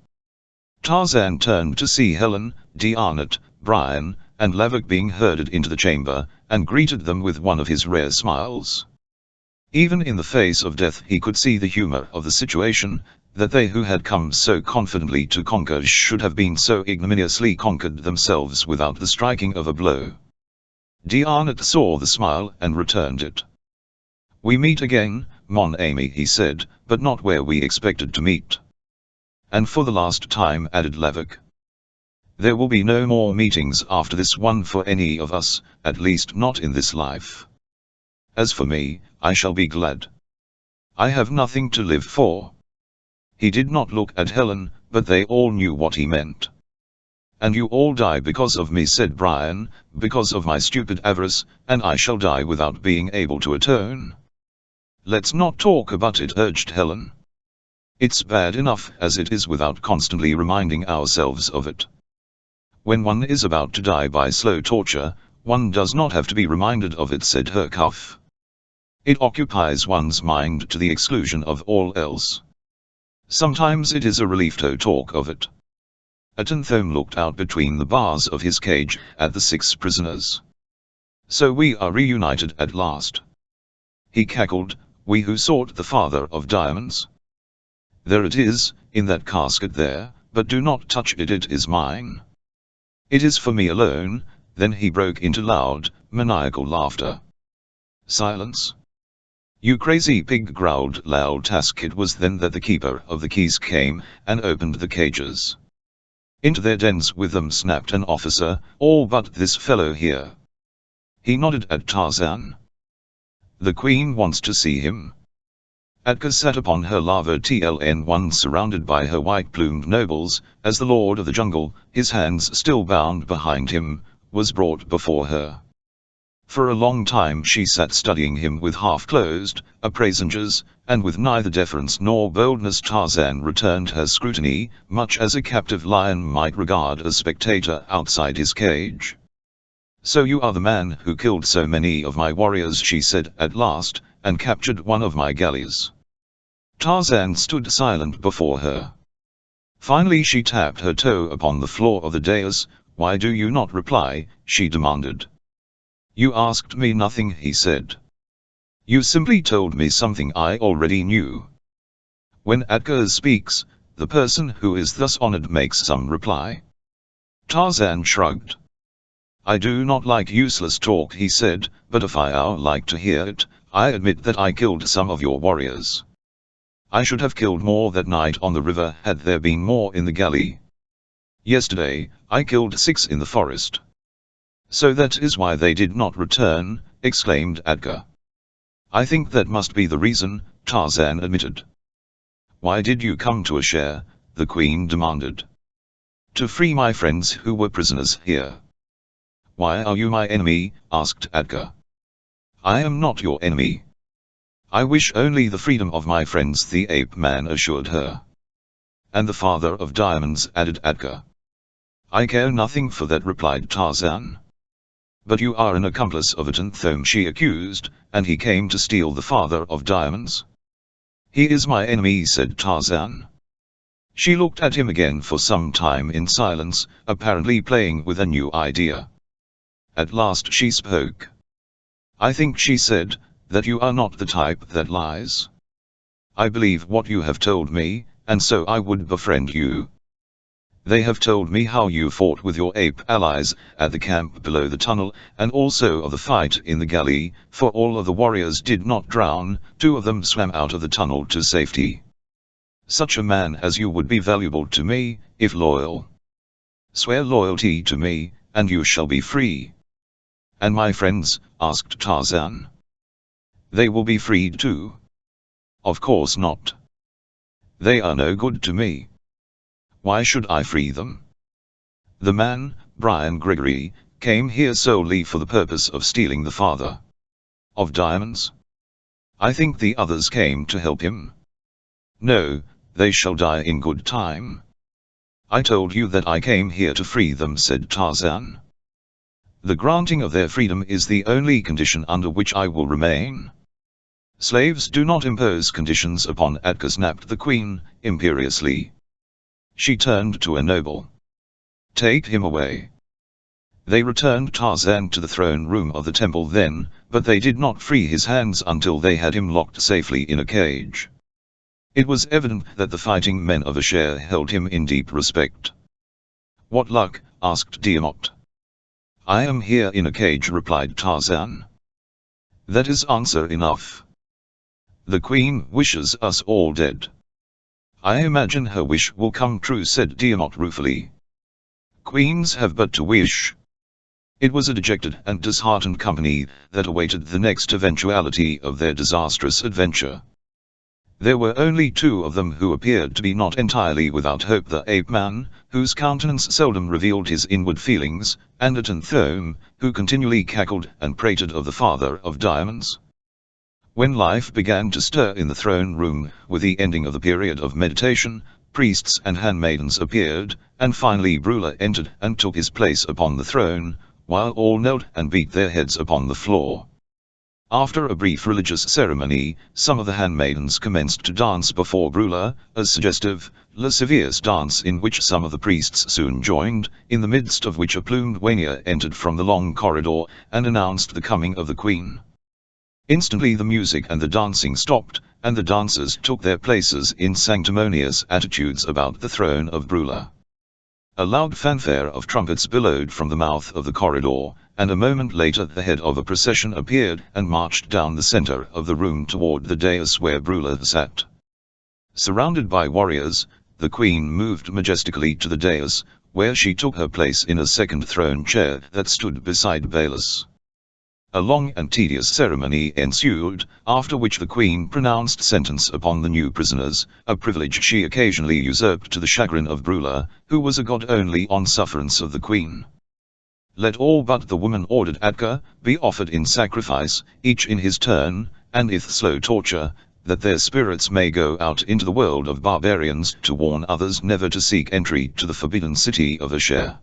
Tarzan turned to see Helen, Diarnet, Brian, and Lavik being herded into the chamber, and greeted them with one of his rare smiles. Even in the face of death he could see the humor of the situation, that they who had come so confidently to conquer should have been so ignominiously conquered themselves without the striking of a blow. D'Arnot saw the smile and returned it. "We meet again, mon ami," he said, "but not where we expected to meet." "And for the last time," added Levac. "There will be no more meetings after this one for any of us, at least not in this life. As for me, I shall be glad. I have nothing to live for." He did not look at Helen, but they all knew what he meant. "And you all die because of me," said Brian, "because of my stupid avarice, and I shall die without being able to atone." "Let's not talk about it," urged Helen. "It's bad enough as it is without constantly reminding ourselves of it. When one is about to die by slow torture, one does not have to be reminded of it," said Hercuff. "It occupies one's mind to the exclusion of all else. Sometimes it is a relief to talk of it." Atenthome looked out between the bars of his cage at the 6 prisoners. "So we are reunited at last," he cackled, "we who sought the father of diamonds. There it is, in that casket there, but do not touch it, it is mine. It is for me alone." Then he broke into loud, maniacal laughter. "Silence! You crazy pig," growled Lal Task. It was then that the keeper of the keys came and opened the cages. "Into their dens with them," snapped an officer, "all but this fellow here." He nodded at Tarzan. "The Queen wants to see him." Atka sat upon her lava tln1 surrounded by her white-plumed nobles, as the Lord of the Jungle, his hands still bound behind him, was brought before her. For a long time she sat studying him with half-closed appraisingers, and with neither deference nor boldness. Tarzan returned her scrutiny, much as a captive lion might regard a spectator outside his cage. "So you are the man who killed so many of my warriors," she said at last, "and captured one of my galleys." Tarzan stood silent before her. Finally she tapped her toe upon the floor of the dais. "Why do you not reply?" she demanded. "You asked me nothing," he said. "You simply told me something I already knew. When Atka speaks, the person who is thus honored makes some reply." Tarzan shrugged. "I do not like useless talk," he said, "but if I like to hear it, I admit that I killed some of your warriors. I should have killed more that night on the river had there been more in the galley. Yesterday, I killed 6 in the forest." "So that is why they did not return," exclaimed Atka. "I think that must be the reason," Tarzan admitted. "Why did you come to Ashare?" the Queen demanded. "To free my friends who were prisoners here." "Why are you my enemy?" asked Atka. "I am not your enemy. I wish only the freedom of my friends," the ape-man assured her. "And the father of diamonds," added Atka. "I care nothing for that," replied Tarzan. "But you are an accomplice of Atenthome," she accused, "and he came to steal the father of diamonds." "He is my enemy," said Tarzan. She looked at him again for some time in silence, apparently playing with a new idea. At last she spoke. "I think," she said, "that you are not the type that lies. I believe what you have told me, and so I would befriend you. They have told me how you fought with your ape allies at the camp below the tunnel, and also of the fight in the galley, for all of the warriors did not drown, 2 of them swam out of the tunnel to safety. Such a man as you would be valuable to me, if loyal. Swear loyalty to me, and you shall be free." "And my friends?" asked Tarzan. "They will be freed too." "Of course not. They are no good to me. Why should I free them? The man, Brian Gregory, came here solely for the purpose of stealing the father of diamonds. I think the others came to help him. No, they shall die in good time. I told you that I came here to free them," said Tarzan. "The granting of their freedom is the only condition under which I will remain." "Slaves do not impose conditions upon Atka," snapped the Queen, imperiously. She turned to a noble. "Take him away." They returned Tarzan to the throne room of the temple then, but they did not free his hands until they had him locked safely in a cage. It was evident that the fighting men of Asher held him in deep respect. "What luck?" asked Tiamat. "I am here in a cage," replied Tarzan. "That is answer enough. The queen wishes us all dead." "I imagine her wish will come true," said Tiamat ruefully. "Queens have but to wish." It was a dejected and disheartened company that awaited the next eventuality of their disastrous adventure. There were only two of them who appeared to be not entirely without hope: the ape-man, whose countenance seldom revealed his inward feelings, and a Tanthome, who continually cackled and prated of the father of diamonds. When life began to stir in the throne room, with the ending of the period of meditation, priests and handmaidens appeared, and finally Brula entered and took his place upon the throne, while all knelt and beat their heads upon the floor. After a brief religious ceremony, some of the handmaidens commenced to dance before Brula, a suggestive, lascivious dance in which some of the priests soon joined, in the midst of which a plumed Wania entered from the long corridor, and announced the coming of the queen. Instantly the music and the dancing stopped, and the dancers took their places in sanctimonious attitudes about the throne of Brula. A loud fanfare of trumpets billowed from the mouth of the corridor, and a moment later the head of a procession appeared and marched down the center of the room toward the dais where Brula sat. Surrounded by warriors, the queen moved majestically to the dais, where she took her place in a second throne chair that stood beside Balis. A long and tedious ceremony ensued, after which the queen pronounced sentence upon the new prisoners, a privilege she occasionally usurped to the chagrin of Brula, who was a god only on sufferance of the queen. "Let all but the woman," ordered Atka, "be offered in sacrifice, each in his turn, and with slow torture, that their spirits may go out into the world of barbarians to warn others never to seek entry to the forbidden city of Asher."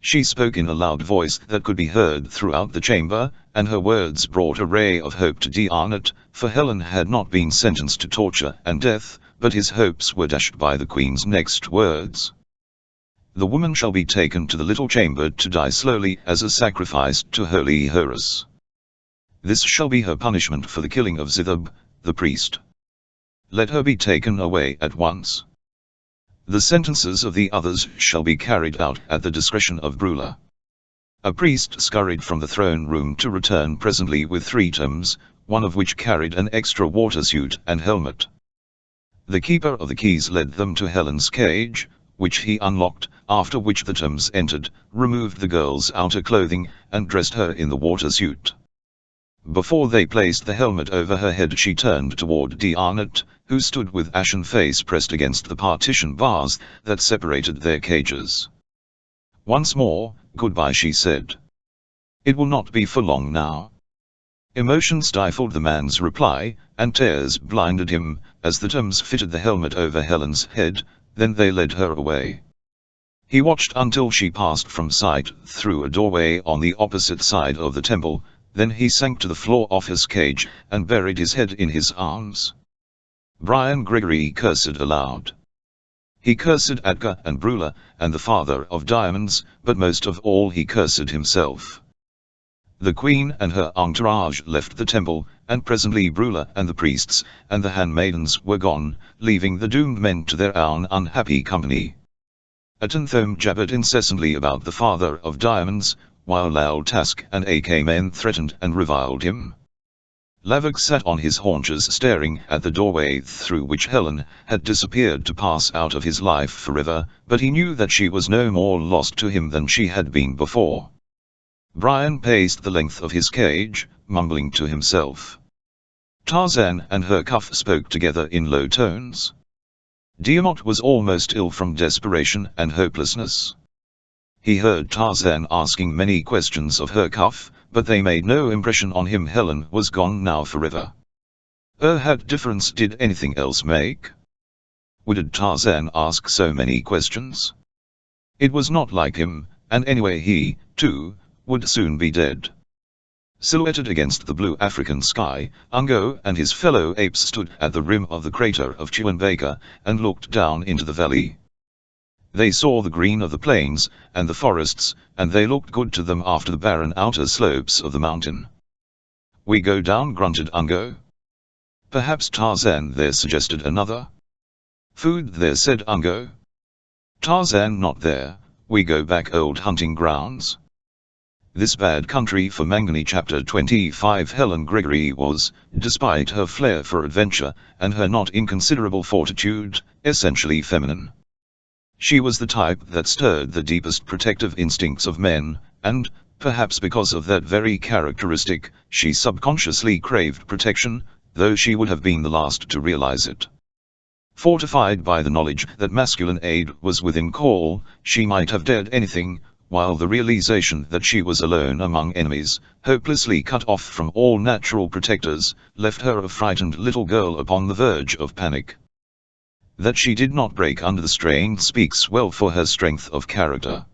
She spoke in a loud voice that could be heard throughout the chamber, and her words brought a ray of hope to Diarnet, for Helen had not been sentenced to torture and death, but his hopes were dashed by the queen's next words. "The woman shall be taken to the little chamber to die slowly as a sacrifice to holy Horus. This shall be her punishment for the killing of Zithab, the priest. Let her be taken away at once. The sentences of the others shall be carried out at the discretion of Brula." A priest scurried from the throne room to return presently with 3 tomes, one of which carried an extra water suit and helmet. The keeper of the keys led them to Helen's cage, which he unlocked, after which the tomes entered, removed the girl's outer clothing, and dressed her in the water suit. Before they placed the helmet over her head she turned toward Diarnet, who stood with ashen face pressed against the partition bars that separated their cages. "Once more, goodbye," she said. "It will not be for long now." Emotion stifled the man's reply, and tears blinded him, as the tomes fitted the helmet over Helen's head, then they led her away. He watched until she passed from sight through a doorway on the opposite side of the temple, then he sank to the floor of his cage, and buried his head in his arms. Brian Gregory cursed aloud. He cursed Atka and Brula, and the father of diamonds, but most of all he cursed himself. The queen and her entourage left the temple, and presently Brula and the priests, and the handmaidens were gone, leaving the doomed men to their own unhappy company. Atanthome jabbered incessantly about the father of diamonds, while Lal Task and AK-men threatened and reviled him. Lavak sat on his haunches staring at the doorway through which Helen had disappeared to pass out of his life forever, but he knew that she was no more lost to him than she had been before. Brian paced the length of his cage, mumbling to himself. Tarzan and Hercuff spoke together in low tones. Tiamat was almost ill from desperation and hopelessness. He heard Tarzan asking many questions of Hercuff, but they made no impression on him. Helen was gone now forever. What difference did anything else make? Would Tarzan ask so many questions? It was not like him, and anyway he, too, would soon be dead. Silhouetted against the blue African sky, Ungo and his fellow apes stood at the rim of the crater of Chewinbaker, and looked down into the valley. They saw the green of the plains, and the forests, and they looked good to them after the barren outer slopes of the mountain. "We go down," grunted Ungo. "Perhaps Tarzan there," suggested another. "Food there," said Ungo. "Tarzan not there, we go back old hunting grounds." This bad country for Mangani. Chapter 25. Helen Gregory was, despite her flair for adventure, and her not inconsiderable fortitude, essentially feminine. She was the type that stirred the deepest protective instincts of men, and, perhaps because of that very characteristic, she subconsciously craved protection, though she would have been the last to realize it. Fortified by the knowledge that masculine aid was within call, she might have dared anything, while the realization that she was alone among enemies, hopelessly cut off from all natural protectors, left her a frightened little girl upon the verge of panic. That she did not break under the strain speaks well for her strength of character.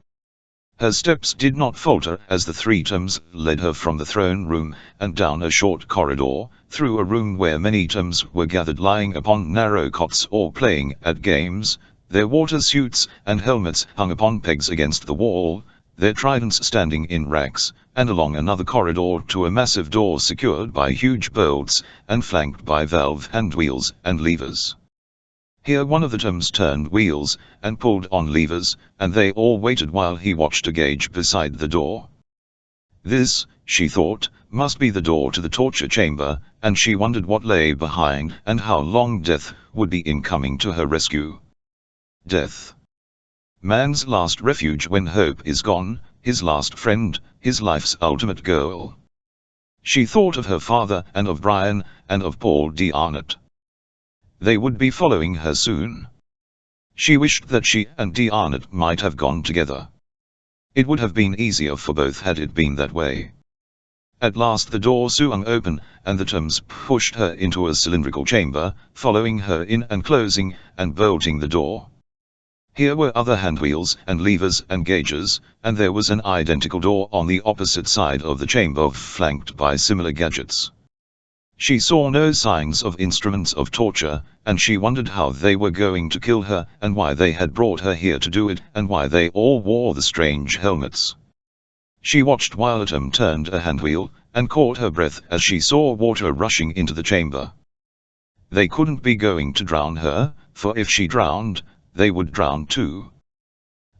Her steps did not falter as the three toms led her from the throne room, and down a short corridor, through a room where many toms were gathered lying upon narrow cots or playing at games, their water suits and helmets hung upon pegs against the wall, their tridents standing in racks, and along another corridor to a massive door secured by huge bolts, and flanked by valve handwheels and levers. Here one of the toms turned wheels, and pulled on levers, and they all waited while he watched a gauge beside the door. This, she thought, must be the door to the torture chamber, and she wondered what lay behind and how long death would be in coming to her rescue. Death. Man's last refuge when hope is gone, his last friend, his life's ultimate goal. She thought of her father and of Brian, and of Paul D. Arnott. They would be following her soon. She wished that she and D. Arnott might have gone together. It would have been easier for both had it been that way. At last the door swung open, and the toms pushed her into a cylindrical chamber, following her in and closing and bolting the door. Here were other handwheels and levers and gauges, and there was an identical door on the opposite side of the chamber flanked by similar gadgets. She saw no signs of instruments of torture, and she wondered how they were going to kill her, and why they had brought her here to do it, and why they all wore the strange helmets. She watched while a tom turned a handwheel, and caught her breath as she saw water rushing into the chamber. They couldn't be going to drown her, for if she drowned, they would drown too.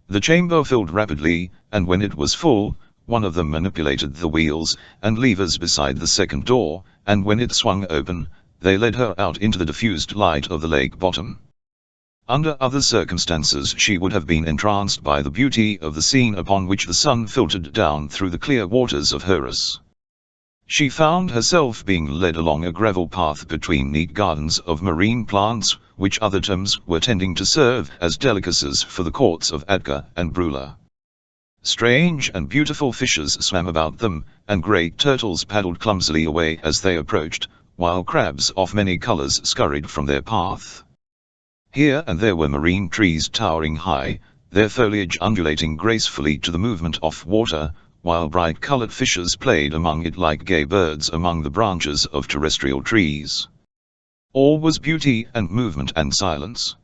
The chamber filled rapidly, and when it was full, one of them manipulated the wheels and levers beside the second door, and when it swung open, they led her out into the diffused light of the lake bottom. Under other circumstances she would have been entranced by the beauty of the scene upon which the sun filtered down through the clear waters of Horus. She found herself being led along a gravel path between neat gardens of marine plants, which other toms were tending to serve as delicacies for the courts of Atca and Brula. Strange and beautiful fishes swam about them, and great turtles paddled clumsily away as they approached, while crabs of many colors scurried from their path. Here and there were marine trees towering high, their foliage undulating gracefully to the movement of water, while bright-colored fishes played among it like gay birds among the branches of terrestrial trees. All was beauty and movement and silence.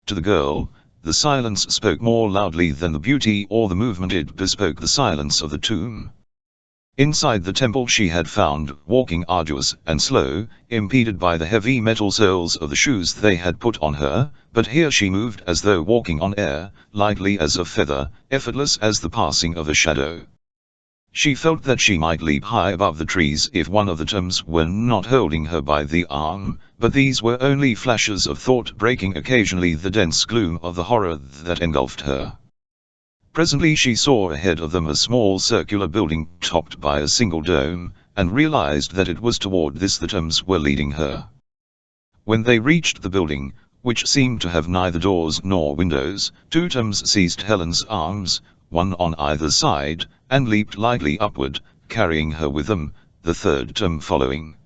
To the girl, the silence spoke more loudly than the beauty or the movement. It bespoke the silence of the tomb. Inside the temple she had found walking arduous and slow, impeded by the heavy metal soles of the shoes they had put on her, but here she moved as though walking on air, lightly as a feather, effortless as the passing of a shadow. She felt that she might leap high above the trees if one of the toms were not holding her by the arm, but these were only flashes of thought breaking occasionally the dense gloom of the horror that engulfed her. Presently she saw ahead of them a small circular building topped by a single dome, and realized that it was toward this the toms were leading her. When they reached the building, which seemed to have neither doors nor windows, two toms seized Helen's arms, one on either side, and leaped lightly upward, carrying her with them, the third tom following.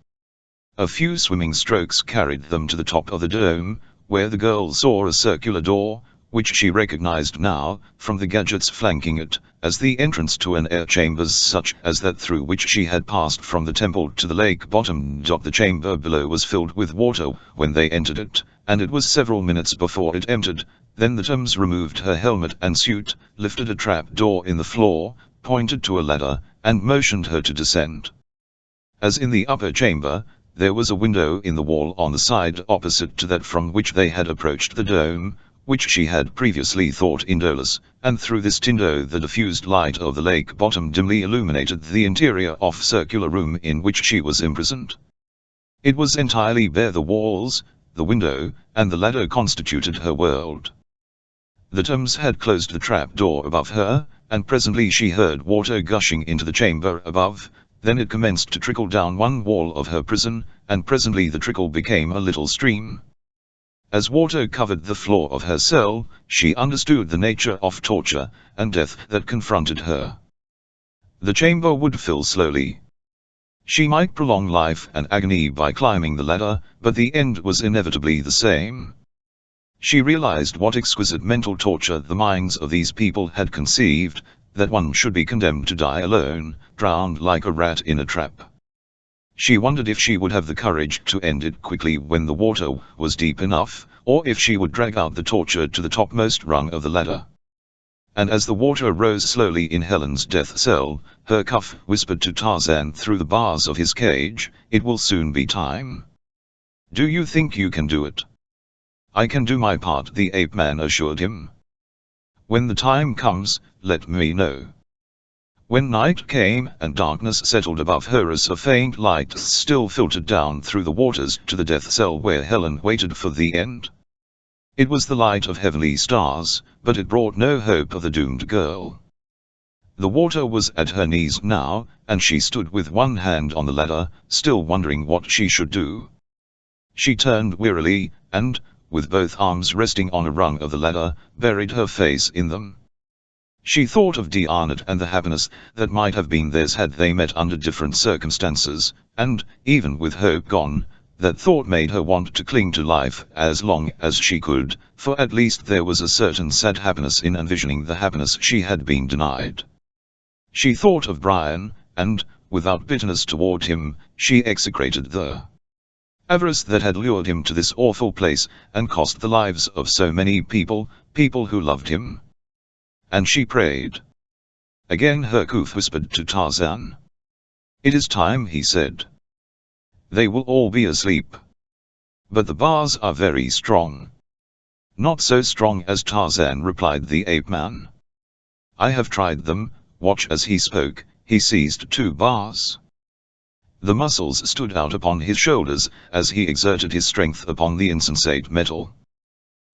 A few swimming strokes carried them to the top of the dome, where the girl saw a circular door, which she recognized now, from the gadgets flanking it, as the entrance to an air chamber such as that through which she had passed from the temple to the lake bottom. The chamber below was filled with water when they entered it, and it was several minutes before it emptied. Then the Thames removed her helmet and suit, lifted a trap door in the floor, pointed to a ladder, and motioned her to descend. As in the upper chamber, there was a window in the wall on the side opposite to that from which they had approached the dome, which she had previously thought windowless, and through this window the diffused light of the lake bottom dimly illuminated the interior off-circular room in which she was imprisoned. It was entirely bare. The walls, the window, and the ladder constituted her world. The Thames had closed the trap door above her, and presently she heard water gushing into the chamber above. Then it commenced to trickle down one wall of her prison, and presently the trickle became a little stream. As water covered the floor of her cell, she understood the nature of torture and death that confronted her. The chamber would fill slowly. She might prolong life and agony by climbing the ladder, but the end was inevitably the same. She realized what exquisite mental torture the minds of these people had conceived, that one should be condemned to die alone, drowned like a rat in a trap. She wondered if she would have the courage to end it quickly when the water was deep enough, or if she would drag out the torture to the topmost rung of the ladder. And as the water rose slowly in Helen's death cell, her cuff whispered to Tarzan through the bars of his cage, "It will soon be time. Do you think you can do it?" "I can do my part," the ape-man assured him. "When the time comes, let me know." When night came and darkness settled above her as a faint light still filtered down through the waters to the death cell where Helen waited for the end. It was the light of heavenly stars, but it brought no hope of the doomed girl. The water was at her knees now, and she stood with one hand on the ladder, still wondering what she should do. She turned wearily, and, with both arms resting on a rung of the ladder, buried her face in them. She thought of Diana and the happiness that might have been theirs had they met under different circumstances, and, even with hope gone, that thought made her want to cling to life as long as she could, for at least there was a certain sad happiness in envisioning the happiness she had been denied. She thought of Brian, and, without bitterness toward him, she execrated the avarice that had lured him to this awful place and cost the lives of so many people who loved him. And she prayed. Again her Kuf whispered to Tarzan. "It is time," he said. "They will all be asleep. But the bars are very strong." "Not so strong as Tarzan," replied the ape-man. "I have tried them." Watch as he spoke, he seized 2 bars. The muscles stood out upon his shoulders as he exerted his strength upon the insensate metal.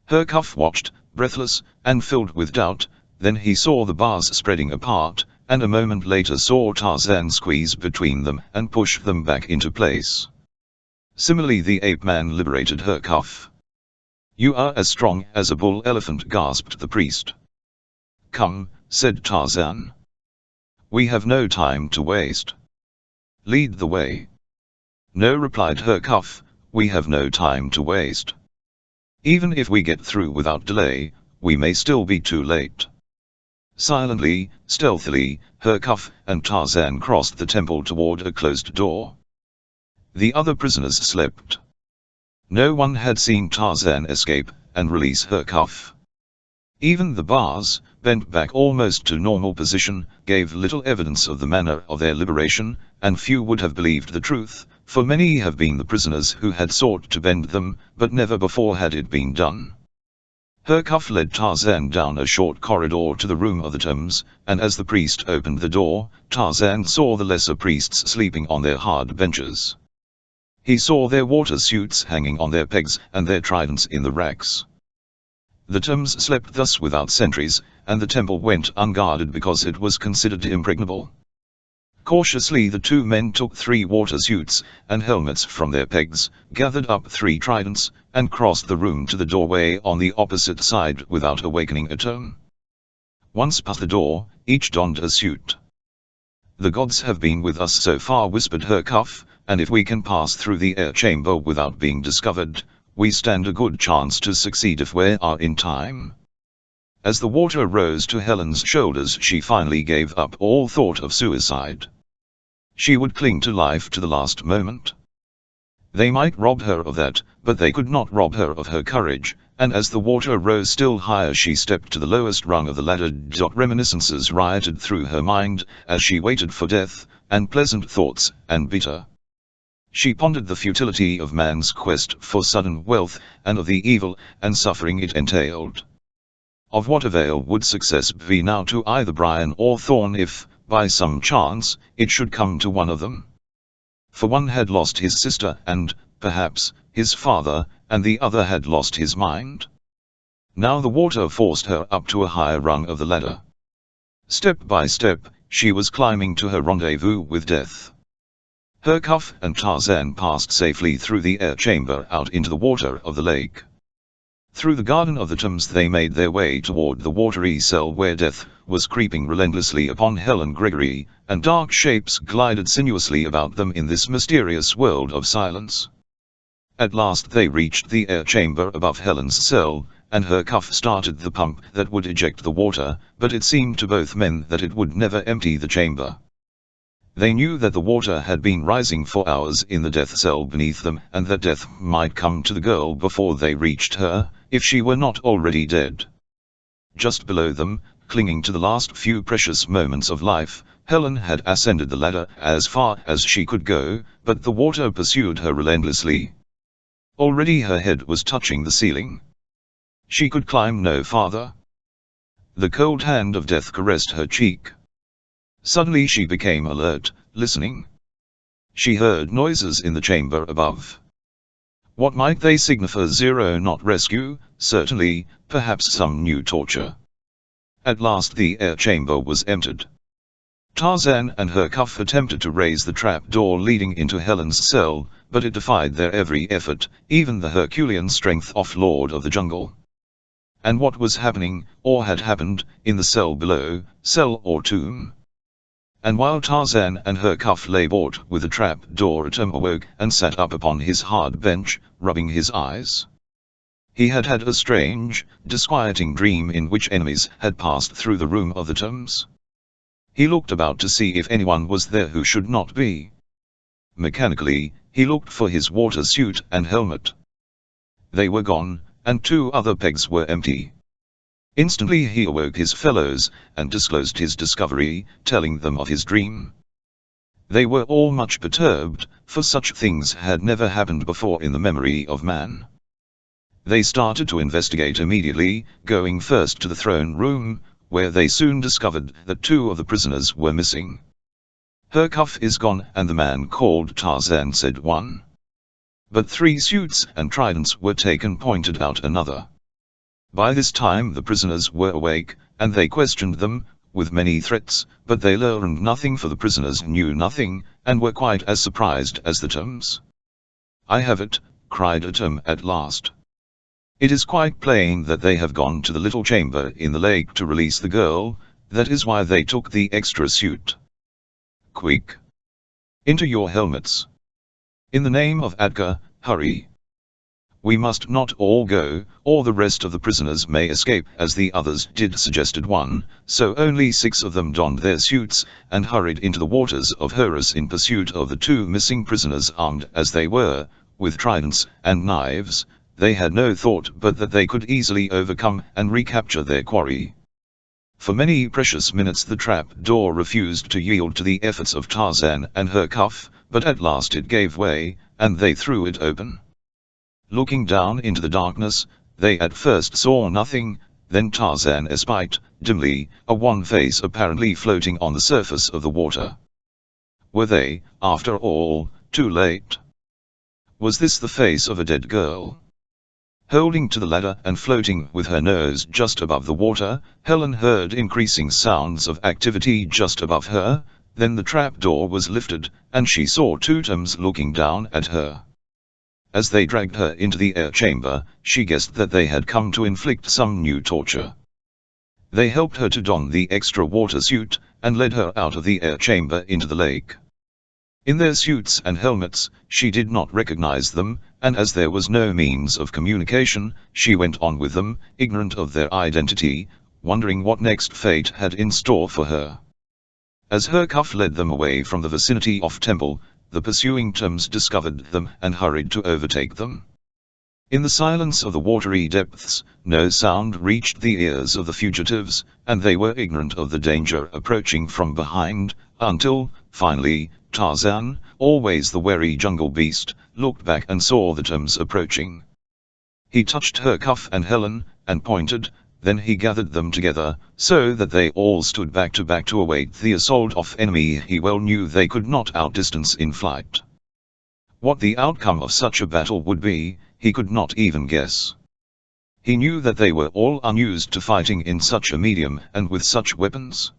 Her Kuf watched, breathless, and filled with doubt. Then he saw the bars spreading apart, and a moment later saw Tarzan squeeze between them and push them back into place. Similarly the ape-man liberated her Kuf. "You are as strong as a bull elephant," gasped the priest. "Come," said Tarzan. "We have no time to waste. Lead the way." "No," replied her Kuf, "we have no time to waste. Even if we get through without delay, we may still be too late." Silently, stealthily, her Kuf and Tarzan crossed the temple toward a closed door. The other prisoners slept. No one had seen Tarzan escape and release her Kuf. Even the bars, bent back almost to normal position, gave little evidence of the manner of their liberation, and few would have believed the truth, for many have been the prisoners who had sought to bend them, but never before had it been done. Her Kuf led Tarzan down a short corridor to the room of the Thames, and as the priest opened the door, Tarzan saw the lesser priests sleeping on their hard benches. He saw their water suits hanging on their pegs and their tridents in the racks. The Thames slept thus without sentries, and the temple went unguarded because it was considered impregnable. Cautiously the 2 men took 3 water suits and helmets from their pegs, gathered up 3 tridents, and crossed the room to the doorway on the opposite side without awakening a tone. Once past the door, each donned a suit. "The gods have been with us so far," whispered her Kuf, "and if we can pass through the air chamber without being discovered, we stand a good chance to succeed if we are in time." As the water rose to Helen's shoulders, she finally gave up all thought of suicide. She would cling to life to the last moment. They might rob her of that, but they could not rob her of her courage, and as the water rose still higher she stepped to the lowest rung of the ladder. Reminiscences rioted through her mind, as she waited for death, and pleasant thoughts, and bitter. She pondered the futility of man's quest for sudden wealth, and of the evil and suffering it entailed. Of what avail would success be now to either Brian or Thorn if, by some chance, it should come to one of them? For one had lost his sister and, perhaps, his father, and the other had lost his mind. Now the water forced her up to a higher rung of the ladder. Step by step, she was climbing to her rendezvous with death. Hercuff and Tarzan passed safely through the air chamber out into the water of the lake. Through the garden of the tombs they made their way toward the watery cell where death was creeping relentlessly upon Helen Gregory, and dark shapes glided sinuously about them in this mysterious world of silence. At last they reached the air chamber above Helen's cell, and Hercuff started the pump that would eject the water, but it seemed to both men that it would never empty the chamber. They knew that the water had been rising for hours in the death cell beneath them, and that death might come to the girl before they reached her, if she were not already dead. Just below them, clinging to the last few precious moments of life, Helen had ascended the ladder as far as she could go, but the water pursued her relentlessly. Already her head was touching the ceiling. She could climb no farther. The cold hand of death caressed her cheek. Suddenly she became alert, listening. She heard noises in the chamber above. What might they signify? Not rescue, certainly, perhaps some new torture. At last the air chamber was emptied. Tarzan and Hercuff attempted to raise the trap door leading into Helen's cell, but it defied their every effort, even the Herculean strength of Lord of the Jungle. And what was happening, or had happened, in the cell below, cell or tomb? And while Tarzan and Hercuff lay bored with the trap door, Atom awoke and sat up upon his hard bench, rubbing his eyes. He had had a strange, disquieting dream in which enemies had passed through the room of the tombs. He looked about to see if anyone was there who should not be. Mechanically, he looked for his water suit and helmet. They were gone, and 2 other pegs were empty. Instantly he awoke his fellows, and disclosed his discovery, telling them of his dream. They were all much perturbed, for such things had never happened before in the memory of man. They started to investigate immediately, going first to the throne room, where they soon discovered that 2 of the prisoners were missing. Hercuff is gone, and the man called Tarzan, said one. But 3 suits and tridents were taken, pointed out another. By this time the prisoners were awake, and they questioned them, with many threats, but they learned nothing, for the prisoners knew nothing, and were quite as surprised as the tombs. I have it, cried Atom at last. It is quite plain that they have gone to the little chamber in the lake to release the girl, that is why they took the extra suit. Quick! Into your helmets. In the name of Adgar, hurry! We must not all go, or the rest of the prisoners may escape, as the others did, suggested one, so only 6 of them donned their suits, and hurried into the waters of Horus in pursuit of the 2 missing prisoners. Armed as they were, with tridents and knives, they had no thought but that they could easily overcome and recapture their quarry. For many precious minutes the trap door refused to yield to the efforts of Tarzan and Hercuff, but at last it gave way, and they threw it open. Looking down into the darkness, they at first saw nothing, then Tarzan espied, dimly, a wan face apparently floating on the surface of the water. Were they, after all, too late? Was this the face of a dead girl? Holding to the ladder and floating with her nose just above the water, Helen heard increasing sounds of activity just above her, then the trap door was lifted, and she saw 2 tombs looking down at her. As they dragged her into the air chamber, she guessed that they had come to inflict some new torture. They helped her to don the extra water suit, and led her out of the air chamber into the lake. In their suits and helmets, she did not recognize them, and as there was no means of communication, she went on with them, ignorant of their identity, wondering what next fate had in store for her. As Hercuff led them away from the vicinity of temple, the pursuing tombs discovered them and hurried to overtake them. In the silence of the watery depths, no sound reached the ears of the fugitives, and they were ignorant of the danger approaching from behind, until, finally, Tarzan, always the wary jungle beast, looked back and saw the Toms approaching. He touched her cuff and Helen, and pointed, then he gathered them together, so that they all stood back to await the assault of enemy he well knew they could not outdistance in flight. What the outcome of such a battle would be, he could not even guess. He knew that they were all unused to fighting in such a medium and with such weapons.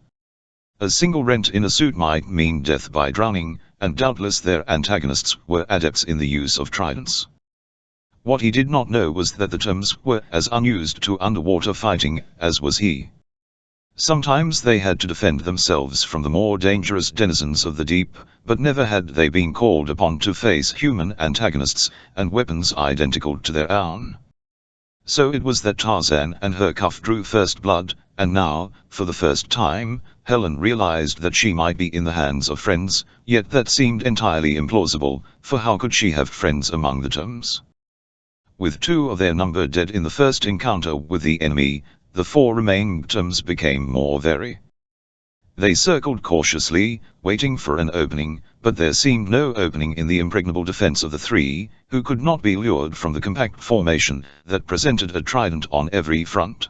A single rent in a suit might mean death by drowning, and doubtless their antagonists were adepts in the use of tridents. What he did not know was that the Toms were as unused to underwater fighting as was he. Sometimes they had to defend themselves from the more dangerous denizens of the deep, but never had they been called upon to face human antagonists and weapons identical to their own. So it was that Tarzan and her cuff drew first blood, and now, for the first time, Helen realized that she might be in the hands of friends, yet that seemed entirely implausible, for how could she have friends among the Toms? With 2 of their number dead in the first encounter with the enemy, the 4 remaining Toms became more wary. They circled cautiously, waiting for an opening, but there seemed no opening in the impregnable defense of the 3, who could not be lured from the compact formation that presented a trident on every front.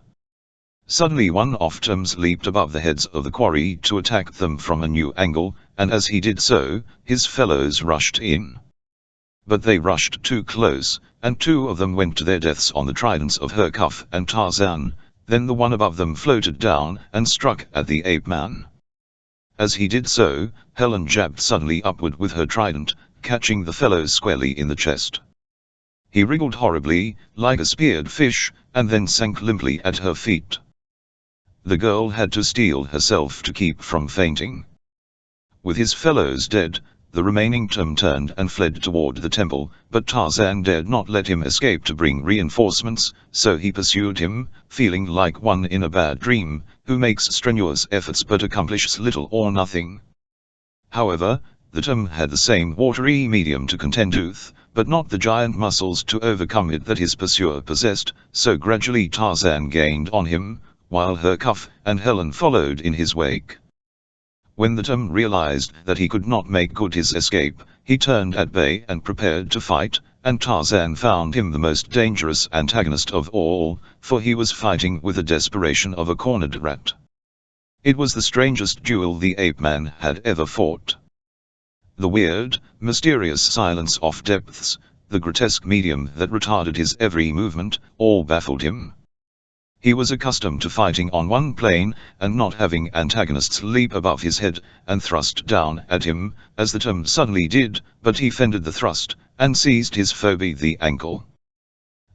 Suddenly one of Toms leaped above the heads of the quarry to attack them from a new angle, and as he did so, his fellows rushed in. But they rushed too close, and 2 of them went to their deaths on the tridents of her cuff and Tarzan. Then the one above them floated down and struck at the ape-man. As he did so, Helen jabbed suddenly upward with her trident, catching the fellow squarely in the chest. He wriggled horribly, like a speared fish, and then sank limply at her feet. The girl had to steel herself to keep from fainting. With his fellows dead, the remaining Tom turned and fled toward the temple, but Tarzan dared not let him escape to bring reinforcements, so he pursued him, feeling like one in a bad dream, who makes strenuous efforts but accomplishes little or nothing. However, the Tom had the same watery medium to contend with, but not the giant muscles to overcome it that his pursuer possessed, so gradually Tarzan gained on him, while her cuff and Helen followed in his wake. When the Tom realized that he could not make good his escape, he turned at bay and prepared to fight, and Tarzan found him the most dangerous antagonist of all, for he was fighting with the desperation of a cornered rat. It was the strangest duel the ape-man had ever fought. The weird, mysterious silence of depths, the grotesque medium that retarded his every movement, all baffled him. He was accustomed to fighting on one plane, and not having antagonists leap above his head and thrust down at him, as the Tom suddenly did, but he fended the thrust, and seized his foe by the ankle.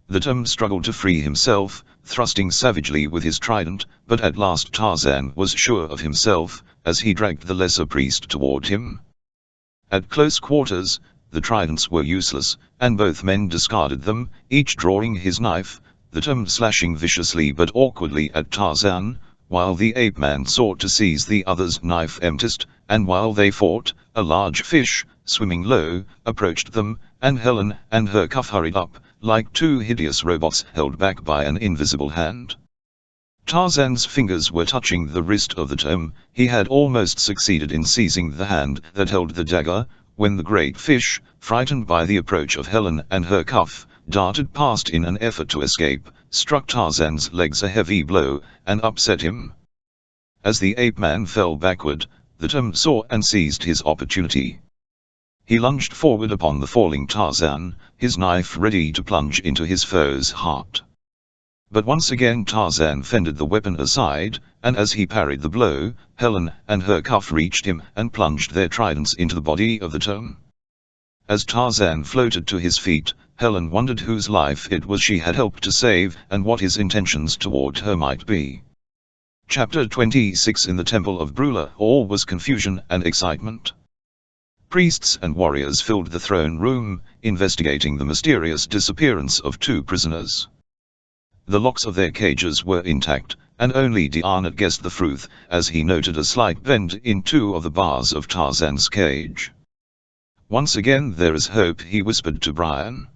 The Tom struggled to free himself, thrusting savagely with his trident, but at last Tarzan was sure of himself, as he dragged the lesser priest toward him. At close quarters, the tridents were useless, and both men discarded them, each drawing his knife, the Tom slashing viciously but awkwardly at Tarzan, while the ape-man sought to seize the other's knife emptiest, and while they fought, a large fish, swimming low, approached them, and Helen and her cuff hurried up, like 2 hideous robots held back by an invisible hand. Tarzan's fingers were touching the wrist of the Tom. He had almost succeeded in seizing the hand that held the dagger, when the great fish, frightened by the approach of Helen and her cuff, darted past in an effort to escape, struck Tarzan's legs a heavy blow, and upset him. As the ape-man fell backward, the Tom saw and seized his opportunity. He lunged forward upon the falling Tarzan, his knife ready to plunge into his foe's heart. But once again Tarzan fended the weapon aside, and as he parried the blow, Helen and her cuff reached him and plunged their tridents into the body of the Tom. As Tarzan floated to his feet, Helen wondered whose life it was she had helped to save and what his intentions toward her might be. Chapter 26 In the Temple of Brula, all was confusion and excitement. Priests and warriors filled the throne room, investigating the mysterious disappearance of 2 prisoners. The locks of their cages were intact, and only D'Arnot guessed the truth, as he noted a slight bend in 2 of the bars of Tarzan's cage. "Once again there is hope," he whispered to Brian.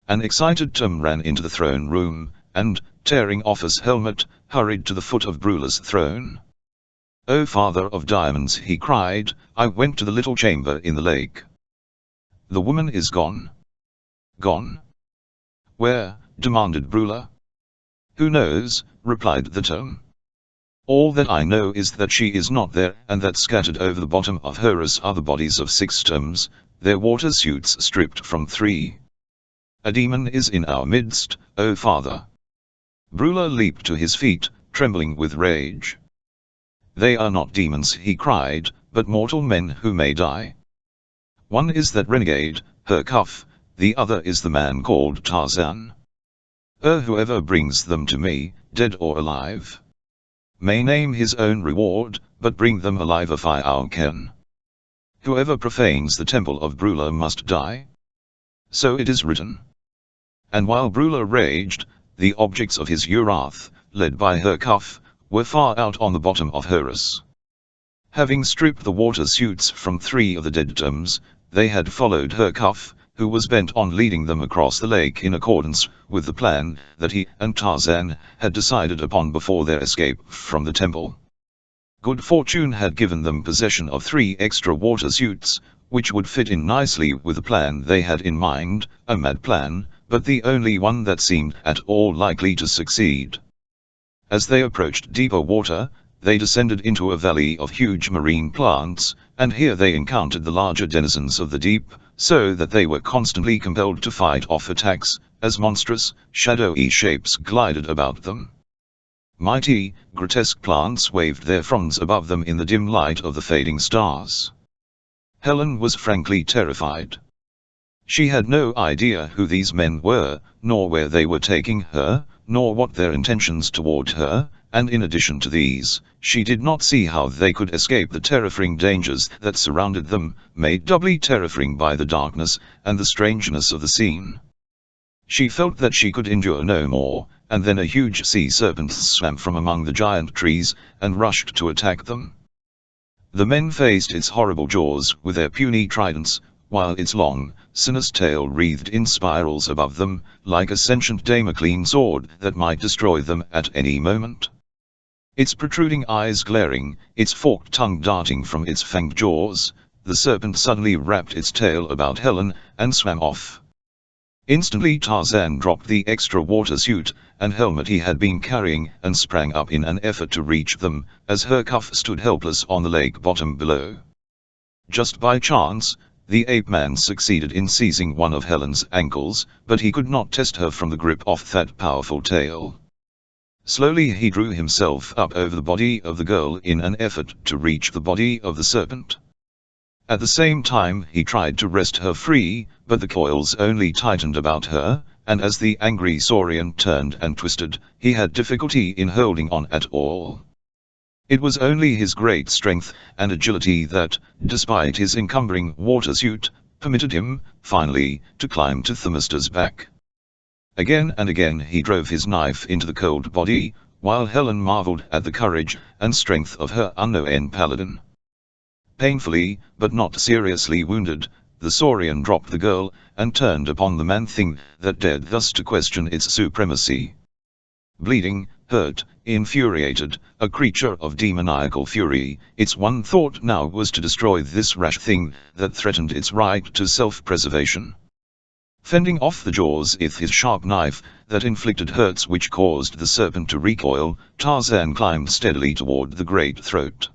An excited Tom ran into the throne room, and, tearing off his helmet, hurried to the foot of Brula's throne. "O Father of Diamonds," he cried, "I went to the little chamber in the lake. The woman is gone." "Gone? Where?" demanded Brula. "Who knows," replied the Tom. "All that I know is that she is not there, and that scattered over the bottom of Horus are the bodies of 6 Toms, their water suits stripped from 3. A demon is in our midst, O Father." Brula leaped to his feet, trembling with rage. "They are not demons," he cried, "but mortal men who may die. One is that renegade, Herkuf, the other is the man called Tarzan. Whoever brings them to me, dead or alive, may name his own reward, but bring them alive if I can. Whoever profanes the temple of Brula must die. So it is written." And while Brula raged, the objects of his wrath, led by Herkuf, were far out on the bottom of Horus. Having stripped the water suits from 3 of the dead Toms, they had followed Herkuf, who was bent on leading them across the lake in accordance with the plan that he and Tarzan had decided upon before their escape from the temple. Good fortune had given them possession of 3 extra water suits, which would fit in nicely with the plan they had in mind, a mad plan, but the only one that seemed at all likely to succeed. As they approached deeper water, they descended into a valley of huge marine plants, and here they encountered the larger denizens of the deep, so that they were constantly compelled to fight off attacks, as monstrous, shadowy shapes glided about them. Mighty, grotesque plants waved their fronds above them in the dim light of the fading stars. Helen was frankly terrified. She had no idea who these men were, nor where they were taking her, nor what their intentions toward her, and in addition to these, she did not see how they could escape the terrifying dangers that surrounded them, made doubly terrifying by the darkness and the strangeness of the scene. She felt that she could endure no more, and then a huge sea serpent swam from among the giant trees, and rushed to attack them. The men faced its horrible jaws with their puny tridents, while its long, sinuous tail wreathed in spirals above them, like a sentient Damocles sword that might destroy them at any moment. Its protruding eyes glaring, its forked tongue darting from its fanged jaws, the serpent suddenly wrapped its tail about Helen, and swam off. Instantly Tarzan dropped the extra water suit and helmet he had been carrying and sprang up in an effort to reach them, as Herkuf stood helpless on the lake bottom below. Just by chance, the ape-man succeeded in seizing one of Helen's ankles, but he could not test her from the grip of that powerful tail. Slowly he drew himself up over the body of the girl in an effort to reach the body of the serpent. At the same time he tried to wrest her free, but the coils only tightened about her, and as the angry saurian turned and twisted, he had difficulty in holding on at all. It was only his great strength and agility that, despite his encumbering water suit, permitted him, finally, to climb to Themista's back. Again and again he drove his knife into the cold body, while Helen marveled at the courage and strength of her unknown paladin. Painfully, but not seriously wounded, the saurian dropped the girl, and turned upon the man-thing that dared thus to question its supremacy. Bleeding, hurt, infuriated, a creature of demoniacal fury, its one thought now was to destroy this rash thing that threatened its right to self-preservation. Fending off the jaws with his sharp knife that inflicted hurts which caused the serpent to recoil, Tarzan climbed steadily toward the great throat.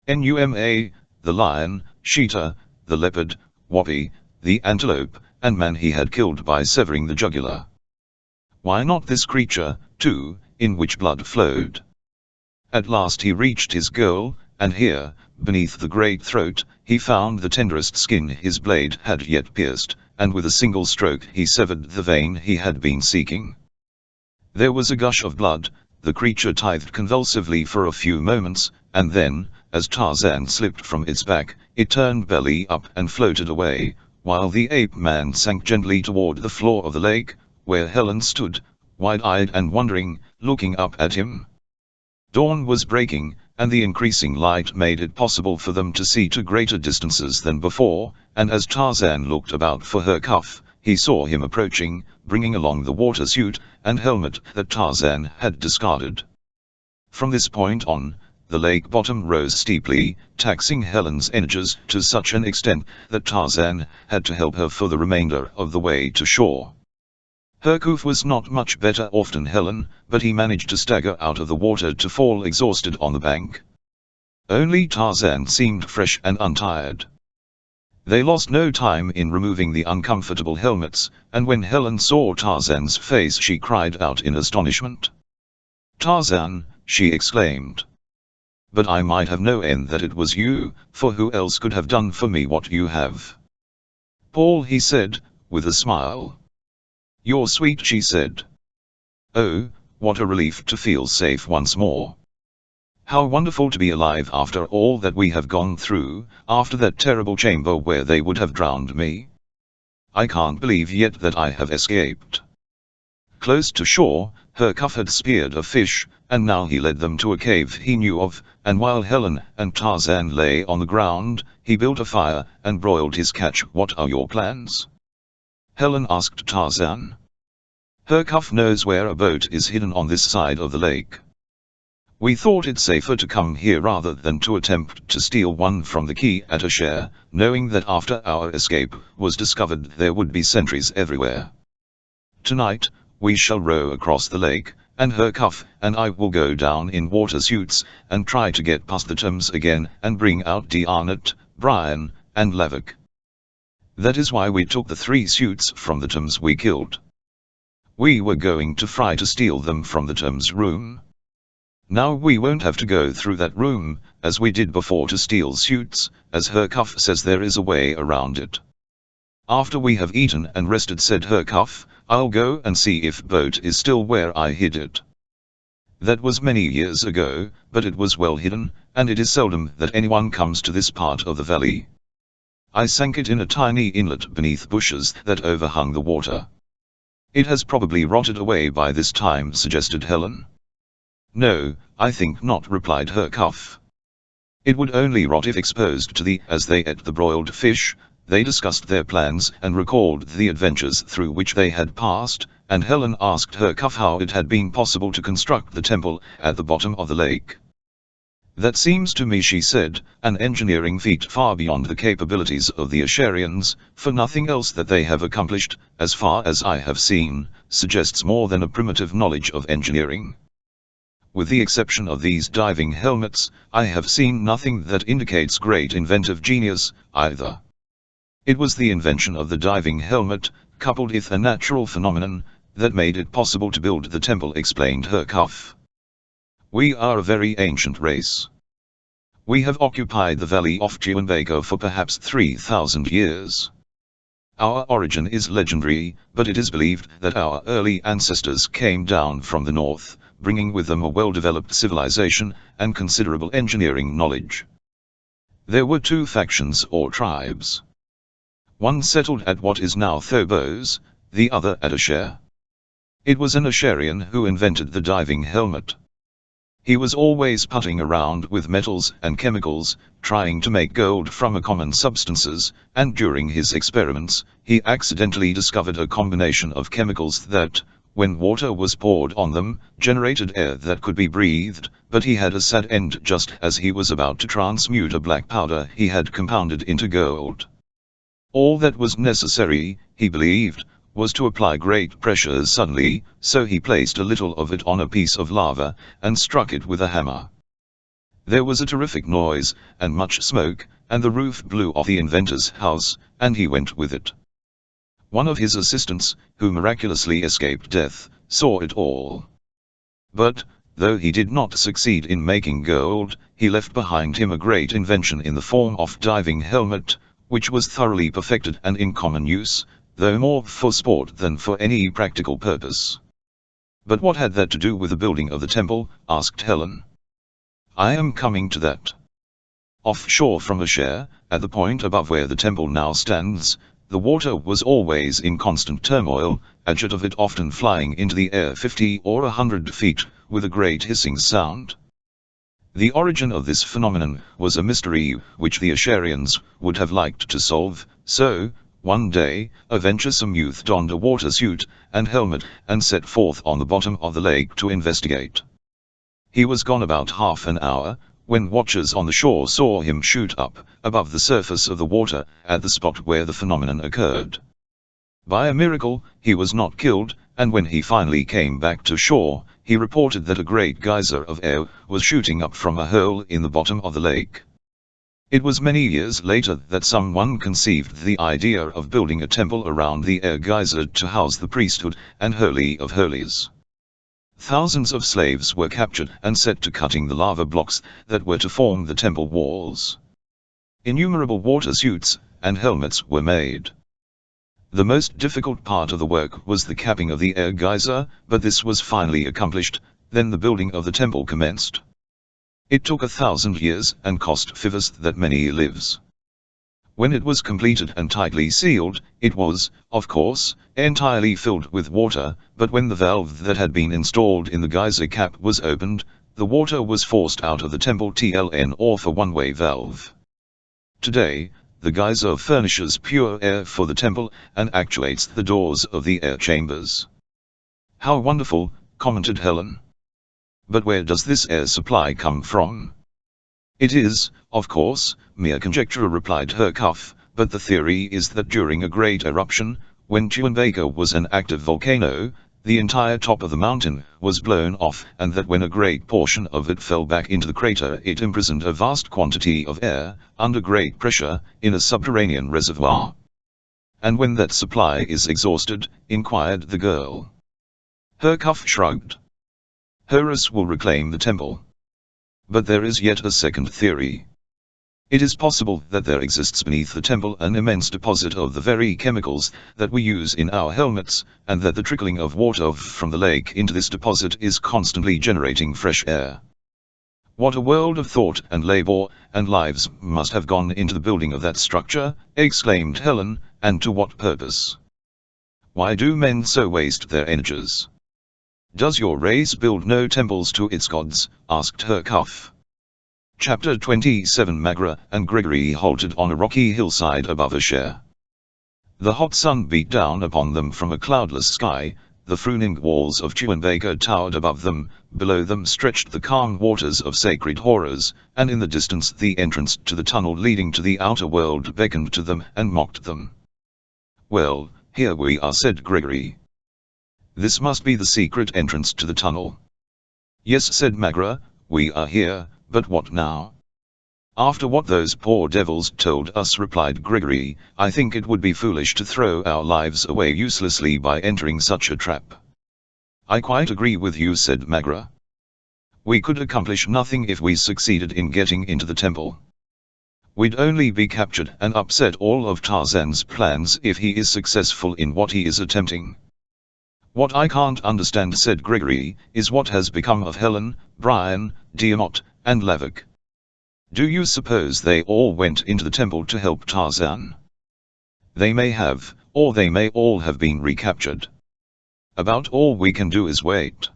Numa, the lion, cheetah, the leopard, whoopee, the antelope, and man he had killed by severing the jugular. Why not this creature, too, in which blood flowed? At last he reached his goal, and here, beneath the great throat, he found the tenderest skin his blade had yet pierced, and with a single stroke he severed the vein he had been seeking. There was a gush of blood, the creature tithed convulsively for a few moments, and then, as Tarzan slipped from its back, it turned belly up and floated away, while the ape-man sank gently toward the floor of the lake, where Helen stood, wide-eyed and wondering, looking up at him. Dawn was breaking, and the increasing light made it possible for them to see to greater distances than before, and as Tarzan looked about for Herkuf, he saw him approaching, bringing along the water suit and helmet that Tarzan had discarded. From this point on, the lake bottom rose steeply, taxing Helen's energies to such an extent that Tarzan had to help her for the remainder of the way to shore. Hercule was not much better off than Helen, but he managed to stagger out of the water to fall exhausted on the bank. Only Tarzan seemed fresh and untired. They lost no time in removing the uncomfortable helmets, and when Helen saw Tarzan's face she cried out in astonishment. "Tarzan," she exclaimed. "But I might have known that it was you, for who else could have done for me what you have?" "Paul," he said, with a smile. "You're sweet," she said. "Oh, what a relief to feel safe once more. How wonderful to be alive after all that we have gone through, after that terrible chamber where they would have drowned me. I can't believe yet that I have escaped." Close to shore, Hercule had speared a fish, and now he led them to a cave he knew of, and while Helen and Tarzan lay on the ground, he built a fire and broiled his catch. "What are your plans?" Helen asked Tarzan. "Hercule knows where a boat is hidden on this side of the lake. We thought it safer to come here rather than to attempt to steal one from the quay at Ashare, knowing that after our escape was discovered there would be sentries everywhere. Tonight, we shall row across the lake, and Hercule and I will go down in water suits, and try to get past the Thames again and bring out D'Arnott, Brian, and Lavik. That is why we took the 3 suits from the Thames we killed. We were going to try to steal them from the Thames room. Now we won't have to go through that room, as we did before to steal suits, as Hercule says there is a way around it. After we have eaten and rested," said Hercule, "I'll go and see if boat is still where I hid it. That was many years ago, but it was well hidden, and it is seldom that anyone comes to this part of the valley. I sank it in a tiny inlet beneath bushes that overhung the water." "It has probably rotted away by this time," suggested Helen. "No, I think not," replied Hercule. "It would only rot if exposed to as they ate the broiled fish." They discussed their plans and recalled the adventures through which they had passed, and Helen asked Hercule how it had been possible to construct the temple at the bottom of the lake. "That seems to me," she said, "an engineering feat far beyond the capabilities of the Asharians, for nothing else that they have accomplished, as far as I have seen, suggests more than a primitive knowledge of engineering. With the exception of these diving helmets, I have seen nothing that indicates great inventive genius, either." It was the invention of the diving helmet, coupled with a natural phenomenon, that made it possible to build the temple, explained Hercule. "We are a very ancient race. We have occupied the valley of Juanbaco for perhaps 3,000 years. Our origin is legendary, but it is believed that our early ancestors came down from the north, bringing with them a well-developed civilization and considerable engineering knowledge. There were 2 factions or tribes. One settled at what is now Phobos, the other at Ashare. It was an Asharian who invented the diving helmet. He was always putting around with metals and chemicals, trying to make gold from common substances, and during his experiments, he accidentally discovered a combination of chemicals that, when water was poured on them, generated air that could be breathed, but he had a sad end just as he was about to transmute a black powder he had compounded into gold. All that was necessary, he believed, was to apply great pressure suddenly, so he placed a little of it on a piece of lava, and struck it with a hammer. There was a terrific noise, and much smoke, and the roof blew off the inventor's house, and he went with it. One of his assistants, who miraculously escaped death, saw it all. But, though he did not succeed in making gold, he left behind him a great invention in the form of diving helmet, which was thoroughly perfected and in common use, though more for sport than for any practical purpose." "But what had that to do with the building of the temple?" asked Helen. "I am coming to that. Offshore from Ashare, at the point above where the temple now stands, the water was always in constant turmoil, a jet of it often flying into the air 50 or 100 feet, with a great hissing sound. The origin of this phenomenon was a mystery which the Asharians would have liked to solve, so, One day, a venturesome youth donned a water suit and helmet and set forth on the bottom of the lake to investigate. He was gone about half an hour, when watchers on the shore saw him shoot up above the surface of the water at the spot where the phenomenon occurred. By a miracle, he was not killed, and when he finally came back to shore, he reported that a great geyser of air was shooting up from a hole in the bottom of the lake. It was many years later that someone conceived the idea of building a temple around the air geyser to house the priesthood and Holy of Holies. Thousands of slaves were captured and set to cutting the lava blocks that were to form the temple walls. Innumerable water suits and helmets were made. The most difficult part of the work was the capping of the air geyser, but this was finally accomplished. Then the building of the temple commenced. It took 1,000 years and cost that many lives. When it was completed and tightly sealed, it was, of course, entirely filled with water, but when the valve that had been installed in the geyser cap was opened, the water was forced out of the temple TLN off a one-way valve. Today, the geyser furnishes pure air for the temple and actuates the doors of the air chambers. How wonderful, commented Helen. But where does this air supply come from? It is, of course, mere conjecture, replied Hercuff, but the theory is that during a great eruption, when Tuanbaca was an active volcano, the entire top of the mountain was blown off, and that when a great portion of it fell back into the crater, it imprisoned a vast quantity of air, under great pressure, in a subterranean reservoir. And when that supply is exhausted, inquired the girl. Hercuff shrugged. Horus will reclaim the temple. But there is yet a second theory. It is possible that there exists beneath the temple an immense deposit of the very chemicals that we use in our helmets, and that the trickling of water from the lake into this deposit is constantly generating fresh air. What a world of thought and labor and lives must have gone into the building of that structure, exclaimed Helen, and to what purpose? Why do men so waste their energies? Does your race build no temples to its gods? Asked Hercuff. Chapter 27. Magra and Gregory halted on a rocky hillside above a share. The hot sun beat down upon them from a cloudless sky, the frowning walls of Tuanbaca towered above them, below them stretched the calm waters of sacred horrors, and in the distance the entrance to the tunnel leading to the outer world beckoned to them and mocked them. Well, here we are, said Gregory. This must be the secret entrance to the tunnel. Yes, said Magra, we are here. But what now? After what those poor devils told us, replied Gregory, I think it would be foolish to throw our lives away uselessly by entering such a trap. I quite agree with you, said Magra. We could accomplish nothing if we succeeded in getting into the temple. We'd only be captured and upset all of Tarzan's plans if he is successful in what he is attempting. What I can't understand, said Gregory, is what has become of Helen, Brian, Diamot, and Lavik. Do you suppose they all went into the temple to help Tarzan? They may have, or they may all have been recaptured. About all we can do is wait.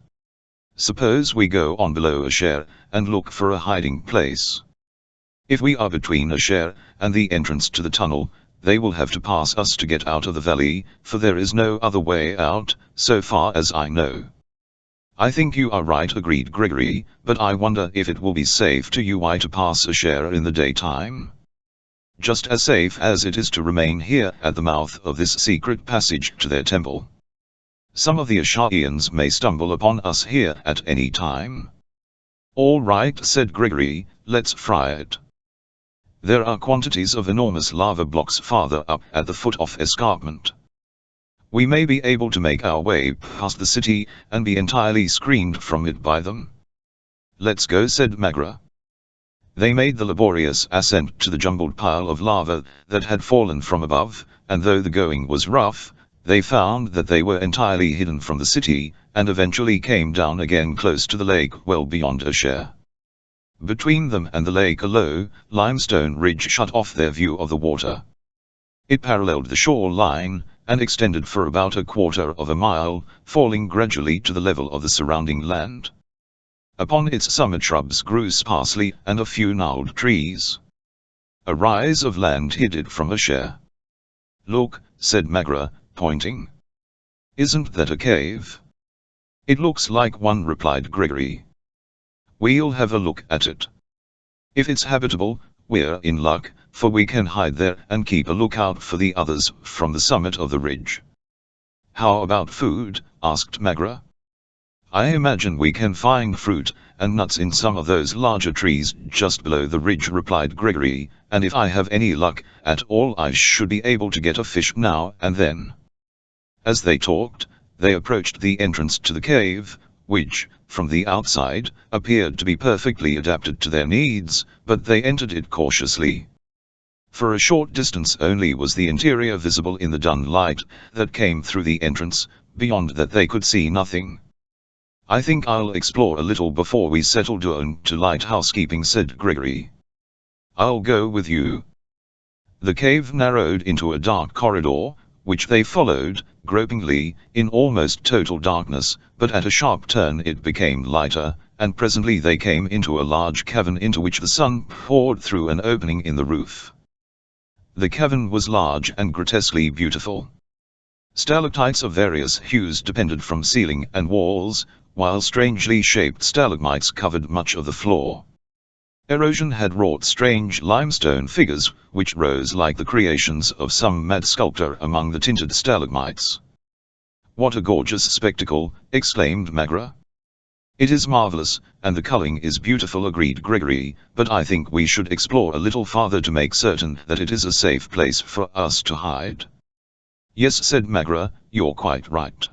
Suppose we go on below a share, and look for a hiding place. If we are between a share and the entrance to the tunnel, they will have to pass us to get out of the valley, for there is no other way out, so far as I know. I think you are right, agreed Gregory, but I wonder if it will be safe to pass a share in the daytime. Just as safe as it is to remain here at the mouth of this secret passage to their temple. Some of the Ashaians may stumble upon us here at any time. All right, said Gregory, let's fry it. There are quantities of enormous lava blocks farther up at the foot of escarpment. We may be able to make our way past the city and be entirely screened from it by them. Let's go, said Magra. They made the laborious ascent to the jumbled pile of lava that had fallen from above, and though the going was rough, they found that they were entirely hidden from the city, and eventually came down again close to the lake well beyond a share. Between them and the lake a low, limestone ridge shut off their view of the water. It paralleled the shoreline, and extended for about a quarter of a mile, falling gradually to the level of the surrounding land. Upon its summit shrubs grew sparsely and a few gnarled trees. A rise of land hid it from a share. "Look," said Magra, pointing. "Isn't that a cave?" "It looks like one," replied Gregory. "We'll have a look at it. If it's habitable, we're in luck, for we can hide there and keep a lookout for the others from the summit of the ridge." "How about food?" asked Magra. "I imagine we can find fruit and nuts in some of those larger trees just below the ridge," replied Gregory, "and if I have any luck at all I should be able to get a fish now and then." As they talked, they approached the entrance to the cave, which, from the outside, appeared to be perfectly adapted to their needs, but they entered it cautiously. For a short distance only was the interior visible in the dun light that came through the entrance, beyond that they could see nothing. "I think I'll explore a little before we settle down to light housekeeping," said Gregory. "I'll go with you." The cave narrowed into a dark corridor, which they followed, gropingly, in almost total darkness, but at a sharp turn it became lighter, and presently they came into a large cavern into which the sun poured through an opening in the roof. The cavern was large and grotesquely beautiful. Stalactites of various hues depended from ceiling and walls, while strangely shaped stalagmites covered much of the floor. Erosion had wrought strange limestone figures, which rose like the creations of some mad sculptor among the tinted stalagmites. "What a gorgeous spectacle!" exclaimed Magra. "It is marvelous, and the coloring is beautiful," agreed Gregory, "but I think we should explore a little farther to make certain that it is a safe place for us to hide." "Yes," said Magra, "you're quite right.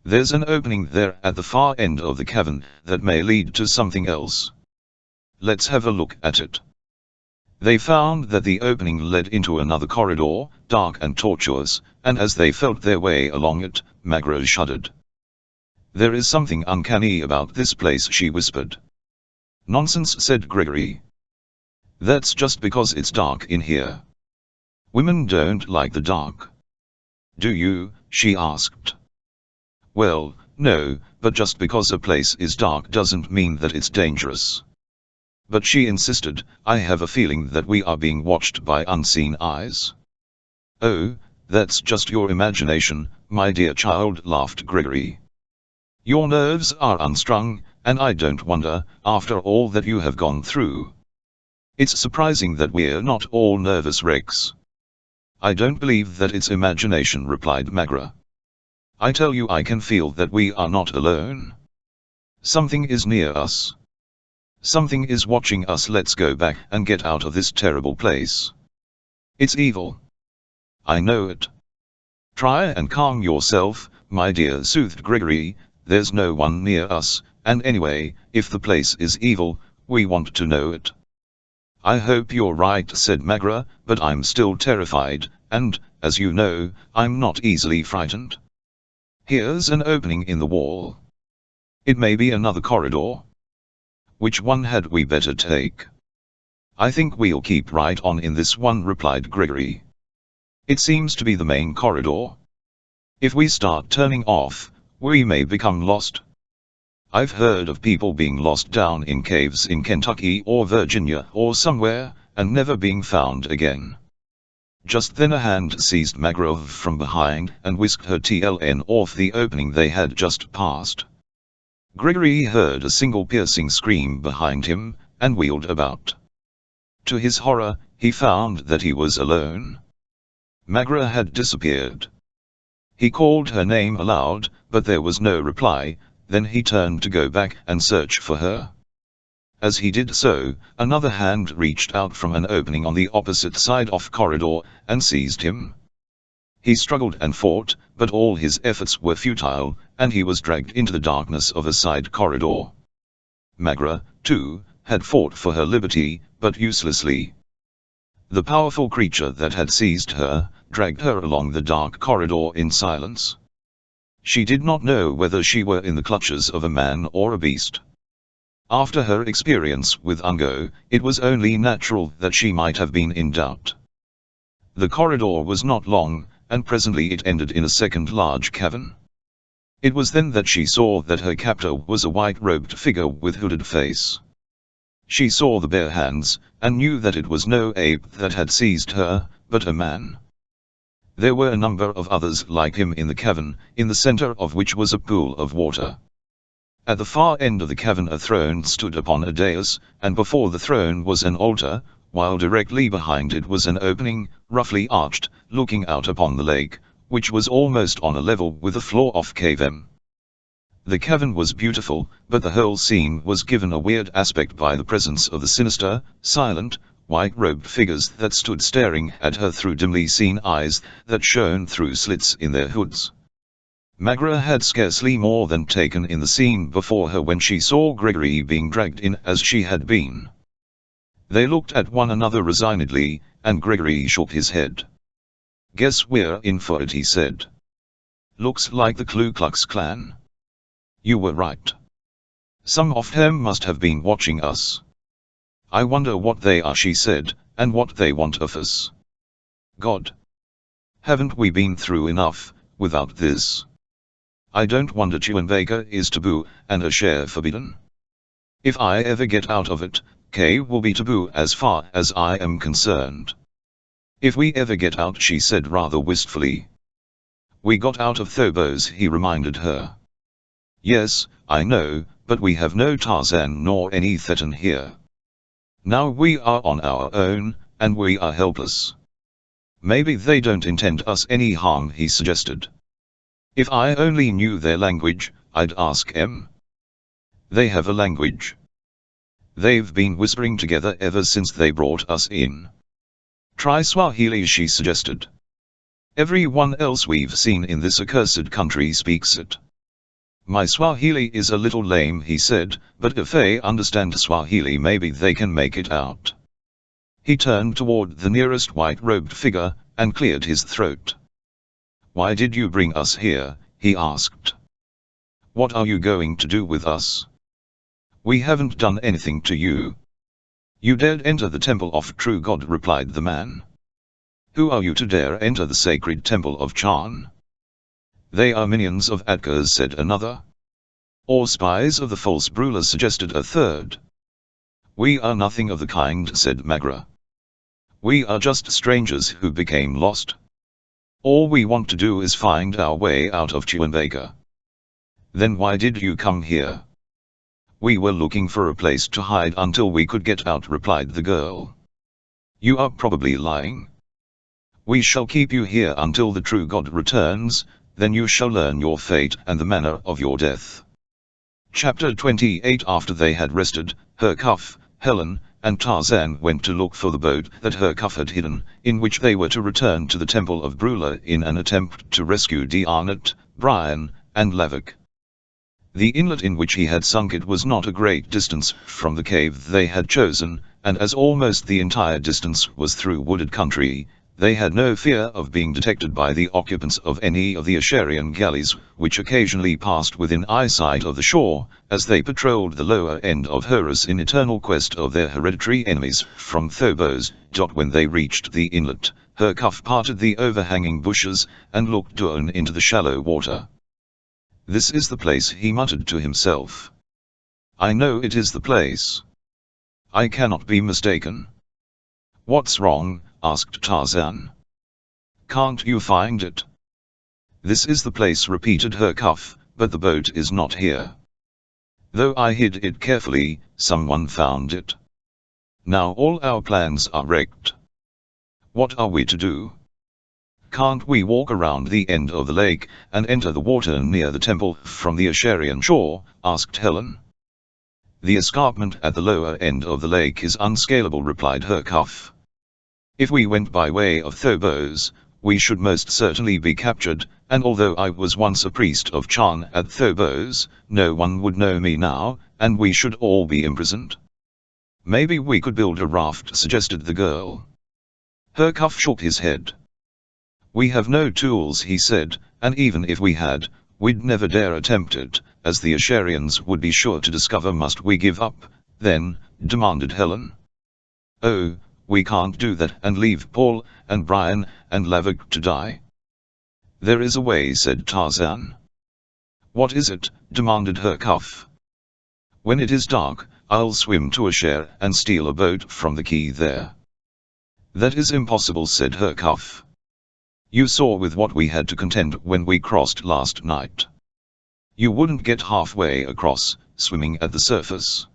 There's an opening there at the far end of the cavern that may lead to something else. Let's have a look at it." They found that the opening led into another corridor, dark and tortuous, and as they felt their way along it, Magra shuddered. "There is something uncanny about this place," she whispered. "Nonsense," said Gregory. "That's just because it's dark in here. Women don't like the dark." "Do you?" she asked. "Well, no, but just because a place is dark doesn't mean that it's dangerous." But she insisted, "I have a feeling that we are being watched by unseen eyes." "Oh, that's just your imagination, my dear child," laughed Gregory. "Your nerves are unstrung, and I don't wonder, after all that you have gone through. It's surprising that we're not all nervous wrecks." "I don't believe that it's imagination," replied Magra. "I tell you, I can feel that we are not alone. Something is near us. Something is watching us. Let's go back and get out of this terrible place. It's evil. I know it." "Try and calm yourself, my dear," soothed Gregory. "There's no one near us, and anyway, if the place is evil, we want to know it." "I hope you're right," said Magra, "but I'm still terrified, and, as you know, I'm not easily frightened. Here's an opening in the wall. It may be another corridor. Which one had we better take?" "I think we'll keep right on in this one," replied Gregory. "It seems to be the main corridor. If we start turning off, we may become lost. I've heard of people being lost down in caves in Kentucky or Virginia or somewhere, and never being found again." Just then a hand seized Magra from behind and whisked her TLN off the opening they had just passed. Gregory heard a single piercing scream behind him, and wheeled about. To his horror, he found that he was alone. Magra had disappeared. He called her name aloud, but there was no reply. Then he turned to go back and search for her. As he did so, another hand reached out from an opening on the opposite side of the corridor, and seized him. He struggled and fought, but all his efforts were futile, and he was dragged into the darkness of a side corridor. Magra, too, had fought for her liberty, but uselessly. The powerful creature that had seized her, dragged her along the dark corridor in silence. She did not know whether she were in the clutches of a man or a beast. After her experience with Ungo, it was only natural that she might have been in doubt. The corridor was not long, and presently it ended in a second large cavern. It was then that she saw that her captor was a white-robed figure with hooded face. She saw the bare hands, and knew that it was no ape that had seized her, but a man. There were a number of others like him in the cavern, in the center of which was a pool of water. At the far end of the cavern a throne stood upon a dais, and before the throne was an altar, while directly behind it was an opening, roughly arched, looking out upon the lake, which was almost on a level with the floor of cave M. The cavern was beautiful, but the whole scene was given a weird aspect by the presence of the sinister, silent, white-robed figures that stood staring at her through dimly seen eyes that shone through slits in their hoods. Magra had scarcely more than taken in the scene before her when she saw Gregory being dragged in as she had been. They looked at one another resignedly, and Gregory shook his head. "Guess we're in for it," he said. "Looks like the Ku Klux Klan." "You were right. Some of them must have been watching us. I wonder what they are," she said, "and what they want of us. God. Haven't we been through enough, without this? I don't wonder Chewbacca is taboo, and a share forbidden. If I ever get out of it, K will be taboo as far as I am concerned." "If we ever get out," she said rather wistfully. "We got out of Phobos," he reminded her. "Yes, I know, but we have no Tarzan nor any Thetan here. Now we are on our own, and we are helpless." "Maybe they don't intend us any harm," he suggested. "If I only knew their language, I'd ask them." "They have a language. They've been whispering together ever since they brought us in." "Try Swahili," she suggested. "Everyone else we've seen in this accursed country speaks it." "My Swahili is a little lame," he said, "but if they understand Swahili maybe they can make it out." He turned toward the nearest white-robed figure, and cleared his throat. "Why did you bring us here?" he asked. "What are you going to do with us? We haven't done anything to you." "You dared enter the temple of true God," replied the man. "Who are you to dare enter the sacred temple of Chan?" "They are minions of Atkas," said another. "Or spies of the false ruler," suggested a third. "We are nothing of the kind," said Magra. "We are just strangers who became lost. All we want to do is find our way out of Chewbacca." "Then why did you come here?" "We were looking for a place to hide until we could get out," replied the girl. "You are probably lying." "We shall keep you here until the true God returns, then you shall learn your fate and the manner of your death." Chapter 28. After they had rested, Hercuff, Helen, and Tarzan went to look for the boat that Hercuff had hidden, in which they were to return to the Temple of Brula in an attempt to rescue D'Arnott, Brian, and Lavik. The inlet in which he had sunk it was not a great distance from the cave they had chosen, and as almost the entire distance was through wooded country, they had no fear of being detected by the occupants of any of the Asharian galleys, which occasionally passed within eyesight of the shore, as they patrolled the lower end of Horus in eternal quest of their hereditary enemies from Phobos. When they reached the inlet, Hercuff parted the overhanging bushes, and looked down into the shallow water. "This is the place," he muttered to himself. "I know it is the place. I cannot be mistaken." "What's wrong?" asked Tarzan. "Can't you find it?" "This is the place," repeated Hercuff, "but the boat is not here. Though I hid it carefully, someone found it. Now all our plans are wrecked. What are we to do?" "Can't we walk around the end of the lake, and enter the water near the temple from the Asharian shore?" asked Helen. "The escarpment at the lower end of the lake is unscalable," replied Hercuff. "If we went by way of Phobos, we should most certainly be captured, and although I was once a priest of Chan at Phobos, no one would know me now, and we should all be imprisoned." "Maybe we could build a raft," suggested the girl. Hercuff shook his head. "We have no tools," he said, "and even if we had, we'd never dare attempt it, as the Asharians would be sure to discover." "Must we give up, then?" demanded Helen. "Oh, we can't do that and leave Paul, and Brian, and Lavik to die." "There is a way," said Tarzan. "What is it?" demanded Hercuff. "When it is dark, I'll swim to Ashar and steal a boat from the quay there." "That is impossible," said Hercuff. You saw with what we had to contend when we crossed last night. You wouldn't get halfway across, swimming at the surface.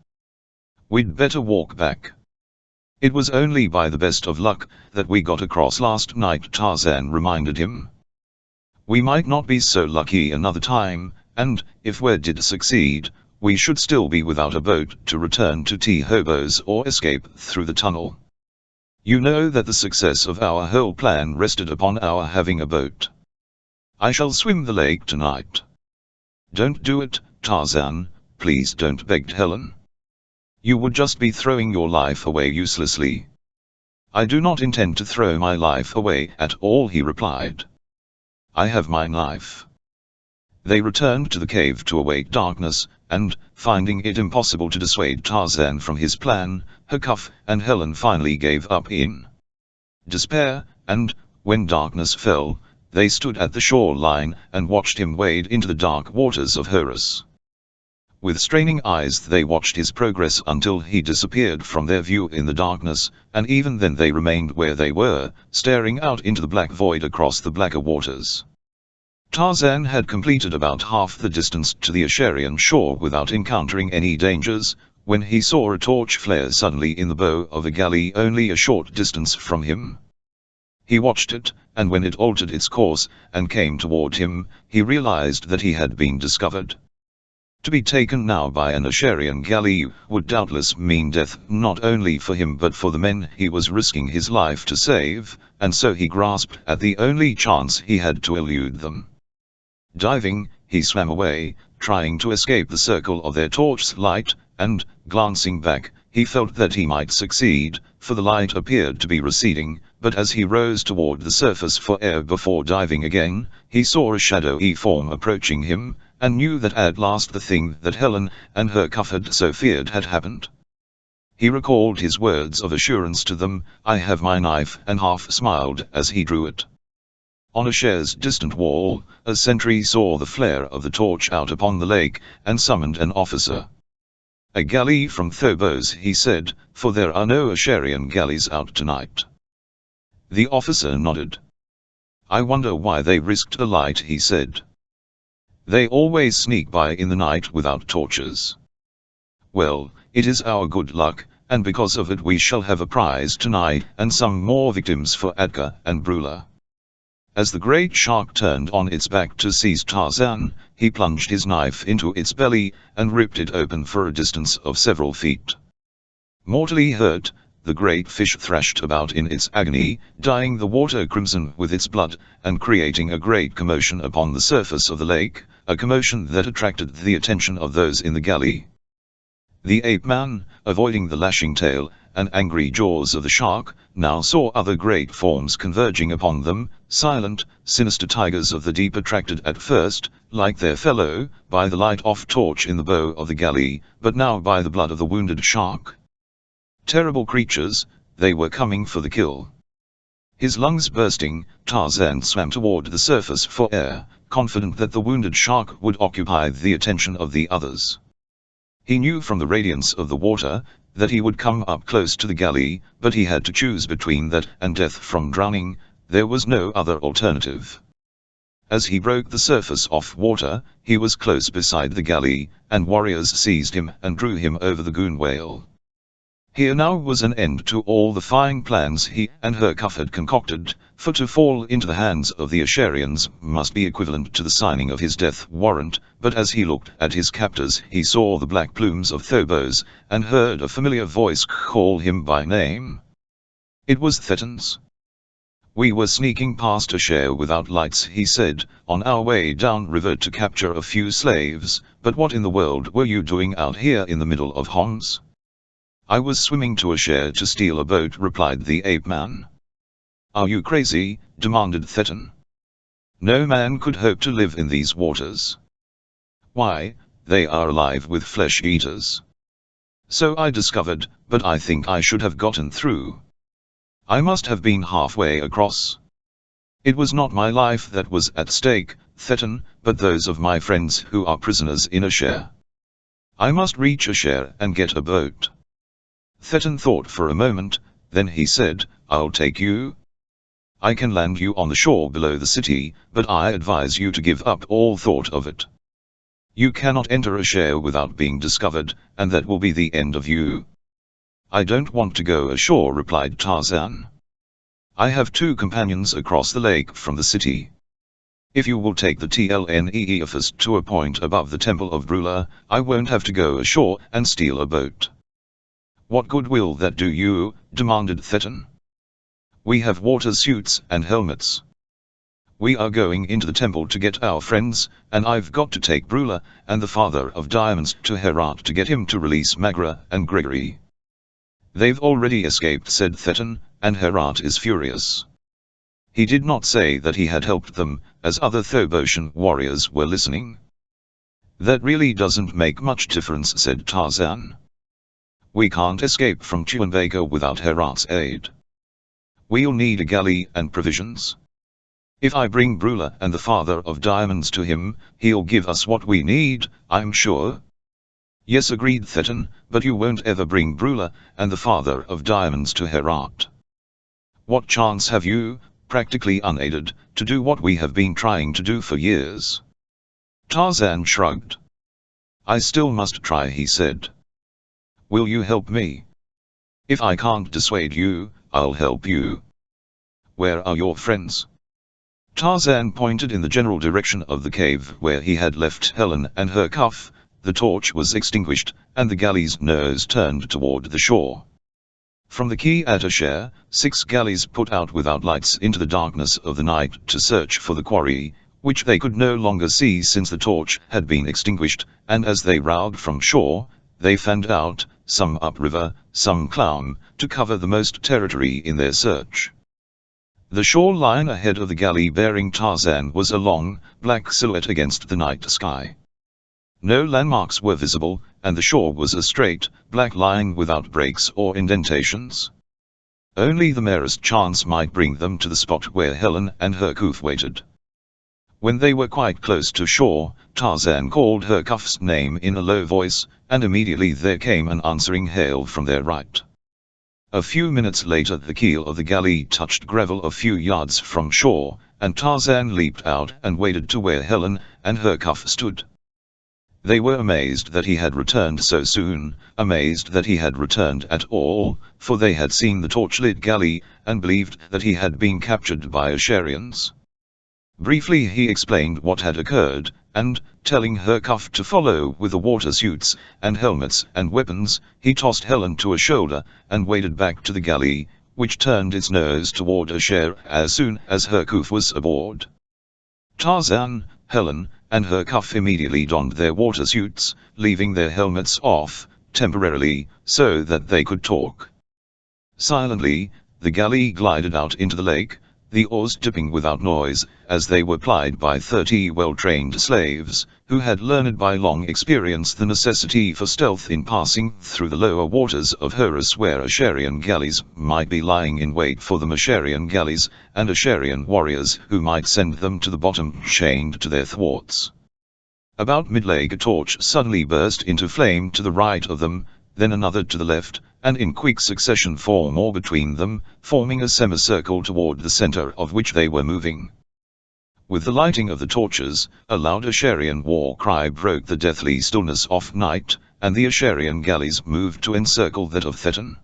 We'd better walk back. It was only by the best of luck that we got across last night, Tarzan reminded him. We might not be so lucky another time, and, if we did succeed, we should still be without a boat to return to T Hobos or escape through the tunnel. You know that the success of our whole plan rested upon our having a boat. I shall swim the lake tonight. Don't do it, Tarzan, please don't, begged Helen. You would just be throwing your life away uselessly. I do not intend to throw my life away at all, he replied. I have my knife. They returned to the cave to await darkness, and, finding it impossible to dissuade Tarzan from his plan, Huckaf and Helen finally gave up in despair, and, when darkness fell, they stood at the shoreline and watched him wade into the dark waters of Horus. With straining eyes they watched his progress until he disappeared from their view in the darkness, and even then they remained where they were, staring out into the black void across the blacker waters. Tarzan had completed about half the distance to the Asherian shore without encountering any dangers, when he saw a torch flare suddenly in the bow of a galley only a short distance from him. He watched it, and when it altered its course and came toward him, he realized that he had been discovered. To be taken now by an Asherian galley would doubtless mean death not only for him but for the men he was risking his life to save, and so he grasped at the only chance he had to elude them. Diving, he swam away, trying to escape the circle of their torch's light, and, glancing back, he felt that he might succeed, for the light appeared to be receding, but as he rose toward the surface for air before diving again, he saw a shadowy form approaching him, and knew that at last the thing that Helen and Huckaf had so feared had happened. He recalled his words of assurance to them, "I have my knife," and half smiled as he drew it. On a share's distant wall, a sentry saw the flare of the torch out upon the lake, and summoned an officer. "A galley from Phobos," he said, "for there are no Asherian galleys out tonight." The officer nodded. "I wonder why they risked a light," he said. "They always sneak by in the night without torches." "Well, it is our good luck, and because of it we shall have a prize tonight and some more victims for Atka and Brula." As the great shark turned on its back to seize Tarzan, he plunged his knife into its belly, and ripped it open for a distance of several feet. Mortally hurt, the great fish thrashed about in its agony, dyeing the water crimson with its blood, and creating a great commotion upon the surface of the lake, a commotion that attracted the attention of those in the galley. The ape-man, avoiding the lashing tail and angry jaws of the shark, now saw other great forms converging upon them, silent, sinister tigers of the deep, attracted at first, like their fellow, by the light-off torch in the bow of the galley, but now by the blood of the wounded shark. Terrible creatures, they were coming for the kill. His lungs bursting, Tarzan swam toward the surface for air, confident that the wounded shark would occupy the attention of the others. He knew from the radiance of the water that he would come up close to the galley, but he had to choose between that and death from drowning. There was no other alternative. As he broke the surface off water, he was close beside the galley, and warriors seized him and drew him over the gunwale. Here now was an end to all the fine plans he and Huckaf had concocted, for to fall into the hands of the Asherians must be equivalent to the signing of his death warrant, but as he looked at his captors he saw the black plumes of Phobos, and heard a familiar voice call him by name. It was Thetan's. "We were sneaking past a share without lights," he said, "on our way down river to capture a few slaves, but what in the world were you doing out here in the middle of Homs?" "I was swimming to a share to steal a boat," replied the ape-man. "Are you crazy?" demanded Thetan. "No man could hope to live in these waters." "Why, they are alive with flesh-eaters." "So I discovered, but I think I should have gotten through. I must have been halfway across. It was not my life that was at stake, Thetan, but those of my friends who are prisoners in a share. I must reach a share and get a boat." Thetan thought for a moment, then he said, "I'll take you." I can land you on the shore below the city, but I advise you to give up all thought of it. You cannot enter a share without being discovered, and that will be the end of you." "I don't want to go ashore," replied Tarzan. "I have 2 companions across the lake from the city. If you will take the Tlneephus to a point above the Temple of Brula, I won't have to go ashore and steal a boat." "What good will that do you?" demanded Thetan. "We have water suits and helmets. We are going into the temple to get our friends, and I've got to take Brula and the Father of Diamonds to Herat to get him to release Magra and Gregory." "They've already escaped," said Thetan, "and Herat is furious." He did not say that he had helped them, as other Thoboshan warriors were listening. "That really doesn't make much difference," said Tarzan. "We can't escape from Tuanbaker without Herat's aid. We'll need a galley and provisions. If I bring Brula and the Father of Diamonds to him, he'll give us what we need, I'm sure." "Yes," agreed Thetan, "but you won't ever bring Brula and the Father of Diamonds to Herat. What chance have you, practically unaided, to do what we have been trying to do for years?" Tarzan shrugged. "I still must try," he said. "Will you help me? If I can't dissuade you, I'll help you." "Where are your friends?" Tarzan pointed in the general direction of the cave where he had left Helen and her cuff. The torch was extinguished, and the galley's nose turned toward the shore. From the quay at Asher, 6 galleys put out without lights into the darkness of the night to search for the quarry, which they could no longer see since the torch had been extinguished, and as they rowed from shore, they fanned out, some upriver, some clown, to cover the most territory in their search. The shoreline ahead of the galley bearing Tarzan was a long, black silhouette against the night sky. No landmarks were visible, and the shore was a straight, black line without breaks or indentations. Only the merest chance might bring them to the spot where Helen and her Kuf waited. When they were quite close to shore, Tarzan called her Kuf's name in a low voice, and immediately there came an answering hail from their right. A few minutes later the keel of the galley touched gravel a few yards from shore, and Tarzan leaped out and waded to where Helen and her Kuf stood. They were amazed that he had returned so soon, amazed that he had returned at all, for they had seen the torchlit galley, and believed that he had been captured by Asharians. Briefly he explained what had occurred, and, telling her Kuf to follow with the water suits, and helmets and weapons, he tossed Helen to a shoulder, and waded back to the galley, which turned its nose toward Asher as soon as her Kuf was aboard. Tarzan, Helen, and her Kuf immediately donned their water suits, leaving their helmets off, temporarily, so that they could talk. Silently, the galley glided out into the lake, the oars dipping without noise, as they were plied by 30 well-trained slaves, who had learned by long experience the necessity for stealth in passing through the lower waters of Horus, where Asharian galleys might be lying in wait for them, Asharian galleys, and Asharian warriors who might send them to the bottom chained to their thwarts. About mid-lake a torch suddenly burst into flame to the right of them, then another to the left, and in quick succession 4 more between them, forming a semicircle toward the center of which they were moving. With the lighting of the torches, a loud Asharian war cry broke the deathly stillness of night, and the Asharian galleys moved to encircle that of Thetan.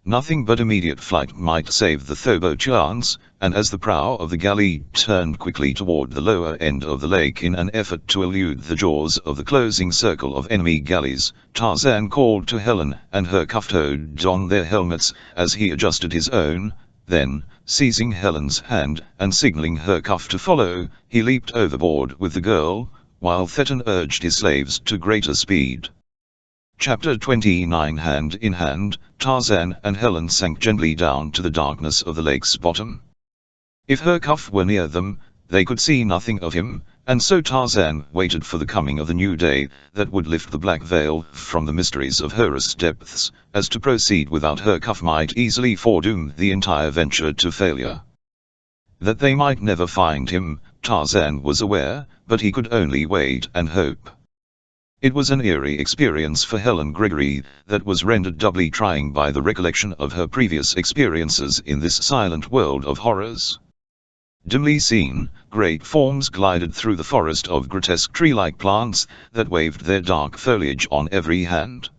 Nothing but immediate flight might save the Thobo-Chans, and as the prow of the galley turned quickly toward the lower end of the lake in an effort to elude the jaws of the closing circle of enemy galleys, Tarzan called to Helen and her Kuf to don their helmets as he adjusted his own. Then, seizing Helen's hand and signaling her Kuf to follow, he leaped overboard with the girl, while Thetan urged his slaves to greater speed. Chapter 29. Hand in hand, Tarzan and Helen sank gently down to the darkness of the lake's bottom. If her Kuf were near them, they could see nothing of him, and so Tarzan waited for the coming of the new day that would lift the black veil from the mysteries of Horus' depths, as to proceed without her Kuf might easily foredoom the entire venture to failure. That they might never find him, Tarzan was aware, but he could only wait and hope. It was an eerie experience for Helen Gregory that was rendered doubly trying by the recollection of her previous experiences in this silent world of horrors. Dimly seen, great forms glided through the forest of grotesque tree-like plants that waved their dark foliage on every hand.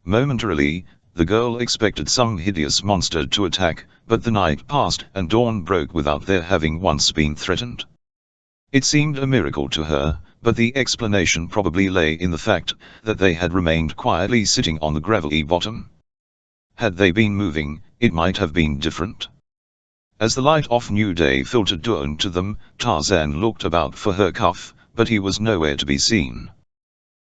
Momentarily, the girl expected some hideous monster to attack, but the night passed and dawn broke without their having once been threatened. It seemed a miracle to her, but the explanation probably lay in the fact that they had remained quietly sitting on the gravelly bottom. Had they been moving, it might have been different. As the light of new day filtered down to them, Tarzan looked about for her cuff, but he was nowhere to be seen.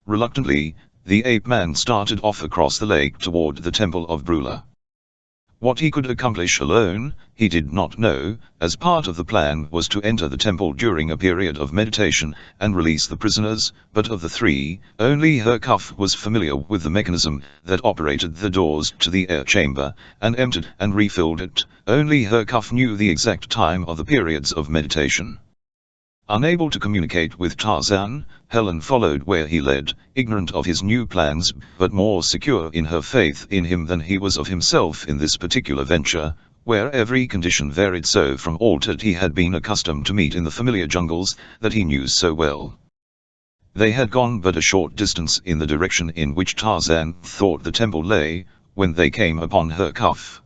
Reluctantly, the ape-man started off across the lake toward the Temple of Brula. What he could accomplish alone, he did not know, as part of the plan was to enter the temple during a period of meditation and release the prisoners, but of the three, only Hercuff was familiar with the mechanism that operated the doors to the air chamber, and emptied and refilled it. Only Hercuff knew the exact time of the periods of meditation. Unable to communicate with Tarzan, Helen followed where he led, ignorant of his new plans, but more secure in her faith in him than he was of himself in this particular venture, where every condition varied so from all that he had been accustomed to meet in the familiar jungles that he knew so well. They had gone but a short distance in the direction in which Tarzan thought the temple lay, when they came upon Hercuff.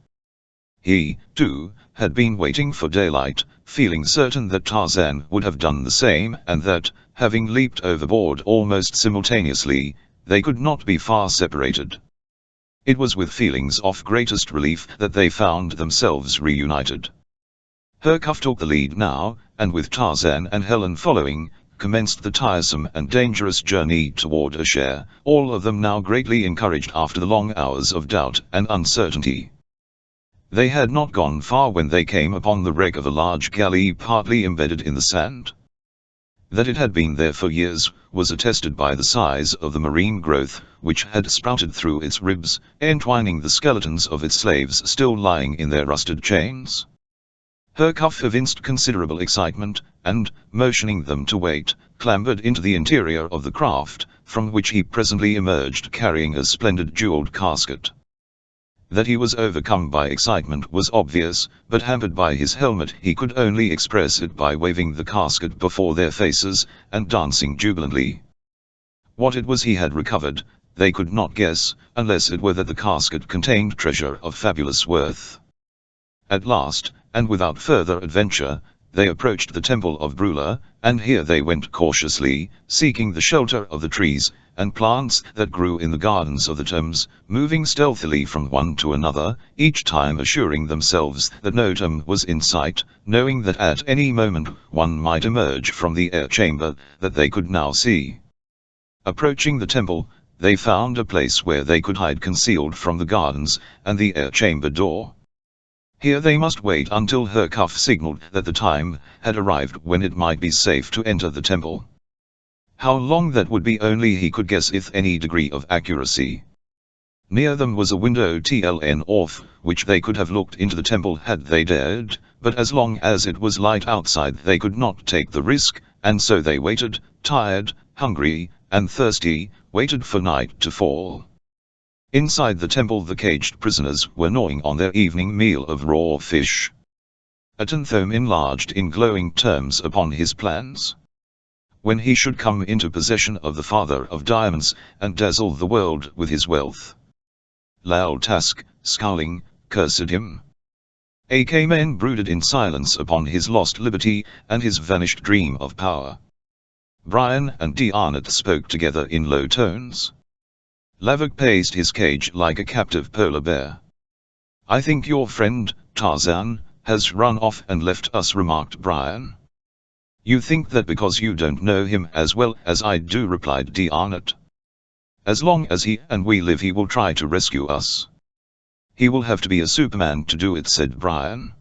He, too, had been waiting for daylight, feeling certain that Tarzan would have done the same and that, having leaped overboard almost simultaneously, they could not be far separated. It was with feelings of greatest relief that they found themselves reunited. Hercuff took the lead now, and with Tarzan and Helen following, commenced the tiresome and dangerous journey toward Asher, all of them now greatly encouraged after the long hours of doubt and uncertainty. They had not gone far when they came upon the wreck of a large galley partly embedded in the sand. That it had been there for years was attested by the size of the marine growth which had sprouted through its ribs, entwining the skeletons of its slaves still lying in their rusted chains. Hercuff evinced considerable excitement, and, motioning them to wait, clambered into the interior of the craft, from which he presently emerged carrying a splendid jeweled casket. That he was overcome by excitement was obvious, but hampered by his helmet he could only express it by waving the casket before their faces, and dancing jubilantly. What it was he had recovered, they could not guess, unless it were that the casket contained treasure of fabulous worth. At last, and without further adventure, they approached the Temple of Brula, and here they went cautiously, seeking the shelter of the trees and plants that grew in the gardens of the tombs, moving stealthily from one to another, each time assuring themselves that no tomb was in sight, knowing that at any moment one might emerge from the air chamber that they could now see. Approaching the temple, they found a place where they could hide concealed from the gardens and the air chamber door. Here they must wait until Hercuff signaled that the time had arrived when it might be safe to enter the temple. How long that would be only he could guess with any degree of accuracy. Near them was a window tln off, which they could have looked into the temple had they dared, but as long as it was light outside they could not take the risk, and so they waited, tired, hungry, and thirsty, waited for night to fall. Inside the temple the caged prisoners were gnawing on their evening meal of raw fish. Atenthome enlarged in glowing terms upon his plans. When he should come into possession of the Father of Diamonds, and dazzle the world with his wealth. Lautask, scowling, cursed him. AK-men brooded in silence upon his lost liberty, and his vanished dream of power. Brian and D'Arnott spoke together in low tones. Lavok paced his cage like a captive polar bear. "I think your friend, Tarzan, has run off and left us," remarked Brian. "You think that because you don't know him as well as I do," replied D'Arnott. "As long as he and we live he will try to rescue us." "He will have to be a Superman to do it," said Brian.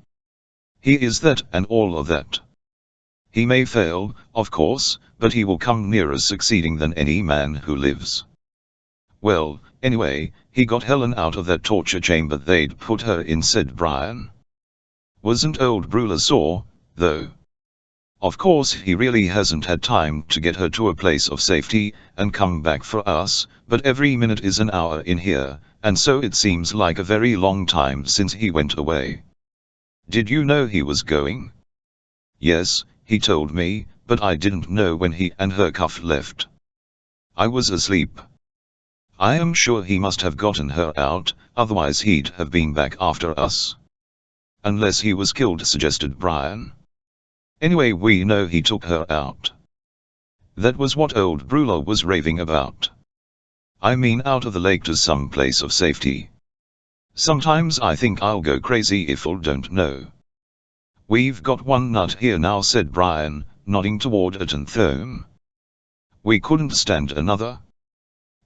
"He is that and all of that. He may fail, of course, but he will come nearer succeeding than any man who lives." "Well, anyway, he got Helen out of that torture chamber they'd put her in," said Brian. "Wasn't old Brula sore, though?" Of course he really hasn't had time to get her to a place of safety and come back for us, but every minute is an hour in here, and so it seems like a very long time since he went away. Did you know he was going? Yes, he told me, but I didn't know when he and her cuff left. I was asleep. I am sure he must have gotten her out, otherwise he'd have been back after us. Unless he was killed, suggested Brian. Anyway, we know he took her out. That was what old Brulor was raving about. I mean, out of the lake to some place of safety. Sometimes I think I'll go crazy if I don't know. We've got one nut here now, said Brian, nodding toward Atenthome. We couldn't stand another.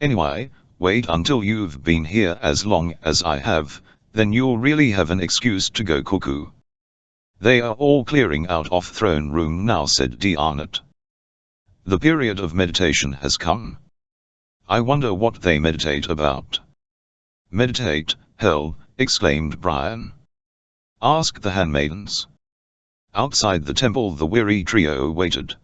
Anyway, wait until you've been here as long as I have, then you'll really have an excuse to go cuckoo. They are all clearing out of throne room now, said Diarnet. The period of meditation has come. I wonder what they meditate about. Meditate, hell, exclaimed Brian. Ask the handmaidens. Outside the temple the weary trio waited.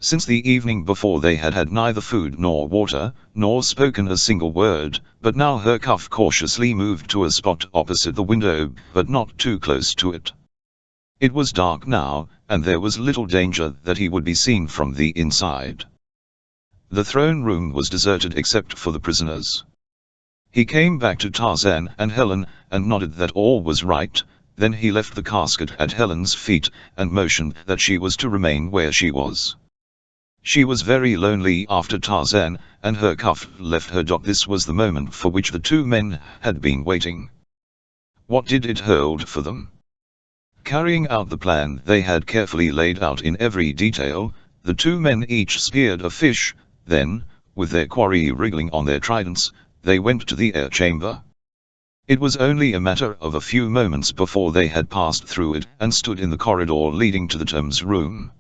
Since the evening before they had had neither food nor water, nor spoken a single word, but now her cuff cautiously moved to a spot opposite the window, but not too close to it. It was dark now, and there was little danger that he would be seen from the inside. The throne room was deserted except for the prisoners. He came back to Tarzan and Helen, and nodded that all was right, then he left the casket at Helen's feet, and motioned that she was to remain where she was. She was very lonely after Tarzan and her cuff left her. This was the moment for which the two men had been waiting. What did it hold for them? Carrying out the plan they had carefully laid out in every detail, the two men each speared a fish, then, with their quarry wriggling on their tridents, they went to the air chamber. It was only a matter of a few moments before they had passed through it and stood in the corridor leading to the Tomb's room.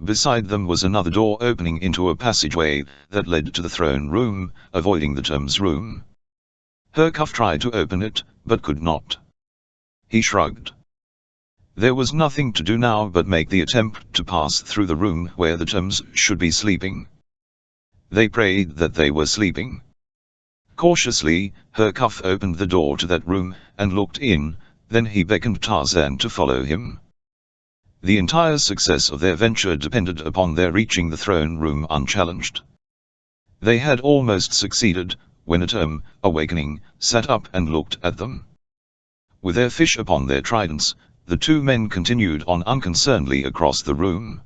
Beside them was another door opening into a passageway that led to the throne room, avoiding the Tomb's room. Her cuff tried to open it, but could not. He shrugged. There was nothing to do now but make the attempt to pass through the room where the Tombs should be sleeping. They prayed that they were sleeping. Cautiously, her cuff opened the door to that room, and looked in, then he beckoned Tarzan to follow him. The entire success of their venture depended upon their reaching the throne room unchallenged. They had almost succeeded, when Atom, awakening, sat up and looked at them. With their fish upon their tridents, the two men continued on unconcernedly across the room.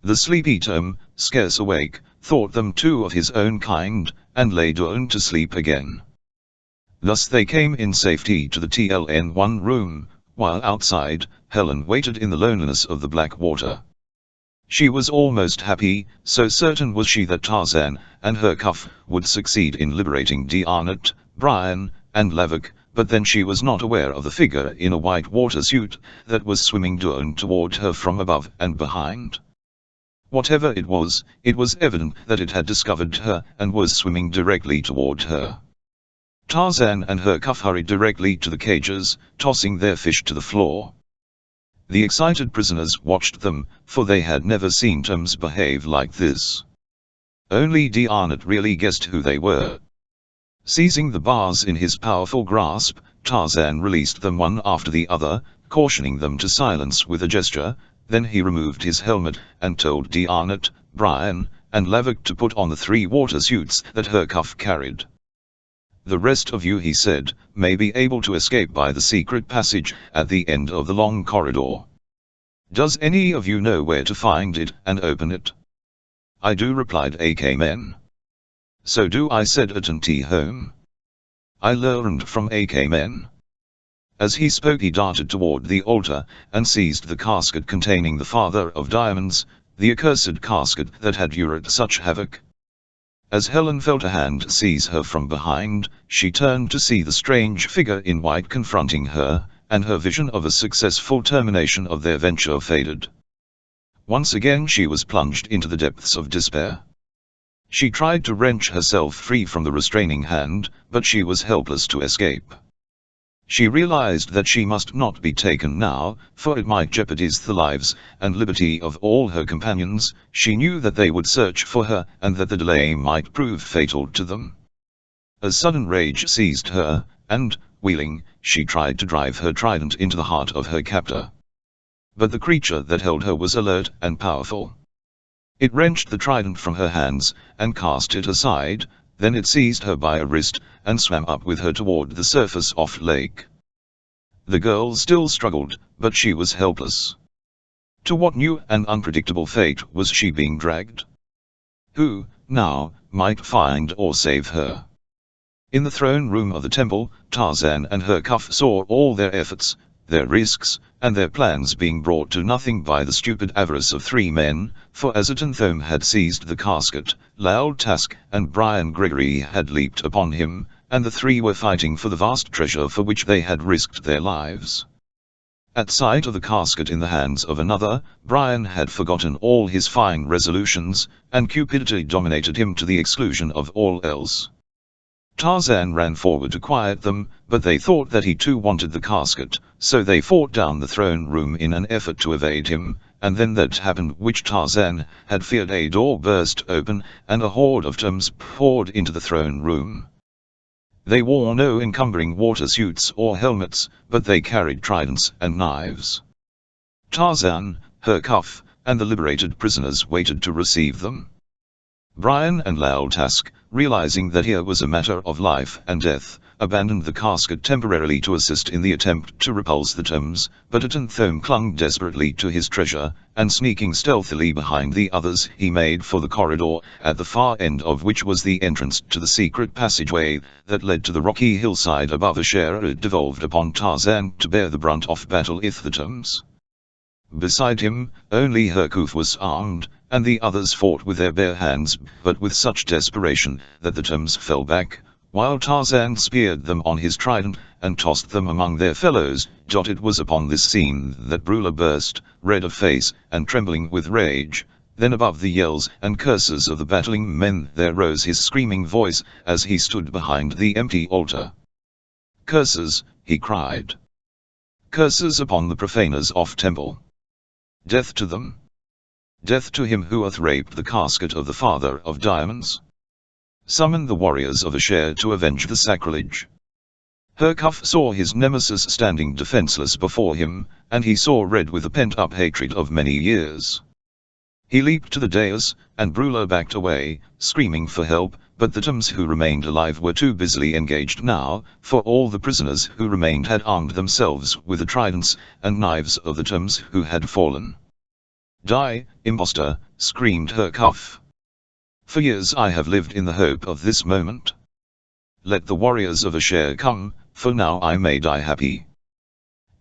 The sleepy Tom, scarce awake, thought them two of his own kind, and lay down to sleep again. Thus they came in safety to the TLN-1 room, while outside, Helen waited in the loneliness of the black water. She was almost happy, so certain was she that Tarzan and her cuff would succeed in liberating Diarnet, Brian, and Lavik, but then she was not aware of the figure in a white water suit that was swimming down toward her from above and behind. Whatever it was evident that it had discovered her and was swimming directly toward her. Tarzan and her cuff hurried directly to the cages, tossing their fish to the floor. The excited prisoners watched them, for they had never seen Toms behave like this. Only Diarnet really guessed who they were. Seizing the bars in his powerful grasp, Tarzan released them one after the other, cautioning them to silence with a gesture. Then he removed his helmet, and told Diarnet, Brian, and Lavik to put on the 3 water suits that her cuff carried. The rest of you, he said, may be able to escape by the secret passage at the end of the long corridor. Does any of you know where to find it and open it? I do, replied AK-Men. So do I, said Atenthome. I learned from AK-Men. As he spoke he darted toward the altar, and seized the casket containing the Father of Diamonds, the accursed casket that had wrought such havoc. As Helen felt a hand seize her from behind, she turned to see the strange figure in white confronting her, and her vision of a successful termination of their venture faded. Once again she was plunged into the depths of despair. She tried to wrench herself free from the restraining hand, but she was helpless to escape. She realized that she must not be taken now, for it might jeopardize the lives and liberty of all her companions. She knew that they would search for her, and that the delay might prove fatal to them. A sudden rage seized her, and, wheeling, she tried to drive her trident into the heart of her captor. But the creature that held her was alert and powerful. It wrenched the trident from her hands, and cast it aside. Then it seized her by a wrist, and swam up with her toward the surface of the lake. The girl still struggled, but she was helpless. To what new and unpredictable fate was she being dragged? Who, now, might find or save her? In the throne room of the temple, Tarzan and Hercuff saw all their efforts, their risks, and their plans being brought to nothing by the stupid avarice of three men, for as Atenthome had seized the casket, Loud Tusk and Brian Gregory had leaped upon him, and the three were fighting for the vast treasure for which they had risked their lives. At sight of the casket in the hands of another, Brian had forgotten all his fine resolutions, and cupidity dominated him to the exclusion of all else. Tarzan ran forward to quiet them, but they thought that he too wanted the casket, so they fought down the throne room in an effort to evade him, and then that happened which Tarzan had feared. A door burst open, and a horde of tombs poured into the throne room. They wore no encumbering water suits or helmets, but they carried tridents and knives. Tarzan, Hercuff, and the liberated prisoners waited to receive them. Brian and Loud Tusk, realizing that here was a matter of life and death, abandoned the casket temporarily to assist in the attempt to repulse the tombs, but Atenthome clung desperately to his treasure, and sneaking stealthily behind the others he made for the corridor, at the far end of which was the entrance to the secret passageway that led to the rocky hillside above. A share it devolved upon Tarzan to bear the brunt of battle if the tombs. Beside him, only Hercuff was armed, and the others fought with their bare hands, but with such desperation that the tombs fell back, while Tarzan speared them on his trident, and tossed them among their fellows. It was upon this scene that Brula burst, red of face, and trembling with rage. Then above the yells and curses of the battling men there rose his screaming voice, as he stood behind the empty altar. "Curses," he cried. "Curses upon the profaners of temple. Death to them. Death to him who hath raped the casket of the father of diamonds. Summon the warriors of Asher to avenge the sacrilege." Hercuff saw his nemesis standing defenseless before him, and he saw red with the pent-up hatred of many years. He leaped to the dais, and Brula backed away, screaming for help, but the tombs who remained alive were too busily engaged now, for all the prisoners who remained had armed themselves with the tridents and knives of the tombs who had fallen. "Die, impostor!" screamed Hercuff. "For years I have lived in the hope of this moment. Let the warriors of Asher come, for now I may die happy.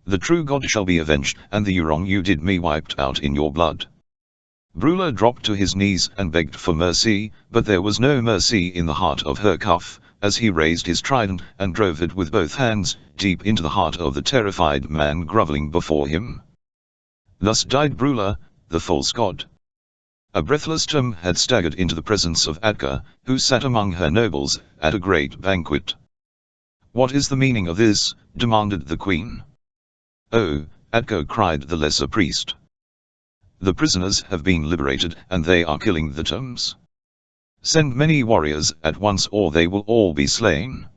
The true God shall be avenged, and the wrong you did me wiped out in your blood." Brula dropped to his knees and begged for mercy, but there was no mercy in the heart of Hercuff, as he raised his trident and drove it with both hands deep into the heart of the terrified man groveling before him. Thus died Brula, the false god. A breathless Tom had staggered into the presence of Atka, who sat among her nobles at a great banquet. "What is the meaning of this?" demanded the queen. "Oh," Atka cried the lesser priest. "The prisoners have been liberated, and they are killing the Toms. Send many warriors at once, or they will all be slain."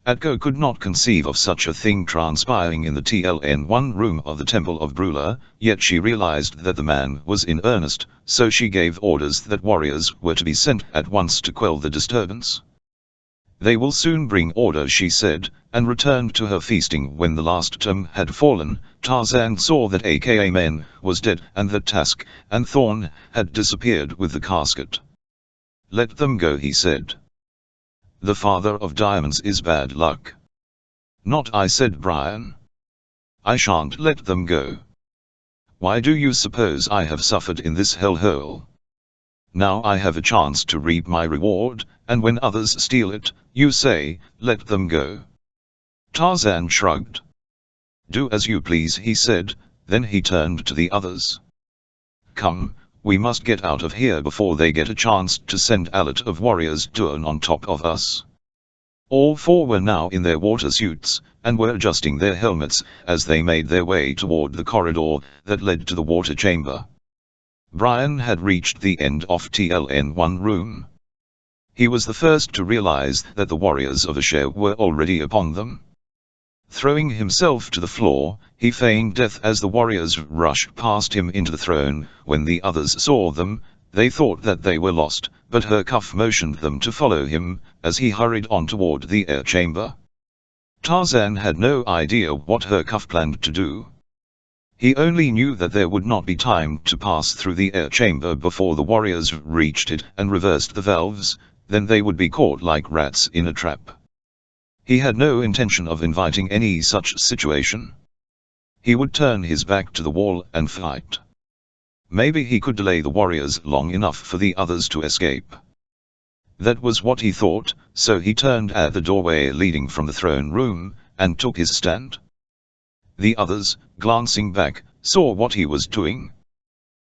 Atka could not conceive of such a thing transpiring in the TLN1 room of the Temple of Brula, yet she realized that the man was in earnest, so she gave orders that warriors were to be sent at once to quell the disturbance. "They will soon bring order," she said, and returned to her feasting. When the last Tom had fallen, Tarzan saw that aka Men was dead, and that Tusk and Thorn had disappeared with the casket. "Let them go," he said. "The father of diamonds is bad luck." "Not I," said Brian. "I shan't let them go. Why do you suppose I have suffered in this hellhole? Now I have a chance to reap my reward, and when others steal it, you say, 'Let them go.'" Tarzan shrugged. "Do as you please," he said, then he turned to the others. "Come, we must get out of here before they get a chance to send a lot of warriors down on top of us." All four were now in their water suits, and were adjusting their helmets as they made their way toward the corridor that led to the water chamber. Brian had reached the end of TLN1 room. He was the first to realize that the warriors of Asher were already upon them. Throwing himself to the floor, he feigned death as the warriors rushed past him into the throne. When the others saw them, they thought that they were lost, but Hercuff motioned them to follow him, as he hurried on toward the air chamber. Tarzan had no idea what Hercuff planned to do. He only knew that there would not be time to pass through the air chamber before the warriors reached it and reversed the valves, then they would be caught like rats in a trap. He had no intention of inviting any such situation. He would turn his back to the wall and fight. Maybe he could delay the warriors long enough for the others to escape. That was what he thought, so he turned at the doorway leading from the throne room, and took his stand. The others, glancing back, saw what he was doing.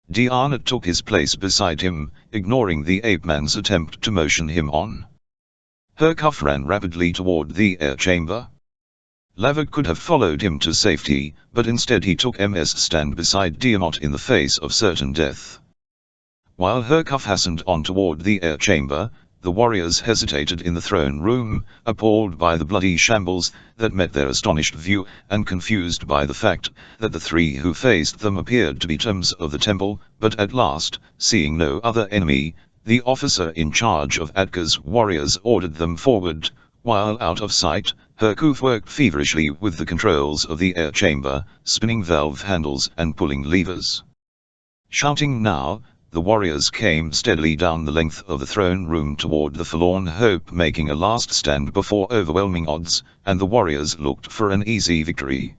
Diana took his place beside him, ignoring the ape-man's attempt to motion him on. Hercuff ran rapidly toward the air chamber. Lavik could have followed him to safety, but instead he took M's stand beside Diamot in the face of certain death. While Hercuff hastened on toward the air chamber, the warriors hesitated in the throne room, appalled by the bloody shambles that met their astonished view, and confused by the fact that the three who faced them appeared to be gems of the temple. But at last, seeing no other enemy, the officer in charge of Atka's warriors ordered them forward. While out of sight, Hercuff worked feverishly with the controls of the air chamber, spinning valve handles and pulling levers. Shouting now, the warriors came steadily down the length of the throne room toward the forlorn hope, making a last stand before overwhelming odds, and the warriors looked for an easy victory.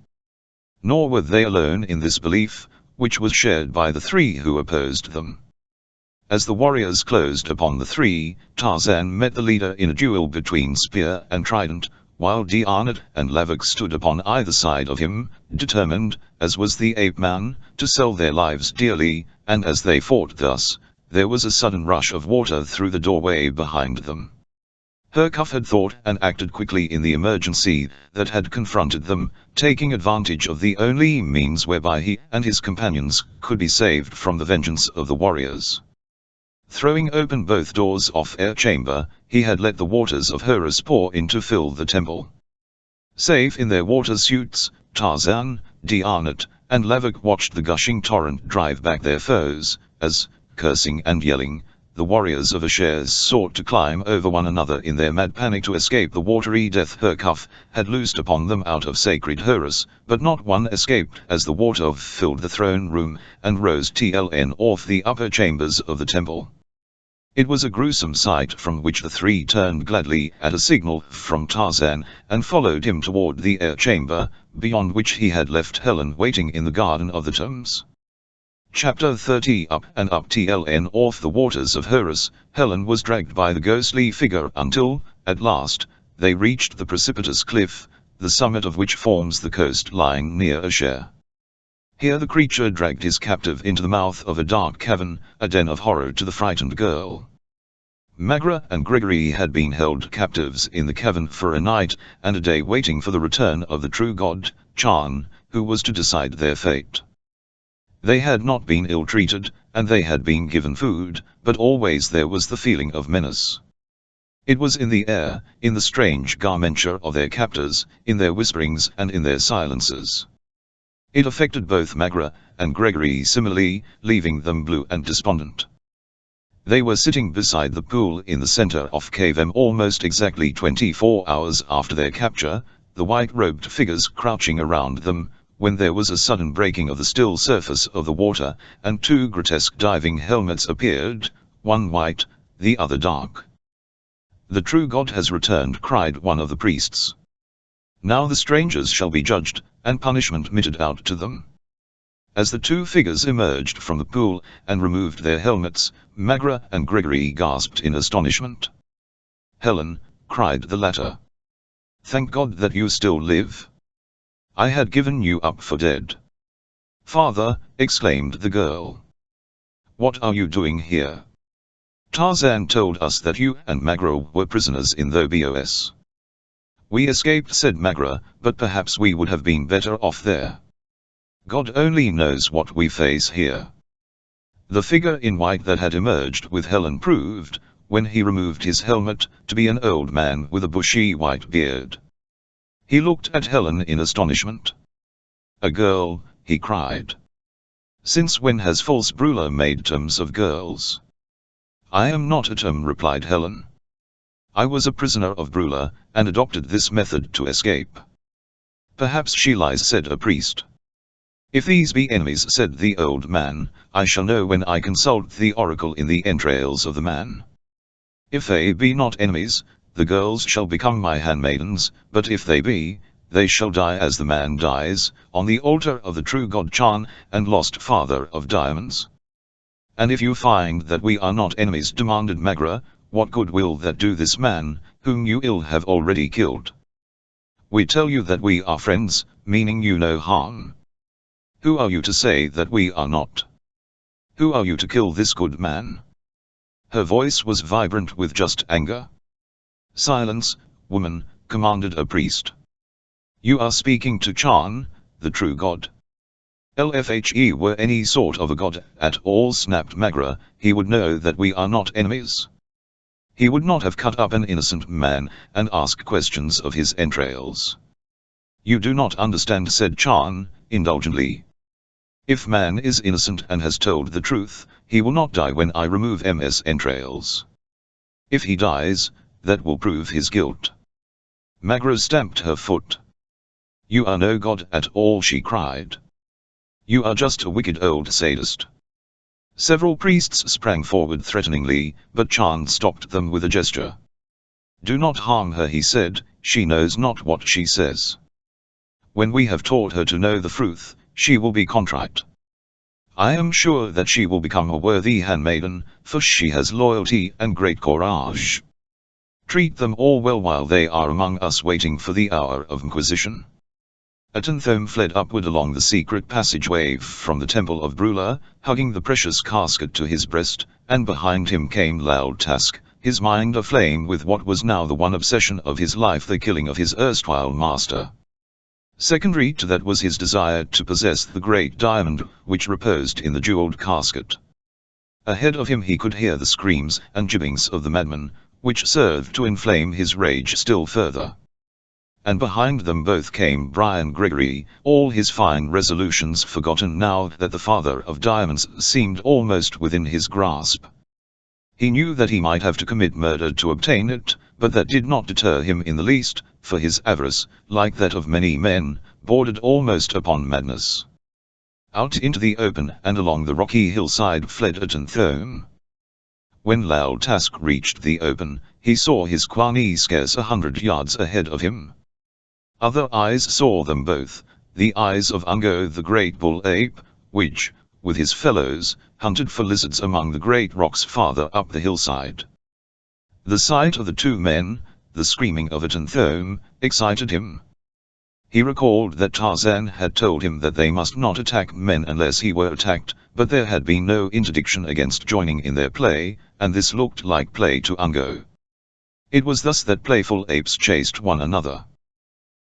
Nor were they alone in this belief, which was shared by the three who opposed them. As the warriors closed upon the three, Tarzan met the leader in a duel between spear and trident, while Diarnid and Lavik stood upon either side of him, determined, as was the ape-man, to sell their lives dearly. And as they fought thus, there was a sudden rush of water through the doorway behind them. Hercuff had thought and acted quickly in the emergency that had confronted them, taking advantage of the only means whereby he and his companions could be saved from the vengeance of the warriors. Throwing open both doors of air chamber, he had let the waters of Horus pour in to fill the temple. Safe in their water suits, Tarzan, Diarnid, and Lavik watched the gushing torrent drive back their foes, as, cursing and yelling, the warriors of Asher sought to climb over one another in their mad panic to escape the watery death Hercuff had loosed upon them out of sacred Horus, but not one escaped as the water filled the throne room and rose TLN off the upper chambers of the temple. It was a gruesome sight from which the three turned gladly at a signal from Tarzan, and followed him toward the air chamber, beyond which he had left Helen waiting in the Garden of the Tombs. Chapter 30. Up and up TLN off the waters of Horus, Helen was dragged by the ghostly figure until, at last, they reached the precipitous cliff, the summit of which forms the coast lying near Asher. Here the creature dragged his captive into the mouth of a dark cavern, a den of horror to the frightened girl. Magra and Gregory had been held captives in the cavern for a night and a day, waiting for the return of the true god, Chan, who was to decide their fate. They had not been ill-treated, and they had been given food, but always there was the feeling of menace. It was in the air, in the strange garmenture of their captors, in their whisperings and in their silences. It affected both Magra and Gregory similarly, leaving them blue and despondent. They were sitting beside the pool in the center of Cave M almost exactly 24 hours after their capture, the white-robed figures crouching around them, when there was a sudden breaking of the still surface of the water, and two grotesque diving helmets appeared, one white, the other dark. "The true god has returned," cried one of the priests. "Now the strangers shall be judged, and punishment meted out to them." As the two figures emerged from the pool and removed their helmets, Magra and Gregory gasped in astonishment. "Helen," cried the latter. "Thank God that you still live. I had given you up for dead." "Father," exclaimed the girl. "What are you doing here? Tarzan told us that you and Magra were prisoners in the BOS. "We escaped," said Magra, "but perhaps we would have been better off there. God only knows what we face here." The figure in white that had emerged with Helen proved, when he removed his helmet, to be an old man with a bushy white beard. He looked at Helen in astonishment. "A girl," he cried. "Since when has false Brula made terms of girls?" "I am not a term," replied Helen. "I was a prisoner of Brula, and adopted this method to escape." "Perhaps she lies," said a priest. "If these be enemies," said the old man, "I shall know when I consult the oracle in the entrails of the man. If they be not enemies, the girls shall become my handmaidens, but if they be, they shall die as the man dies, on the altar of the true god Chan, and lost father of diamonds." "And if you find that we are not enemies," demanded Magra, "what good will that do this man, whom you ill have already killed?" "We tell you that we are friends, meaning you no harm. Who are you to say that we are not? Who are you to kill this good man?" Her voice was vibrant with just anger. "Silence, woman," commanded a priest. "You are speaking to Chan, the true god." "If he were any sort of a god at all," snapped Magra, "he would know that we are not enemies. He would not have cut up an innocent man, and ask questions of his entrails." "You do not understand," said Chan, indulgently. "If man is innocent and has told the truth, he will not die when I remove Ms entrails. If he dies, that will prove his guilt." Magra stamped her foot. "You are no god at all," she cried. "You are just a wicked old sadist." Several priests sprang forward threateningly, but Chan stopped them with a gesture. "Do not harm her," he said, "she knows not what she says. When we have taught her to know the truth, she will be contrite. I am sure that she will become a worthy handmaiden, for she has loyalty and great courage. Treat them all well while they are among us waiting for the hour of inquisition." Atenthome fled upward along the secret passageway from the Temple of Brula, hugging the precious casket to his breast, and behind him came Loud Task, his mind aflame with what was now the one obsession of his life, the killing of his erstwhile master. Secondary to that was his desire to possess the great diamond, which reposed in the jeweled casket. Ahead of him he could hear the screams and jibbings of the madman, which served to inflame his rage still further. And behind them both came Brian Gregory, all his fine resolutions forgotten now that the father of diamonds seemed almost within his grasp. He knew that he might have to commit murder to obtain it, but that did not deter him in the least, for his avarice, like that of many men, bordered almost upon madness. Out into the open and along the rocky hillside fled Atenthome. When Loud Task reached the open, he saw his Kwani scarce 100 yards ahead of him. Other eyes saw them both, the eyes of Ungo the great bull ape, which, with his fellows, hunted for lizards among the great rocks farther up the hillside. The sight of the two men, the screaming of Atenthome, excited him. He recalled that Tarzan had told him that they must not attack men unless he were attacked, but there had been no interdiction against joining in their play, and this looked like play to Ungo. It was thus that playful apes chased one another.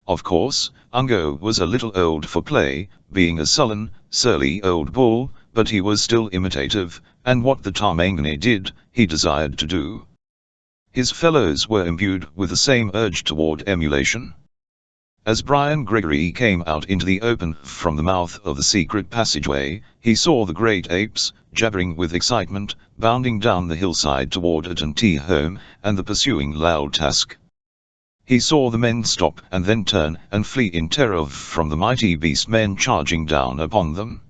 Of course, Ungo was a little old for play, being a sullen, surly old bull, but he was still imitative, and what the Tarmangani did, he desired to do. His fellows were imbued with the same urge toward emulation. As Brian Gregory came out into the open from the mouth of the secret passageway, he saw the great apes, jabbering with excitement, bounding down the hillside toward Atenthome, and the pursuing Loud Task. He saw the men stop and then turn and flee in terror from the mighty beast men charging down upon them.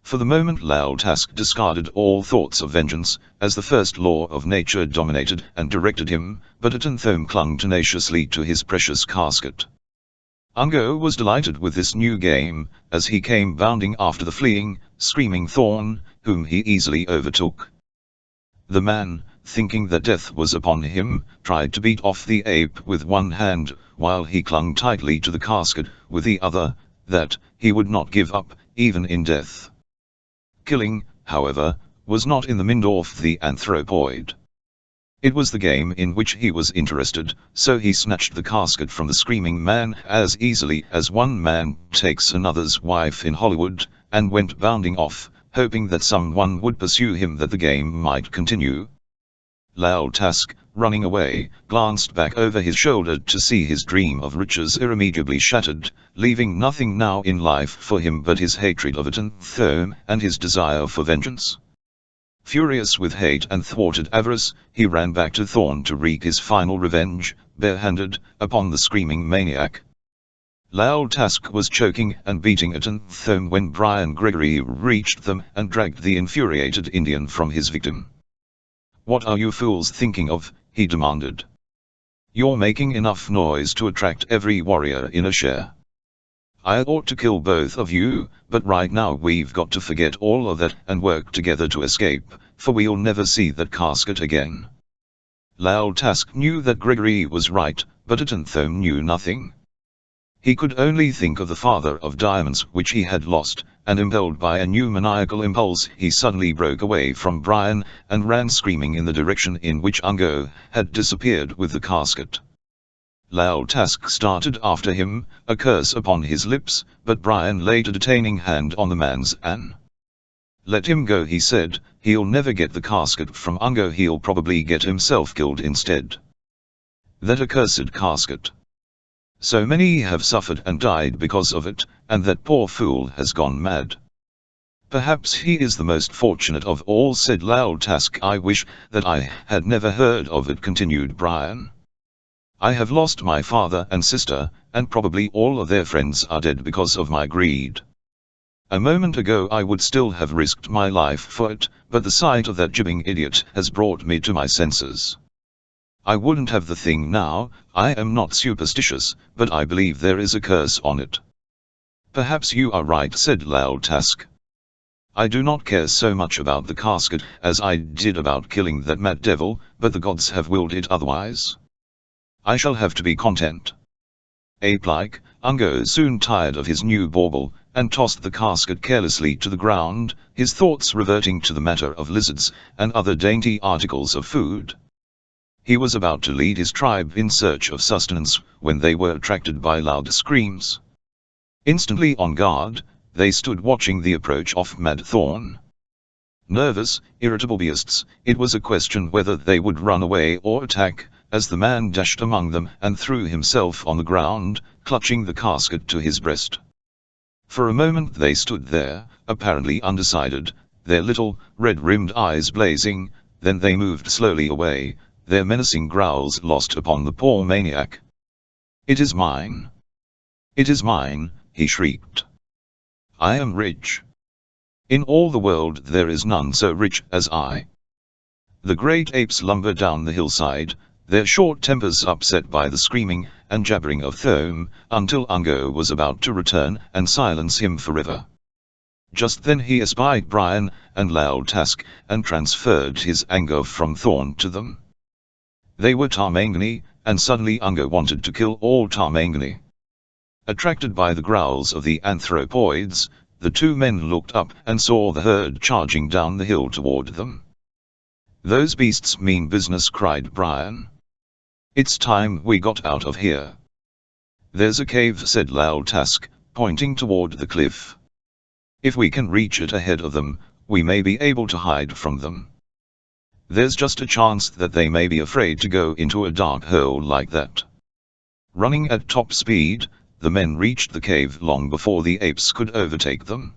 For the moment Loud Task discarded all thoughts of vengeance, as the first law of nature dominated and directed him, but Atenthome clung tenaciously to his precious casket. Ungo was delighted with this new game, as he came bounding after the fleeing, screaming Thorn, whom he easily overtook. The man, thinking that death was upon him, tried to beat off the ape with one hand, while he clung tightly to the casket with the other, that he would not give up, even in death. Killing, however, was not in the mind of the anthropoid. It was the game in which he was interested, so he snatched the casket from the screaming man as easily as one man takes another's wife in Hollywood, and went bounding off, hoping that someone would pursue him that the game might continue. Lal Task, running away, glanced back over his shoulder to see his dream of riches irremediably shattered, leaving nothing now in life for him but his hatred of Thome and his desire for vengeance. Furious with hate and thwarted avarice, he ran back to Thorn to wreak his final revenge, barehanded, upon the screaming maniac. Lal Task was choking and beating at Thome when Brian Gregory reached them and dragged the infuriated Indian from his victim. "What are you fools thinking of?" he demanded. "You're making enough noise to attract every warrior in a share. I ought to kill both of you, but right now we've got to forget all of that and work together to escape, for we'll never see that casket again." Lal Task knew that Gregory was right, but Thome knew nothing. He could only think of the father of diamonds which he had lost, and impelled by a new maniacal impulse he suddenly broke away from Brian, and ran screaming in the direction in which Ungo had disappeared with the casket. Lal Task started after him, a curse upon his lips, but Brian laid a detaining hand on the man's arm. "Let him go," he said, "he'll never get the casket from Ungo, he'll probably get himself killed instead. That accursed casket. So many have suffered and died because of it, and that poor fool has gone mad." "Perhaps he is the most fortunate of all," said Lal Task. "I wish that I had never heard of it," continued Brian. "I have lost my father and sister, and probably all of their friends are dead because of my greed. A moment ago I would still have risked my life for it, but the sight of that jibbing idiot has brought me to my senses. I wouldn't have the thing now. I am not superstitious, but I believe there is a curse on it." "Perhaps you are right," said Lal Task. "I do not care so much about the casket as I did about killing that mad devil, but the gods have willed it otherwise. I shall have to be content." Ape-like, Ungo soon tired of his new bauble, and tossed the casket carelessly to the ground, his thoughts reverting to the matter of lizards and other dainty articles of food. He was about to lead his tribe in search of sustenance, when they were attracted by loud screams. Instantly on guard, they stood watching the approach of Mad Thorn. Nervous, irritable beasts, it was a question whether they would run away or attack, as the man dashed among them and threw himself on the ground, clutching the casket to his breast. For a moment they stood there, apparently undecided, their little, red-rimmed eyes blazing, then they moved slowly away, their menacing growls lost upon the poor maniac. "It is mine! It is mine!" he shrieked. "I am rich. In all the world there is none so rich as I." The great apes lumbered down the hillside, their short tempers upset by the screaming and jabbering of Thome, until Ungo was about to return and silence him forever. Just then he espied Brian and Lal Task, and transferred his anger from Thorn to them. They were Tarmangani, and suddenly Ungo wanted to kill all Tarmangani. Attracted by the growls of the anthropoids, the two men looked up and saw the herd charging down the hill toward them. "Those beasts mean business," cried Brian. "It's time we got out of here." "There's a cave," said Lal Task, pointing toward the cliff. "If we can reach it ahead of them, we may be able to hide from them. There's just a chance that they may be afraid to go into a dark hole like that." Running at top speed, the men reached the cave long before the apes could overtake them.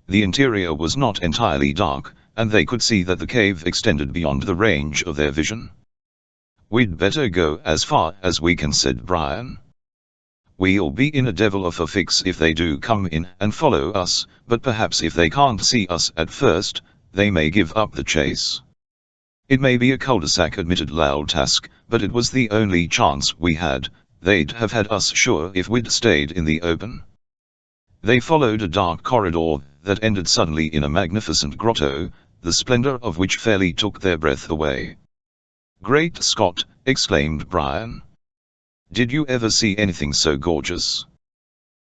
The interior was not entirely dark, and they could see that the cave extended beyond the range of their vision. "We'd better go as far as we can," said Brian. "We'll be in a devil of a fix if they do come in and follow us, but perhaps if they can't see us at first, they may give up the chase." "It may be a cul-de-sac," admitted Lal Task, "but it was the only chance we had. They'd have had us sure if we'd stayed in the open." They followed a dark corridor that ended suddenly in a magnificent grotto, the splendor of which fairly took their breath away. "Great Scott!" exclaimed Brian. "Did you ever see anything so gorgeous?"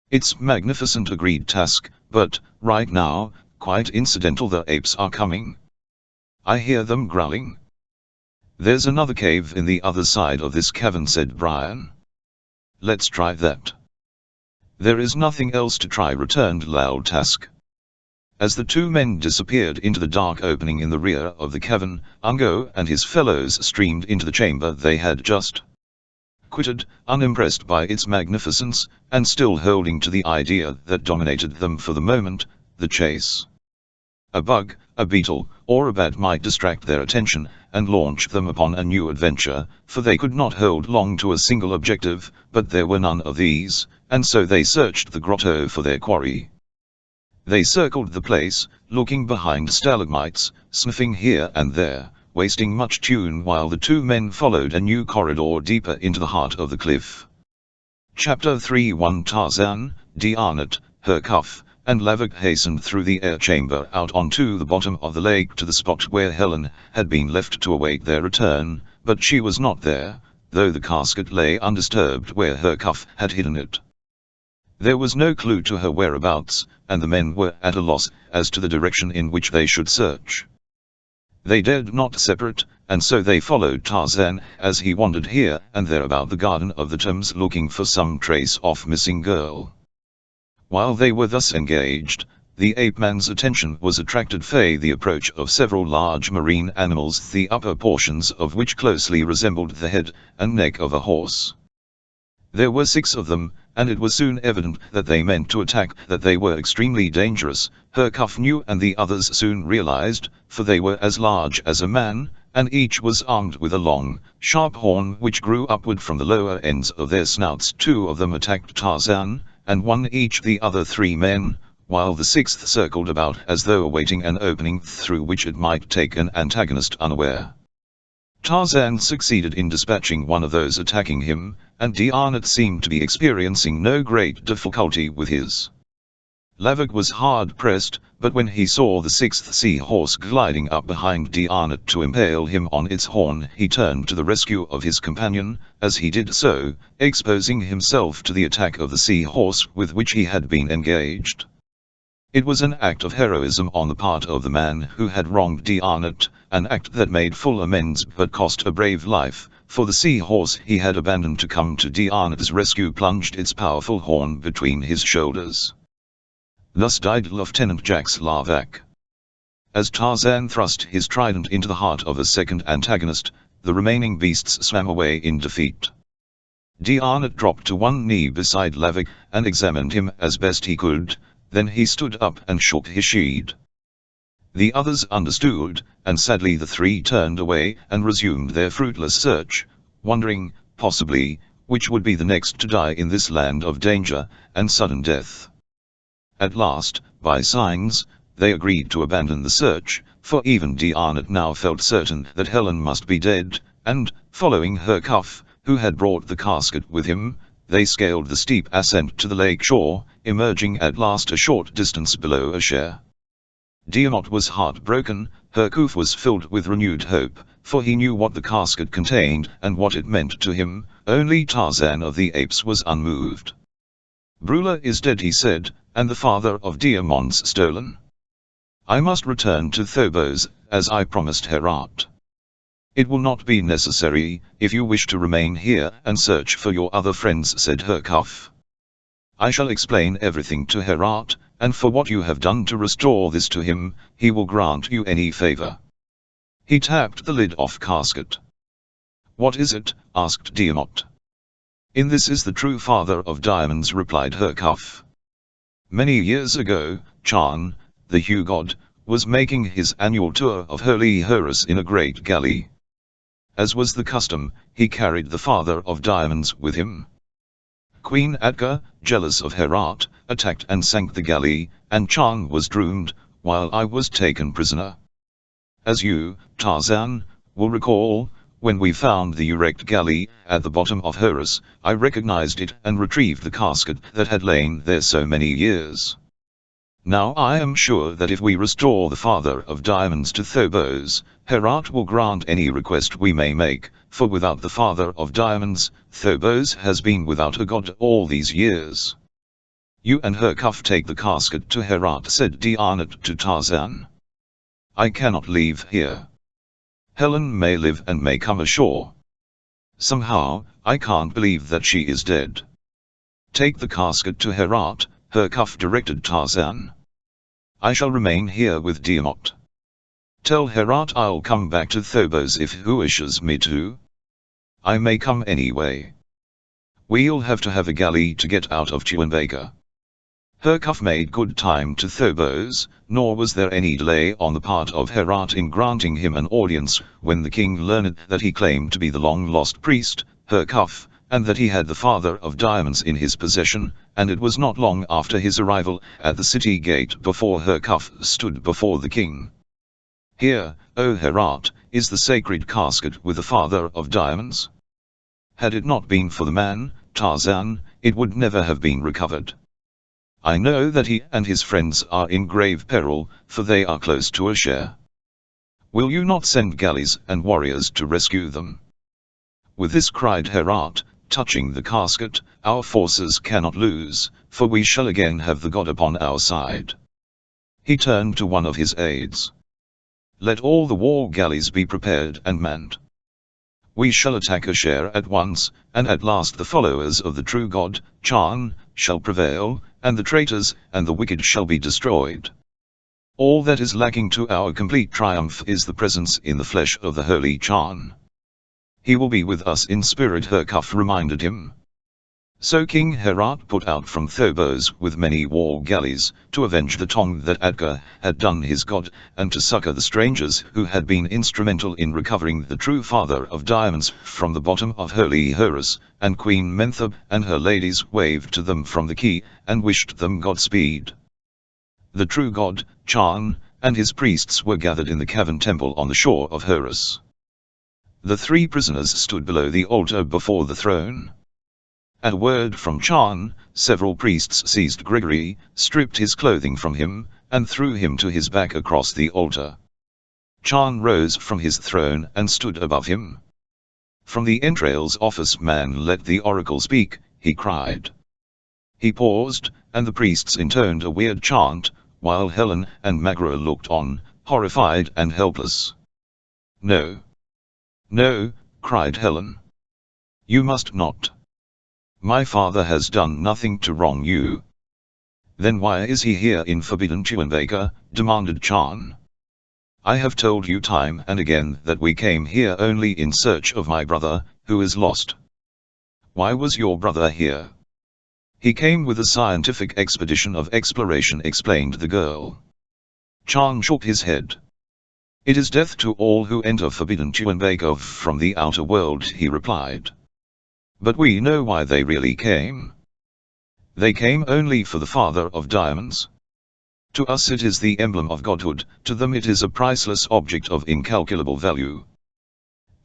"It's magnificent," agreed Task, "but, right now, quite incidental, the apes are coming. I hear them growling." "There's another cave in the other side of this cavern," said Brian. "Let's try that." "There is nothing else to try," returned Loud Task. As the two men disappeared into the dark opening in the rear of the cavern, Ungo and his fellows streamed into the chamber they had just quitted, unimpressed by its magnificence, and still holding to the idea that dominated them for the moment: the chase. A bug, a beetle, or a bat might distract their attention, and launch them upon a new adventure, for they could not hold long to a single objective, but there were none of these, and so they searched the grotto for their quarry. They circled the place, looking behind stalagmites, sniffing here and there, wasting much tune while the two men followed a new corridor deeper into the heart of the cliff. Chapter 3:1 Tarzan, Diarnot, Hercuff, and Lavik hastened through the air chamber out onto the bottom of the lake to the spot where Helen had been left to await their return, but she was not there, though the casket lay undisturbed where Hercuff had hidden it. There was no clue to her whereabouts, and the men were at a loss as to the direction in which they should search. They dared not separate, and so they followed Tarzan as he wandered here and there about the garden of the Thames looking for some trace of missing girl. While they were thus engaged, the ape-man's attention was attracted by the approach of several large marine animals, the upper portions of which closely resembled the head and neck of a horse. There were 6 of them, and it was soon evident that they meant to attack, that they were extremely dangerous. Hercuff knew, and the others soon realized, for they were as large as a man, and each was armed with a long, sharp horn which grew upward from the lower ends of their snouts. 2 of them attacked Tarzan, and one each the other 3 men, while the 6th circled about as though awaiting an opening through which it might take an antagonist unaware. Tarzan succeeded in dispatching one of those attacking him, and Diarnot seemed to be experiencing no great difficulty with his. Lavik was hard-pressed, but when he saw the 6th sea-horse gliding up behind Diarnot to impale him on its horn, he turned to the rescue of his companion, as he did so, exposing himself to the attack of the sea-horse with which he had been engaged. It was an act of heroism on the part of the man who had wronged Diarnot, an act that made full amends but cost a brave life, for the sea-horse he had abandoned to come to Diarnot's rescue plunged its powerful horn between his shoulders. Thus died Lieutenant Jax Larvac. As Tarzan thrust his trident into the heart of a second antagonist, the remaining beasts swam away in defeat. Diarnot dropped to one knee beside Lavik, and examined him as best he could. Then he stood up and shook his shield. The others understood, and sadly the 3 turned away and resumed their fruitless search, wondering, possibly, which would be the next to die in this land of danger and sudden death. At last, by signs, they agreed to abandon the search, for even Diarnot now felt certain that Helen must be dead, and, following Hercuff, who had brought the casket with him, they scaled the steep ascent to the lake shore, emerging at last a short distance below a share. Diarnot was heartbroken. Hercuff was filled with renewed hope, for he knew what the casket contained and what it meant to him. Only Tarzan of the Apes was unmoved. "Brula is dead," he said, "and the father of Diamond's stolen. I must return to Phobos, as I promised Herat. It will not be necessary, if you wish to remain here and search for your other friends," said Hercuff. "I shall explain everything to Herat, and for what you have done to restore this to him, he will grant you any favor." He tapped the lid off casket. "What is it?" asked Diarnot. "In this is the true father of diamonds," replied Hercuff. "Many years ago, Chan, the Hugh god, was making his annual tour of Holy Horus in a great galley. As was the custom, he carried the father of diamonds with him. Queen Atka, jealous of Herat, attacked and sank the galley, and Chan was doomed, while I was taken prisoner. As you, Tarzan, will recall, when we found the wrecked galley at the bottom of Horus, I recognized it and retrieved the casket that had lain there so many years. Now I am sure that if we restore the father of diamonds to Phobos, Herat will grant any request we may make, for without the father of diamonds, Phobos has been without a god all these years." "You and Hercuff take the casket to Herat," said Diarnot to Tarzan. "I cannot leave here. Helen may live and may come ashore. Somehow, I can't believe that she is dead. Take the casket to Herat, Herkuf directed Tarzan. I shall remain here with Diamot. Tell Herat I'll come back to Phobos if he wishes me to. I may come anyway. We'll have to have a galley to get out of Tuanbaca. Herkuf made good time to Phobos, nor was there any delay on the part of Herat in granting him an audience when the king learned that he claimed to be the long-lost priest, Herkuf, and that he had the father of diamonds in his possession, and it was not long after his arrival at the city gate before Herkuf stood before the king. Here, O Herat, is the sacred casket with the father of diamonds. Had it not been for the man, Tarzan, it would never have been recovered. I know that he and his friends are in grave peril, for they are close to Asher. Will you not send galleys and warriors to rescue them? With this cried Herat, touching the casket, our forces cannot lose, for we shall again have the god upon our side. He turned to one of his aides. Let all the war galleys be prepared and manned. We shall attack Asher at once, and at last the followers of the true god, Chan, shall prevail, and the traitors and the wicked shall be destroyed. All that is lacking to our complete triumph is the presence in the flesh of the holy Chan. He will be with us in spirit, Herkuf reminded him. So King Herat put out from Phobos with many war galleys, to avenge the tongue that Adgar had done his god, and to succor the strangers who had been instrumental in recovering the true father of diamonds from the bottom of holy Horus, and Queen Mentheb and her ladies waved to them from the quay, and wished them Godspeed. The true god, Chan, and his priests were gathered in the cavern temple on the shore of Horus. The three prisoners stood below the altar before the throne. At a word from Chan, several priests seized Gregory, stripped his clothing from him, and threw him to his back across the altar. Chan rose from his throne and stood above him. From the entrails office man, let the oracle speak, he cried. He paused, and the priests intoned a weird chant, while Helen and Magra looked on, horrified and helpless. No. No, cried Helen. You must not. My father has done nothing to wrong you. Then why is he here in forbidden Tuanbaca, demanded Chan. I have told you time and again that we came here only in search of my brother, who is lost. Why was your brother here? He came with a scientific expedition of exploration, explained the girl. Chan shook his head. It is death to all who enter forbidden Tuanbaca from the outer world, he replied. But we know why they really came. They came only for the father of diamonds. To us it is the emblem of godhood, to them it is a priceless object of incalculable value.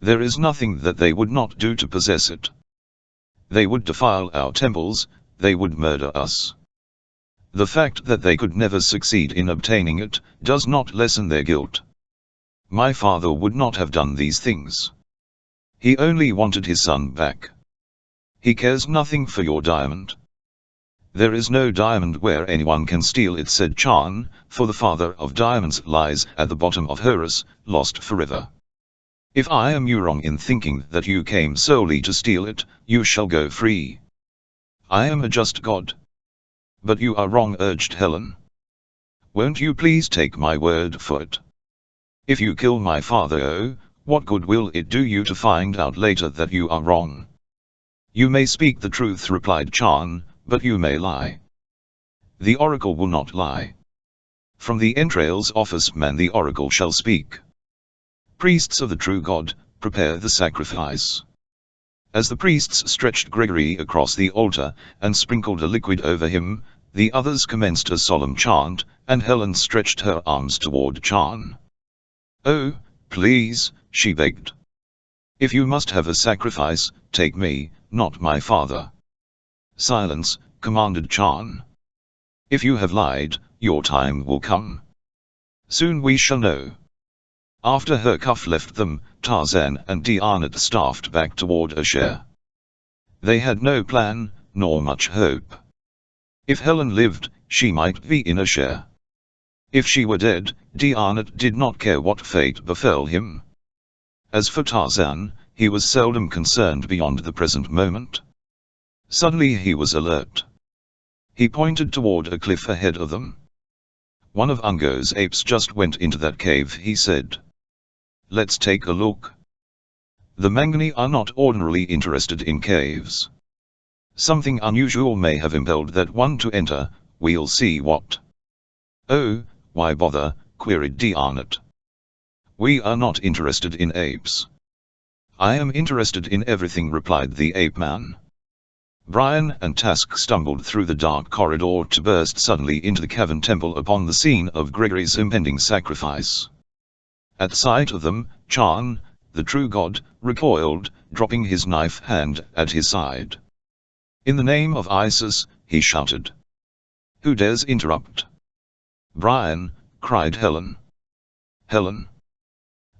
There is nothing that they would not do to possess it. They would defile our temples, they would murder us. The fact that they could never succeed in obtaining it, does not lessen their guilt. My father would not have done these things. He only wanted his son back. He cares nothing for your diamond. There is no diamond where anyone can steal it, said Chan, for the father of diamonds lies at the bottom of Horus, lost forever. If I am you wrong in thinking that you came solely to steal it, you shall go free. I am a just god. But you are wrong, urged Helen. Won't you please take my word for it? If you kill my father, oh, what good will it do you to find out later that you are wrong? You may speak the truth, replied Chan, but you may lie. The oracle will not lie. From the entrails office man the oracle shall speak. Priests of the true God, prepare the sacrifice. As the priests stretched Gregory across the altar, and sprinkled a liquid over him, the others commenced a solemn chant, and Helen stretched her arms toward Chan. Oh, please, she begged. If you must have a sacrifice, take me, not my father. Silence, commanded Chan. If you have lied, your time will come. Soon we shall know. After Herkuf left them, Tarzan and Dianat staffed back toward Asher. They had no plan, nor much hope. If Helen lived, she might be in Asher. If she were dead, Dianat did not care what fate befell him. As for Tarzan, he was seldom concerned beyond the present moment. Suddenly he was alert. He pointed toward a cliff ahead of them. "One of Ungo's apes just went into that cave," he said. "Let's take a look." The Mangani are not ordinarily interested in caves. Something unusual may have impelled that one to enter. "We'll see what." "Oh, why bother?" queried D'Arnott. "We are not interested in apes." "I am interested in everything," replied the ape man. Brian and Task stumbled through the dark corridor to burst suddenly into the cavern temple upon the scene of Gregory's impending sacrifice. At sight of them, Chan, the true god, recoiled, dropping his knife hand at his side. "In the name of Isis," he shouted. "Who dares interrupt?" "Brian," cried Helen. "Helen?"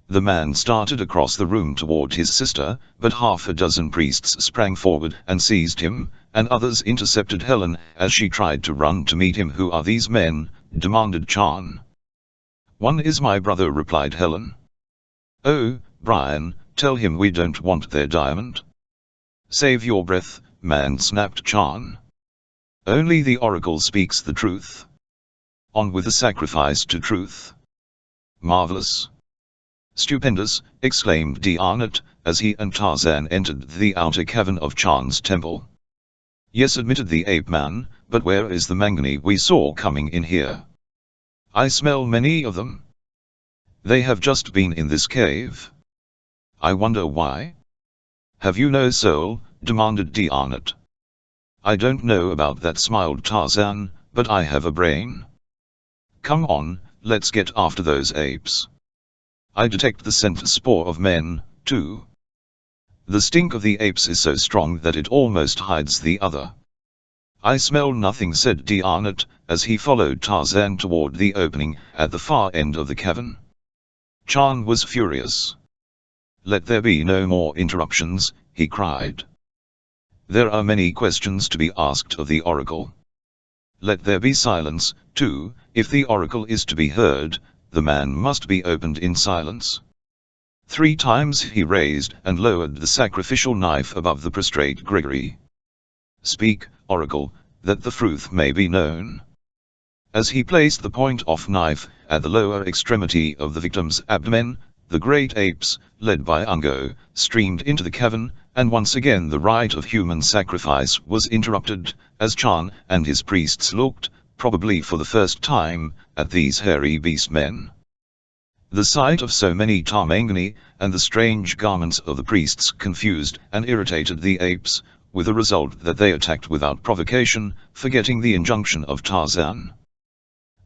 The man started across the room toward his sister, but half a dozen priests sprang forward and seized him, and others intercepted Helen as she tried to run to meet him. "Who are these men?" demanded Chan. "One is my brother," replied Helen. "Oh, Brian, tell him we don't want their diamond." "Save your breath, man," snapped Chan. "Only the oracle speaks the truth. On with the sacrifice to truth." "Marvelous. Stupendous," exclaimed D'Arnott, as he and Tarzan entered the outer cavern of Chan's temple. "Yes," admitted the ape man, "but where is the Mangani we saw coming in here? I smell many of them. They have just been in this cave. I wonder why?" "Have you no soul?" demanded D'Arnott. "I don't know about that," smiled Tarzan, "but I have a brain. Come on, let's get after those apes. I detect the scent spore of men, too. The stink of the apes is so strong that it almost hides the other." "I smell nothing," said D'Arnott, as he followed Tarzan toward the opening at the far end of the cavern. Chan was furious. "Let there be no more interruptions," he cried. "There are many questions to be asked of the oracle. Let there be silence, too. If the oracle is to be heard, the man must be opened in silence." 3 times he raised and lowered the sacrificial knife above the prostrate Gregory. "Speak, oracle, that the truth may be known." As he placed the point-off knife at the lower extremity of the victim's abdomen, the great apes, led by Ungo, streamed into the cavern, and once again the rite of human sacrifice was interrupted, as Chan and his priests looked, probably for the first time, at these hairy beast-men. The sight of so many Tarmangani, and the strange garments of the priests confused and irritated the apes, with the result that they attacked without provocation, forgetting the injunction of Tarzan.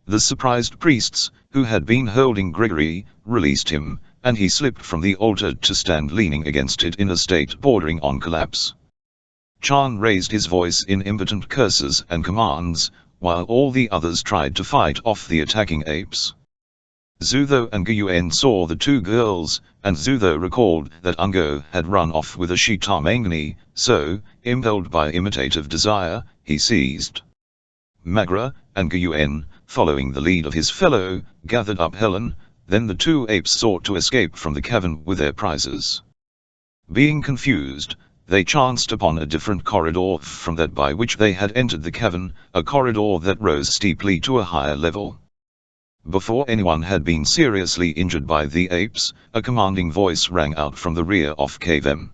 The surprised priests, who had been holding Gregory, released him, and he slipped from the altar to stand leaning against it in a state bordering on collapse. Chan raised his voice in impotent curses and commands, while all the others tried to fight off the attacking apes. Zutho and Guyuan saw the 2 girls, and Zutho recalled that Ungo had run off with a she-Tarmangani, so, impelled by imitative desire, he seized Magra, and Guyuan, following the lead of his fellow, gathered up Helen. Then the 2 apes sought to escape from the cavern with their prizes. Being confused, they chanced upon a different corridor from that by which they had entered the cavern, a corridor that rose steeply to a higher level. Before anyone had been seriously injured by the apes, a commanding voice rang out from the rear of Cave.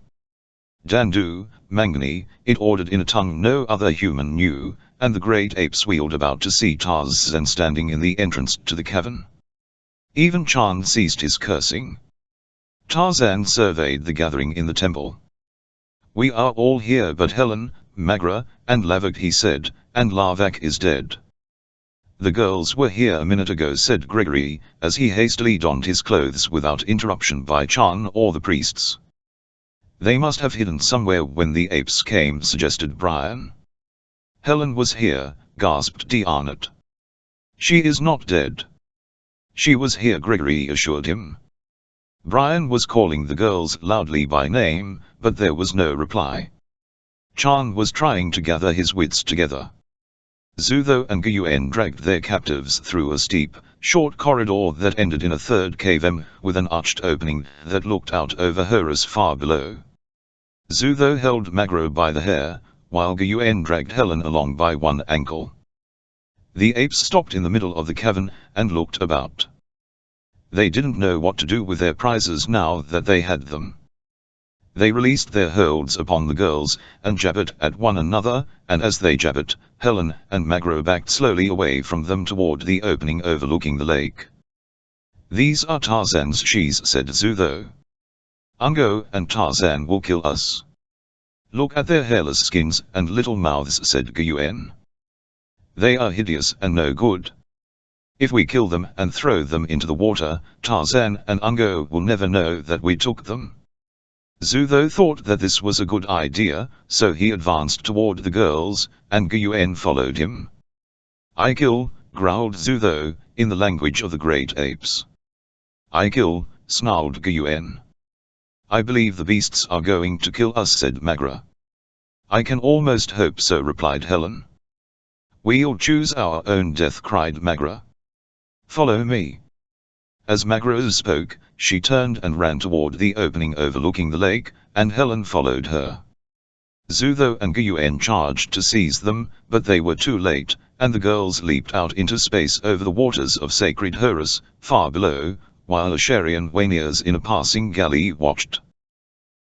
"Dandu, Mangani," it ordered in a tongue no other human knew, and the great apes wheeled about to see Tarzan standing in the entrance to the cavern. Even Chan ceased his cursing. Tarzan surveyed the gathering in the temple. "We are all here but Helen, Magra, and Lavak," he said, "and Lavak is dead." "The girls were here a minute ago," said Gregory, as he hastily donned his clothes without interruption by Chan or the priests. "They must have hidden somewhere when the apes came," suggested Brian. "Helen was here," gasped D'Arnott. "She is not dead." "She was here," Gregory assured him. Brian was calling the girls loudly by name, but there was no reply. Chan was trying to gather his wits together. Zutho and Guyuen dragged their captives through a steep, short corridor that ended in a third cave with an arched opening that looked out over Horus far below. Zutho held Magro by the hair, while Guyuen dragged Helen along by one ankle. The apes stopped in the middle of the cavern and looked about. They didn't know what to do with their prizes now that they had them. They released their holds upon the girls and jabbered at one another, and as they jabbered, Helen and Magro backed slowly away from them toward the opening overlooking the lake. "These are Tarzan's she's," said Zutho. "Ungo and Tarzan will kill us." "Look at their hairless skins and little mouths," said Guyuen. "They are hideous and no good. If we kill them and throw them into the water, Tarzan and Ungo will never know that we took them." Zutho thought that this was a good idea, so he advanced toward the girls, and Guyuen followed him. "I kill," growled Zutho, in the language of the great apes. "I kill," snarled Guyuen. "I believe the beasts are going to kill us," said Magra. "I can almost hope so," replied Helen. "We'll choose our own death," cried Magra. "Follow me." As Magra spoke, she turned and ran toward the opening overlooking the lake, and Helen followed her. Zutho and Guyuen charged to seize them, but they were too late, and the girls leaped out into space over the waters of sacred Horus, far below, while Asharian Waniers in a passing galley watched.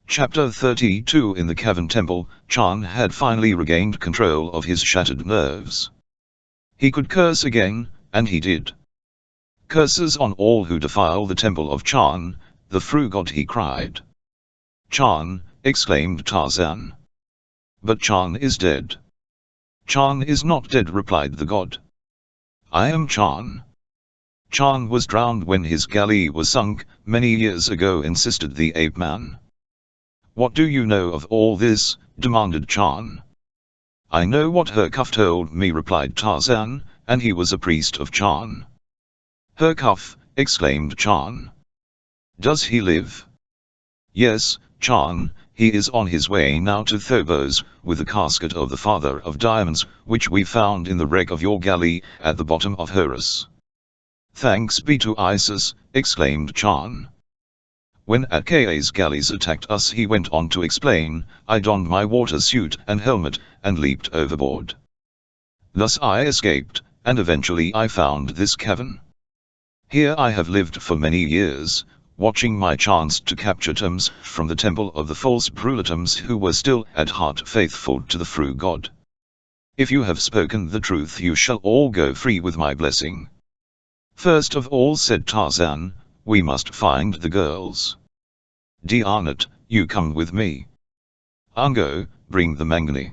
Chapter 32 In the Cavern Temple, Chan had finally regained control of his shattered nerves. He could curse again, and he did. "Curses on all who defile the temple of Chan, the Fru God," he cried. "Chan," exclaimed Tarzan. "But Chan is dead." "Chan is not dead," replied the god. "I am Chan." "Chan was drowned when his galley was sunk, many years ago," insisted the ape man. "What do you know of all this?" demanded Chan. "I know what Hercuff told me," replied Tarzan, "and he was a priest of Chan." "Hercuff!" exclaimed Chan. "Does he live?" "Yes, Chan, he is on his way now to Phobos, with the casket of the Father of Diamonds, which we found in the wreck of your galley, at the bottom of Horus." "Thanks be to Isis," exclaimed Chan. "When Atka's galleys attacked us," he went on to explain, "I donned my water suit and helmet, and leaped overboard. Thus I escaped, and eventually I found this cavern. Here I have lived for many years, watching my chance to capture tomes from the temple of the false Brulatoms who were still at heart faithful to the Fru God. If you have spoken the truth, you shall all go free with my blessing." "First of all," said Tarzan, "we must find the girls. Diarnat, you come with me. Ungo, bring the Mangani.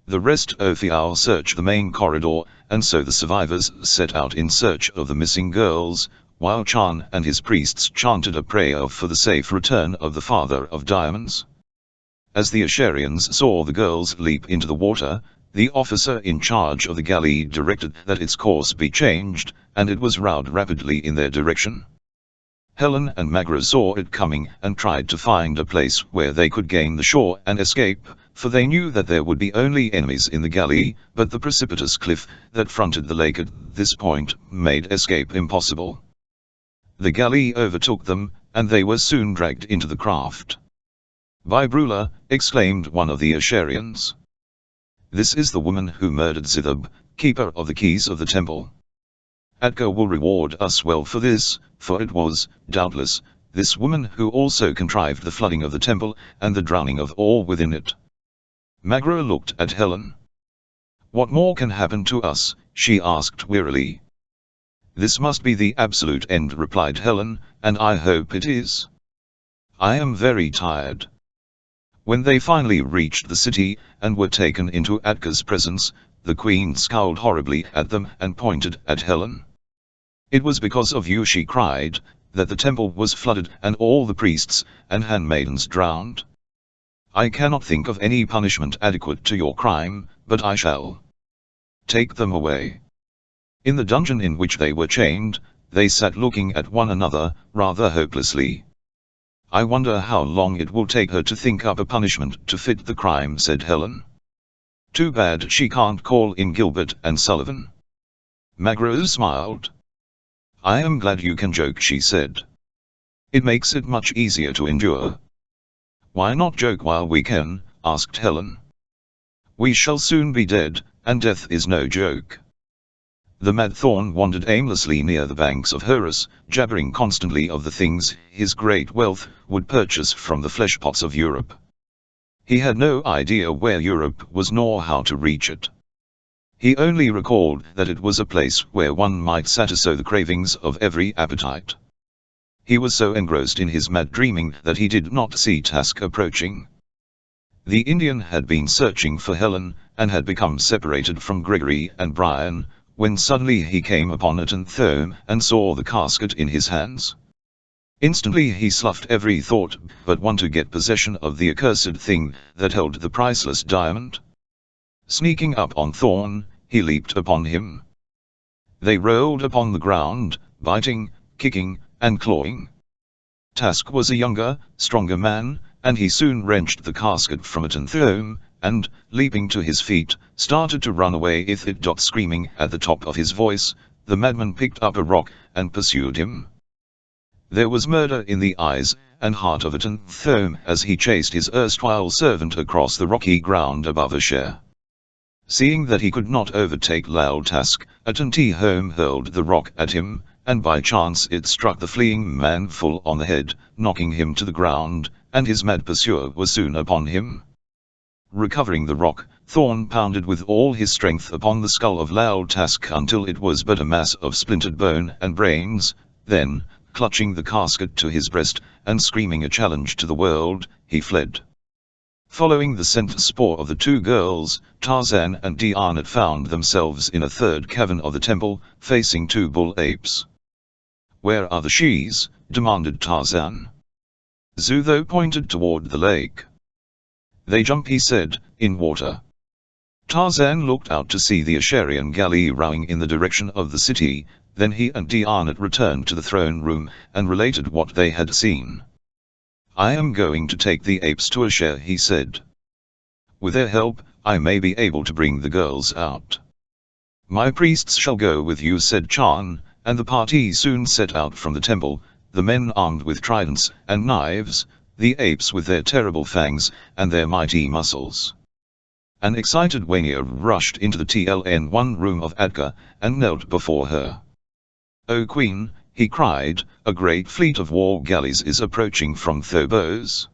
The rest Ophiao search the main corridor," and so the survivors set out in search of the missing girls, while Chan and his priests chanted a prayer for the safe return of the Father of Diamonds. As the Asharians saw the girls leap into the water, the officer in charge of the galley directed that its course be changed, and it was rowed rapidly in their direction. Helen and Magra saw it coming and tried to find a place where they could gain the shore and escape, for they knew that there would be only enemies in the galley, but the precipitous cliff that fronted the lake at this point made escape impossible. The galley overtook them, and they were soon dragged into the craft. "By Brula," exclaimed one of the Asharians. "This is the woman who murdered Zithub, keeper of the keys of the temple. Atka will reward us well for this, for it was, doubtless, this woman who also contrived the flooding of the temple, and the drowning of all within it." Magra looked at Helen. "What more can happen to us?" she asked wearily. "This must be the absolute end," replied Helen, "and I hope it is. I am very tired." When they finally reached the city, and were taken into Atka's presence, the queen scowled horribly at them and pointed at Helen. "It was because of you," she cried, "that the temple was flooded and all the priests and handmaidens drowned. I cannot think of any punishment adequate to your crime, but I shall. Take them away." In the dungeon in which they were chained, they sat looking at one another, rather hopelessly. "I wonder how long it will take her to think up a punishment to fit the crime," said Helen. Too bad she can't call in Gilbert and Sullivan. Magro smiled. I am glad you can joke, she said. It makes it much easier to endure. Why not joke while we can? Asked Helen. We shall soon be dead, and death is no joke. The mad Thorn wandered aimlessly near the banks of Horus, jabbering constantly of the things his great wealth would purchase from the fleshpots of Europe. He had no idea where Europe was nor how to reach it. He only recalled that it was a place where one might satisfy the cravings of every appetite. He was so engrossed in his mad dreaming that he did not see task approaching. The Indian had been searching for Helen, and had become separated from Gregory and Brian, when suddenly he came upon Atenthome and saw the casket in his hands. Instantly he sloughed every thought but one to get possession of the accursed thing that held the priceless diamond. Sneaking up on Thorn, he leaped upon him. They rolled upon the ground, biting, kicking, and clawing. Task was a younger, stronger man, and he soon wrenched the casket from Atenthome, and, leaping to his feet, started to run away with it. Screaming at the top of his voice, the madman picked up a rock and pursued him. There was murder in the eyes and heart of Atenthome as he chased his erstwhile servant across the rocky ground above Asher. Seeing that he could not overtake Lal Task, Atenthome hurled the rock at him, and by chance it struck the fleeing man full on the head, knocking him to the ground, and his mad pursuer was soon upon him. Recovering the rock, Thorn pounded with all his strength upon the skull of Lal Task until it was but a mass of splintered bone and brains. Then, clutching the casket to his breast, and screaming a challenge to the world, he fled. Following the scent spoor of the two girls, Tarzan and Dianet found themselves in a third cavern of the temple, facing two bull apes. Where are the shes? Demanded Tarzan. Zutho pointed toward the lake. They jump, he said, in water. Tarzan looked out to see the Asherian galley rowing in the direction of the city. Then he and Dianet returned to the throne room, and related what they had seen. I am going to take the apes to Asher, he said. With their help, I may be able to bring the girls out. My priests shall go with you, said Chan, and the party soon set out from the temple, the men armed with tridents and knives, the apes with their terrible fangs and their mighty muscles. An excited Wanya rushed into the TLN1 room of Adka, and knelt before her. O Queen, he cried, a great fleet of war galleys is approaching from Phobos.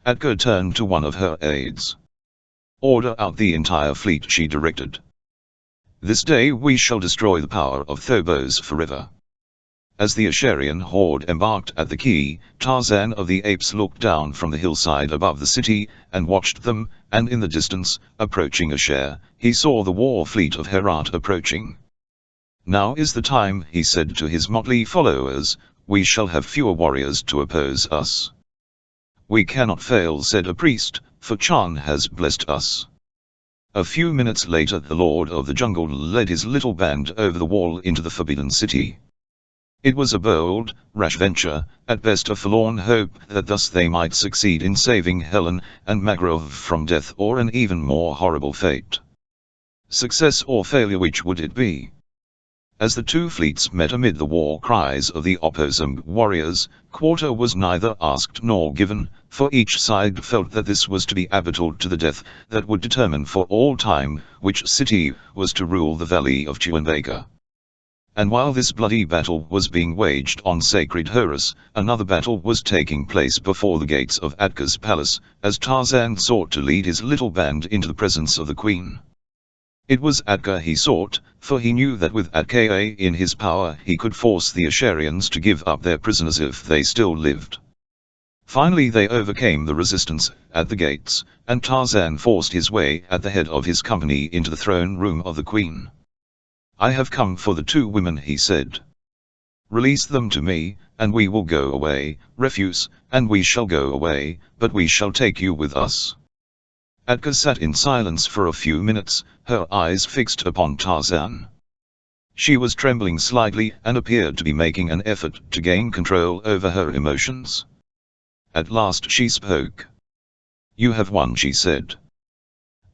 Adka turned to one of her aides. Order out the entire fleet, she directed. This day we shall destroy the power of Phobos forever. As the Asherian horde embarked at the quay, Tarzan of the Apes looked down from the hillside above the city, and watched them, and in the distance, approaching Asher, he saw the war fleet of Herat approaching. Now is the time, he said to his motley followers, we shall have fewer warriors to oppose us. We cannot fail, said a priest, for Chan has blessed us. A few minutes later the Lord of the Jungle led his little band over the wall into the Forbidden City. It was a bold, rash venture, at best a forlorn hope that thus they might succeed in saving Helen and Magrov from death or an even more horrible fate. Success or failure, which would it be? As the two fleets met amid the war cries of the opposing warriors, quarter was neither asked nor given, for each side felt that this was to be a battle to the death that would determine for all time which city was to rule the valley of Chewinbaker. And while this bloody battle was being waged on sacred Horus, another battle was taking place before the gates of Atka's palace, as Tarzan sought to lead his little band into the presence of the queen. It was Atka he sought, for he knew that with Atka in his power he could force the Asherians to give up their prisoners if they still lived. Finally they overcame the resistance at the gates, and Tarzan forced his way at the head of his company into the throne room of the queen. I have come for the two women, he said. Release them to me, and we will go away. Refuse, and we shall go away, but we shall take you with us. Atka sat in silence for a few minutes, her eyes fixed upon Tarzan. She was trembling slightly and appeared to be making an effort to gain control over her emotions. At last she spoke. You have won, she said.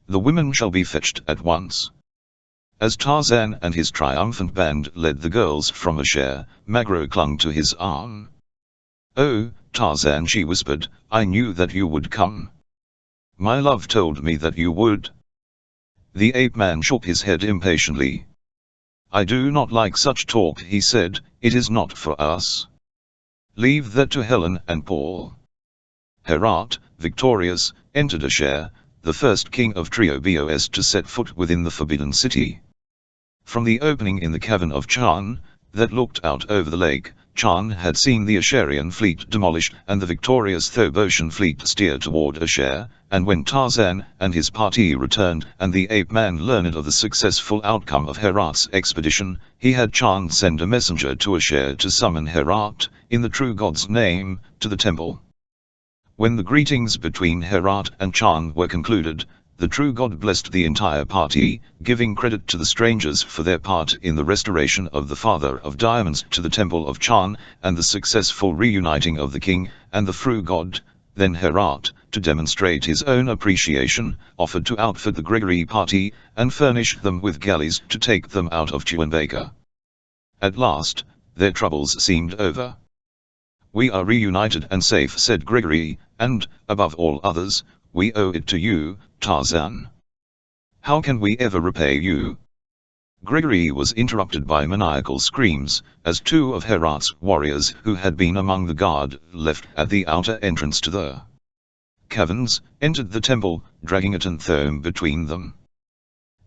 The women shall be fetched at once. As Tarzan and his triumphant band led the girls from a chair, Magro clung to his arm. "Oh, Tarzan," she whispered, "I knew that you would come. My love told me that you would." The ape-man shook his head impatiently. "I do not like such talk," he said, "it is not for us. Leave that to Helen and Paul." Herat, victorious, entered Ashur, the first king of Triobos to set foot within the Forbidden City. From the opening in the cavern of Chan, that looked out over the lake, Chan had seen the Ashurian fleet demolished and the victorious Thobosian fleet steer toward Ashur, and when Tarzan and his party returned and the ape-man learned of the successful outcome of Herat's expedition, he had Chan send a messenger to Ashur to summon Herat, in the true god's name, to the temple. When the greetings between Herat and Chan were concluded, the true god blessed the entire party, giving credit to the strangers for their part in the restoration of the Father of Diamonds to the temple of Chan, and the successful reuniting of the king and the true god. Then Herat, to demonstrate his own appreciation, offered to outfit the Gregory party, and furnish them with galleys to take them out of Tuanbaca. At last, their troubles seemed over. "We are reunited and safe," said Gregory, "and, above all others, we owe it to you, Tarzan. How can we ever repay you?" Gregory was interrupted by maniacal screams, as two of Herat's warriors who had been among the guard left at the outer entrance to the caverns, entered the temple, dragging a Tanthome between them.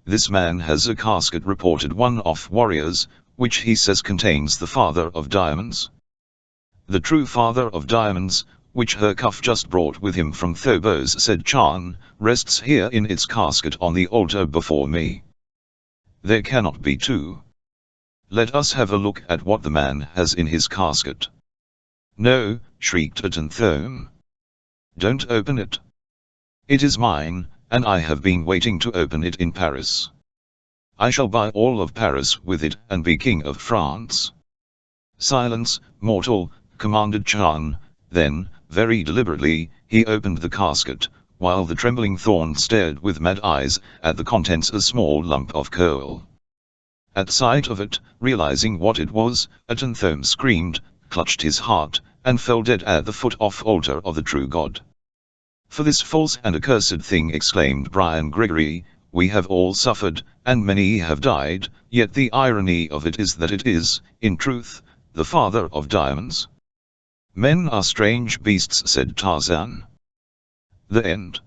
"This man has a casket," reported one of warriors, "which he says contains the Father of Diamonds." "The true Father of Diamonds, which Herkuf just brought with him from Phobos," said Chan, "rests here in its casket on the altar before me. There cannot be two. Let us have a look at what the man has in his casket." "No," shrieked Tanthome. "Don't open it. It is mine, and I have been waiting to open it in Paris. I shall buy all of Paris with it and be king of France." "Silence, mortal," commanded Chan. Then, very deliberately, he opened the casket, while the trembling Thorn stared with mad eyes at the contents, a small lump of coal. At sight of it, realizing what it was, Tanthome screamed, clutched his heart, and fell dead at the foot of altar of the true god. "For this false and accursed thing," exclaimed Brian Gregory, "we have all suffered, and many have died, yet the irony of it is that it is, in truth, the Father of Diamonds." "Men are strange beasts," said Tarzan. The end.